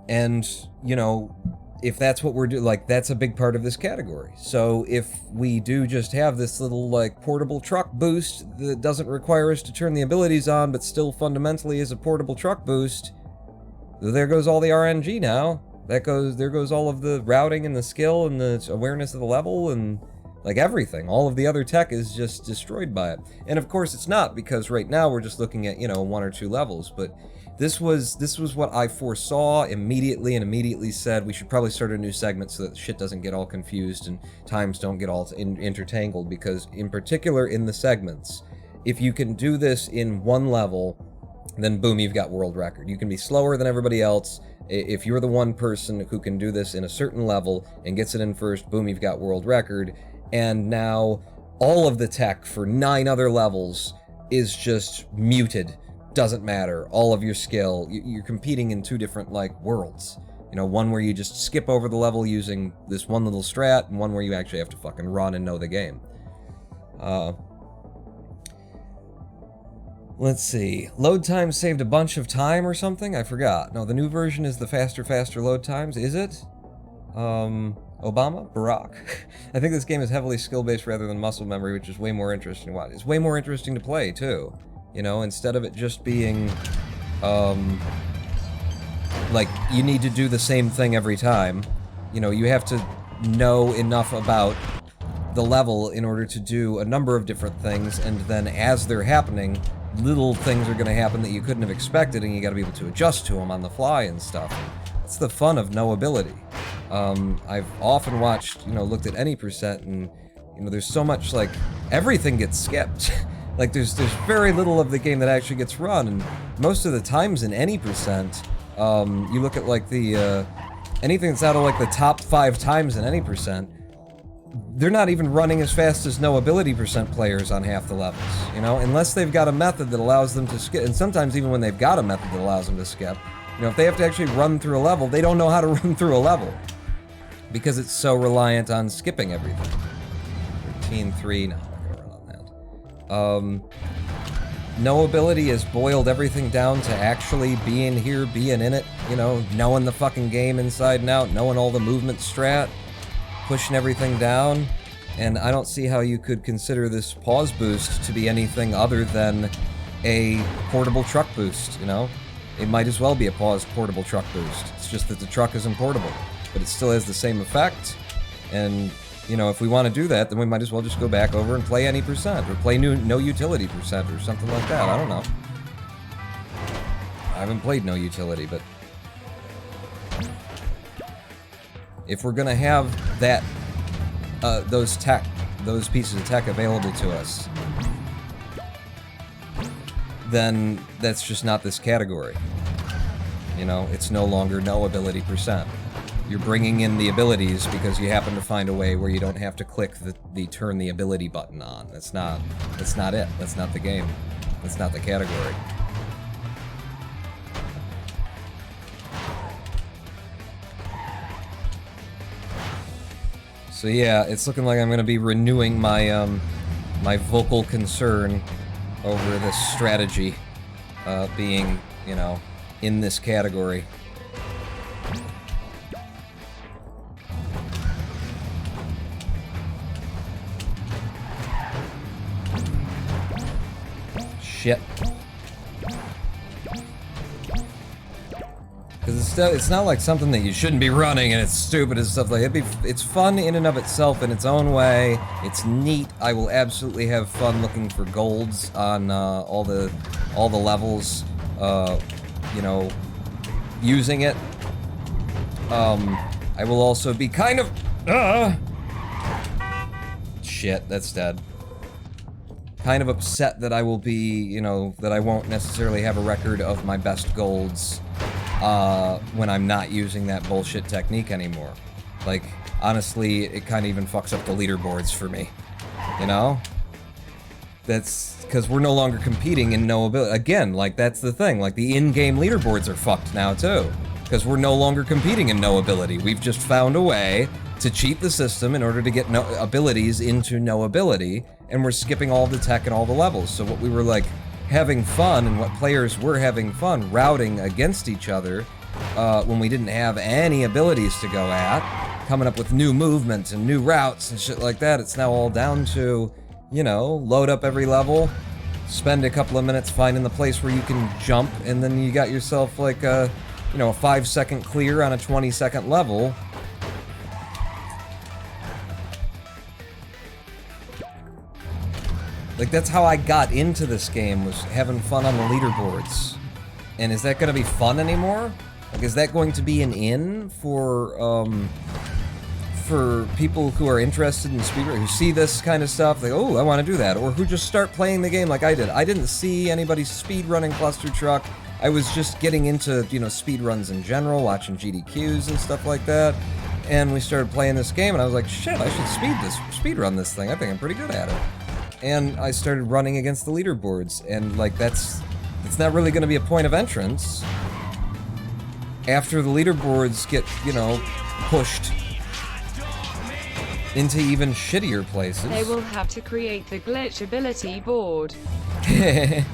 And, you know, if that's what we're doing, like, that's a big part of this category. So if we do just have this little, like, portable truck boost that doesn't require us to turn the abilities on, but still fundamentally is a portable truck boost, there goes all the RnG now. There goes all of the routing and the skill and the awareness of the level and, like, everything. All of the other tech is just destroyed by it. And of course it's not, because right now we're just looking at, you know, 1 or 2 levels, but this was what I foresaw immediately, and immediately said we should probably start a new segment so that the shit doesn't get all confused and times don't get all intertangled, because in particular in the segments, if you can do this in 1 level, then boom, you've got world record. You can be slower than everybody else. If you're the one person who can do this in a certain level and gets it in first, boom, you've got world record. And now all of the tech for 9 other levels is just muted. Doesn't matter. All of your skill, you're competing in 2 different, like, worlds. You know, one where you just skip over the level using this one little strat, and one where you actually have to fucking run and know the game. Let's see. Load times saved a bunch of time or something? I forgot. No, the new version is the faster load times. Is it? Obama? Barack? I think this game is heavily skill-based rather than muscle memory, which is way more interesting to watch. It's way more interesting to play, too. You know, instead of it just being, like, you need to do the same thing every time. You know, you have to know enough about the level in order to do a number of different things, and then as they're happening, little things are going to happen that you couldn't have expected, and you got to be able to adjust to them on the fly and stuff. That's the fun of noAbility. I've often watched, looked at any percent, and there's so much, like, everything gets skipped. Like, there's very little of the game that actually gets run, and most of the times in any percent, you look at, like, the, anything that's out of, like, the top 5 times in any percent, they're not even running as fast as noAbility percent players on half the levels, unless they've got a method that allows them to skip, and sometimes even when they've got a method that allows them to skip, if they have to actually run through a level, they don't know how to run through a level, because it's so reliant on skipping everything. 13-3, no, I'm not gonna run on that. noAbility has boiled everything down to actually being here, being in it, knowing the fucking game inside and out, knowing all the movement strat, pushing everything down, and I don't see how you could consider this pause boost to be anything other than a portable truck boost, It might as well be a paused portable truck boost. It's just that the truck isn't portable, but it still has the same effect, and, if we want to do that, then we might as well just go back over and play any percent, or play noUtility percent, or something like that, I don't know. I haven't played noUtility, but if we're gonna have that, those pieces of tech available to us, then that's just not this category. It's no longer noAbility percent. You're bringing in the abilities because you happen to find a way where you don't have to click the turn the ability button on. That's not it. That's not the game. That's not the category. So yeah, it's looking like I'm gonna be renewing my my vocal concern over this strategy being, in this category. Shit. Because it's not like something that you shouldn't be running and it's stupid and stuff like that. It's fun in and of itself in its own way. It's neat. I will absolutely have fun looking for golds on all the levels. Using it. I will also be kind of shit, that's dead. Kind of upset that I will be, that I won't necessarily have a record of my best golds when I'm not using that bullshit technique anymore. Like, honestly, it kind of even fucks up the leaderboards for me. That's because we're no longer competing in noAbility. Again, like, that's the thing. Like, the in-game leaderboards are fucked now, too. Because we're no longer competing in noAbility. We've just found a way to cheat the system in order to get abilities into noAbility, and we're skipping all the tech and all the levels. So what we were, like, having fun, and what players were having fun routing against each other when we didn't have any abilities to go at, coming up with new movements and new routes and shit like that, it's now all down to, load up every level, spend a couple of minutes finding the place where you can jump, and then you got yourself, like, a 5-second clear on a 20-second level. Like, that's how I got into this game, was having fun on the leaderboards. And is that gonna be fun anymore? Like, is that going to be an in for people who are interested in speedrun, who see this kind of stuff, like, oh, I want to do that, or who just start playing the game like I did. I didn't see anybody speedrunning Clustertruck. I was just getting into, speedruns in general, watching GDQs and stuff like that. And we started playing this game, and I was like, shit, I should speedrun this thing. I think I'm pretty good at it. And I started running against the leaderboards, and, like, it's not really going to be a point of entrance after the leaderboards get, pushed into even shittier places. They will have to create the glitchability board. I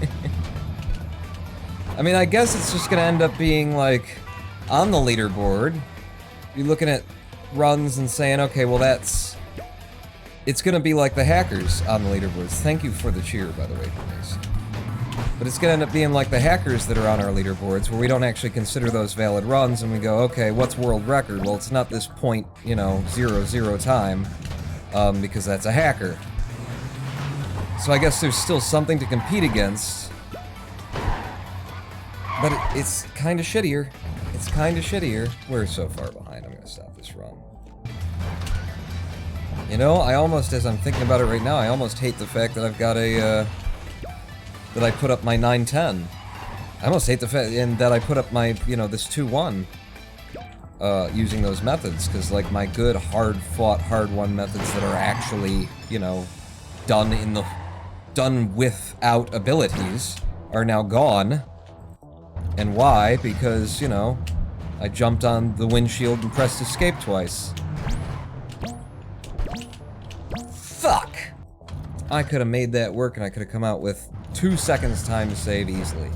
mean, I guess it's just gonna end up being, like, on the leaderboard, you're looking at runs and saying, okay, well, it's gonna be like the hackers on the leaderboards. Thank you for the cheer, by the way, guys. But it's gonna end up being like the hackers that are on our leaderboards, where we don't actually consider those valid runs, and we go, okay, what's world record? Well, it's not this .00 time. because that's a hacker. So I guess there's still something to compete against. But it's kind of shittier. It's kind of shittier. We're so far behind, I'm gonna stop this run. You know, I almost, as I'm thinking about it right now, I almost hate the fact that I've got a, that I put up my 910. I almost hate the fact that I put up my, you know, this 2-1, using those methods, because, like, my good, hard-fought, hard-won methods that are actually, you know, done without abilities are now gone. And why? Because, you know, I jumped on the windshield and pressed escape twice. Fuck! I could have made that work and I could have come out with 2 seconds time to save easily.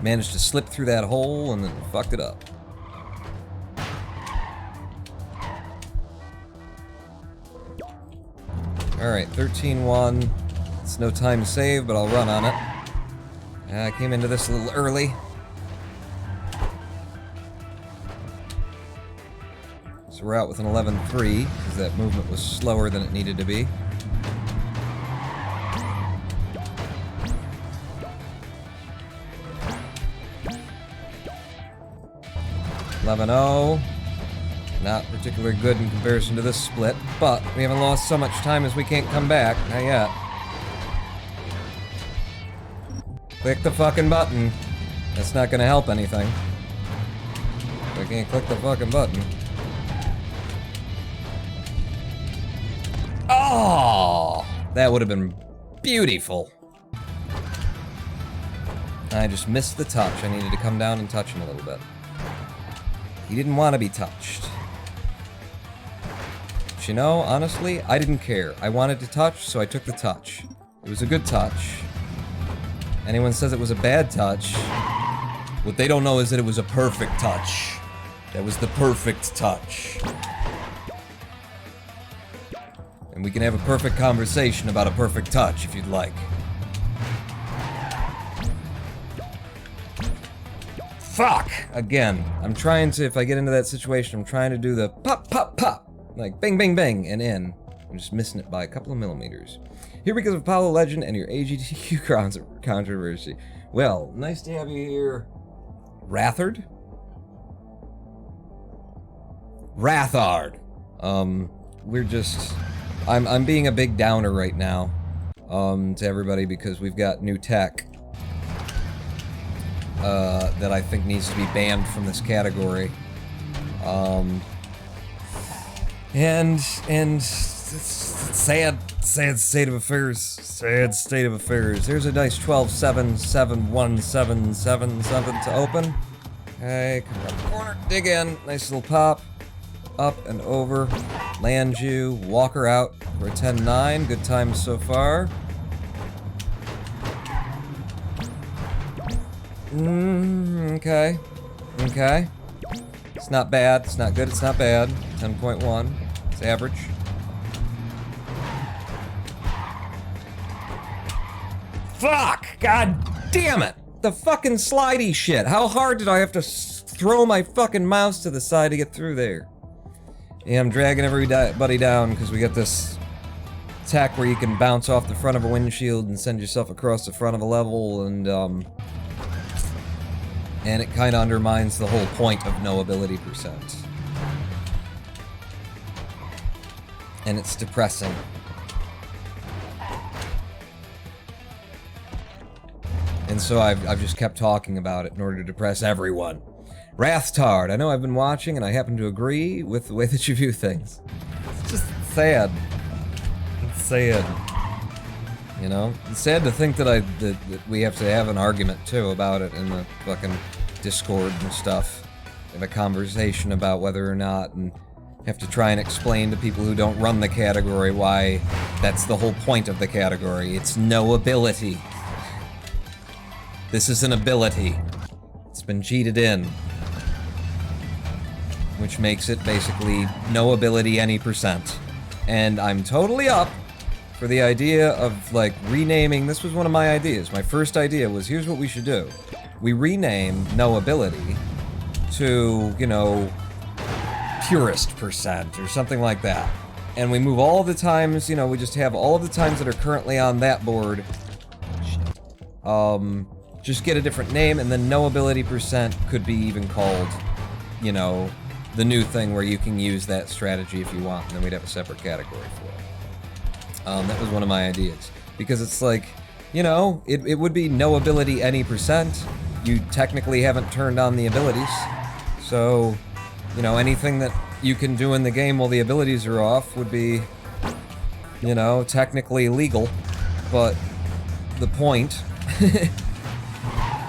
Managed to slip through that hole and then fucked it up. Alright, 13-1. It's no time to save, but I'll run on it. I came into this a little early. So we're out with an 11-3, because that movement was slower than it needed to be. $11-0. Not particularly good in comparison to this split, but we haven't lost so much time as we can't come back. Not yet. Click the fucking button. That's not gonna help anything. I can't click the fucking button. Oh! That would have been beautiful. I just missed the touch. I needed to come down and touch him a little bit. He didn't want to be touched. But you know, honestly, I didn't care. I wanted to touch, so I took the touch. It was a good touch. Anyone says it was a bad touch, what they don't know is that it was a perfect touch. That was the perfect touch. And we can have a perfect conversation about a perfect touch if you'd like. Fuck! Again, I'm trying to, if I get into that situation, I'm trying to do the pop, pop, pop. Like bang, bang, bang, and in. I'm just missing it by a couple of millimeters. Here because of Apollo Legend and your AGDQ controversy. Well, nice to have you here. Rathard? Rathard. We're just... I'm being a big downer right now. To everybody because we've got new tech. That I think needs to be banned from this category. And it's sad state of affairs. Sad state of affairs. There's a dice 12-7, 7-1, 7, 7, 7 to open. Okay, come around the corner, dig in, nice little pop. Up and over, land you, walk her out for a 10-9. Good times so far. Okay. Okay. It's not bad, it's not good, it's not bad. 10.1. It's average. Fuck! God damn it! The fucking slidey shit. How hard did I have to throw my fucking mouse to the side to get through there? Yeah, I'm dragging everybody down because we got this tech where you can bounce off the front of a windshield and send yourself across the front of a level, and it kind of undermines the whole point of noAbility %. And it's depressing. And so I've just kept talking about it in order to depress everyone. Rathtard, I know I've been watching and I happen to agree with the way that you view things. It's just sad. It's sad. You know? It's sad to think that that we have to have an argument, too, about it in the fucking Discord and stuff. Have a conversation about whether or not, and have to try and explain to people who don't run the category why that's the whole point of the category. It's noAbility. This is an ability. It's been cheated in. Which makes it basically noAbility any %. And I'm totally up for the idea of, like, renaming. This was one of my ideas. My first idea was, here's what we should do. We rename noAbility to, you know, purest percent or something like that. And we move all the times, you know, we just have all of the times that are currently on that board. Just get a different name, and then noAbility percent could be even called, you know, the new thing where you can use that strategy if you want, and then we'd have a separate category for it. That was one of my ideas. Because it's like, you know, it would be noAbility any percent. You technically haven't turned on the abilities. So, you know, anything that you can do in the game while the abilities are off would be, you know, technically legal. But the point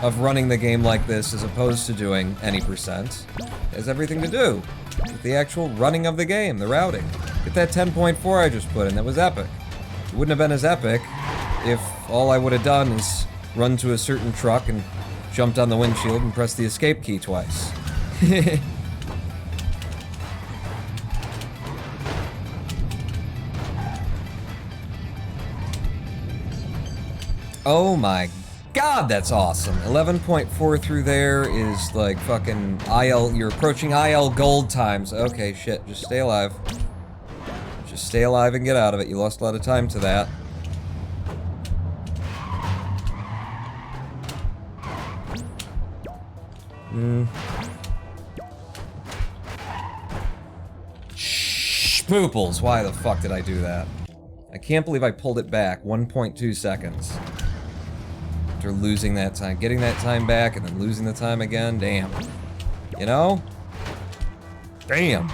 of running the game like this as opposed to doing any percent has everything to do with the actual running of the game, the routing. Get that 10.4 I just put in, that was epic. It wouldn't have been as epic if all I would have done is run to a certain truck and jumped on the windshield and pressed the escape key twice. Oh my god, that's awesome. 11.4 through there is like fucking IL, you're approaching IL gold times. Okay, shit, just stay alive. Just stay alive and get out of it. You lost a lot of time to that. Shh, pooples, why the fuck did I do that? I can't believe I pulled it back 1.2 seconds. After losing that time, getting that time back and then losing the time again, damn. You know? Damn.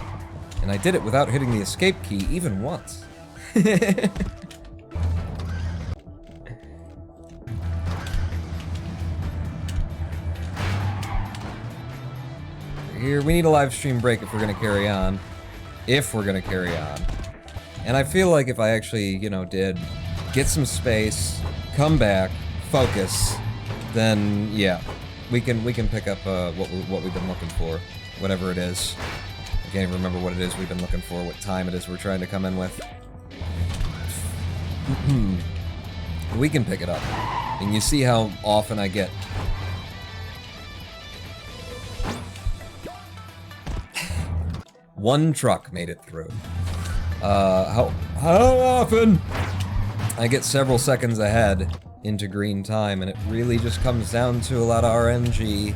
And I did it without hitting the escape key even once. Here, we need a live stream break if we're gonna carry on. If we're gonna carry on. And I feel like if I actually, you know, did get some space, come back, focus, then yeah, we can pick up what we've been looking for, whatever it is. I can't even remember what it is we've been looking for, what time it is we're trying to come in with. We can pick it up, and you see how often I get. One truck made it through. How often I get several seconds ahead into green time, and it really just comes down to a lot of RNG.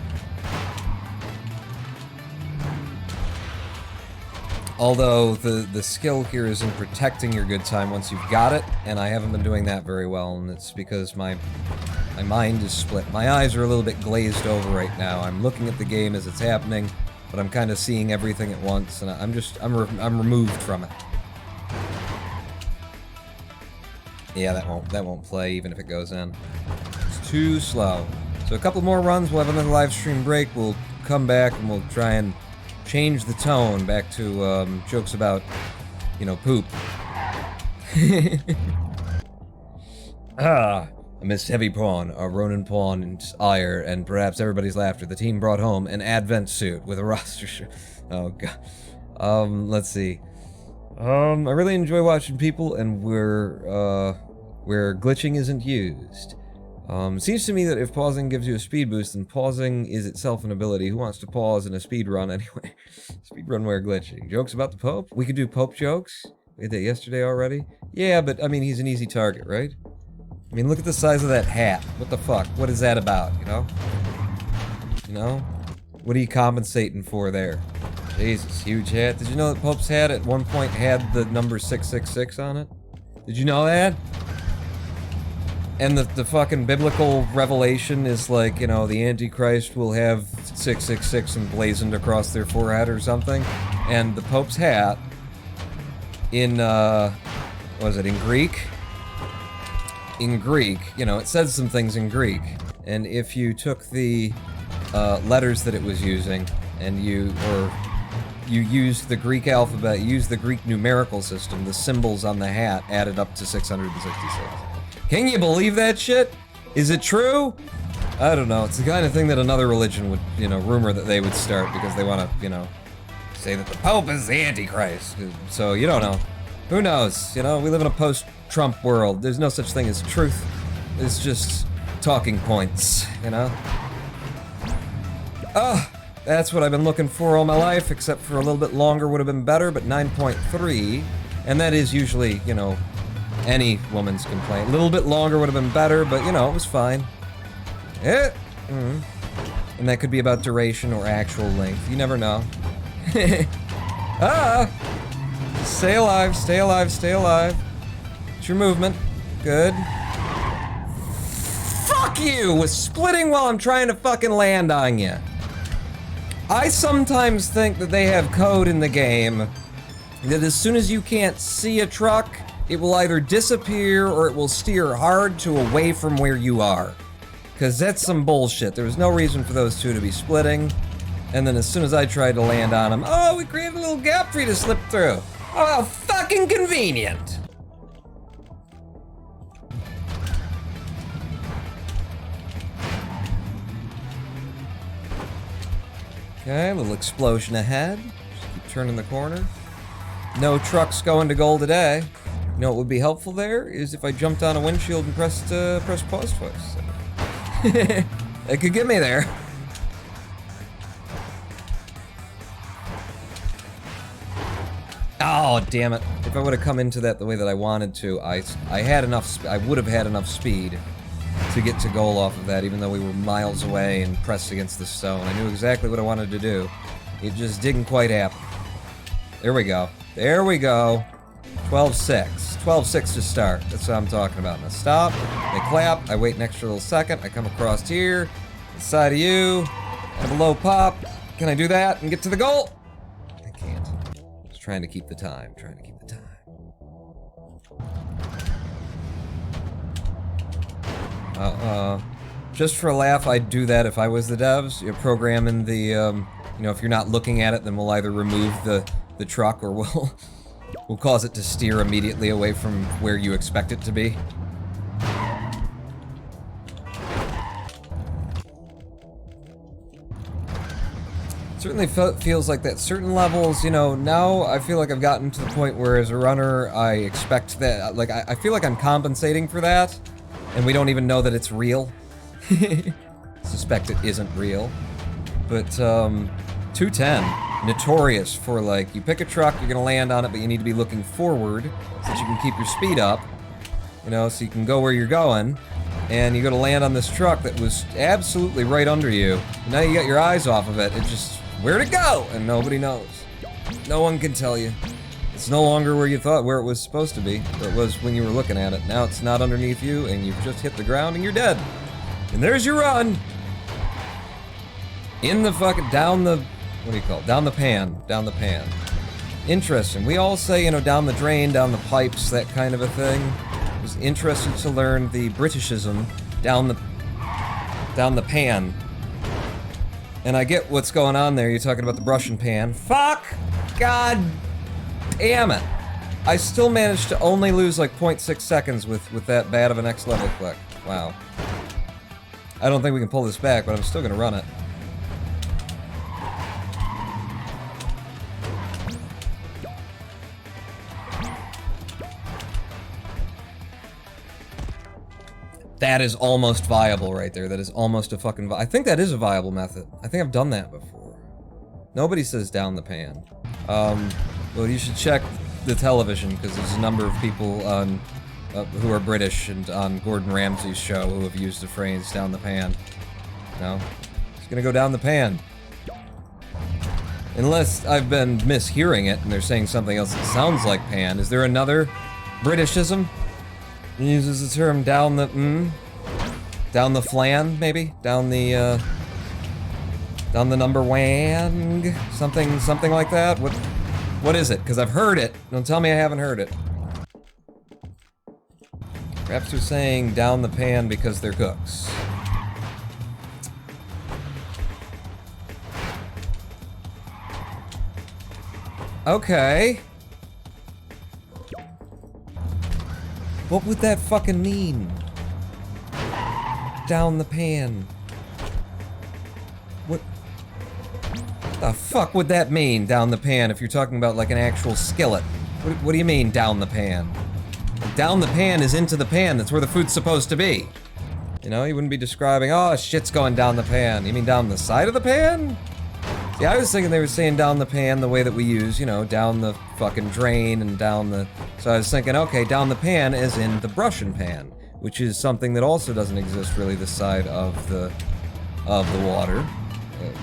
Although the skill here is in protecting your good time once you've got it, and I haven't been doing that very well, and it's because my mind is split. My eyes are a little bit glazed over right now. I'm looking at the game as it's happening, but I'm kind of seeing everything at once, and I'm removed from it. Yeah, that won't play even if it goes in. It's too slow. So a couple more runs, we'll have another live stream break, we'll come back and we'll try and change the tone back to jokes about, you know, poop. I missed Heavy Pawn, Ronan Pawn, and Ire, and perhaps everybody's laughter. The team brought home an Advent suit with a roster shirt. Oh god. Let's see. I really enjoy watching people, and where glitching isn't used. It seems to me that if pausing gives you a speed boost, then pausing is itself an ability. Who wants to pause in a speed run anyway? Speed run where glitching. Jokes about the Pope? We could do Pope jokes? We did that yesterday already? Yeah, but I mean, he's an easy target, right? I mean, look at the size of that hat. What the fuck? What is that about, you know? You know? What are you compensating for there? Jesus, huge hat. Did you know that Pope's hat at one point had the number 666 on it? Did you know that? And the fucking biblical revelation is like, you know, the Antichrist will have 666 emblazoned across their forehead or something. And the Pope's hat in, what was it, in Greek? In Greek, you know, it says some things in Greek. And if you took the letters that it was using and you used the Greek alphabet, you used the Greek numerical system, the symbols on the hat added up to 666. Can you believe that shit? Is it true? I don't know. It's the kind of thing that another religion would, you know, rumor that they would start because they want to, you know, say that the Pope is the Antichrist. So you don't know. Who knows? You know, we live in a post-Trump world. There's no such thing as truth. It's just talking points, you know? That's what I've been looking for all my life, except for a little bit longer would have been better, but 9.3, and that is usually, you know, any woman's complaint. A little bit longer would have been better, but, you know, it was fine. And that could be about duration or actual length. You never know. Stay alive, stay alive, stay alive. It's your movement. Good. Fuck you with splitting while I'm trying to fucking land on you. I sometimes think that they have code in the game that as soon as you can't see a truck, it will either disappear or it will steer hard to away from where you are. Cause that's some bullshit. There was no reason for those two to be splitting. And then as soon as I tried to land on them, oh, we created a little gap for you to slip through. Oh, how fucking convenient. Okay, a little explosion ahead. Just keep turning the corner. No trucks going to goal today. You know what would be helpful there is if I jumped on a windshield and pressed pause twice. It could get me there. Oh, damn it. If I would have come into that the way that I wanted to, I had enough, I would have had enough speed to get to goal off of that, even though we were miles away and pressed against the stone. I knew exactly what I wanted to do. It just didn't quite happen. There we go. There we go. 12-6. 12-6 to start. That's what I'm talking about. Now stop. They clap. I wait an extra little second. I come across here. Side of you. Have a low pop. Can I do that and get to the goal? I can't. Just trying to keep the time. Trying to keep the time. Just for a laugh, I'd do that if I was the devs. You're programming the, you know, if you're not looking at it, then we'll either remove the truck or we'll cause it to steer immediately away from where you expect it to be. Certainly feels like that. Certain levels, you know, now I feel like I've gotten to the point where as a runner, I expect that, like, I feel like I'm compensating for that, and we don't even know that it's real. Suspect it isn't real. But, 210, notorious for, like, you pick a truck, you're gonna land on it, but you need to be looking forward so that you can keep your speed up, you know, so you can go where you're going, and you're gonna land on this truck that was absolutely right under you. And now you got your eyes off of it, it just, where'd it go? And nobody knows. No one can tell you. It's no longer where you thought, where it was supposed to be, where it was when you were looking at it. Now it's not underneath you, and you've just hit the ground, and you're dead. And there's your run! In the fucking, down the, what do you call it? Down the pan. Down the pan. Interesting. We all say, you know, down the drain, down the pipes, that kind of a thing. It was interesting to learn the Britishism, down the pan. And I get what's going on there. You're talking about the brush and pan. Fuck! God damn it! I still managed to only lose like 0.6 seconds with that bad of a next level click. Wow. I don't think we can pull this back, but I'm still gonna run it. That is almost viable right there. That is almost a fucking I think that is a viable method. I think I've done that before. Nobody says down the pan. Well, you should check the television, because there's a number of people on who are British and on Gordon Ramsay's show who have used the phrase down the pan. No? It's gonna go down the pan. Unless I've been mishearing it and they're saying something else that sounds like pan. Is there another Britishism? It uses the term down the down the flan, maybe? Down the number wang? Something like that? What is it? Because I've heard it. Don't tell me I haven't heard it. Perhaps they're saying down the pan because they're cooks. Okay. What would that fucking mean? Down the pan. What the fuck would that mean, down the pan, if you're talking about like an actual skillet? What do you mean, down the pan? Down the pan is into the pan, that's where the food's supposed to be. You know, you wouldn't be describing, oh, shit's going down the pan. You mean down the side of the pan? Yeah, I was thinking they were saying down the pan the way that we use, you know, down the fucking drain and down the... So I was thinking, okay, down the pan as in the brush and pan, which is something that also doesn't exist really this side of the water.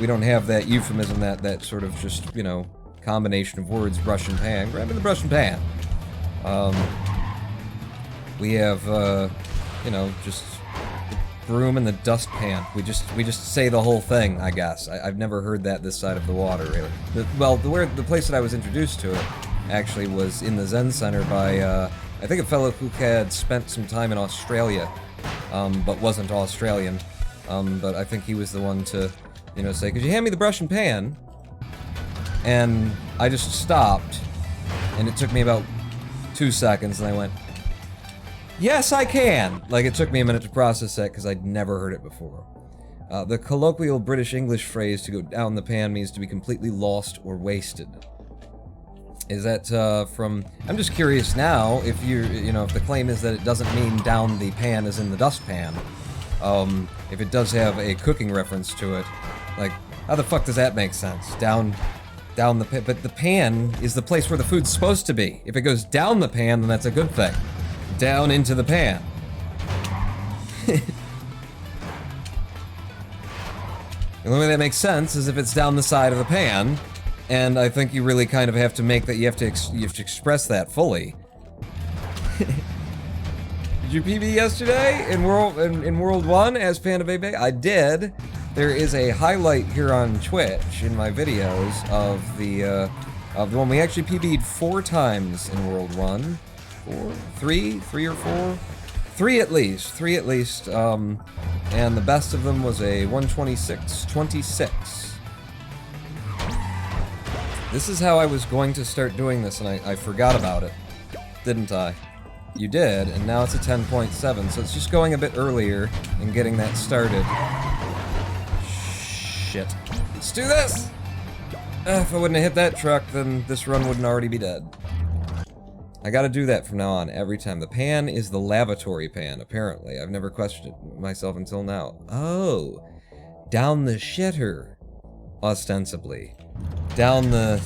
We don't have that euphemism, that sort of just, you know, combination of words, brush and pan. Grabbing the brush and pan. We have, you know, just... broom and the dustpan. We just say the whole thing, I guess. I've never heard that this side of the water, really. The place that I was introduced to it actually was in the Zen Center by, I think a fellow who had spent some time in Australia, but wasn't Australian. But I think he was the one to, you know, say, could you hand me the brush and pan? And I just stopped, and it took me about 2 seconds, and I went, yes, I can! Like, it took me a minute to process that because I'd never heard it before. The colloquial British English phrase to go down the pan means to be completely lost or wasted. Is that, from... I'm just curious now, if you know, if the claim is that it doesn't mean down the pan as in the dustpan, if it does have a cooking reference to it, like, how the fuck does that make sense? Down the pan, but the pan is the place where the food's supposed to be. If it goes down the pan, then that's a good thing. Down into the pan. The only way that makes sense is if it's down the side of the pan, and I think you really kind of have to make that. You have to express that fully. Did you PB yesterday in World 1 as Panda Baby? I did. There is a highlight here on Twitch in my videos of the one we actually PB'd 4 times in World 1. 3 or 4? 3 at least, and the best of them was a 126.26. This is how I was going to start doing this, and I forgot about it, didn't I? You did, and now it's a 10.7, so it's just going a bit earlier and getting that started. Shit. Let's do this! If I wouldn't have hit that truck, then this run wouldn't already be dead. I gotta do that from now on, every time. The pan is the lavatory pan, apparently. I've never questioned it myself until now. Oh. Down the shitter. Ostensibly. Down the,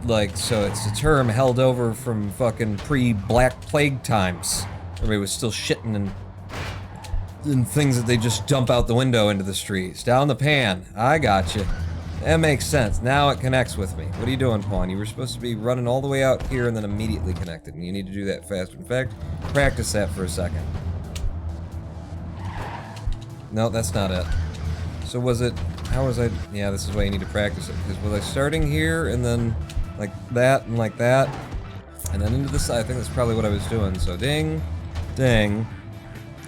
like, so it's a term held over from fucking pre-Black Plague times. Everybody was still shitting and things that they just dump out the window into the streets. Down the pan. I gotcha. That makes sense. Now it connects with me. What are you doing, Pawn? You were supposed to be running all the way out here and then immediately connected, and you need to do that fast. In fact, practice that for a second. No, that's not it. So was it... How was I... Yeah, this is why you need to practice it. Because was I starting here and then like that and like that? And then into the side. I think that's probably what I was doing. So ding, ding,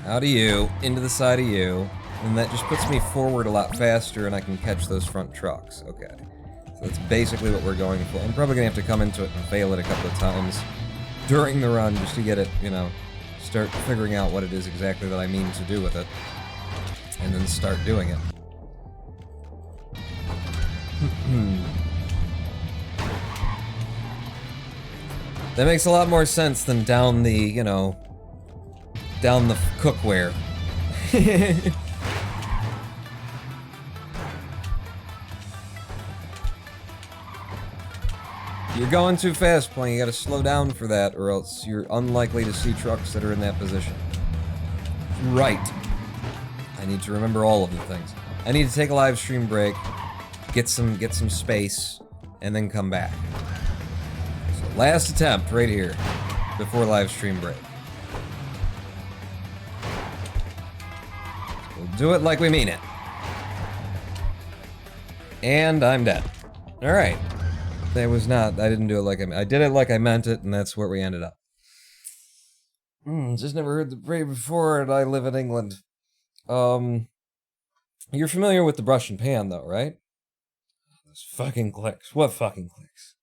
out of you, into the side of you. And that just puts me forward a lot faster and I can catch those front trucks. Okay. So that's basically what we're going for. I'm probably going to have to come into it and fail it a couple of times during the run just to get it, you know, start figuring out what it is exactly that I mean to do with it. And then start doing it. That makes a lot more sense than down the, you know, down the cookware. You're going too fast, Plane. You gotta slow down for that, or else you're unlikely to see trucks that are in that position. Right. I need to remember all of the things. I need to take a live stream break, get some space, and then come back. So last attempt right here, before live stream break. We'll do it like we mean it. And I'm dead. Alright. That was not, I didn't do it like I did it like I meant it, and that's where we ended up. Just never heard the phrase before, and I live in England. You're familiar with the brush and pan, though, right? Those fucking clicks. What fucking clicks?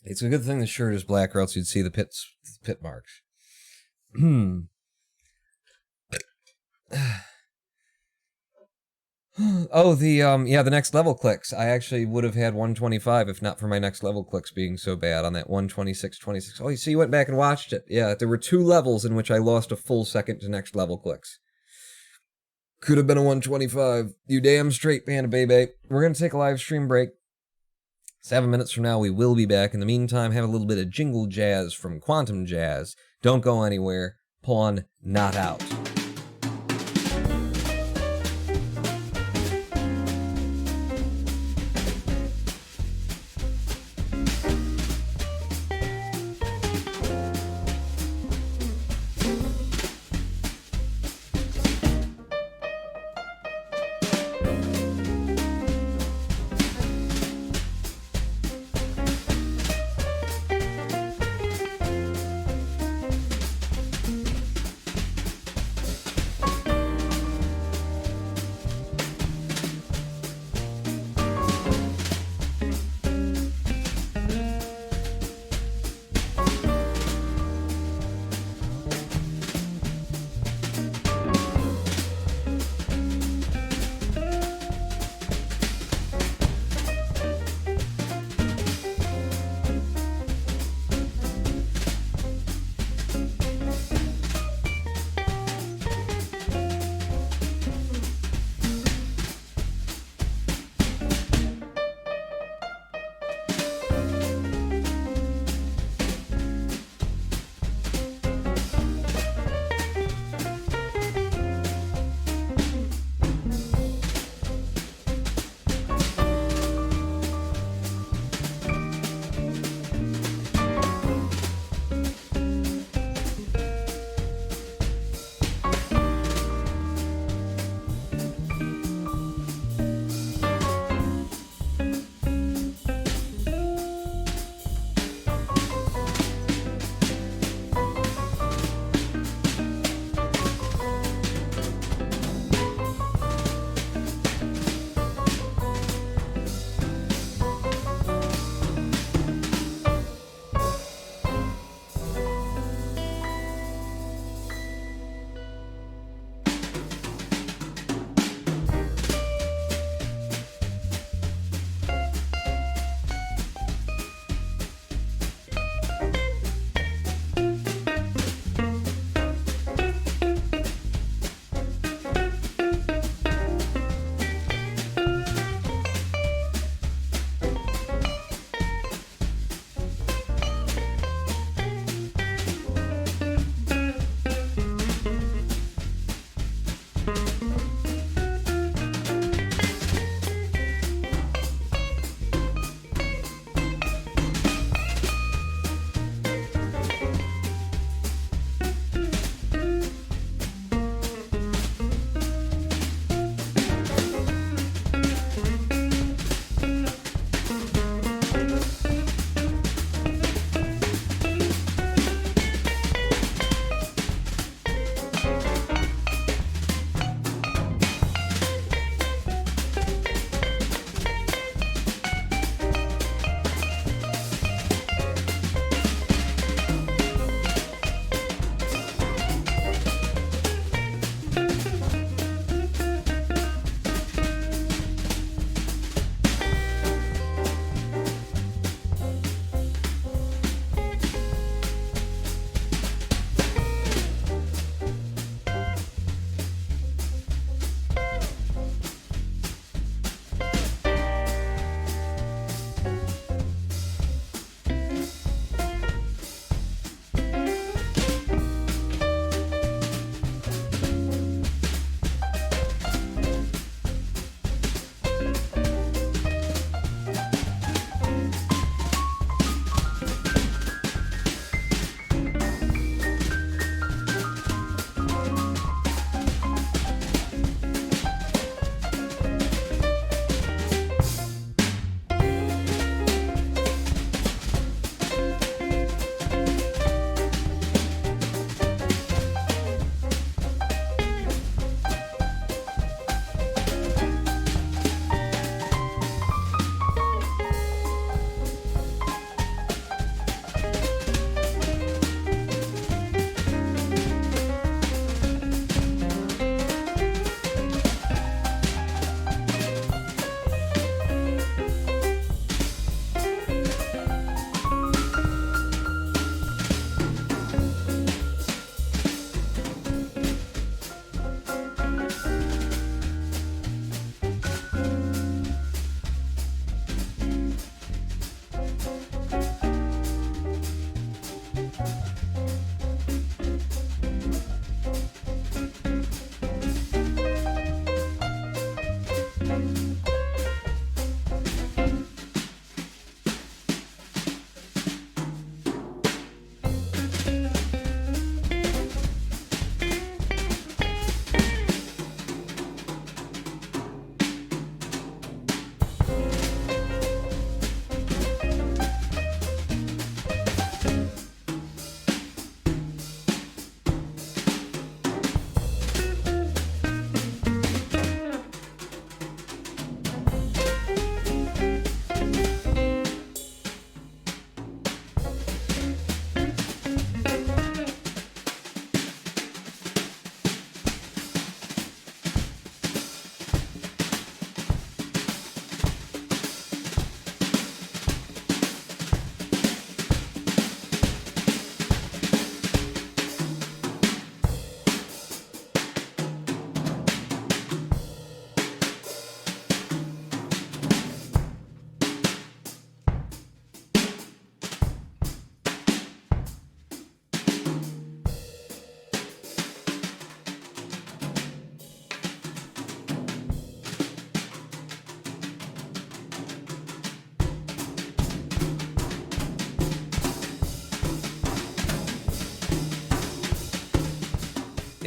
It's a good thing the shirt is black, or else you'd see the pit marks. Oh, yeah, the next level clicks. I actually would have had 125 if not for my next level clicks being so bad on that 126.26. Oh, you see, you went back and watched it. Yeah, there were 2 levels in which I lost a full second to next level clicks. Could have been a 125. You damn straight, Panda Baby. We're going to take a live stream break. 7 minutes from now, we will be back. In the meantime, have a little bit of jingle jazz from Quantum Jazz. Don't go anywhere. Pawn not out.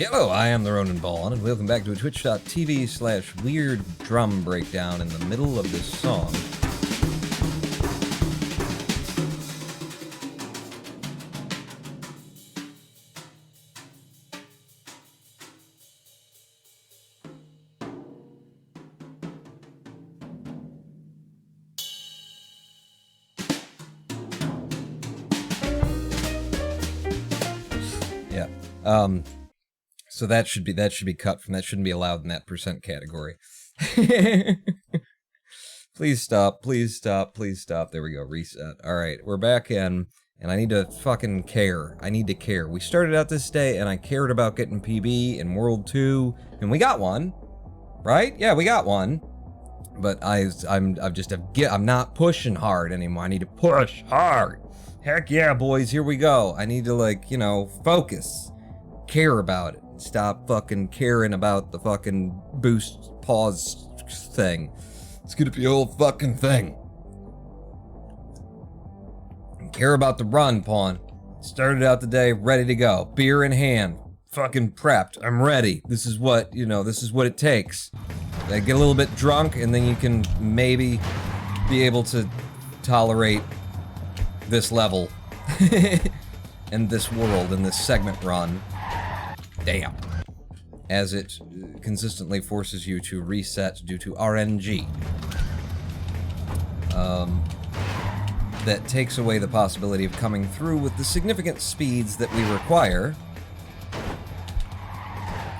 Hello, I am the Ronin Ball, and welcome back to a twitch.tv/weird drum breakdown in the middle of this song. Yeah. So that should be cut from that. Shouldn't be allowed in that percent category. Please stop, please stop, please stop. There we go, reset. Alright, we're back in, and I need to fucking care. I need to care. We started out this day, and I cared about getting PB in World 2, and we got one. Right? Yeah, we got one. But I'm not pushing hard anymore. I need to push hard. Heck yeah, boys, here we go. I need to, like, you know, focus. Care about it. Stop fucking caring about the fucking boost pause thing. It's gonna be a whole fucking thing. And care about the run, Pawn. Started out the day ready to go. Beer in hand. Fucking prepped. I'm ready. This is what, you know, this is what it takes. I get a little bit drunk and then you can maybe be able to tolerate this level. And this world and this segment run. Damn. As it consistently forces you to reset due to RNG. That takes away the possibility of coming through with the significant speeds that we require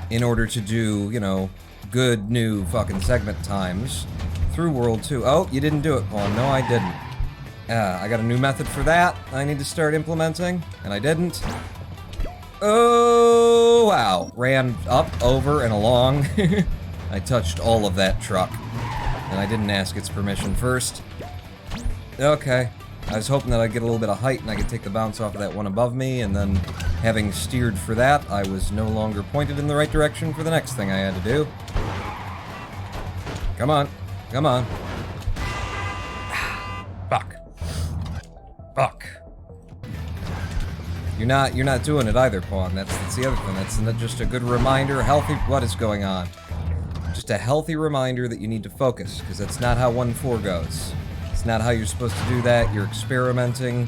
in order to do, you know, good new fucking segment times through World 2. Oh, you didn't do it, Pawn. No, I didn't. I got a new method for that I need to start implementing, and I didn't. Oh, wow. Ran up, over, and along. I touched all of that truck. And I didn't ask its permission first. Okay. I was hoping that I'd get a little bit of height and I could take the bounce off of that one above me, and then, having steered for that, I was no longer pointed in the right direction for the next thing I had to do. Come on. Come on. Fuck. Fuck. You're not doing it either, Pawn. That's the other thing. That's just a good reminder. What is going on? Just a healthy reminder that you need to focus, because that's not how 1-4 goes. It's not how you're supposed to do that. You're experimenting.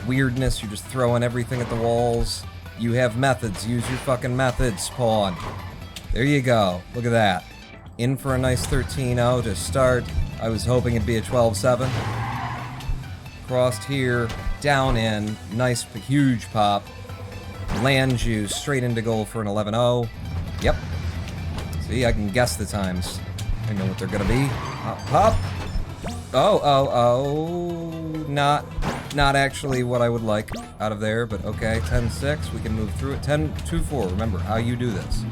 Weirdness. You're just throwing everything at the walls. You have methods. Use your fucking methods, Pawn. There you go. Look at that. In for a nice 13-0 to start. I was hoping it'd be a 12-7. Crossed here. Down in, nice, huge pop. Lands you straight into goal for an 11-0. Yep. See, I can guess the times. I know what they're gonna be. Hop, hop. Oh. Not actually what I would like out of there, but okay. 10-6, we can move through it. 10-2-4, remember how you do this.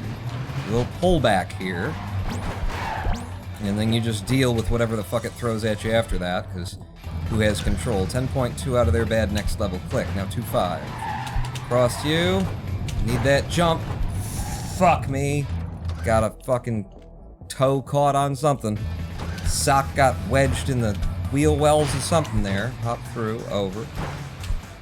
A little pullback here. And then you just deal with whatever the fuck it throws at you after that, because who has control? 10.2 out of their bad next level click. Now 2-5. Crossed you. Need that jump. Fuck me. Got a fucking toe caught on something. Sock got wedged in the wheel wells of something there. Hop through. Over.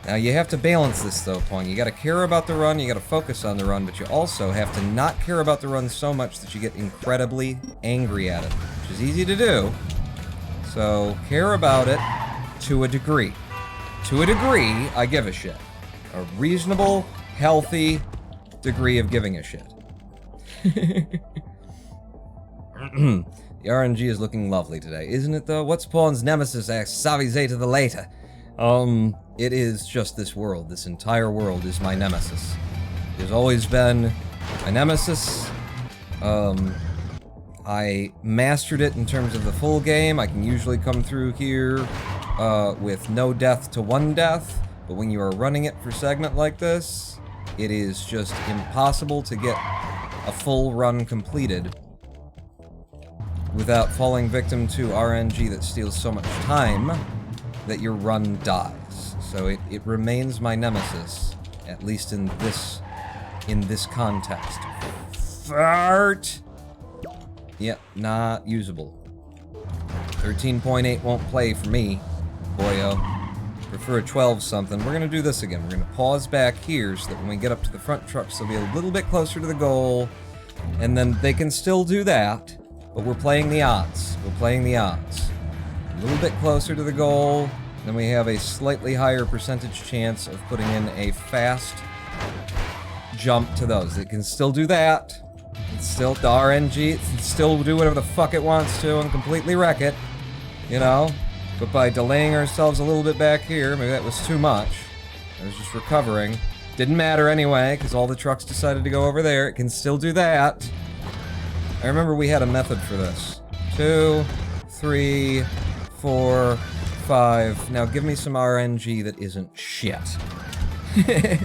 Now you have to balance this though, Pawn. You gotta care about the run, you gotta focus on the run, but you also have to not care about the run so much that you get incredibly angry at it, which is easy to do. So, care about it to a degree. To a degree, I give a shit. A reasonable, healthy degree of giving a shit. The RNG is looking lovely today, isn't it though? What's Pawn's Nemesis? Asks Savize to the later. It is just this world. This entire world is my nemesis. It has always been my nemesis. I mastered it in terms of the full game. I can usually come through here with no death to 1 death, but when you are running it for segment like this, it is just impossible to get a full run completed without falling victim to RNG that steals so much time that your run dies. So it remains my nemesis, at least in this context. Fart! Yep, not usable. 13.8 won't play for me, boyo. for a 12 something. We're gonna do this again. We're gonna pause back here so that when we get up to the front trucks, they'll be a little bit closer to the goal, and then they can still do that, but we're playing the odds. We're playing the odds. A little bit closer to the goal, then we have a slightly higher percentage chance of putting in a fast jump to those. It can still do that. It's still the RnG. It can still do whatever the fuck it wants to and completely wreck it, you know? But by delaying ourselves a little bit back here, maybe that was too much. I was just recovering. Didn't matter anyway, because all the trucks decided to go over there. It can still do that. I remember we had a method for this. 2, 3, 4, 5. Now give me some RnG that isn't shit. These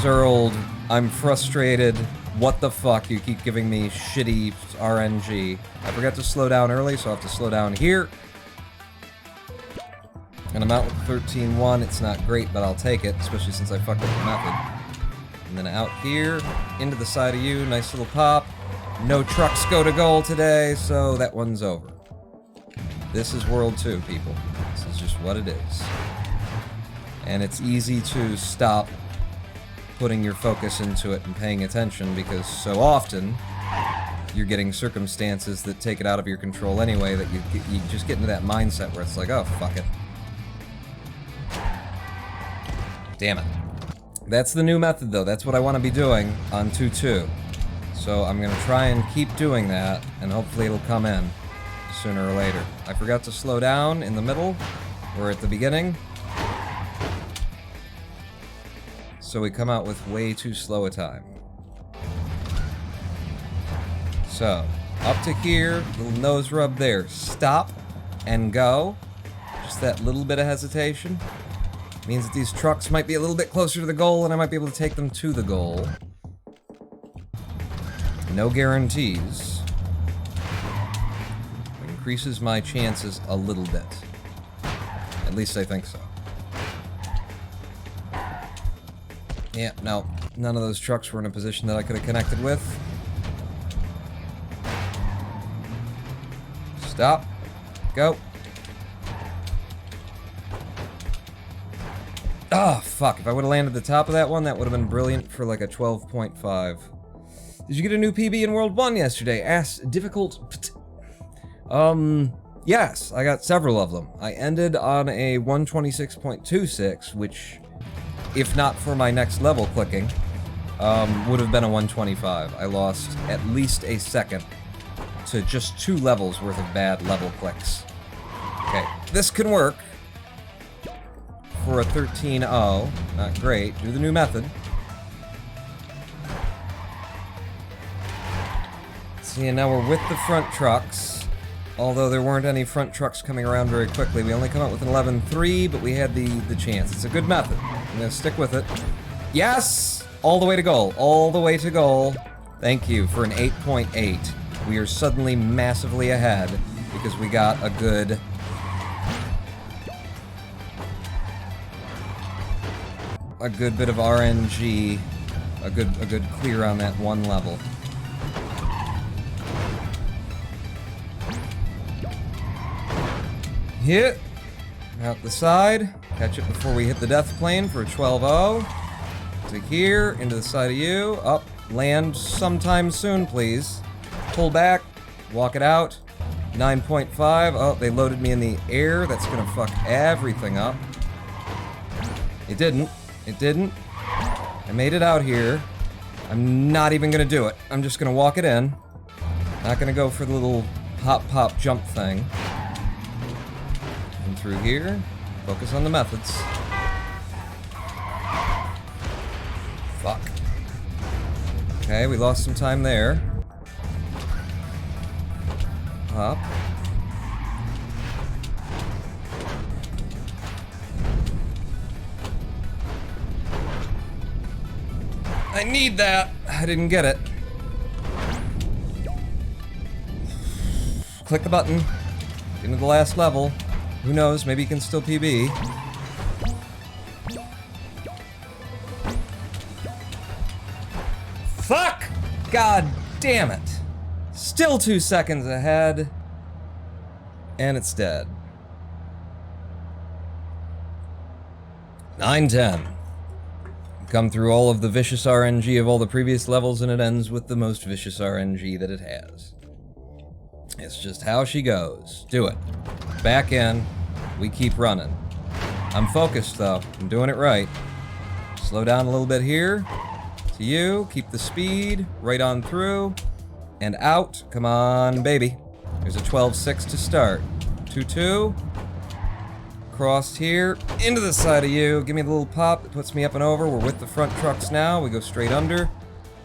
are old, I'm frustrated, what the fuck, you keep giving me shitty RnG. I forgot to slow down early, so I have to slow down here. And I'm out with 13-1. It's not great, but I'll take it, especially since I fucked up the method. And then out here, into the side of you, nice little pop. No trucks go to goal today, so that one's over. This is World 2, people. This is just what it is. And it's easy to stop putting your focus into it and paying attention, because so often you're getting circumstances that take it out of your control anyway, that you just get into that mindset where it's like, oh, fuck it. Damn it. That's the new method, though. That's what I want to be doing on 2-2. So I'm going to try and keep doing that, and hopefully it'll come in sooner or later. I forgot to slow down in the middle, or at the beginning. So we come out with way too slow a time. So, up to here, little nose rub there. Stop and go. Just that little bit of hesitation. Means that these trucks might be a little bit closer to the goal, and I might be able to take them to the goal. No guarantees. It increases my chances a little bit. At least I think so. Yeah, no. None of those trucks were in a position that I could have connected with. Stop. Go. Oh, fuck. If I would have landed the top of that one, that would have been brilliant for like a 12.5. Did you get a new PB in World 1 yesterday? Difficult. Yes, I got several of them. I ended on a 126.26, which, if not for my next level clicking, would have been a 125. I lost at least a second to just 2 levels worth of bad level clicks. Okay, this can work for a 13-0. Not great. Do the new method. See, and now we're with the front trucks. Although there weren't any front trucks coming around very quickly. We only come out with an 11-3, but we had the chance. It's a good method. I'm gonna stick with it. Yes! All the way to goal. All the way to goal. Thank you for an 8.8. We are suddenly massively ahead because we got a good... a good bit of RnG. A good clear on that one level. Hit. Out the side. Catch it before we hit the death plane for a 12-0. To here, into the side of you. Up. Land sometime soon, please. Pull back. Walk it out. 9.5. Oh, they loaded me in the air. That's gonna fuck everything up. It didn't. It didn't. I made it out here. I'm not even gonna do it. I'm just gonna walk it in. Not gonna go for the little hop jump thing. And through here. Focus on the methods. Fuck. Okay, we lost some time there. Up. I need that. I didn't get it. Click the button. Get into the last level. Who knows? Maybe you can still PB. Fuck! God damn it. Still 2 seconds ahead. And it's dead. 9-10. Come through all of the vicious RNG of all the previous levels, and it ends with the most vicious RNG that it has. It's just how she goes. Do it. Back in. We keep running. I'm focused, though. I'm doing it right. Slow down a little bit here. To you. Keep the speed. Right on through. And out. Come on, baby. There's a 12-6 to start. 2-2. Crossed here. Into the side of you. Give me the little pop. It puts me up and over. We're with the front trucks now. We go straight under.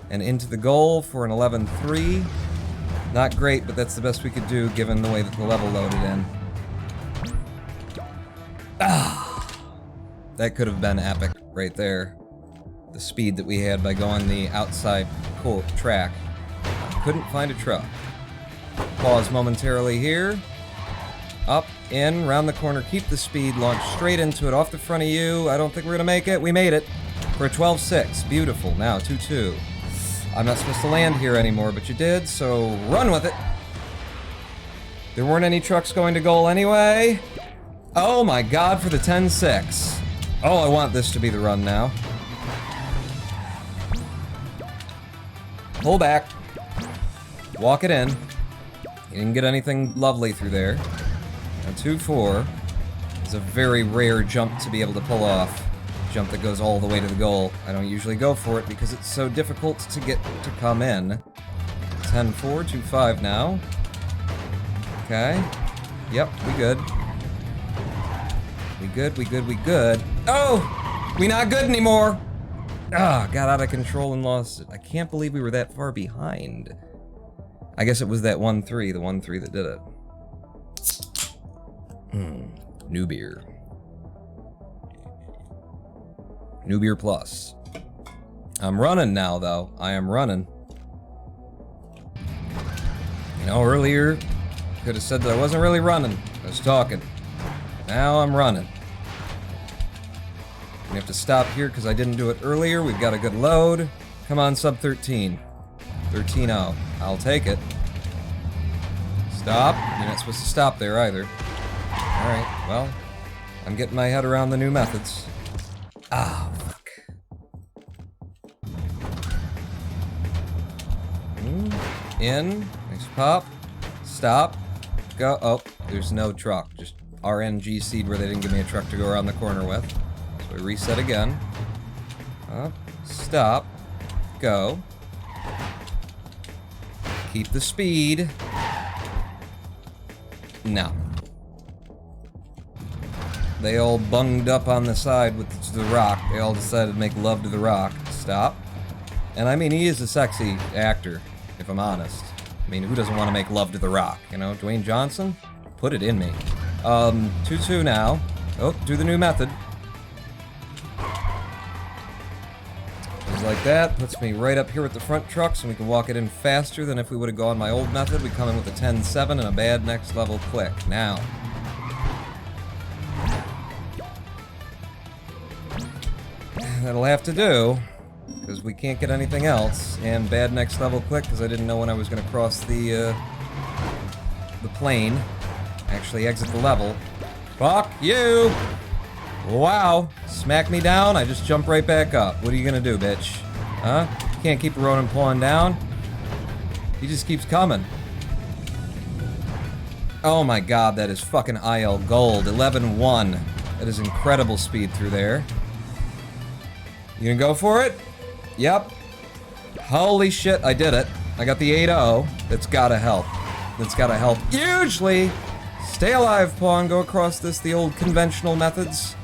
And into the goal for an 11-3. Not great, but that's the best we could do given the way that the level loaded in. That could have been epic right there. The speed that we had by going the outside track. Couldn't find a truck. Pause momentarily here. Up, in, round the corner, keep the speed, launch straight into it, off the front of you. I don't think we're gonna make it. We made it. For a 12-6. Beautiful. Now, 2-2. I'm not supposed to land here anymore, but you did, so run with it. There weren't any trucks going to goal anyway. Oh my god, for the 10-6. Oh, I want this to be the run now. Pull back. Walk it in. You didn't get anything lovely through there. Now 2-4 is a very rare jump to be able to pull off. Jump that goes all the way to the goal. I don't usually go for it because it's so difficult to get to come in. 10-4, 2-5 now. Okay. Yep, we good. We good, we good, we good. Oh! We not good anymore! Ah, got out of control and lost it. I can't believe we were that far behind. I guess it was that 1-3, the 1-3 that did it. New beer. New beer plus. I'm running now, though. I am running. You know, earlier, could have said that I wasn't really running. I was talking. Now I'm running. We have to stop here because I didn't do it earlier. We've got a good load. Come on, sub 13. 13-0. I'll take it. Stop. You're not supposed to stop there either. Alright, well, I'm getting my head around the new methods. Ah, fuck. In. Nice pop. Stop. Go. Oh, there's no truck. Just RNG seed where they didn't give me a truck to go around the corner with. So we reset again. Up. Stop. Go. Keep the speed. No. They all bunged up on the side with the rock. They all decided to make love to the rock. Stop. And I mean, he is a sexy actor, if I'm honest. I mean, who doesn't want to make love to the rock? You know, Dwayne Johnson? Put it in me. 2-2 now. Oh, do the new method. Just like that. Puts me right up here with the front trucks, and we can walk it in faster than if we would have gone my old method. We come in with a 10-7 and a bad next level click. Now. That'll have to do, because we can't get anything else, and bad next level click because I didn't know when I was going to cross the plane, actually exit the level. Fuck you! Wow, smack me down, I just jump right back up. What are you going to do, bitch? Huh? You can't keep Ronan pulling down. He just keeps coming. Oh my god, that is fucking IL gold. 11-1. That is incredible speed through there. You gonna go for it? Yep. Holy shit, I did it. I got the 8-0. That's gotta help. That's gotta help hugely. Stay alive, Pawn. Go across this the old conventional methods.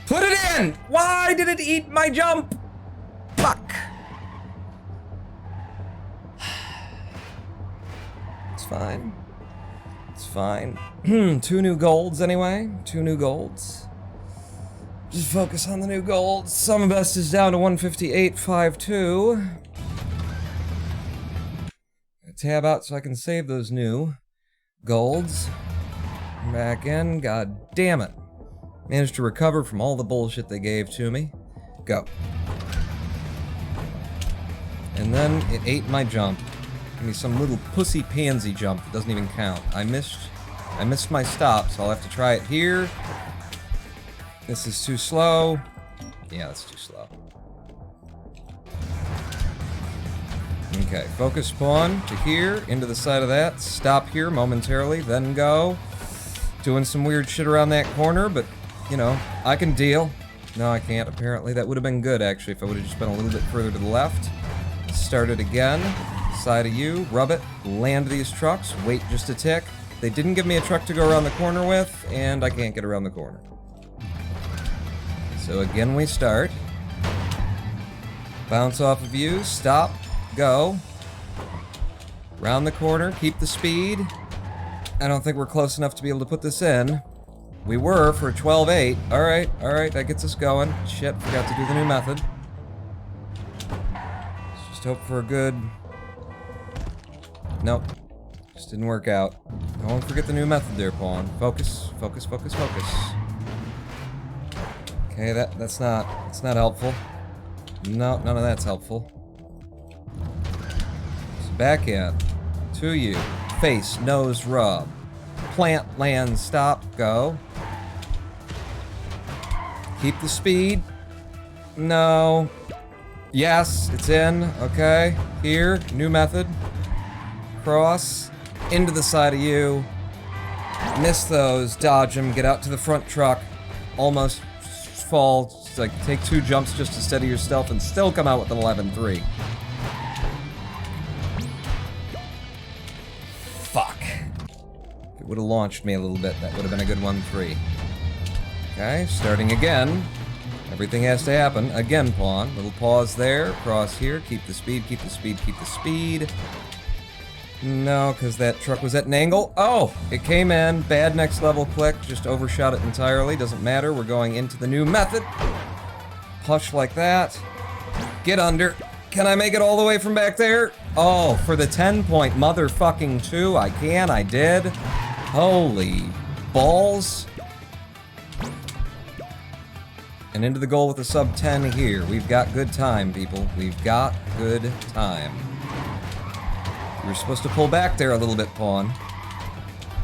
Put it in! Why did it eat my jump? Fuck. It's fine. It's fine. 2 new golds anyway. 2 new golds. Just focus on the new gold. Sum of best is down to 158.52. Tab out so I can save those new golds. Back in. God damn it. Managed to recover from all the bullshit they gave to me. Go. And then it ate my jump. Give me some little pussy pansy jump that doesn't even count. I missed I missed my stop, so I'll have to try it here. This is too slow. Yeah, that's too slow. Okay, focus spawn to here, into the side of that. Stop here momentarily, then go. Doing some weird shit around that corner, but, you know, I can deal. No, I can't, apparently. That would have been good, actually, if I would have just been a little bit further to the left. Start it again. Side of you, rub it, land these trucks, wait just a tick. They didn't give me a truck to go around the corner with, and I can't get around the corner. So again, we start. Bounce off of you, stop, go. Round the corner, keep the speed. I don't think we're close enough to be able to put this in. We were for 12.8. Alright, that gets us going. Shit, forgot to do the new method. Let's just hope for a good... Nope. Just didn't work out. Don't forget the new method there, Pawn. Focus, focus, focus, focus. Okay, that's not helpful. No, none of that's helpful. So back in. To you. Face, nose, rub. Plant, land, stop, go. Keep the speed. No. Yes, it's in. Okay. Here, new method. Cross. Into the side of you. Miss those. Dodge them. Get out to the front truck. Almost fall. Just like take 2 jumps just to steady yourself and still come out with an 11-3. Fuck. If it would have launched me a little bit, that would have been a good 1-3. Okay, starting again. Everything has to happen. Again, Pawn. Little pause there. Cross here. Keep the speed, keep the speed, keep the speed. No, because that truck was at an angle. Oh, it came in. Bad next level click. Just overshot it entirely. Doesn't matter. We're going into the new method. Push like that. Get under. Can I make it all the way from back there? Oh, for the 10-point motherfucking 2. I can. I did. Holy balls. And into the goal with a sub 10 here. We've got good time, people. We've got good time. You were supposed to pull back there a little bit, Pawn.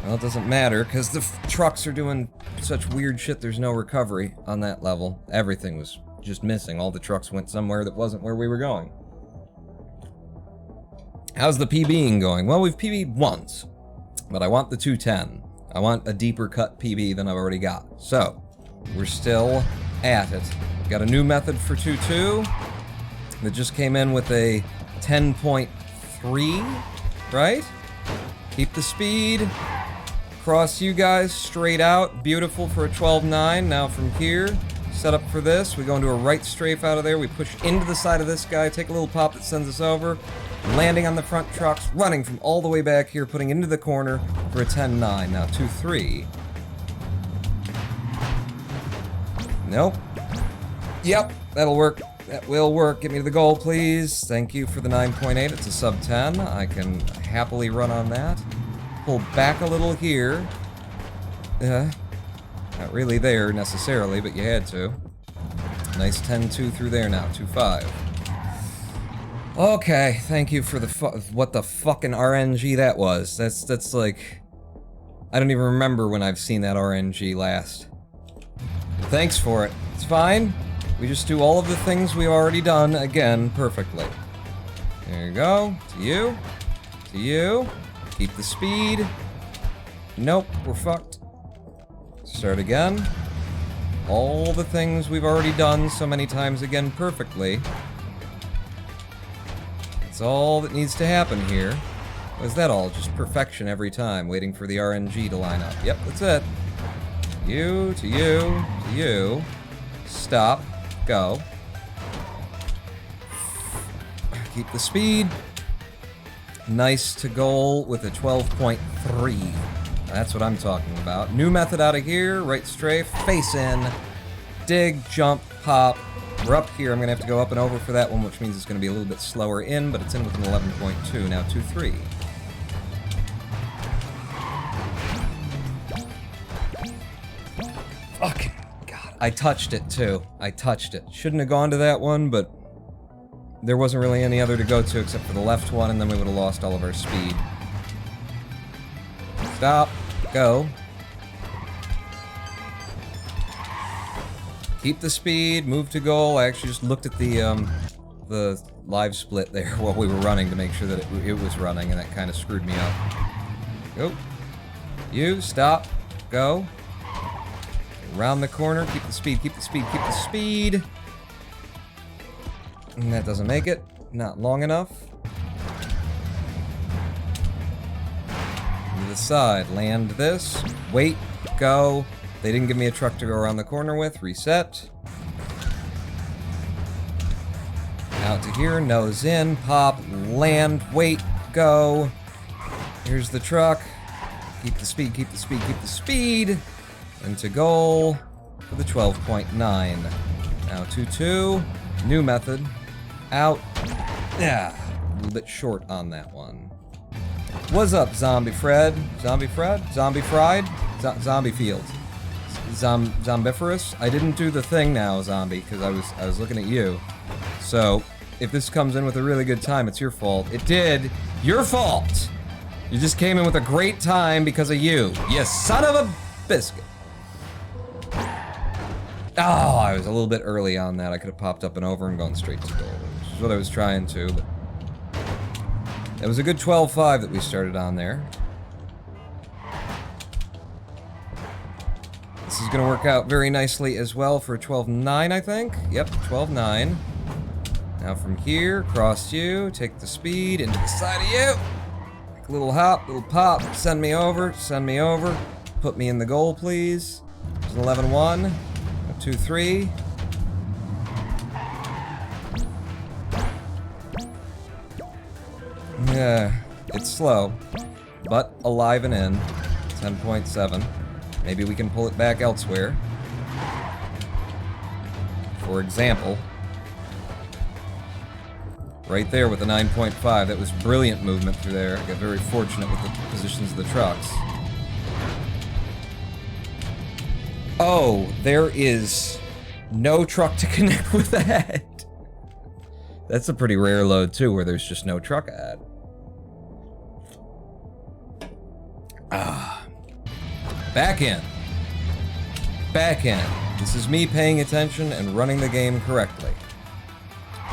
Well, it doesn't matter, because the trucks are doing such weird shit, there's no recovery on that level. Everything was just missing. All the trucks went somewhere that wasn't where we were going. How's the PBing going? Well, we've PB'd once, but I want the 210. I want a deeper cut PB than I've already got. So, we're still at it. Got a new method for 2.2 that just came in with a 10.3, right? Keep the speed. Cross you guys straight out. Beautiful for a 12.9. Now from here, set up for this. We go into a right strafe out of there. We push into the side of this guy. Take a little pop that sends us over. Landing on the front trucks. Running from all the way back here. Putting into the corner for a 10.9. Now 2.3. Nope. Yep, that'll work. That will work. Get me to the goal, please. Thank you for the 9.8. It's a sub 10. I can happily run on that. Pull back a little here. Not really there necessarily, but you had to. Nice 10.2 through there now. 2.5. Okay, thank you for the what the fucking RNG that was. That's like... I don't even remember when I've seen that RNG last. Thanks for it. It's fine. We just do all of the things we've already done again perfectly. There you go. To you. To you. Keep the speed. Nope, we're fucked. Start again. All the things we've already done so many times again perfectly. That's all that needs to happen here. Was that all? Just perfection every time, waiting for the RNG to line up. Yep, that's it. You, to you, to you. Stop. Go. Keep the speed. Nice to goal with a 12.3. That's what I'm talking about. New method out of here. Right strafe. Face in. Dig, jump, pop. We're up here. I'm going to have to go up and over for that one, which means it's going to be a little bit slower in, but it's in with an 11.2. Now 2.3. Fuck. God. I touched it, too. I touched it. Shouldn't have gone to that one, but there wasn't really any other to go to except for the left one, and then we would have lost all of our speed. Stop. Go. Keep the speed, move to goal. I actually just looked at the live split there while we were running to make sure that it was running, and that kind of screwed me up. Go. You, stop. Go. Around the corner, keep the speed, keep the speed, keep the speed. And that doesn't make it. Not long enough. To the side, land this. Wait, go. They didn't give me a truck to go around the corner with. Reset. Out to here, nose in, pop, land, wait, go. Here's the truck. Keep the speed, keep the speed, keep the speed. Into goal for the 12.9. Now 2-2. New method. Out. Yeah, a little bit short on that one. What's up, Zombie Fred? Zombie Fred? Zombie Fried? Zombie Field. Zombiferous? I didn't do the thing now, Zombie, because I was looking at you. So, if this comes in with a really good time, it's your fault. It did. Your fault! You just came in with a great time because of you. You son of a biscuit. Oh, I was a little bit early on that. I could have popped up and over and gone straight to goal, which is what I was trying to, but it was a good 12-5 that we started on there. This is going to work out very nicely as well for a 12-9, I think. Yep, 12-9. Now from here, cross you, take the speed into the side of you. Like a little hop, little pop, send me over, put me in the goal, please. It's an 11-1, 2-3. Yeah, it's slow, but alive and in. 10.7. Maybe we can pull it back elsewhere. For example, right there with the 9.5, that was brilliant movement through there. I got very fortunate with the positions of the trucks. Oh, there is no truck to connect with that. That's a pretty rare load too, where there's just no truck ahead. Back in. Back in. This is me paying attention and running the game correctly.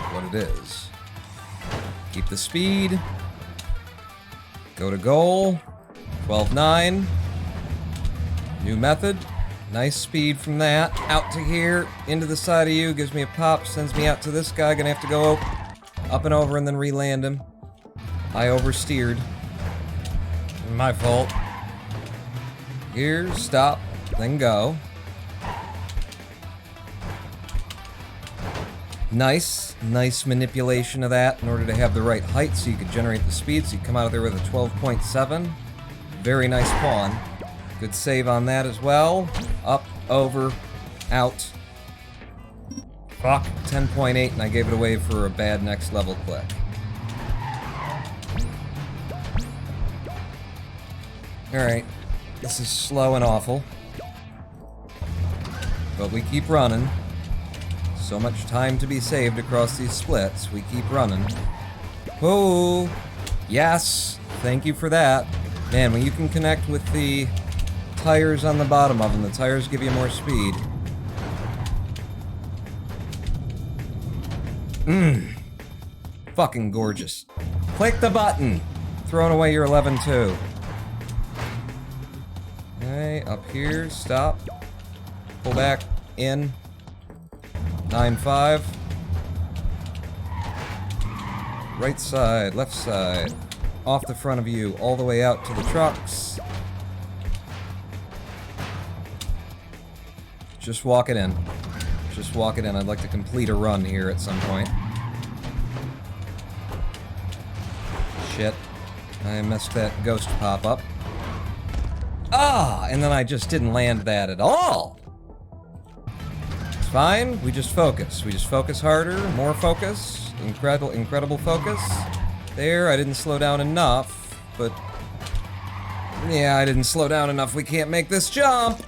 What it is. Keep the speed. Go to goal. 12-9. New method. Nice speed from that. Out to here. Into the side of you. Gives me a pop. Sends me out to this guy. Gonna have to go up and over and then re-land him. I oversteered. My fault. Here, stop, then go. Nice manipulation of that in order to have the right height so you could generate the speed, so you come out of there with a 12.7. Very nice pawn. Good save on that as well. Up, over, out. Fuck, 10.8, and I gave it away for a bad next level click. Alright. This is slow and awful. But we keep running. So much time to be saved across these splits. We keep running. Oh, yes. Thank you for that. Man, when you can connect with the tires on the bottom of them, the tires give you more speed. Fucking gorgeous. Click the button. Throwing away your 11-2. Okay, up here, stop. Pull back, in. 9-5. Right side, left side. Off the front of you, all the way out to the trucks. Just walk it in. Just walk it in. I'd like to complete a run here at some point. Shit. I messed that ghost pop up. Ah! And then I just didn't land that at all! It's fine. We just focus. We just focus harder. More focus. Incredible focus. There, I didn't slow down enough, but... yeah, I didn't slow down enough. We can't make this jump!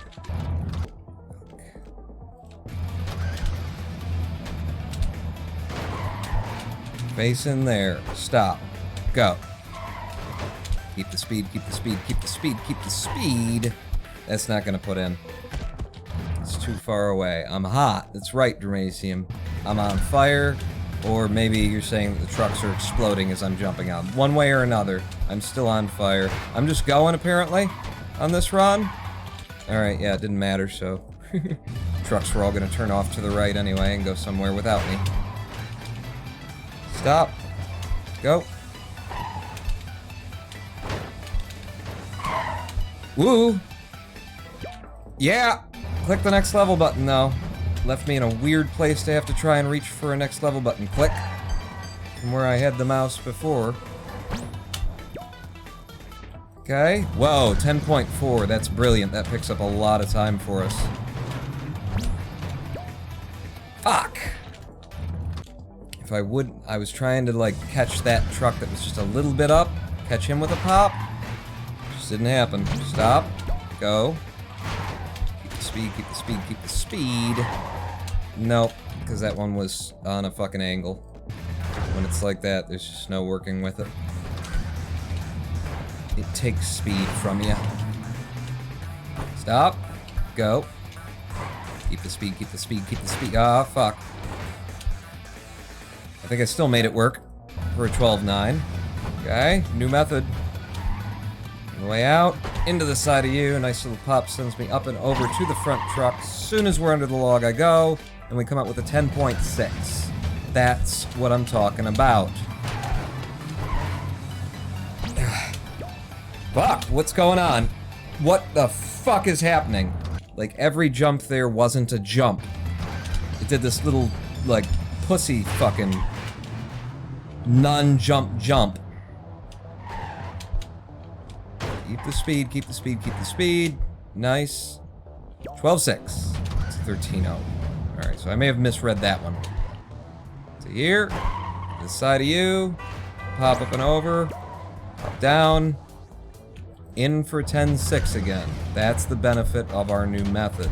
Face in there. Stop. Go. Keep the speed, keep the speed, keep the speed, keep the speed. That's not gonna put in. It's too far away. I'm hot. That's right, Dramasium. I'm on fire. Or maybe you're saying that the trucks are exploding as I'm jumping out. One way or another, I'm still on fire. I'm just going, apparently, on this run. Alright, yeah, it didn't matter, so... Trucks were all gonna turn off to the right anyway and go somewhere without me. Stop. Go. Woo! Yeah! Click the next level button, though. Left me in a weird place to have to try and reach for a next level button. Click. From where I had the mouse before. Okay. Whoa, 10.4. That's brilliant. That picks up a lot of time for us. Fuck! If I was trying to, like, catch that truck that was just a little bit up. Catch him with a pop. Just didn't happen. Stop. Go. Keep the speed, keep the speed, keep the speed. Nope, because that one was on a fucking angle. When it's like that, there's just no working with it. It takes speed from you. Stop. Go. Keep the speed, keep the speed, keep the speed. Ah, fuck. I think I still made it work for a 12-9. Okay, new method. On the way out, into the side of you. A nice little pop sends me up and over to the front truck. As soon as we're under the log, I go. And we come out with a 10.6. That's what I'm talking about. Fuck, what's going on? What the fuck is happening? Like, every jump there wasn't a jump. It did this little, like, pussy fucking non-jump jump. Keep the speed, keep the speed, keep the speed. Nice. 12.6. It's 13.0. Alright, so I may have misread that one. So here, this side of you, pop up and over, pop down, in for 10.6 again. That's the benefit of our new method.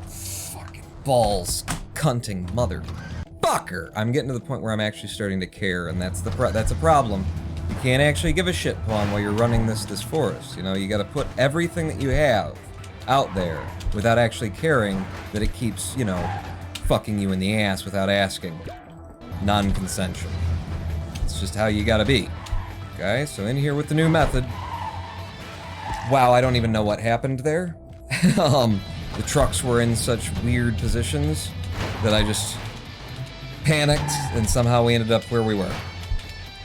Fucking balls, cunting motherfucker. I'm getting to the point where I'm actually starting to care, and that's a problem. You can't actually give a shit, Pawn, while you're running this forest. You know, you gotta put everything that you have out there without actually caring that it keeps, you know, fucking you in the ass without asking. Non-consensual. It's just how you gotta be. Okay, so in here with the new method. Wow, I don't even know what happened there. The trucks were in such weird positions that I just panicked and somehow we ended up where we were.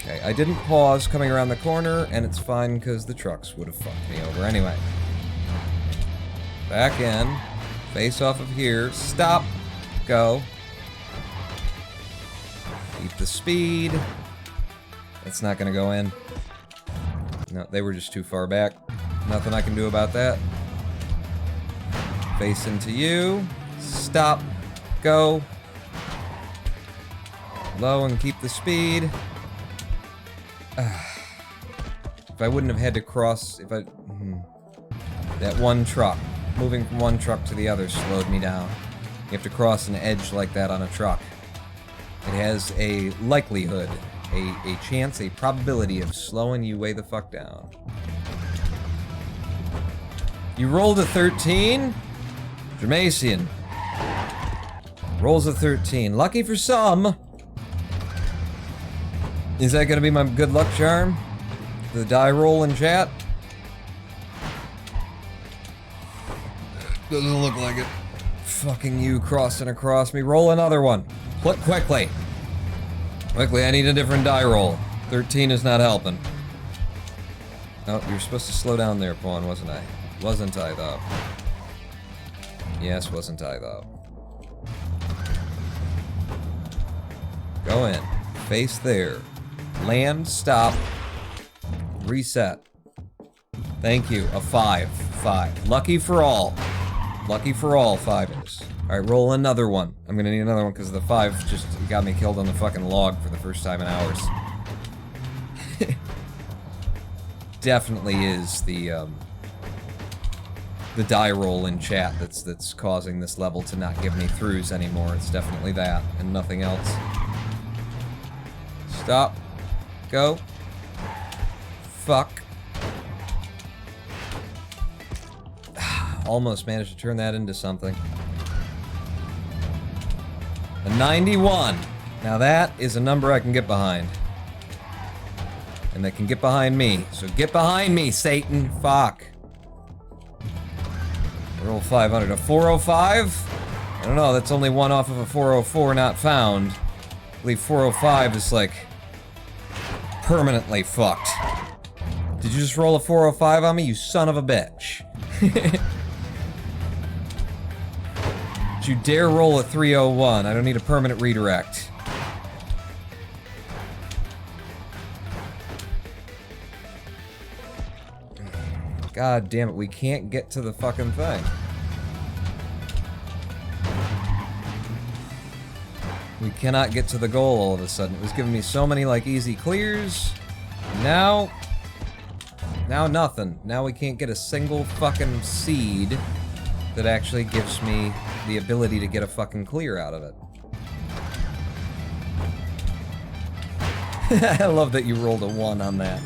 Okay, I didn't pause coming around the corner, and it's fine because the trucks would have fucked me over anyway. Back in, face off of here, stop, go. Keep the speed. That's not gonna go in. No, they were just too far back. Nothing I can do about that. Face into you, stop, go. Low and keep the speed. If I wouldn't have had to cross, that one truck, moving from one truck to the other slowed me down. You have to cross an edge like that on a truck. It has a likelihood, a chance, a probability of slowing you way the fuck down. You rolled a 13? Dramasian. Rolls a 13. Lucky for some. Is that gonna be my good luck charm? The die roll in chat? Doesn't look like it. Fucking you crossing across me. Roll another one. Click quickly. Quickly, I need a different die roll. 13 is not helping. Oh, you're supposed to slow down there, Pawn, wasn't I? Wasn't I, though? Yes, wasn't I, though? Go in. Face there. Land, stop, reset. Thank you, a 5. 5. Lucky for all. Lucky for all, 5ers. Alright, roll another one. I'm gonna need another one because the 5 just got me killed on the fucking log for the first time in hours. Definitely is the die roll in chat that's causing this level to not give me throughs anymore. It's definitely that, and nothing else. Stop. Go. Fuck. Almost managed to turn that into something. A 91. Now that is a number I can get behind. And that can get behind me. So get behind me, Satan. Fuck. Roll 500. A 405? I don't know, that's only one off of a 404 not found. I believe 405 is like permanently fucked. Did you just roll a 405 on me, you son of a bitch? Did you dare roll a 301? I don't need a permanent redirect. God damn it, we can't get to the fucking thing. We cannot get to the goal all of a sudden. It was giving me so many, like, easy clears. Now nothing. Now we can't get a single fucking seed that actually gives me the ability to get a fucking clear out of it. I love that you rolled a 1 on that.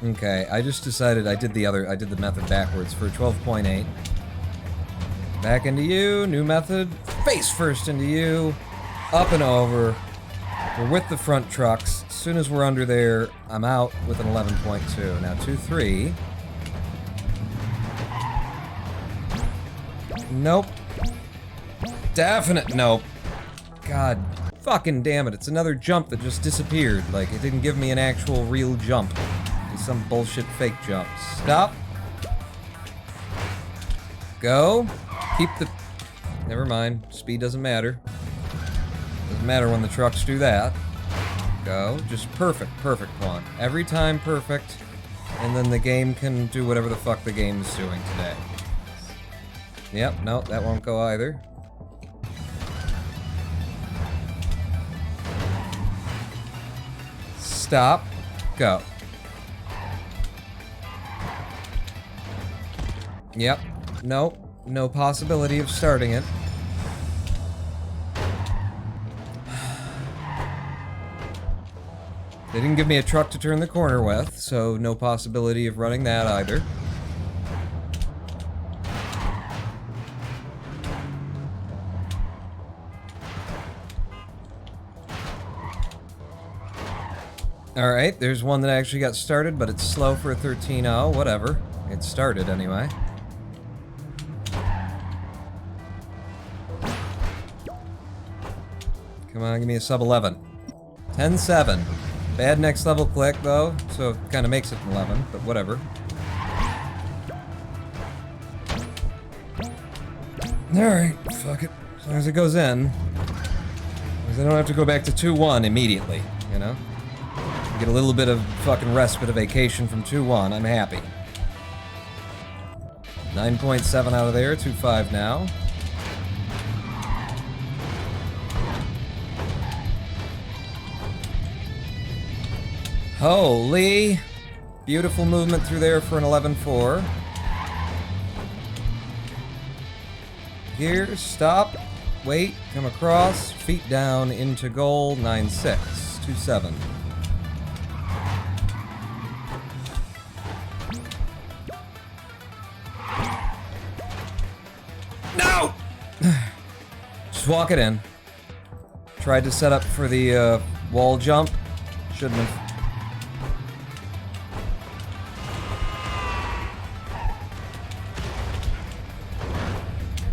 Okay, I just decided I did the method backwards for 12.8. Back into you, new method. Face first into you. Up and over. We're with the front trucks. As soon as we're under there, I'm out with an 11.2. Now 2-3. Nope. Definite nope. God fucking damn it. It's another jump that just disappeared. Like, it didn't give me an actual real jump. It's some bullshit fake jump. Stop. Go. Keep the... Never mind. Speed doesn't matter. Doesn't matter when the trucks do that. Go. Just perfect. Perfect one. Every time perfect. And then the game can do whatever the fuck the game is doing today. Yep. No, that won't go either. Stop. Go. Yep. Nope. No possibility of starting it. They didn't give me a truck to turn the corner with, so no possibility of running that either. Alright, there's one that actually got started, but it's slow for a 13-0, whatever. It started anyway. Come on, give me a sub 11. 10-7. Bad next level click, though, so it kind of makes it 11, but whatever. Alright, fuck it. As long as it goes in. Because I don't have to go back to 2-1 immediately, you know? Get a little bit of fucking respite, a vacation from 2-1, I'm happy. 9.7 out of there, 2-5 now. Holy! Beautiful movement through there for an 11-4. Here, stop, wait, come across, feet down into goal, 9-6, 2-7. No! Just walk it in. Tried to set up for the wall jump. Shouldn't have.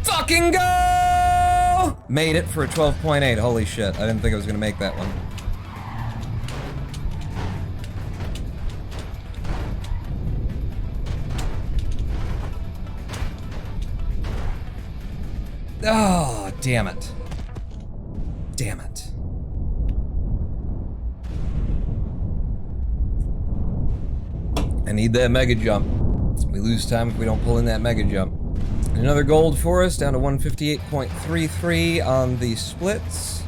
Fucking go! Made it for a 12.8. Holy shit. I didn't think I was gonna make that one. Oh, damn it. Damn it. I need that mega jump. We lose time if we don't pull in that mega jump. Another gold for us, down to 158.33 on the splits.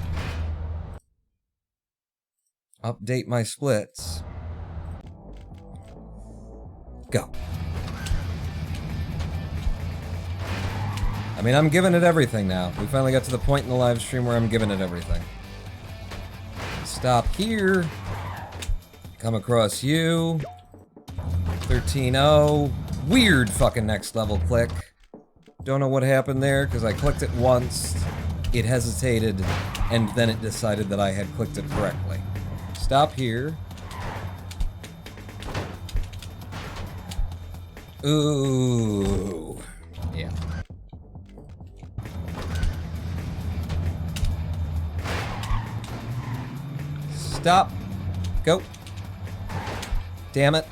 Update my splits. Go. I mean, I'm giving it everything now. We finally got to the point in the live stream where I'm giving it everything. Stop here. Come across you. 13-0. Weird fucking next level click. Don't know what happened there, because I clicked it once, it hesitated, and then it decided that I had clicked it correctly. Stop here. Ooh. Yeah. Stop. Go. Damn it.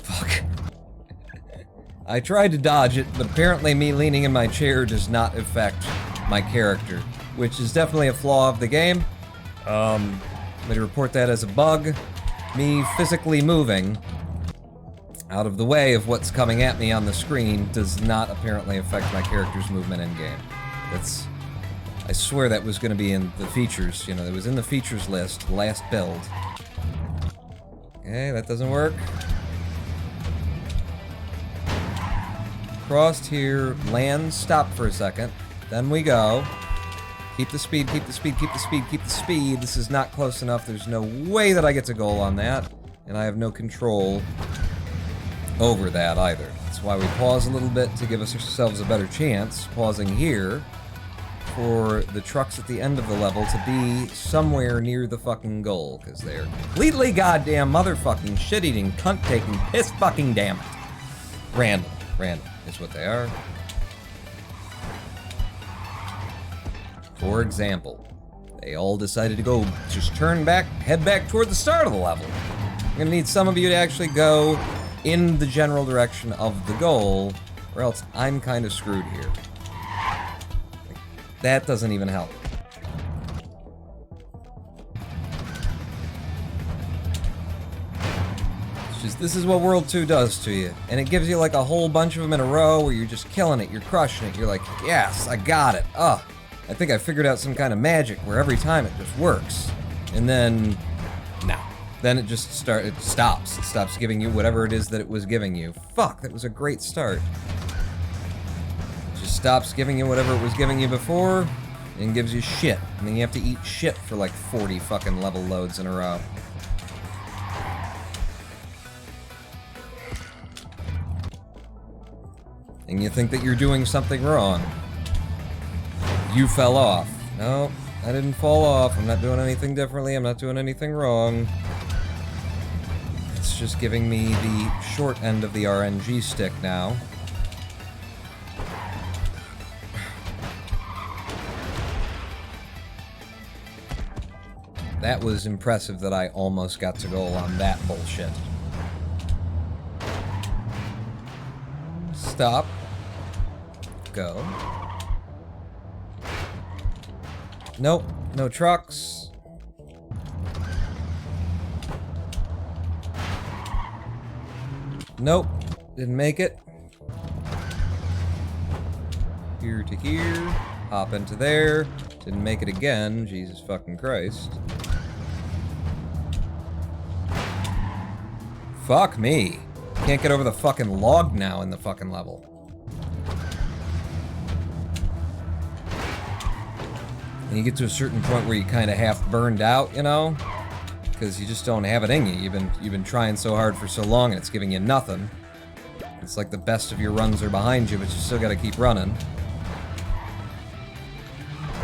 Fuck. I tried to dodge it, but apparently me leaning in my chair does not affect my character, which is definitely a flaw of the game. I'm gonna report that as a bug. Me physically moving out of the way of what's coming at me on the screen does not apparently affect my character's movement in-game. That's... I swear that was gonna be in the features, you know, it was in the features list, last build. Okay, that doesn't work. Crossed here, land, stop for a second, then we go. Keep the speed, keep the speed, keep the speed, keep the speed. This is not close enough, there's no way that I get to goal on that, and I have no control over that either. That's why we pause a little bit to give ourselves a better chance, pausing here for the trucks at the end of the level to be somewhere near the fucking goal, because they're completely goddamn motherfucking shit-eating, cunt-taking, piss-fucking damn it. Random is what they are. For example, they all decided to go, just turn back, head back toward the start of the level. I'm gonna need some of you to actually go in the general direction of the goal, or else I'm kind of screwed here. That doesn't even help. It's just, this is what World 2 does to you. And it gives you like a whole bunch of them in a row where you're just killing it, you're crushing it, you're like, yes, I got it. I think I figured out some kind of magic where every time it just works. And then, no. Then it just stops. It stops giving you whatever it is that it was giving you. Fuck, that was a great start. Just stops giving you whatever it was giving you before, and gives you shit. And then you have to eat shit for like 40 fucking level loads in a row. And you think that you're doing something wrong. You fell off. No, I didn't fall off. I'm not doing anything differently. I'm not doing anything wrong. It's just giving me the short end of the RNG stick now. That was impressive that I almost got to goal on that bullshit. Stop. Go. Nope, no trucks. Nope, didn't make it. Here to here, hop into there. Didn't make it again, Jesus fucking Christ. Fuck me. Can't get over the fucking log now in the fucking level. And you get to a certain point where you kind of half burned out, you know? Because you just don't have it in you. You've been trying so hard for so long and it's giving you nothing. It's like the best of your runs are behind you, but you still gotta keep running.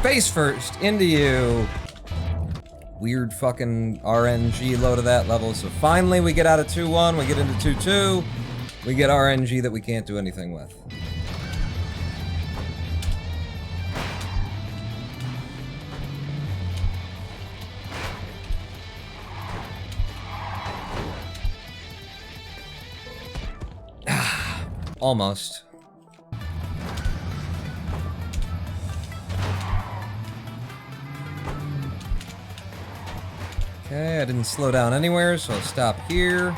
Face first, into you! Weird fucking RNG load of that level. So finally we get out of 2-1, we get into 2-2. We get RNG that we can't do anything with. Almost. Okay, I didn't slow down anywhere, so I'll stop here,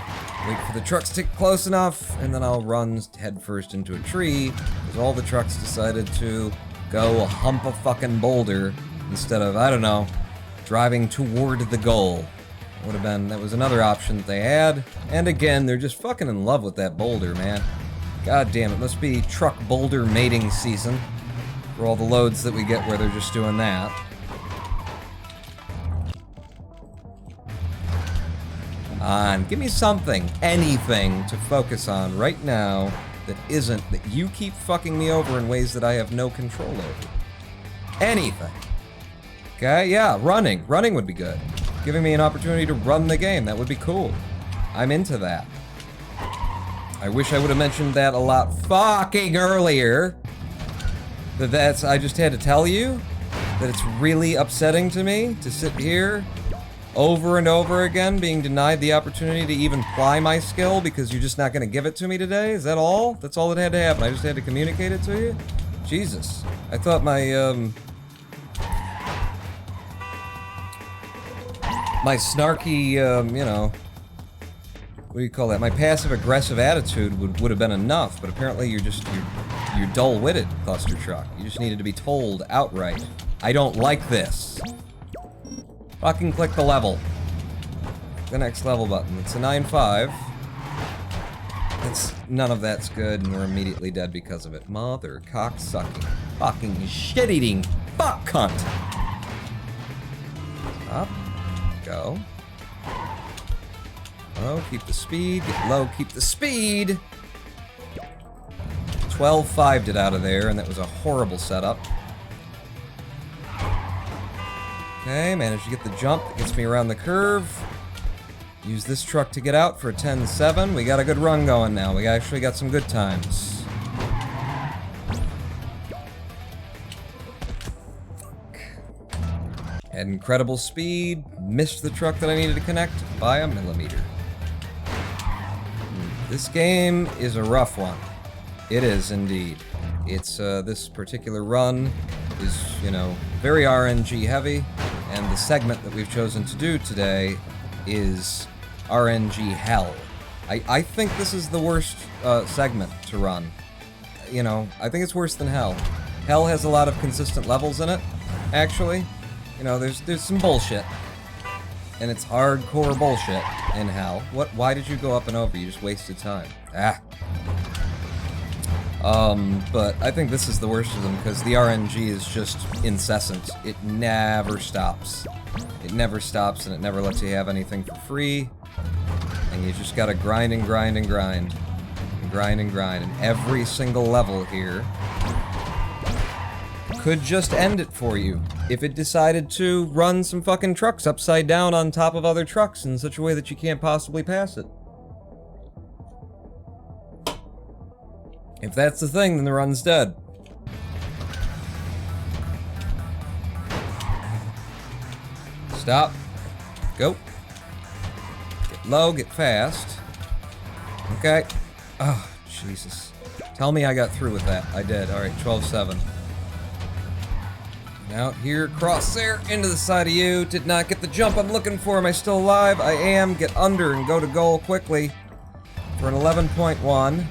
wait for the trucks to get close enough, and then I'll run headfirst into a tree, because all the trucks decided to go hump a fucking boulder instead of, I don't know, driving toward the goal. That was another option that they had, and again, they're just fucking in love with that boulder, man. God damn, it must be truck boulder mating season for all the loads that we get where they're just doing that. Come on, give me something, anything to focus on right now that isn't that you keep fucking me over in ways that I have no control over. Anything. Okay, yeah, running. Running would be good. Giving me an opportunity to run the game, that would be cool. I'm into that. I wish I would have mentioned that a lot fucking earlier. I just had to tell you that it's really upsetting to me to sit here over and over again being denied the opportunity to even ply my skill because you're just not going to give it to me today? Is that all? That's all that had to happen? I just had to communicate it to you? Jesus. I thought my my snarky, you know, what do you call that? My passive-aggressive attitude would have been enough, but apparently you're dull-witted, Clustertruck. You just needed to be told outright. I don't like this. Fucking click the level. The next level button. It's a 9-5. None of that's good, and we're immediately dead because of it. Mother cock-sucking, fucking shit-eating fuck cunt. Up. Go. Low, keep the speed. Get low, keep the speed. 12-5'd it out of there, and that was a horrible setup. Okay, managed to get the jump that gets me around the curve. Use this truck to get out for a 10-7. We got a good run going now. We actually got some good times. Had incredible speed. Missed the truck that I needed to connect by a millimeter. This game is a rough one. It is indeed. It's, this particular run is, you know, very RNG heavy, and the segment that we've chosen to do today is RnG Hell. I think this is the worst, segment to run. You know, I think it's worse than Hell. Hell has a lot of consistent levels in it, actually. You know, there's some bullshit. And it's hardcore bullshit in Hell. Why did you go up and over? You just wasted time. But I think this is the worst of them because the RNG is just incessant. It never stops. It never stops and it never lets you have anything for free. And you just gotta grind and grind and grind. And grind and grind. And every single level here could just end it for you if it decided to run some fucking trucks upside down on top of other trucks in such a way that you can't possibly pass it. If that's the thing, then the run's dead. Stop. Go. Get low, get fast. Okay. Oh, Jesus. Tell me I got through with that. I did. Alright, 12-7. Out here, cross there, into the side of you. Did not get the jump I'm looking for. Am I still alive? I am. Get under and go to goal quickly for an 11.1.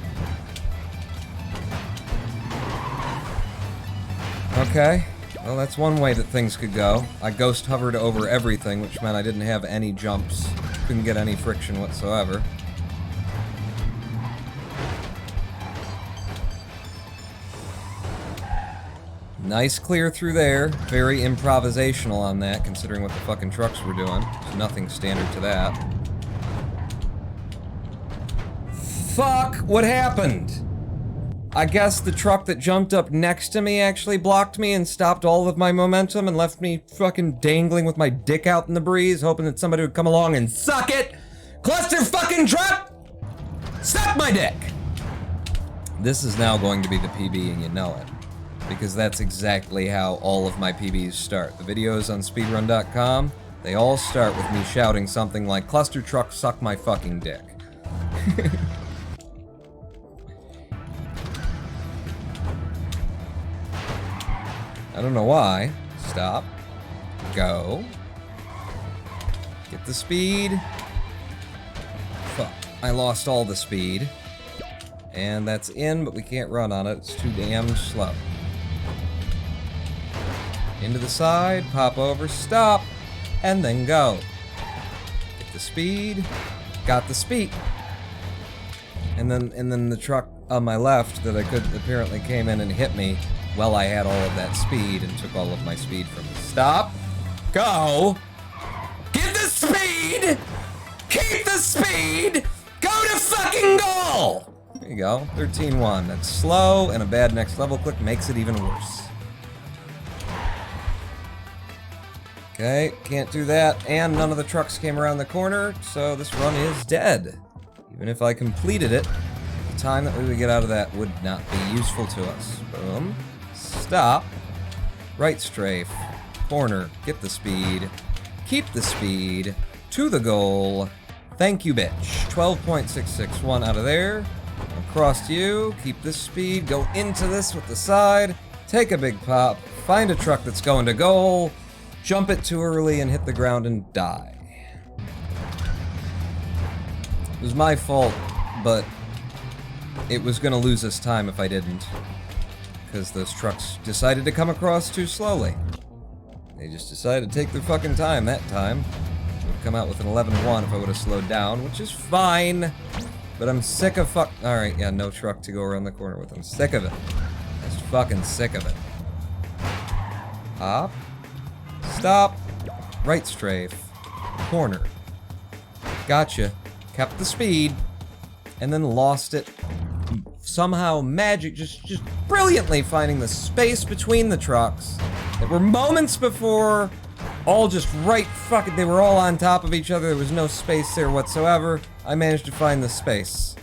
Okay. Well, that's one way that things could go. I ghost hovered over everything, which meant I didn't have any jumps. Couldn't get any friction whatsoever. Nice clear through there. Very improvisational on that, considering what the fucking trucks were doing. There's nothing standard to that. Fuck! What happened? I guess the truck that jumped up next to me actually blocked me and stopped all of my momentum and left me fucking dangling with my dick out in the breeze, hoping that somebody would come along and suck it! Cluster fucking truck! Suck my dick! This is now going to be the PB and you know it. Because that's exactly how all of my PBs start. The videos on speedrun.com, they all start with me shouting something like, Clustertruck, suck my fucking dick. I don't know why. Stop. Go. Get the speed. Fuck. I lost all the speed. And that's in, but we can't run on it. It's too damn slow. Into the side, pop over, stop, and then go. Get the speed. Got the speed. And then the truck on my left that I could apparently came in and hit me while I had all of that speed and took all of my speed from me. Stop. Go. Get the speed. Keep the speed. Go to fucking goal. There you go. 13-1. That's slow, and a bad next level click makes it even worse. Okay, can't do that, and none of the trucks came around the corner, so this run is dead. Even if I completed it, the time that we would get out of that would not be useful to us. Boom. Stop. Right strafe. Corner. Get the speed. Keep the speed. To the goal. Thank you, bitch. 12.661 out of there. Across to you. Keep this speed. Go into this with the side. Take a big pop. Find a truck that's going to goal. Jump it too early and hit the ground and die. It was my fault, but it was gonna lose us time if I didn't. Because those trucks decided to come across too slowly. They just decided to take their fucking time that time. Would have come out with an 11-1 if I would have slowed down, which is fine. But I'm sick of Alright, yeah, no truck to go around the corner with. I'm sick of it. Just fucking sick of it. Hop. Stop. Right strafe. Corner. Gotcha. Kept the speed. And then lost it. Somehow magic, just brilliantly finding the space between the trucks that were moments before all just right fucking, they were all on top of each other. There was no space there whatsoever. I managed to find the space.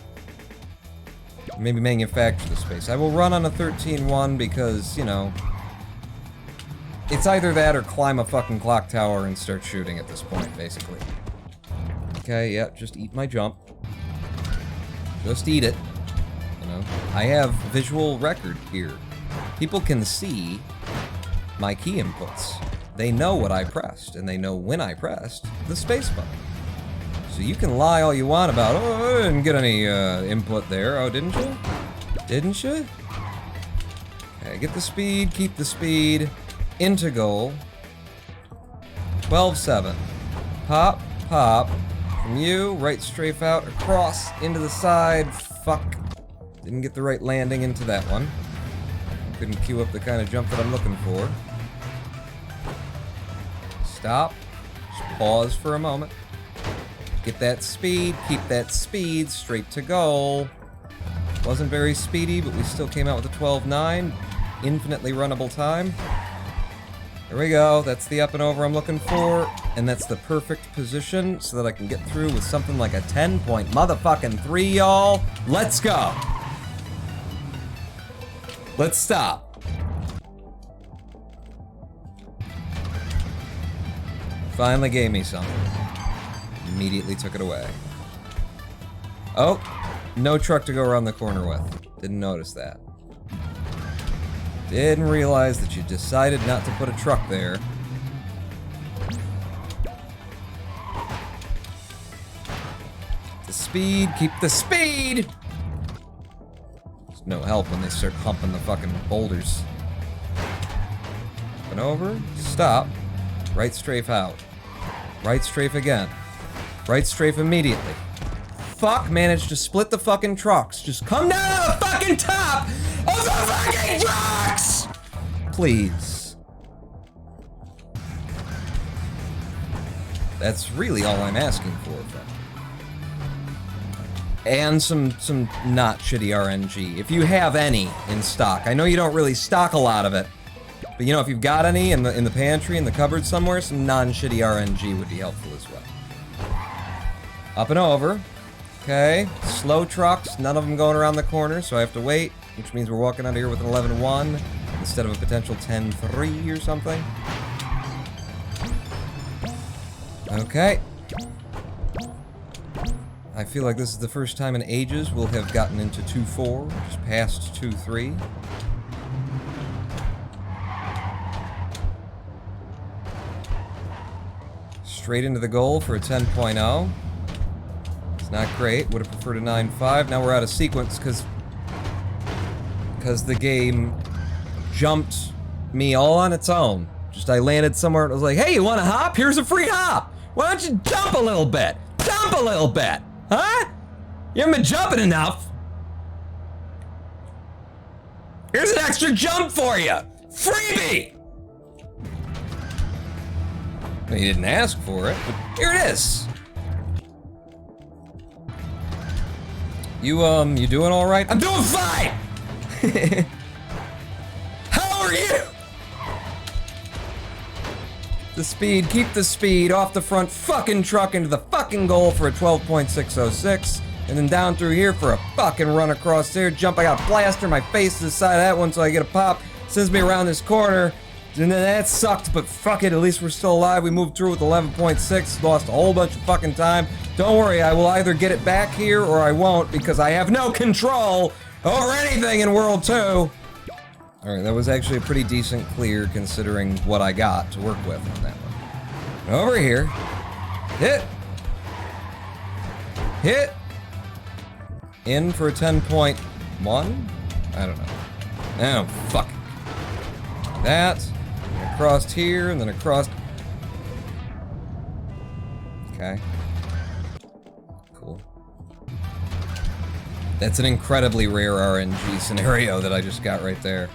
Maybe manufacture the space. I will run on a 13-1 because, you know, it's either that or climb a fucking clock tower and start shooting at this point, basically. Okay, yeah, just eat my jump. Just eat it. You know, I have visual record here. People can see my key inputs. They know what I pressed, and they know when I pressed the space button. So you can lie all you want about, oh, I didn't get any input there. Oh, didn't you? Didn't you? Okay, get the speed, keep the speed. Into goal. 12-7. Pop, pop. From you, right strafe out, across, into the side. Fuck. Didn't get the right landing into that one. Couldn't queue up the kind of jump that I'm looking for. Stop. Just pause for a moment. Get that speed, keep that speed, straight to goal. Wasn't very speedy, but we still came out with a 12-9. Infinitely runnable time. There we go, that's the up and over I'm looking for, and that's the perfect position so that I can get through with something like a 10-point motherfucking 3, y'all. Let's go. Let's stop. Finally gave me something. Immediately took it away. Oh, no truck to go around the corner with. Didn't notice that. Didn't realize that you decided not to put a truck there. The speed, keep the speed! There's no help when they start humping the fucking boulders. Up and over, stop. Right strafe out. Right strafe again. Right strafe immediately. Fuck, managed to split the fucking trucks. Just come down to the fucking top of the fucking trucks! Please. That's really all I'm asking for, friend. And some not shitty RNG. If you have any in stock. I know you don't really stock a lot of it. But you know, if you've got any in the pantry, in the cupboard somewhere, some non-shitty RNG would be helpful as well. Up and over. Okay, slow trucks, none of them going around the corner, so I have to wait, which means we're walking out of here with an 11-1 instead of a potential 10-3 or something. Okay. I feel like this is the first time in ages we'll have gotten into 2-4, just past 2-3. Straight into the goal for a 10.0. It's not great. Would have preferred a 9.5. Now we're out of sequence because the game jumped me all on its own. Just I landed somewhere and it was like, hey, you want to hop? Here's a free hop. Why don't you jump a little bit? Jump a little bit. Huh? You haven't been jumping enough. Here's an extra jump for you! Freebie! Well, you didn't ask for it, but here it is. You doing all right? I'm doing fine! How are you? The speed, keep the speed off the front fucking truck into the fucking goal for a 12.606. And then down through here for a fucking run across there. Jump, I got a blaster in my face to the side of that one so I get a pop. Sends me around this corner. And then that sucked, but fuck it, at least we're still alive. We moved through with 11.6, lost a whole bunch of fucking time. Don't worry, I will either get it back here or I won't because I have no control over anything in World 2. Alright, that was actually a pretty decent clear considering what I got to work with on that one. Over here. Hit. Hit. In for a 10.1? I don't know. Oh, fuck. That. Across here, and then across. Okay. Cool. That's an incredibly rare RNG scenario that I just got right there.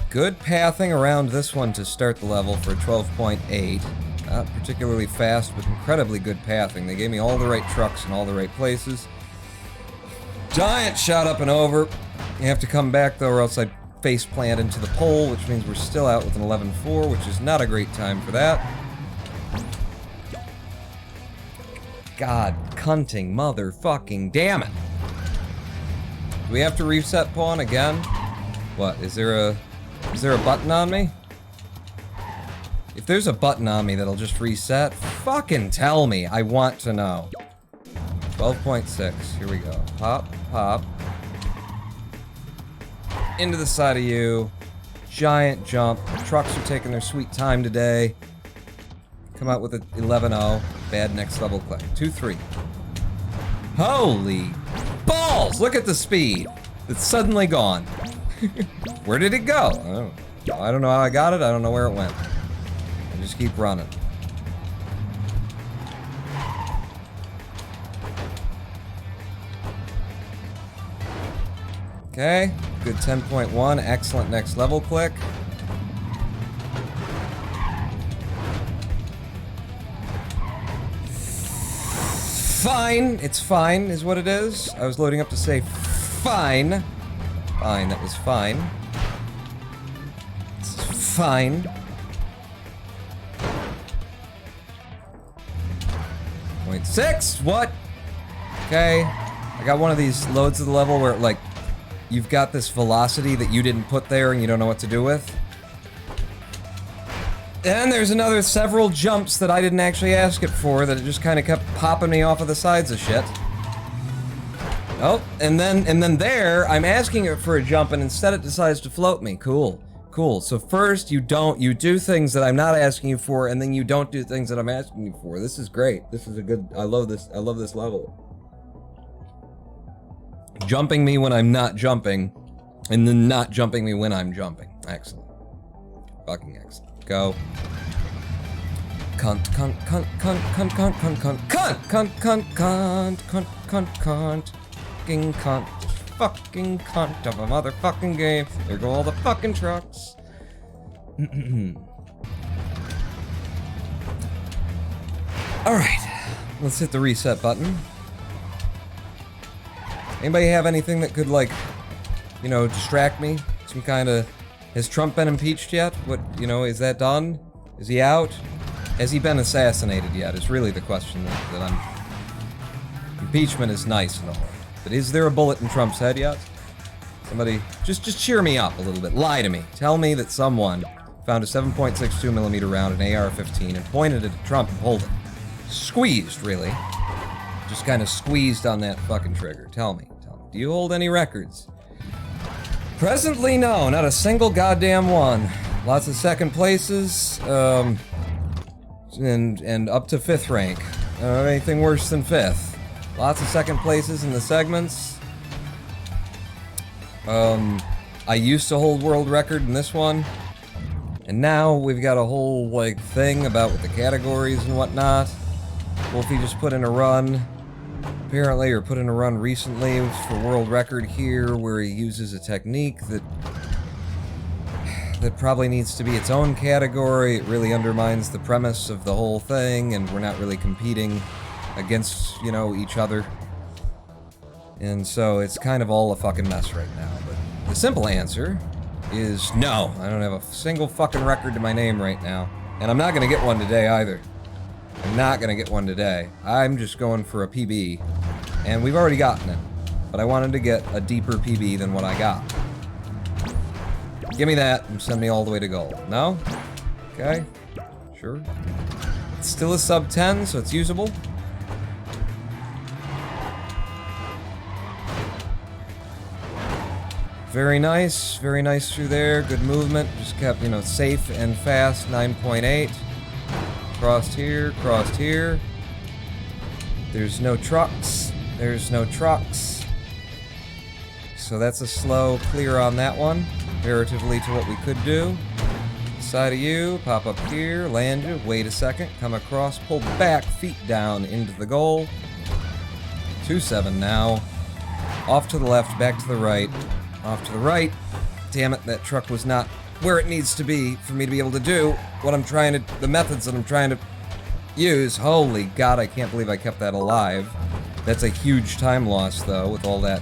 Good pathing around this one to start the level for 12.8. Not particularly fast, but incredibly good pathing. They gave me all the right trucks in all the right places. Giant shot up and over. You have to come back though, or else I'd face plant into the pole, which means we're still out with an 11.4, which is not a great time for that. God, cunting, motherfucking damn it. Do we have to reset pawn again? What, is there a button on me? If there's a button on me that'll just reset, fucking tell me. I want to know. 12.6, here we go. Pop, pop. Into the side of you. Giant jump. The trucks are taking their sweet time today. Come out with a 11.0. Bad next level click. 2-3. Holy balls! Look at the speed. It's suddenly gone. Where did it go? I don't know how I got it. I don't know where it went. I just keep running. Okay, good 10.1, excellent next level click. Fine, it's fine is what it is. I was loading up to say fine. Fine, that was fine. It's fine. Point 6, what? Okay, I got one of these loads of the level where like, you've got this velocity that you didn't put there and you don't know what to do with. And there's another several jumps that I didn't actually ask it for that it just kind of kept popping me off of the sides of shit. Oh, and then there, I'm asking it for a jump and instead it decides to float me. Cool, cool. So first you do things that I'm not asking you for and then you don't do things that I'm asking you for. This is great. This is a good, I love this level. Jumping me when I'm not jumping, and then not jumping me when I'm jumping. Excellent. Fucking excellent. Go. Cunt, cunt, cunt, cunt, cunt, cunt, cunt, cunt, cunt, cunt, cunt, cunt, cunt, cunt, cunt, fucking cunt, fucking cunt of a motherfucking game. There go all the fucking trucks. Alright, let's hit the reset button. Anybody have anything that could, like, you know, distract me? Some kind of... Has Trump been impeached yet? What, you know, is that done? Is he out? Has he been assassinated yet? Is really the question that I'm... Impeachment is nice and all. But is there a bullet in Trump's head yet? Somebody, just cheer me up a little bit. Lie to me. Tell me that someone found a 7.62mm round, an AR-15, and pointed it at Trump and pulled it. Squeezed, really. Just kind of squeezed on that fucking trigger. Tell me. Do you hold any records? Presently, no. Not a single goddamn one. Lots of second places, and up to 5th rank. I don't have anything worse than 5th. Lots of second places in the segments. I used to hold world record in this one. And now we've got a whole, like, thing about with the categories and whatnot. Wolfie just put in a run. apparently, or put in a run recently for world record here, where he uses a technique that probably needs to be its own category. It really undermines the premise of the whole thing, and we're not really competing against, you know, each other. And so it's kind of all a fucking mess right now. But the simple answer is no. I don't have a single fucking record to my name right now. And I'm not gonna get one today either. I'm not gonna get one today. I'm just going for a PB. And we've already gotten it. But I wanted to get a deeper PB than what I got. Give me that and send me all the way to gold. No? Okay. Sure. It's still a sub 10, so it's usable. Very nice through there. Good movement. Just kept, you know, safe and fast. 9.8. Crossed here, crossed here. There's no trucks. There's no trucks. So that's a slow clear on that one, comparatively to what we could do. Side of you, pop up here, land you, wait a second, come across, pull back, feet down into the goal. 2-7 now. Off to the left, back to the right. Off to the right. Damn it, that truck was not where it needs to be for me to be able to do what I'm trying to, the methods that I'm trying to use. Holy God, I can't believe I kept that alive. That's a huge time loss, though, with all that,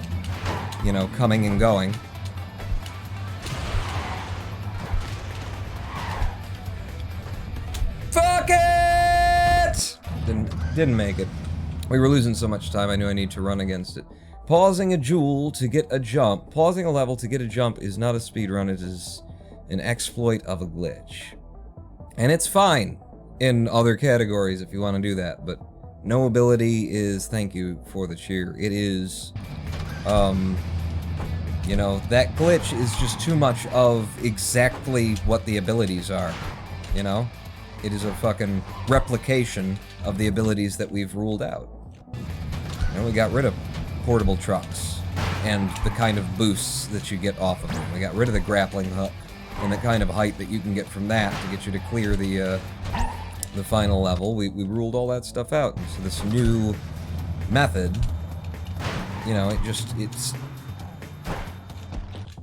you know, coming and going. Fuck it! Didn't make it. We were losing so much time, I knew I need to run against it. Pausing a jewel to get a jump. Pausing a level to get a jump is not a speedrun, it is an exploit of a glitch. And it's fine in other categories if you want to do that, but noAbility is thank you for the cheer. It is, you know, that glitch is just too much of exactly what the abilities are, you know? It is a fucking replication of the abilities that we've ruled out. And we got rid of portable trucks and the kind of boosts that you get off of them. We got rid of the grappling hook and the kind of height that you can get from that to get you to clear the final level. We ruled all that stuff out. And so this new method, you know,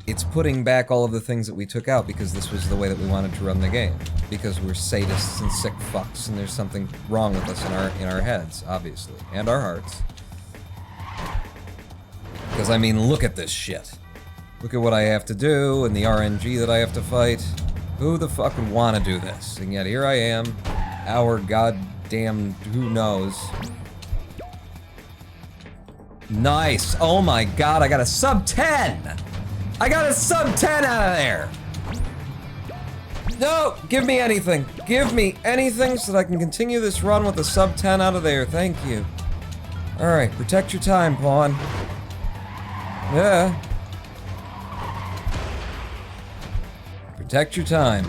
it's putting back all of the things that we took out because this was the way that we wanted to run the game. Because we're sadists and sick fucks, and there's something wrong with us in our heads, obviously, and our hearts. Because, I mean, look at this shit. Look at what I have to do, and the RnG that I have to fight. Who the fuck would want to do this? And yet here I am, our goddamn who knows. Nice! Oh my god, I got a sub 10! I got a sub 10 out of there! No! Give me anything! Give me anything so that I can continue this run with a sub 10 out of there, thank you. Alright, protect your time, Pawn. Yeah. Protect your time.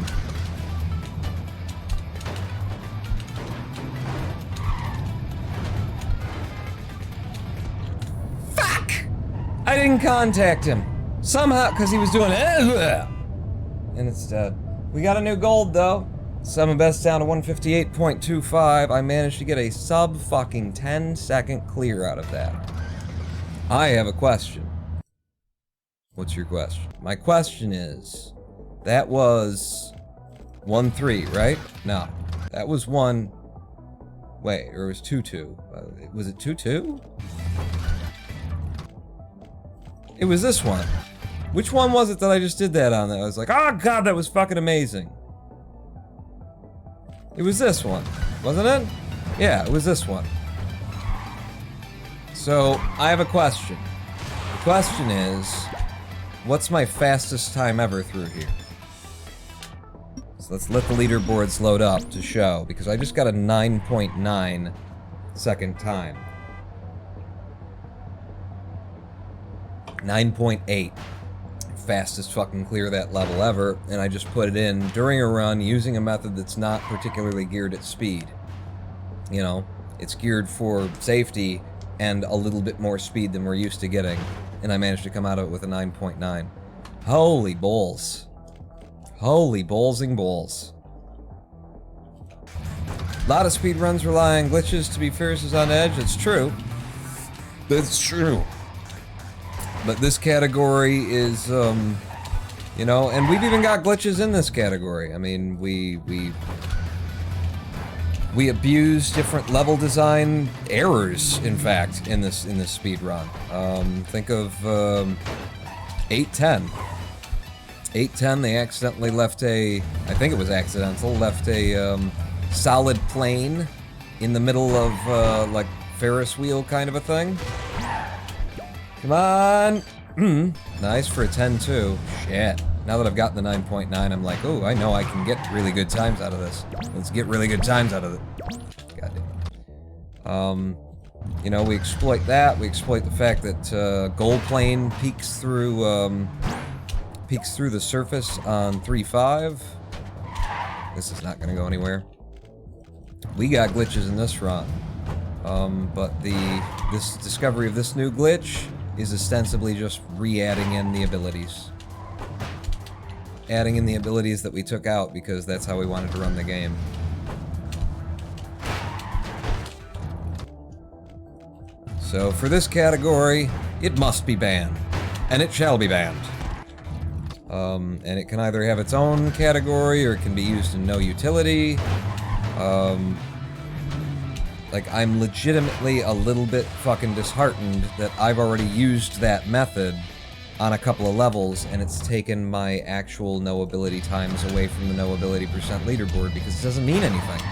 Fuck! I didn't contact him. Somehow, because he was doing and it's dead. We got a new gold, though. Summon best down to 158.25. I managed to get a sub fucking 10-second clear out of that. I have a question. What's your question? My question is, that was 1-3, right? No, that was 1. Wait, or it was 2-2. Was it 2-2? It was this one. Which one was it that I just did that on? That I was like, oh god, that was fucking amazing. It was this one, wasn't it? Yeah, it was this one. So, I have a question. The question is, what's my fastest time ever through here? So let's let the leaderboards load up to show, because I just got a 9.9 second time. 9.8. Fastest fucking clear that level ever, and I just put it in during a run using a method that's not particularly geared at speed. You know, it's geared for safety and a little bit more speed than we're used to getting, and I managed to come out of it with a 9.9. Holy balls. Holy ballsing balls. A lot of speedruns rely on glitches to be fierce as on edge, it's true. That's true. But this category is, you know, and we've even got glitches in this category. I mean, we abuse different level design errors, in fact, in this speed run. Think of 810. 810, they accidentally left I think it was accidental, left a solid plane in the middle of like Ferris wheel kind of a thing. Come on! Nice for a 10-2. Shit. Now that I've gotten the 9.9, I'm like, oh, I know I can get really good times out of this. Let's get really good times out of it. Goddamn. You know, we exploit that. We exploit the fact that gold plane peeks through the surface on 3.5. This is not going to go anywhere. We got glitches in this run. But this discovery of this new glitch is ostensibly just re-adding in the abilities. Adding in the abilities that we took out because that's how we wanted to run the game. So for this category, it must be banned. And it shall be banned. And it can either have its own category or it can be used in no utility. Like, I'm legitimately a little bit fucking disheartened that I've already used that method on a couple of levels, and it's taken my actual noAbility times away from the noAbility percent leaderboard because it doesn't mean anything.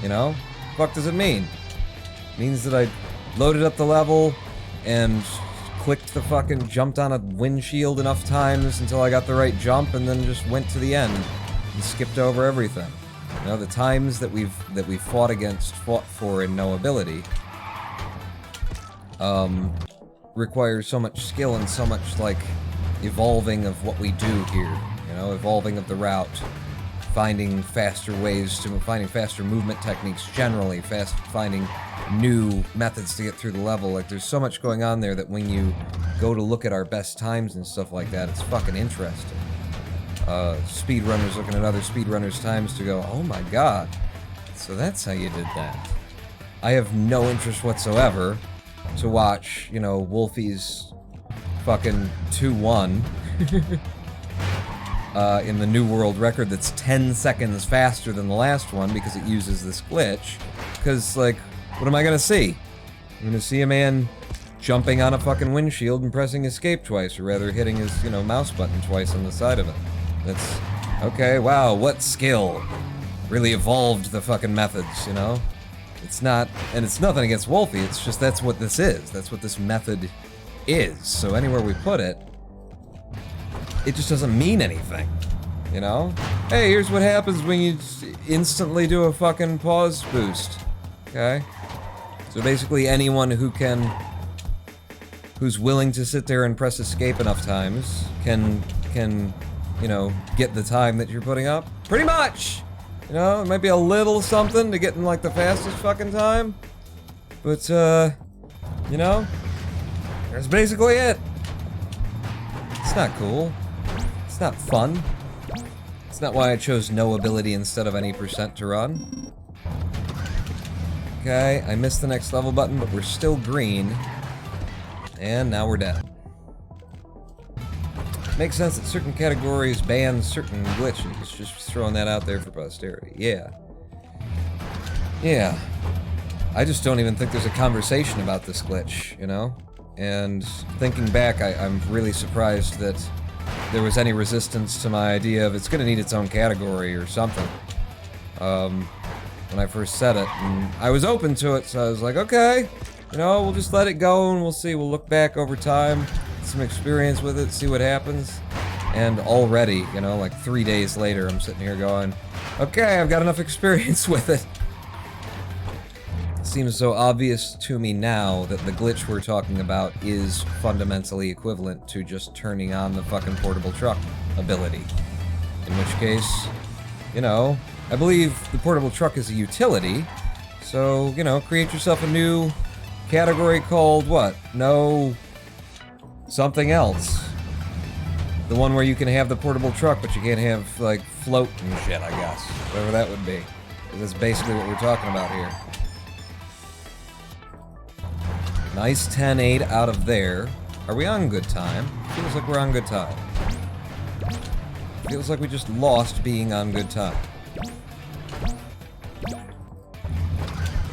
You know? Fuck does it mean? It means that I loaded up the level and clicked the fucking jumped on a windshield enough times until I got the right jump and then just went to the end and skipped over everything. You know, the times that we've fought for in noAbility requires so much skill and so much, like, evolving of what we do here. You know, evolving of the route, finding faster movement techniques generally, finding new methods to get through the level. Like, there's so much going on there that when you go to look at our best times and stuff like that, it's fucking interesting. Speedrunners looking at other speedrunners' times to go, oh my god, so that's how you did that. I have no interest whatsoever to watch, you know, Wolfie's fucking 2-1 in the new world record that's 10 seconds faster than the last one because it uses this glitch. Because, like, what am I gonna see? I'm gonna see a man jumping on a fucking windshield and pressing escape twice, or rather hitting his, you know, mouse button twice on the side of it. That's, okay, wow, what skill really evolved the fucking methods, you know? It's not, and it's nothing against Wolfie, it's just that's what this is. That's what this method is. So anywhere we put it, it just doesn't mean anything, you know? Hey, here's what happens when you instantly do a fucking pause boost, okay? So basically anyone who's willing to sit there and press escape enough times can, you know, get the time that you're putting up. Pretty much! You know, it might be a little something to get in, like, the fastest fucking time. But, you know, that's basically it. It's not cool. It's not fun. It's not why I chose noAbility instead of any percent to run. Okay, I missed the next level button, but we're still green. And now we're dead. Makes sense that certain categories ban certain glitches. Just throwing that out there for posterity. Yeah. Yeah. I just don't even think there's a conversation about this glitch, you know? And thinking back, I'm really surprised that there was any resistance to my idea of it's gonna need its own category or something. When I first said it, and I was open to it, so I was like, okay, you know, we'll just let it go and we'll see. We'll look back over time, some experience with it, see what happens. And already, you know, like 3 days later, I'm sitting here going, okay, I've got enough experience with it. It seems so obvious to me now that the glitch we're talking about is fundamentally equivalent to just turning on the fucking portable truck ability. In which case, you know, I believe the portable truck is a utility, so, you know, create yourself a new category called what? No... something else. The one where you can have the portable truck, but you can't have, like, float and shit, I guess. Whatever that would be. 'Cause that's basically what we're talking about here. Nice 10-8 out of there. Are we on good time? Feels like we're on good time. Feels like we just lost being on good time.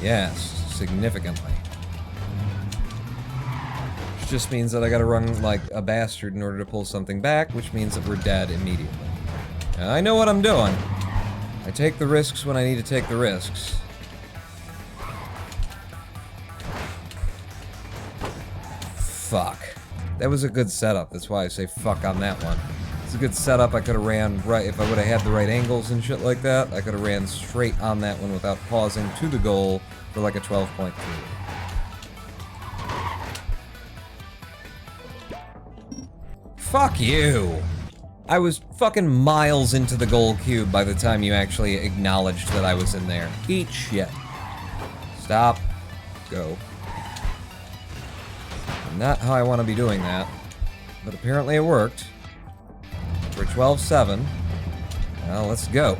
Yes, significantly. Which just means that I gotta run like a bastard in order to pull something back, which means that we're dead immediately. And I know what I'm doing. I take the risks when I need to take the risks. Fuck. That was a good setup, that's why I say fuck on that one. It's a good setup. I could have ran right, if I would have had the right angles and shit like that, I could have ran straight on that one without pausing to the goal for like a 12.3. Fuck you! I was fucking miles into the goal cube by the time you actually acknowledged that I was in there. Eat shit. Stop. Go. Not how I want to be doing that. But apparently it worked. We're 12-7. Well, let's go.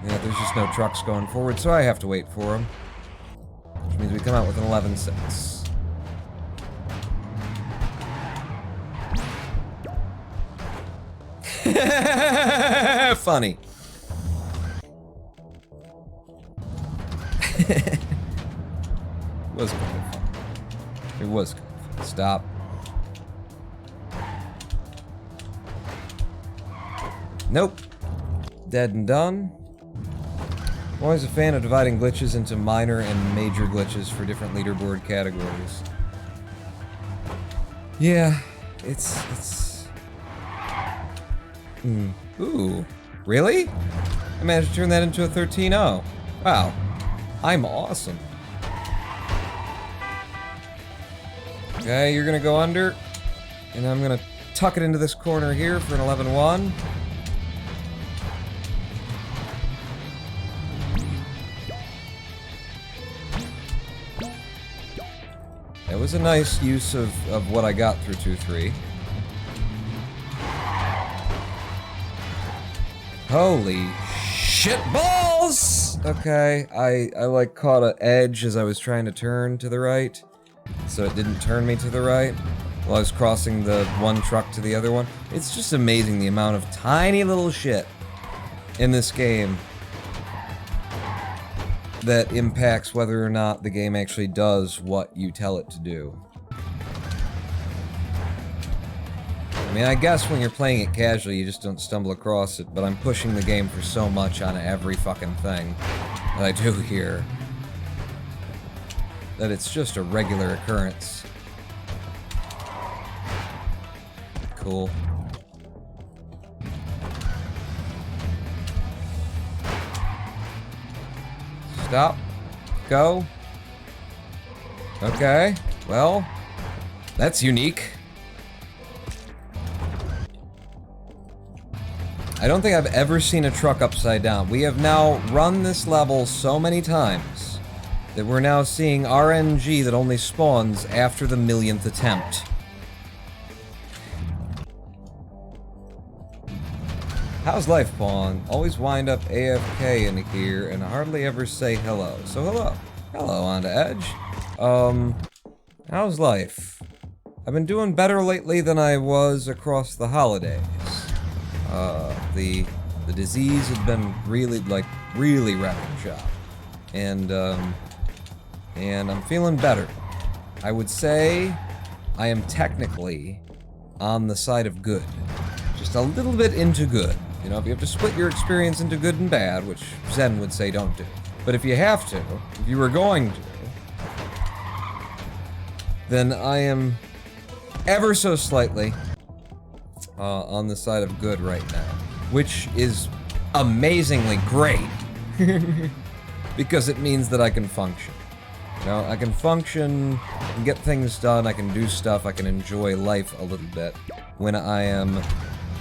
Yeah, there's just no trucks going forward, so I have to wait for them. Which means we come out with an 11-6. Funny. It was kind of fun. It was kind of fun. Stop. Nope. Dead and done. I'm always a fan of dividing glitches into minor and major glitches for different leaderboard categories. Yeah, it's... Ooh. Really? I managed to turn that into a 13-0. Wow. I'm awesome. Okay, you're gonna go under. And I'm gonna tuck it into this corner here for an 11-1. That was a nice use of what I got through 2-3. Holy shit balls! Okay, I like caught an edge as I was trying to turn to the right, so it didn't turn me to the right while I was crossing the one truck to the other one. It's just amazing the amount of tiny little shit in this game that impacts whether or not the game actually does what you tell it to do. I mean, I guess when you're playing it casually, you just don't stumble across it, but I'm pushing the game for so much on every fucking thing that I do here that it's just a regular occurrence. Cool. Stop. Go. Okay. Well, that's unique. I don't think I've ever seen a truck upside down. We have now run this level so many times that we're now seeing RNG that only spawns after the millionth attempt. How's life, Pawn? Always wind up AFK in here and hardly ever say hello. So hello. Hello, on to Edge. How's life? I've been doing better lately than I was across the holidays. The disease had been really wrecking shop. And I'm feeling better. I would say I am technically on the side of good. Just a little bit into good. You know, if you have to split your experience into good and bad, which Zen would say don't do. But if you have to, if you were going to, then I am ever so slightly on the side of good right now. Which is amazingly great. Because it means that I can function. You know, I can function, I can get things done, I can do stuff, I can enjoy life a little bit. When I am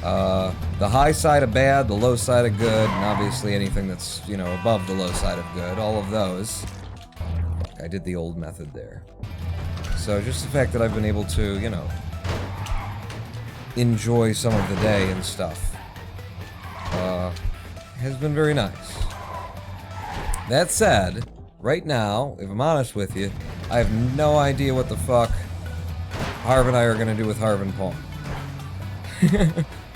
the high side of bad, the low side of good, and obviously anything that's, you know, above the low side of good, all of those. Fuck, I did the old method there. So just the fact that I've been able to, you know, enjoy some of the day and stuff has been very nice. That said, right now, if I'm honest with you, I have no idea what the fuck Harv and I are going to do with Harv and Pawn.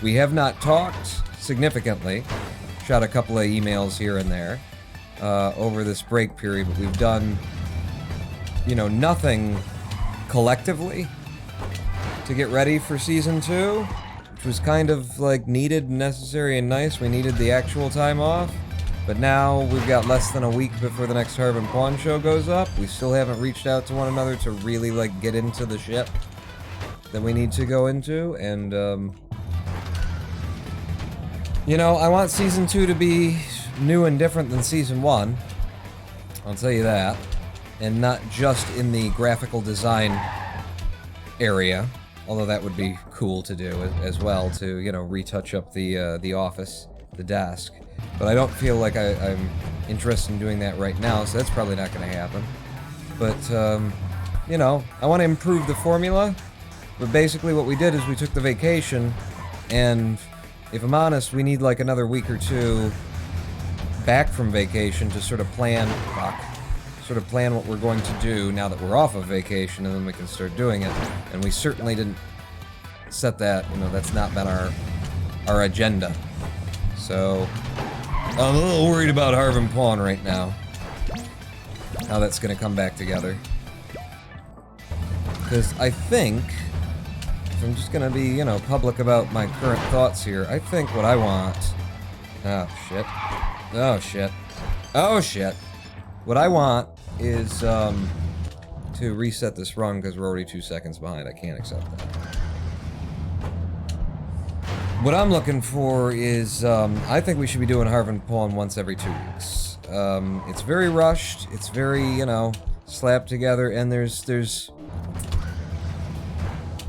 We have not talked significantly. Shot a couple of emails here and there over this break period, but we've done, you know, nothing collectively to get ready for Season 2, which was kind of, like, needed, necessary, and nice. We needed the actual time off, but now we've got less than a week before the next Harv and Pawn show goes up. We still haven't reached out to one another to really, like, get into the shit that we need to go into, and, you know, I want Season 2 to be new and different than Season 1. I'll tell you that. And not just in the graphical design area, although that would be cool to do as well, to, you know, retouch up the office, the desk. But I don't feel like I'm interested in doing that right now, so that's probably not going to happen. But, you know, I want to improve the formula, but basically what we did is we took the vacation, and if I'm honest, we need like another week or two back from vacation to sort of plan what we're going to do now that we're off of vacation, and then we can start doing it. And we certainly didn't set that, you know, that's not been our agenda. So I'm a little worried about Harv and Pawn right now, how that's gonna come back together. Because I think, if I'm just gonna be, you know, public about my current thoughts here, I think what I want... Oh, shit. Oh, shit. Oh, shit. What I want is, to reset this run, because we're already 2 seconds behind. I can't accept that. What I'm looking for is, I think we should be doing Harv and Pawn once every 2 weeks. It's very rushed, it's very, you know, slapped together, and there's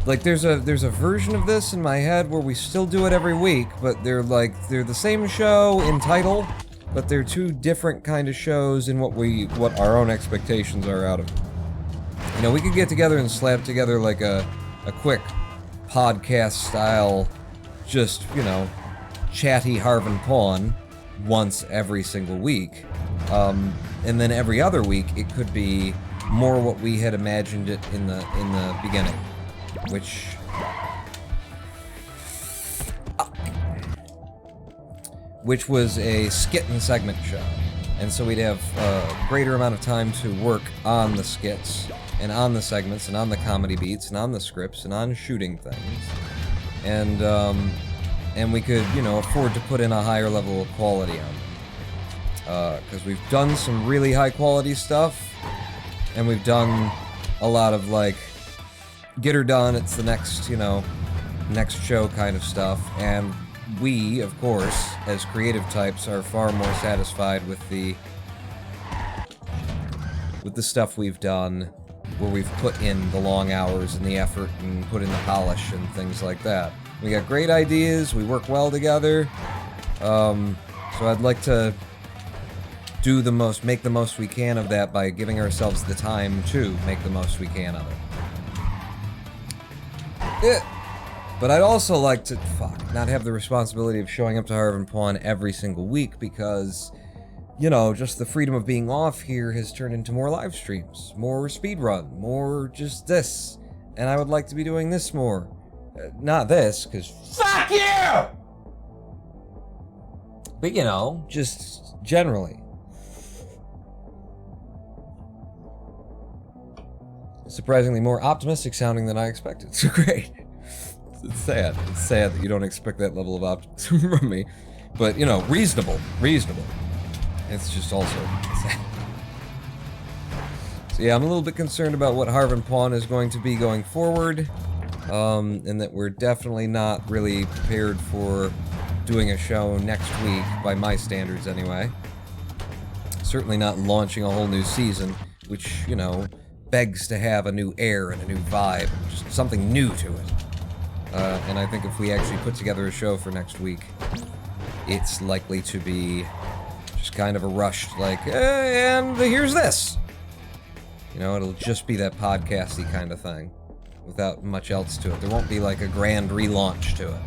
a version of this in my head where we still do it every week, but they're the same show in title, but they're two different kind of shows in what our own expectations are out of it. You know, we could get together and slap together like a quick podcast style, just, you know, chatty Harv and Pawn once every single week. And then every other week it could be more what we had imagined it in the beginning. Which was a skit and segment show. And so we'd have a greater amount of time to work on the skits, and on the segments, and on the comedy beats, and on the scripts, and on shooting things. And we could, you know, afford to put in a higher level of quality on them. Because we've done some really high quality stuff, and we've done a lot of, like, get her done, it's the next, you know, next show kind of stuff, and we, of course, as creative types, are far more satisfied with the stuff we've done, where we've put in the long hours and the effort and put in the polish and things like that. We got great ideas, we work well together, so I'd like to make the most we can of that by giving ourselves the time to make the most we can of it. But I'd also like to, not have the responsibility of showing up to Harv and Pawn every single week, because, you know, just the freedom of being off here has turned into more live streams, more speedrun, more just this. And I would like to be doing this more. Not this, because fuck you! But, you know, just generally. Surprisingly more optimistic sounding than I expected. So great. It's sad. It's sad that you don't expect that level of optimism from me. But, you know, reasonable. It's just also sad. So yeah, I'm a little bit concerned about what Harv and Pawn is going to be going forward. And that we're definitely not really prepared for doing a show next week, by my standards anyway. Certainly not launching a whole new season, which, you know, begs to have a new air and a new vibe, just something new to it. And I think if we actually put together a show for next week, it's likely to be just kind of a rushed, like, and here's this! You know, it'll just be that podcasty kind of thing, without much else to it. There won't be like a grand relaunch to it.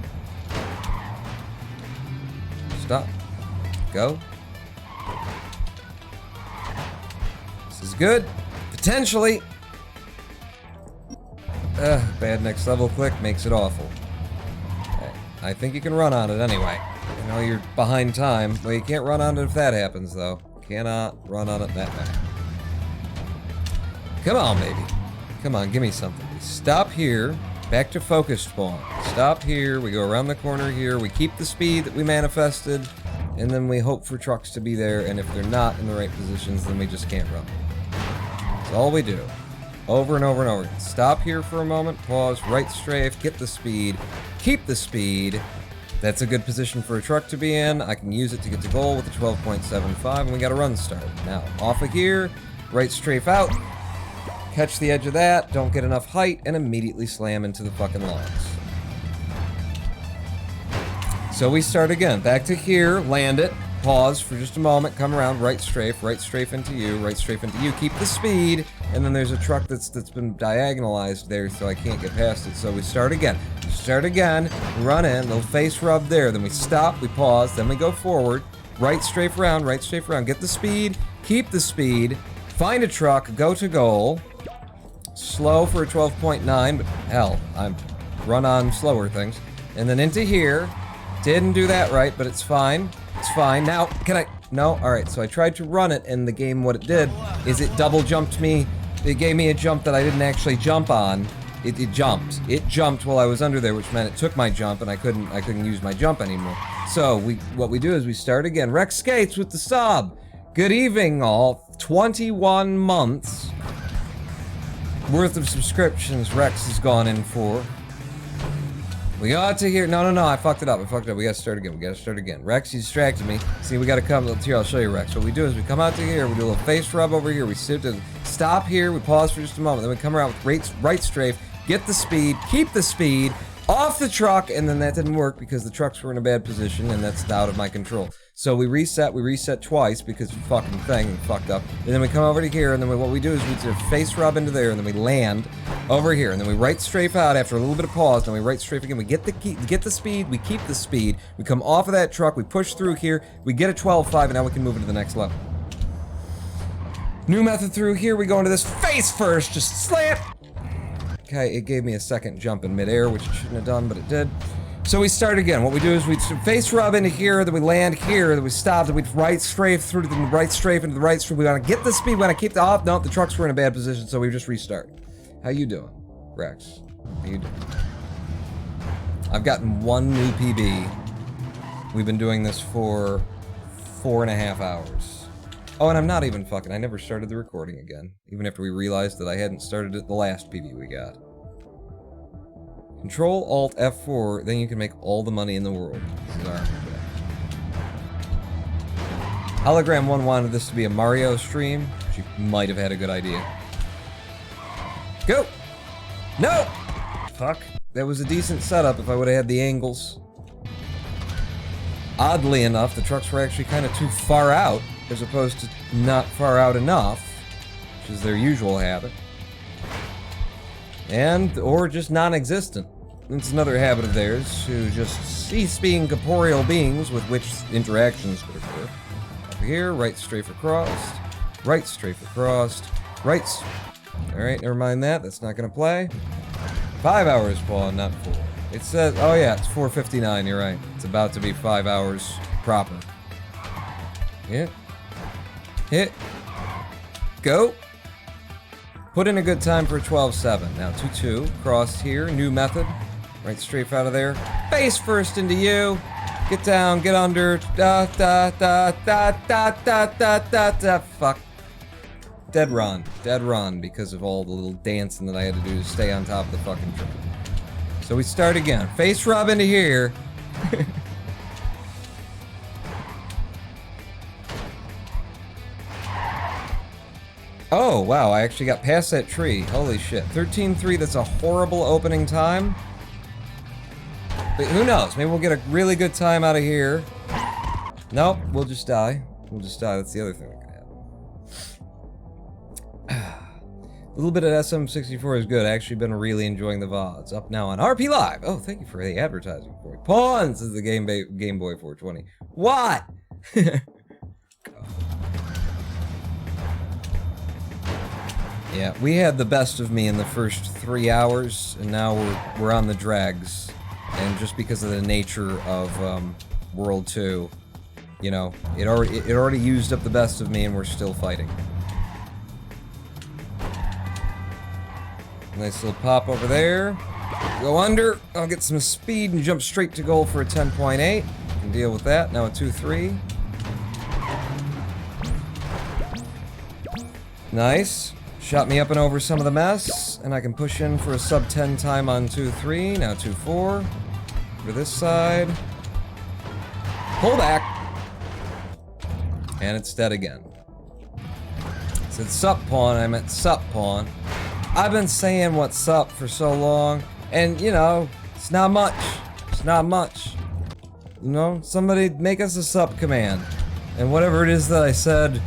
Stop. Go. This is good. Potentially. Bad next level click makes it awful. Okay. I think you can run on it anyway. I know you're behind time. Well, you can't run on it if that happens, though. Cannot run on it that way. Come on, baby. Come on, give me something. We stop here. Back to focus spawn. Stop here. We go around the corner here. We keep the speed that we manifested. And then we hope for trucks to be there. And if they're not in the right positions, then we just can't run. That's all we do. Over and over and over. Stop here for a moment. Pause. Right strafe. Get the speed. Keep the speed. That's a good position for a truck to be in. I can use it to get to goal with a 12.75. And we got a run start. Now, off of here. Right strafe out. Catch the edge of that, don't get enough height, and immediately slam into the fucking logs. So we start again. Back to here, land it, pause for just a moment, come around, right strafe into you, right strafe into you, keep the speed, and then there's a truck that's been diagonalized there, so I can't get past it. So we start again. Run in, little face rub there, then we stop, we pause, then we go forward, right strafe around, get the speed, keep the speed, find a truck, go to goal. Slow for a 12.9, but hell, I'm run on slower things. And then into here. Didn't do that right, but it's fine. It's fine. Now, can I? No? Alright, so I tried to run it, and the game, what it did is it double jumped me. It gave me a jump that I didn't actually jump on. It jumped. It jumped while I was under there, which meant it took my jump, and I couldn't use my jump anymore. So, what we do is we start again. Rex Skates with the sub. Good evening, all. 21 months. Worth of subscriptions Rex has gone in for. We got to here. No, I fucked it up. We gotta start again. Rex, you distracted me. See, we gotta come. Here, I'll show you, Rex. What we do is we come out to here, we do a little face rub over here, we stop here, we pause for just a moment, then we come around with right strafe, get the speed, keep the speed, off the truck, and then that didn't work because the trucks were in a bad position, and that's out of my control. So we reset twice because the fucking thing fucked up. And then we come over to here, and then what we do is we do a face rub into there, and then we land over here, and then we right strafe out after a little bit of pause, then we right strafe again. We get the speed, we keep the speed, we come off of that truck, we push through here, we get a 12.5, and now we can move into the next level. New method through here, we go into this face first, just slam. Okay, it gave me a second jump in midair, which it shouldn't have done, but it did. So we start again. What we do is we face rub into here, then we land here, then we stop, then we right strafe through to the right strafe into the right strafe. We want to get the speed, we want to keep the off. No, the trucks were in a bad position, so we just restart. How you doing, Rex? How you doing? I've gotten one new PB. We've been doing this for 4.5 hours. Oh, and I'm not even fucking, I never started the recording again, even after we realized that I hadn't started it the last PB we got. Control Alt F4, then you can make all the money in the world. This is our Hologram 1 wanted this to be a Mario stream. She might have had a good idea. Go! No! Fuck. That was a decent setup if I would have had the angles. Oddly enough, the trucks were actually kind of too far out, as opposed to not far out enough, which is their usual habit. Or just non-existent. It's another habit of theirs, to just cease being corporeal beings with which interactions could occur. Up here, right strafe across, right strafe across, right. Alright, never mind that, that's not gonna play. 5 hours, Paul, not 4. It says, oh yeah, it's 4:59, you're right. It's about to be 5 hours proper. Hit. Hit. Go. Put in a good time for a 12.7. Now 2-2, crossed here, new method. Right strafe out of there. Face first into you. Get down, get under. Da da da da da da da da da. Fuck. Dead run because of all the little dancing that I had to do to stay on top of the fucking truck. So we start again. Face rub into here. Oh, wow, I actually got past that tree. Holy shit. 13.3, that's a horrible opening time. But who knows? Maybe we'll get a really good time out of here. Nope, we'll just die. That's the other thing that could happen. A little bit of SM64 is good. I've actually been really enjoying the VODs. Up now on RP Live. Oh, thank you for the advertising for me. Pawns is the Game Boy 420. What? Yeah, we had the best of me in the first 3 hours, and now we're on the dregs. And just because of the nature of World 2, you know, it already used up the best of me, and we're still fighting. Nice little pop over there. Go under. I'll get some speed and jump straight to goal for a 10.8. Can deal with that. Now a 2-3. Nice. Shot me up and over some of the mess, and I can push in for a sub 10 time on 2-3. Now 2-4. For this side. Pull back. And it's dead again. It said sup pawn, I meant sup pawn. I've been saying what's up for so long, and you know, it's not much. It's not much. You know, somebody make us a sup command. And whatever it is that I said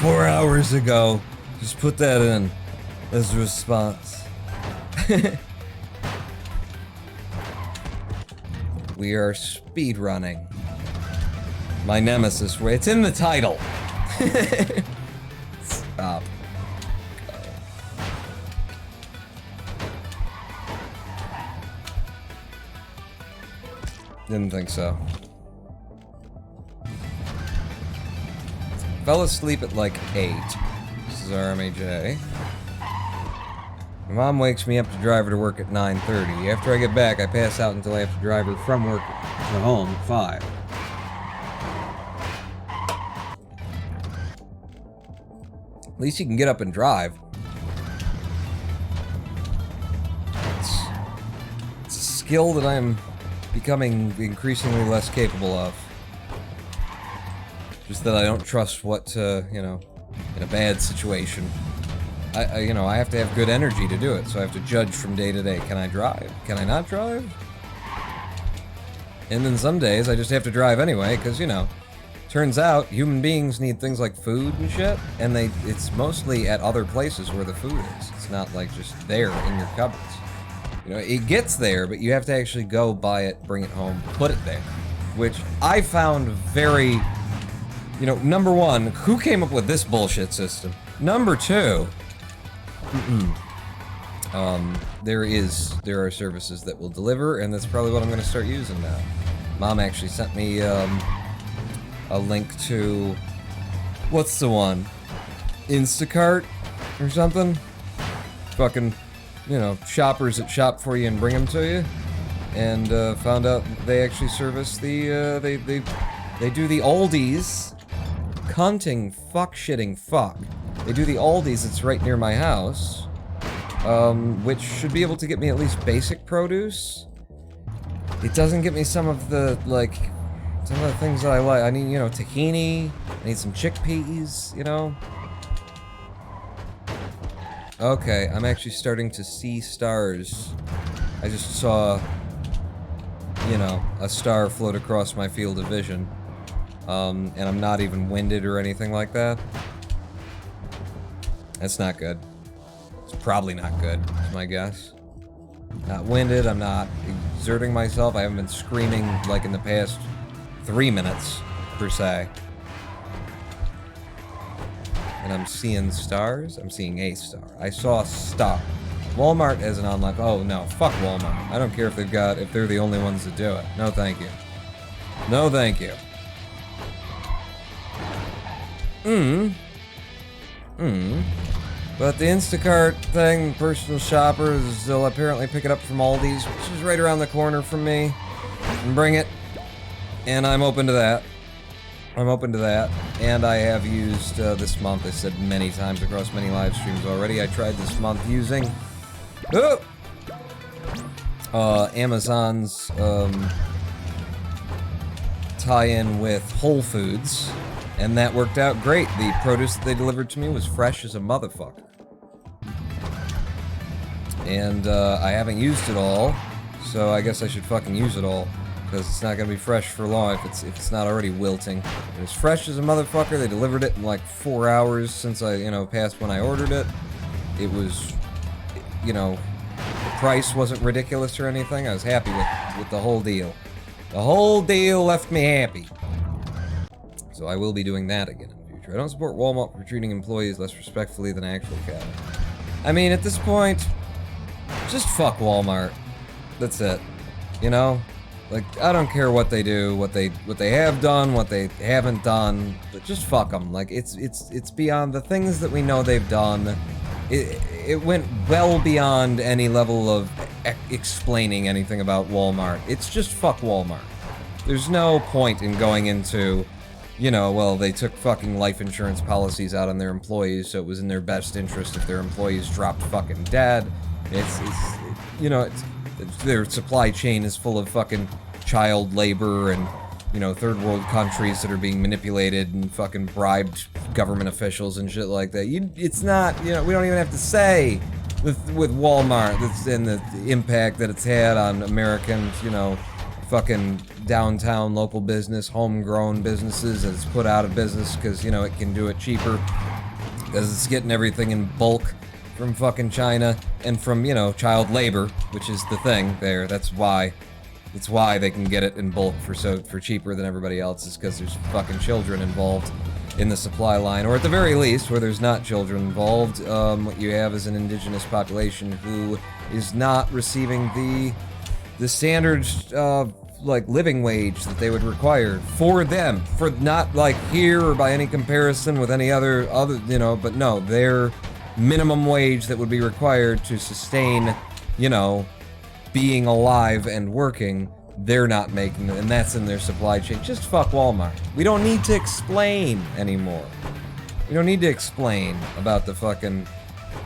4 hours ago, just put that in as a response. We are speedrunning. My Nemesis, it's in the title. Stop. Didn't think so. Fell asleep at like 8. This is RMAJ. My mom wakes me up to drive her to work at 9:30. After I get back, I pass out until I have to drive her from work to home at 5. At least you can get up and drive. It's a skill that I'm becoming increasingly less capable of. Just that I don't trust what, you know, in a bad situation. You know, I have to have good energy to do it, so I have to judge from day to day. Can I drive? Can I not drive? And then some days I just have to drive anyway, because, you know, turns out human beings need things like food and shit, and it's mostly at other places where the food is. It's not like just there in your cupboards. You know, it gets there, but you have to actually go buy it, bring it home, put it there. Which I found very, you know, number one, who came up with this bullshit system? Number two, there are services that will deliver, and that's probably what I'm gonna start using now. Mom actually sent me, a link to, what's the one? Instacart or something? Fucking, you know, shoppers that shop for you and bring them to you. And found out they actually service the, they do the Aldi's. Cunting, fuck-shitting fuck. They do the Aldi's that's right near my house. Which should be able to get me at least basic produce. It doesn't get me some of the, like, some of the things that I like. I need, you know, tahini. I need some chickpeas, you know? Okay, I'm actually starting to see stars. I just saw, you know, a star float across my field of vision. And I'm not even winded or anything like that. That's not good. It's probably not good, is my guess. Not winded, I'm not exerting myself, I haven't been screaming like in the past 3 minutes, per se. And I'm seeing stars? I'm seeing a star. I saw a star. Walmart has an online... Oh, no. Fuck Walmart. I don't care if they're the only ones that do it. No, thank you. No, thank you. But the Instacart thing, personal shoppers, they'll apparently pick it up from Aldi's, which is right around the corner from me, and bring it. And I'm open to that. I'm open to that, and I have used this month, I said many times across many live streams already, I tried this month using Amazon's tie-in with Whole Foods, and that worked out great. The produce that they delivered to me was fresh as a motherfucker. And I haven't used it all, so I guess I should fucking use it all. Because it's not gonna be fresh for long if it's not already wilting. It was fresh as a motherfucker. They delivered it in like 4 hours since I, you know, passed when I ordered it. It was, you know, the price wasn't ridiculous or anything. I was happy with the whole deal. The whole deal left me happy. So I will be doing that again in the future. I don't support Walmart for treating employees less respectfully than actual cattle. I mean, at this point, just fuck Walmart. That's it. You know? Like, I don't care what they do, what they have done, what they haven't done, but just fuck them. Like, it's beyond the things that we know they've done. It went well beyond any level of explaining anything about Walmart. It's just fuck Walmart. There's no point in going into, you know, well, they took fucking life insurance policies out on their employees, so it was in their best interest if their employees dropped fucking dead. You know, their supply chain is full of fucking child labor and, you know, third world countries that are being manipulated and fucking bribed government officials and shit like that. It's not, you know, we don't even have to say with Walmart and the impact that it's had on American, you know, fucking downtown local business, homegrown businesses that it's put out of business because, you know, it can do it cheaper because it's getting everything in bulk from fucking China and from, you know, child labor, which is the thing there. That's why they can get it in bulk for cheaper than everybody else, is because there's fucking children involved in the supply line, or at the very least, where there's not children involved, what you have is an indigenous population who is not receiving the standard like living wage that they would require for them, for not like here or by any comparison with any other you know, but no, their minimum wage that would be required to sustain, you know, being alive and working, they're not making it, and that's in their supply chain. Just fuck Walmart. We don't need to explain anymore. We don't need to explain about the fucking,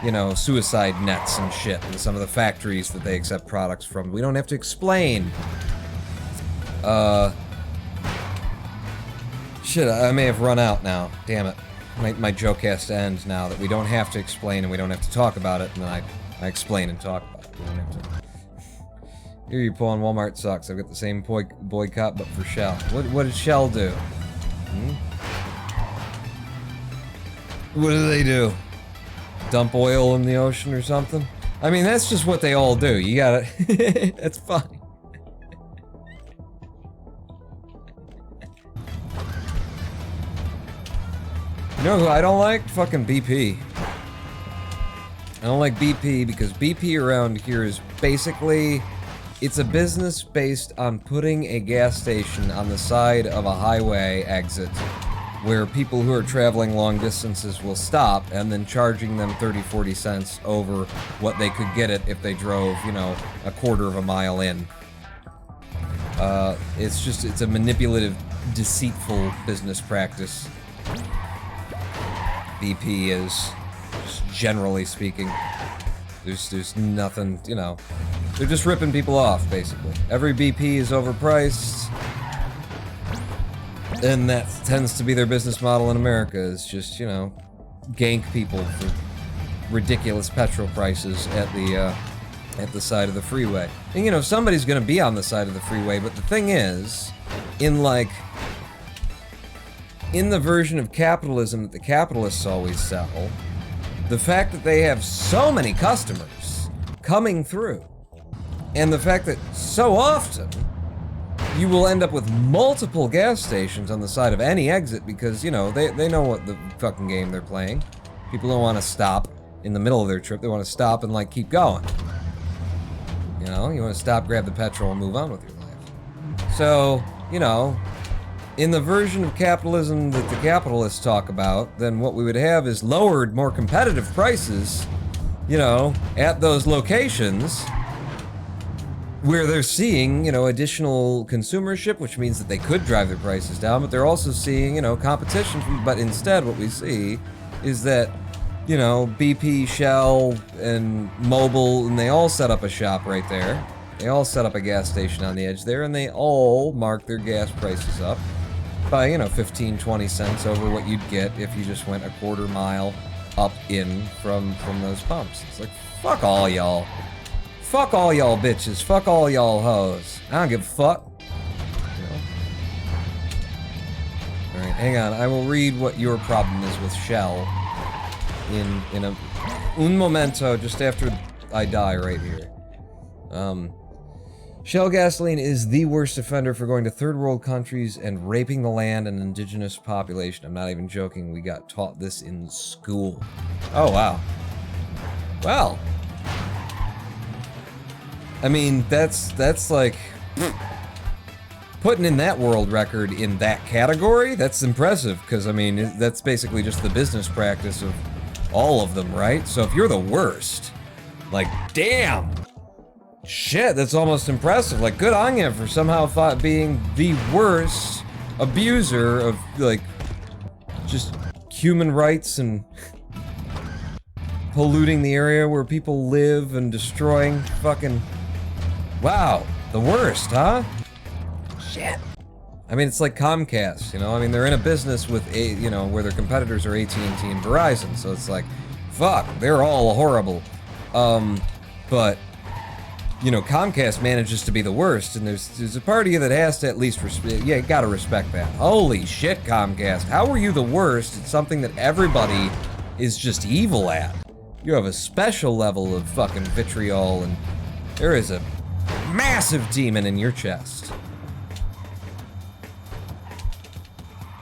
you know, suicide nets and shit and some of the factories that they accept products from. We don't have to explain. Shit, I may have run out now. Damn it. My joke has to end now that we don't have to explain and we don't have to talk about it, and then I explain and talk about it. We don't have to. Here you pull on Walmart sucks. I've got the same boycott, but for Shell. What did Shell do? What do they do? Dump oil in the ocean or something? I mean, that's just what they all do. You gotta... That's fine. You know who I don't like? Fucking BP. I don't like BP because BP around here is basically... It's a business based on putting a gas station on the side of a highway exit where people who are traveling long distances will stop and then charging them 30-40 cents over what they could get it if they drove, you know, a quarter of a mile in. It's a manipulative, deceitful business practice. BP is, just generally speaking. There's nothing, you know, they're just ripping people off, basically. Every BP is overpriced, and that tends to be their business model in America, is just, you know, gank people for ridiculous petrol prices at the side of the freeway. And, you know, somebody's gonna be on the side of the freeway, but the thing is, in the version of capitalism that the capitalists always sell, the fact that they have so many customers coming through, and the fact that so often you will end up with multiple gas stations on the side of any exit because, you know, they know what the fucking game they're playing. People don't want to stop in the middle of their trip. They want to stop and, like, keep going. You know, you want to stop, grab the petrol, and move on with your life. So, you know, in the version of capitalism that the capitalists talk about, then what we would have is lowered, more competitive prices, you know, at those locations where they're seeing, you know, additional consumership, which means that they could drive their prices down, but they're also seeing, you know, competition from, but instead what we see is that, you know, BP, Shell, and Mobil, and they all set up a shop right there. They all set up a gas station on the edge there, and they all mark their gas prices up by, you know, 15-20 cents over what you'd get if you just went a quarter mile up in from those pumps. It's like, fuck all y'all. Fuck all y'all bitches. Fuck all y'all hoes. I don't give a fuck. You know? Alright, hang on. I will read what your problem is with Shell in un momento, just after I die right here. Shell gasoline is the worst offender for going to third world countries and raping the land and indigenous population. I'm not even joking, we got taught this in school. Oh, wow. Well, I mean, that's like putting in that world record in that category. That's impressive because I mean that's basically just the business practice of all of them, right? So if you're the worst, like, damn, shit, that's almost impressive. Like, good on you for somehow being the worst abuser of like just human rights and polluting the area where people live and destroying fucking... Wow, the worst, huh? Shit. I mean, it's like Comcast, you know? I mean, they're in a business with, you know, where their competitors are AT&T and Verizon, so it's like, fuck, they're all horrible. But, you know, Comcast manages to be the worst, and there's a part of you that has to at least respect... Yeah, you gotta respect that. Holy shit, Comcast. How are you the worst at something that everybody is just evil at? You have a special level of fucking vitriol, and there is a massive demon in your chest.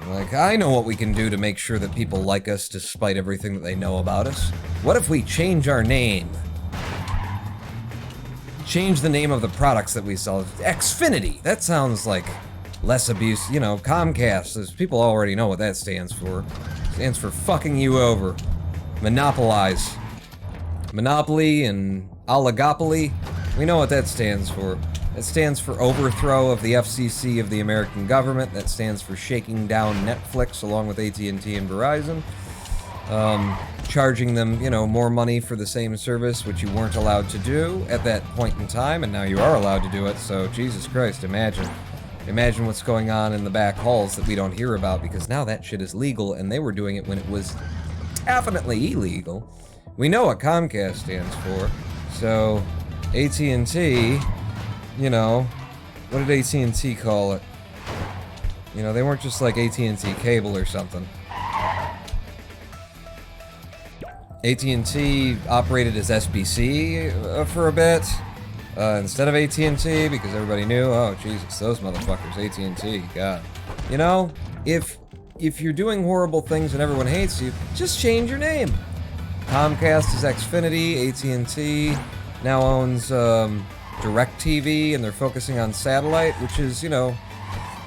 Like, I know what we can do to make sure that people like us despite everything that they know about us. What if we change our name? Change the name of the products that we sell. Xfinity. That sounds like less abuse. You know, Comcast. People already know what that stands for. It stands for fucking you over. Monopolize. Monopoly and oligopoly. We know what that stands for. It stands for overthrow of the FCC of the American government. That stands for shaking down Netflix along with AT&T and Verizon. Charging them, you know, more money for the same service, which you weren't allowed to do at that point in time, and now you are allowed to do it, so Jesus Christ, imagine. Imagine what's going on in the back halls that we don't hear about, because now that shit is legal, and they were doing it when it was definitely illegal. We know what Comcast stands for, so AT&T, you know, what did AT&T call it? You know, they weren't just like AT&T Cable or something. AT&T operated as SBC for a bit, instead of AT&T, because everybody knew, oh Jesus, those motherfuckers, AT&T, God. You know, if you're doing horrible things and everyone hates you, just change your name. Comcast is Xfinity, AT&T now owns DirecTV, and they're focusing on satellite, which is, you know,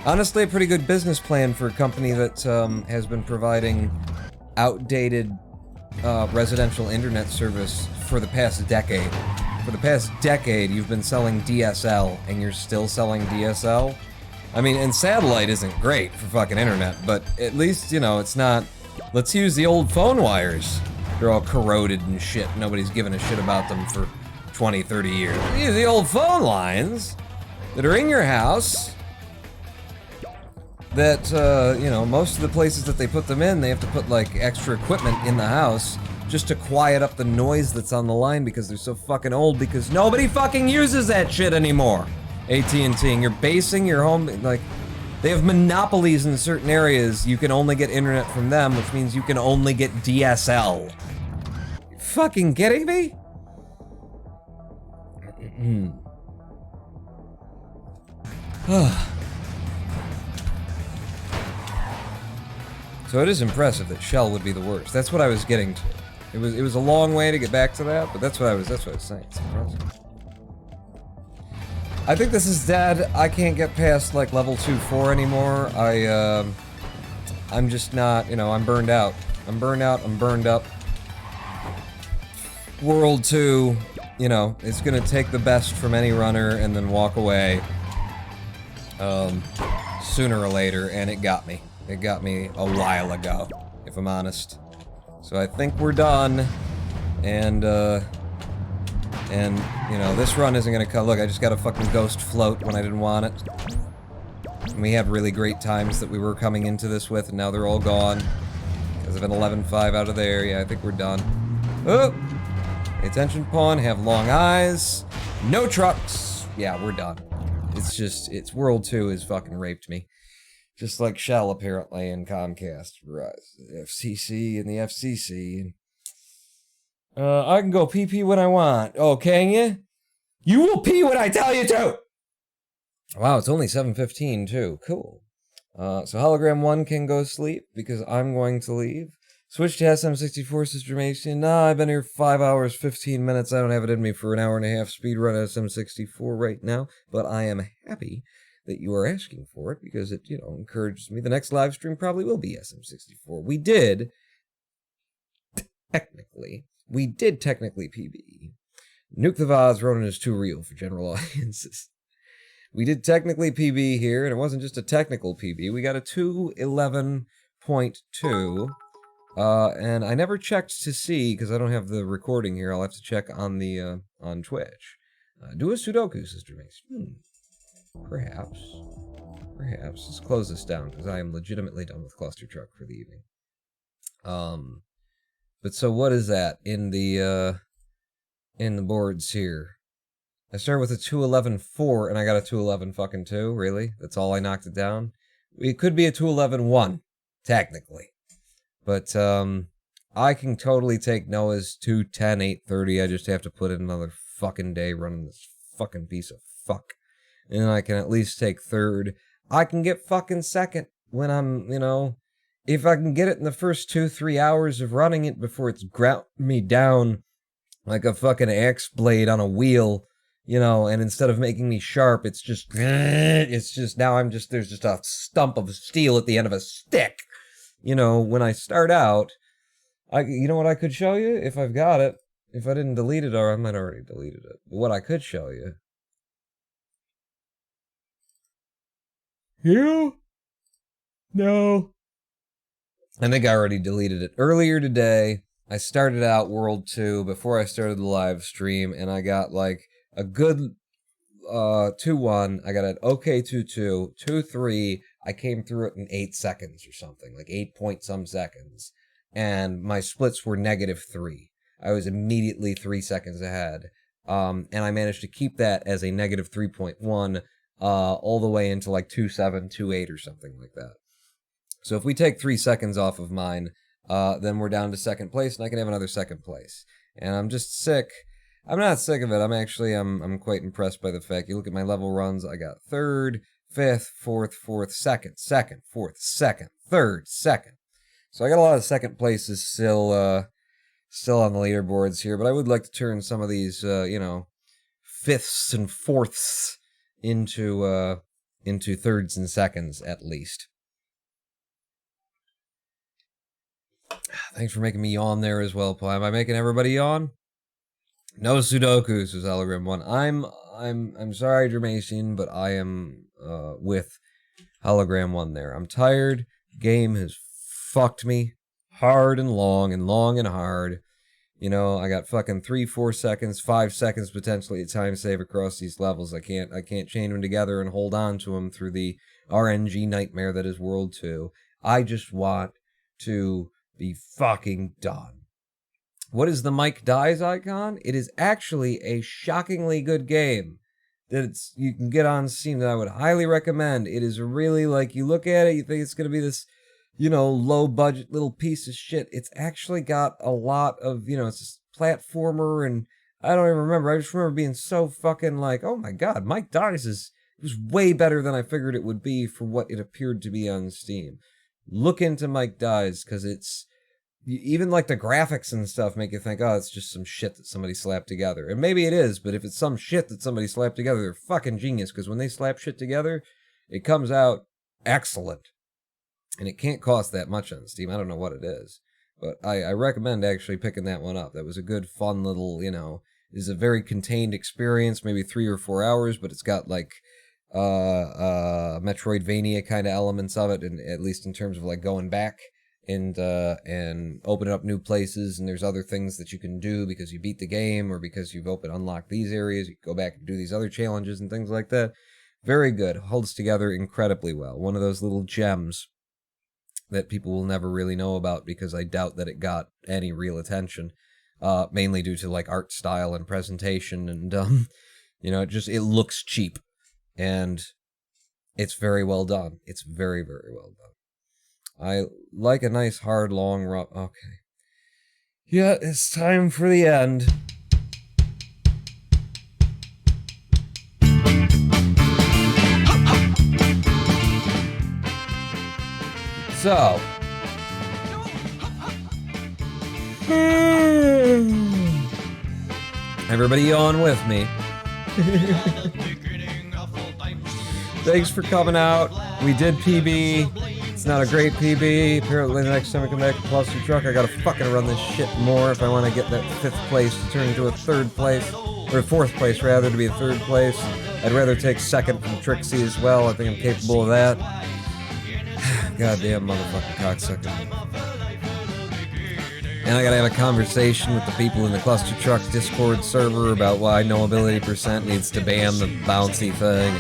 honestly a pretty good business plan for a company that has been providing outdated residential internet service for the past decade. For the past decade, you've been selling DSL, and you're still selling DSL? I mean, and satellite isn't great for fucking internet, but at least, you know, it's not... Let's use the old phone wires. They're all corroded and shit. Nobody's given a shit about them for 20, 30 years. Use the old phone lines that are in your house that, you know, most of the places that they put them in, they have to put, like, extra equipment in the house just to quiet up the noise that's on the line because they're so fucking old, because nobody fucking uses that shit anymore. AT&T, and you're basing your home, like, they have monopolies in certain areas. You can only get internet from them, which means you can only get DSL. You fucking kidding me? So it is impressive that Shell would be the worst. That's what I was getting to. It was a long way to get back to that, but that's what I was saying. It's impressive. I think this is dead. I can't get past like level 2-4 anymore. I'm just not, you know, I'm burned out. I'm burned up. World 2, you know, it's gonna take the best from any runner and then walk away sooner or later, and it got me. It got me a while ago, if I'm honest. So I think we're done, and you know, this run isn't gonna come. Look, I just got a fucking ghost float when I didn't want it. And we had really great times that we were coming into this with, and now they're all gone. Because of an 11-5 out of there, yeah, I think we're done. Oh! Pay attention, pawn, have long eyes. No trucks! Yeah, we're done. It's just, it's World 2 has fucking raped me. Just like Shell, apparently, and Comcast. Right. The FCC and the FCC. I can go pee-pee when I want. Oh, can you? You will pee when I tell you to! Wow, it's only 7:15, too. Cool. So Hologram 1 can go sleep, because I'm going to leave. Switch to SM64, Sister Mason. Nah, I've been here 5 hours, 15 minutes. I don't have it in me for an hour and a half speedrun SM64 right now, but I am happy that you are asking for it because it, encourages me. The next live stream probably will be SM64. We did technically PB. Nuke the Vaz, Ronin is too real for general audiences. We did technically PB here, and it wasn't just a technical PB. We got a 211.2. And I never checked to see, because I don't have the recording here. I'll have to check on the, on Twitch. Do a Sudoku, Sister Mace. Perhaps. Let's close this down, because I am legitimately done with Clustertruck for the evening. But so what is that in the boards here? I started with a 211.4, and I got a 211.2, really? That's all I knocked it down? It could be a 211.1, technically. But, I can totally take Noah's 210, 830. I just have to put in another fucking day running this fucking piece of fuck. And I can at least take third. I can get fucking second when I'm, if I can get it in the first 2-3 hours of running it before it's ground me down like a fucking axe blade on a wheel, and instead of making me sharp, it's just now there's just a stump of steel at the end of a stick. When I start out, you know what I could show you? If I've got it. If I didn't delete it, or I might already deleted it. But what I could show you. You? No. I think I already deleted it. Earlier today, I started out World 2 before I started the live stream, and I got like a good 2-1. I got an okay 2-2, 2-3. I came through it in 8 seconds or something, like 8 point some seconds. And my splits were -3. I was immediately 3 seconds ahead. And I managed to keep that as a -3.1 all the way into like 2.7, 2.8 or something like that. So if we take 3 seconds off of mine, then we're down to second place, and I can have another second place. And I'm just sick. I'm not sick of it. I'm quite impressed by the fact. You look at my level runs, I got third, fifth, fourth, second, fourth, second, third, second. So I got a lot of second places still on the leaderboards here, but I would like to turn some of these, fifths and fourths into thirds and seconds at least. Thanks for making me yawn there as well, Paul. Am I making everybody yawn? No Sudoku, says Hologram 1. I'm sorry, Jermacian, but I am with Hologram 1 there. I'm tired. Game has fucked me hard and long and hard. I got fucking 3-4 seconds, 5 seconds potentially a time save across these levels. I can't chain them together and hold on to them through the RnG nightmare that is World 2. I just want to be fucking done. What is the Mike Dies icon? It is actually a shockingly good game that you can get on Steam that I would highly recommend. It is really, you look at it, you think it's going to be this, low budget little piece of shit. It's actually got a lot of, it's a platformer, and I don't even remember. I just remember being so fucking oh my god, Mike Dies it was way better than I figured it would be for what it appeared to be on Steam. Look into Mike Dies, because it's, even the graphics and stuff make you think, oh, it's just some shit that somebody slapped together. And maybe it is, but if it's some shit that somebody slapped together, they're fucking genius, because when they slap shit together, it comes out excellent. And it can't cost that much on Steam. I don't know what it is. But I recommend actually picking that one up. That was a good, fun little, is a very contained experience, maybe 3 or 4 hours, but it's got Metroidvania kind of elements of it, and at least in terms of going back and opening up new places, and there's other things that you can do because you beat the game or because you've unlocked these areas. You can go back and do these other challenges and things like that. Very good. Holds together incredibly well. One of those little gems that people will never really know about, because I doubt that it got any real attention, mainly due to art style and presentation, and it looks cheap, and it's very well done. It's very, very well done. I like a nice hard long run. Okay. Yeah, it's time for the end. So, Everybody yawn with me. Thanks for coming out. We did PB. It's not a great PB. Apparently the next time I come back to Clustertruck, I gotta fucking run this shit more if I want to get that 5th place to turn into a 3rd place. Or 4th place, rather, to be a 3rd place. I'd rather take 2nd from Trixie as well. I think I'm capable of that. Goddamn motherfucking cocksucker. And I gotta have a conversation with the people in the Clustertruck Discord server about why noAbility percent needs to ban the bouncy thing.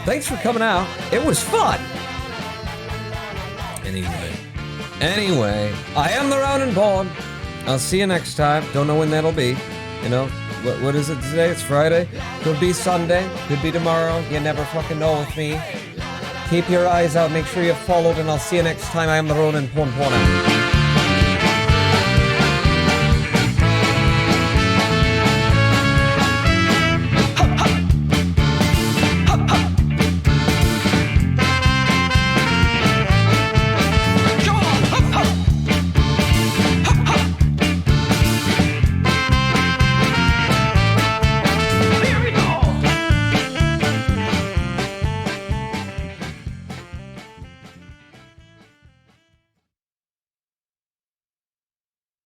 Thanks for coming out. It was fun. Anyway, I am the Round Pawn. I'll see you next time. Don't know when that'll be. You know, what is it today? It's Friday. Could be Sunday. Could be tomorrow. You never fucking know with me. Keep your eyes out. Make sure you're followed, and I'll see you next time. I am the Ronin Pawn.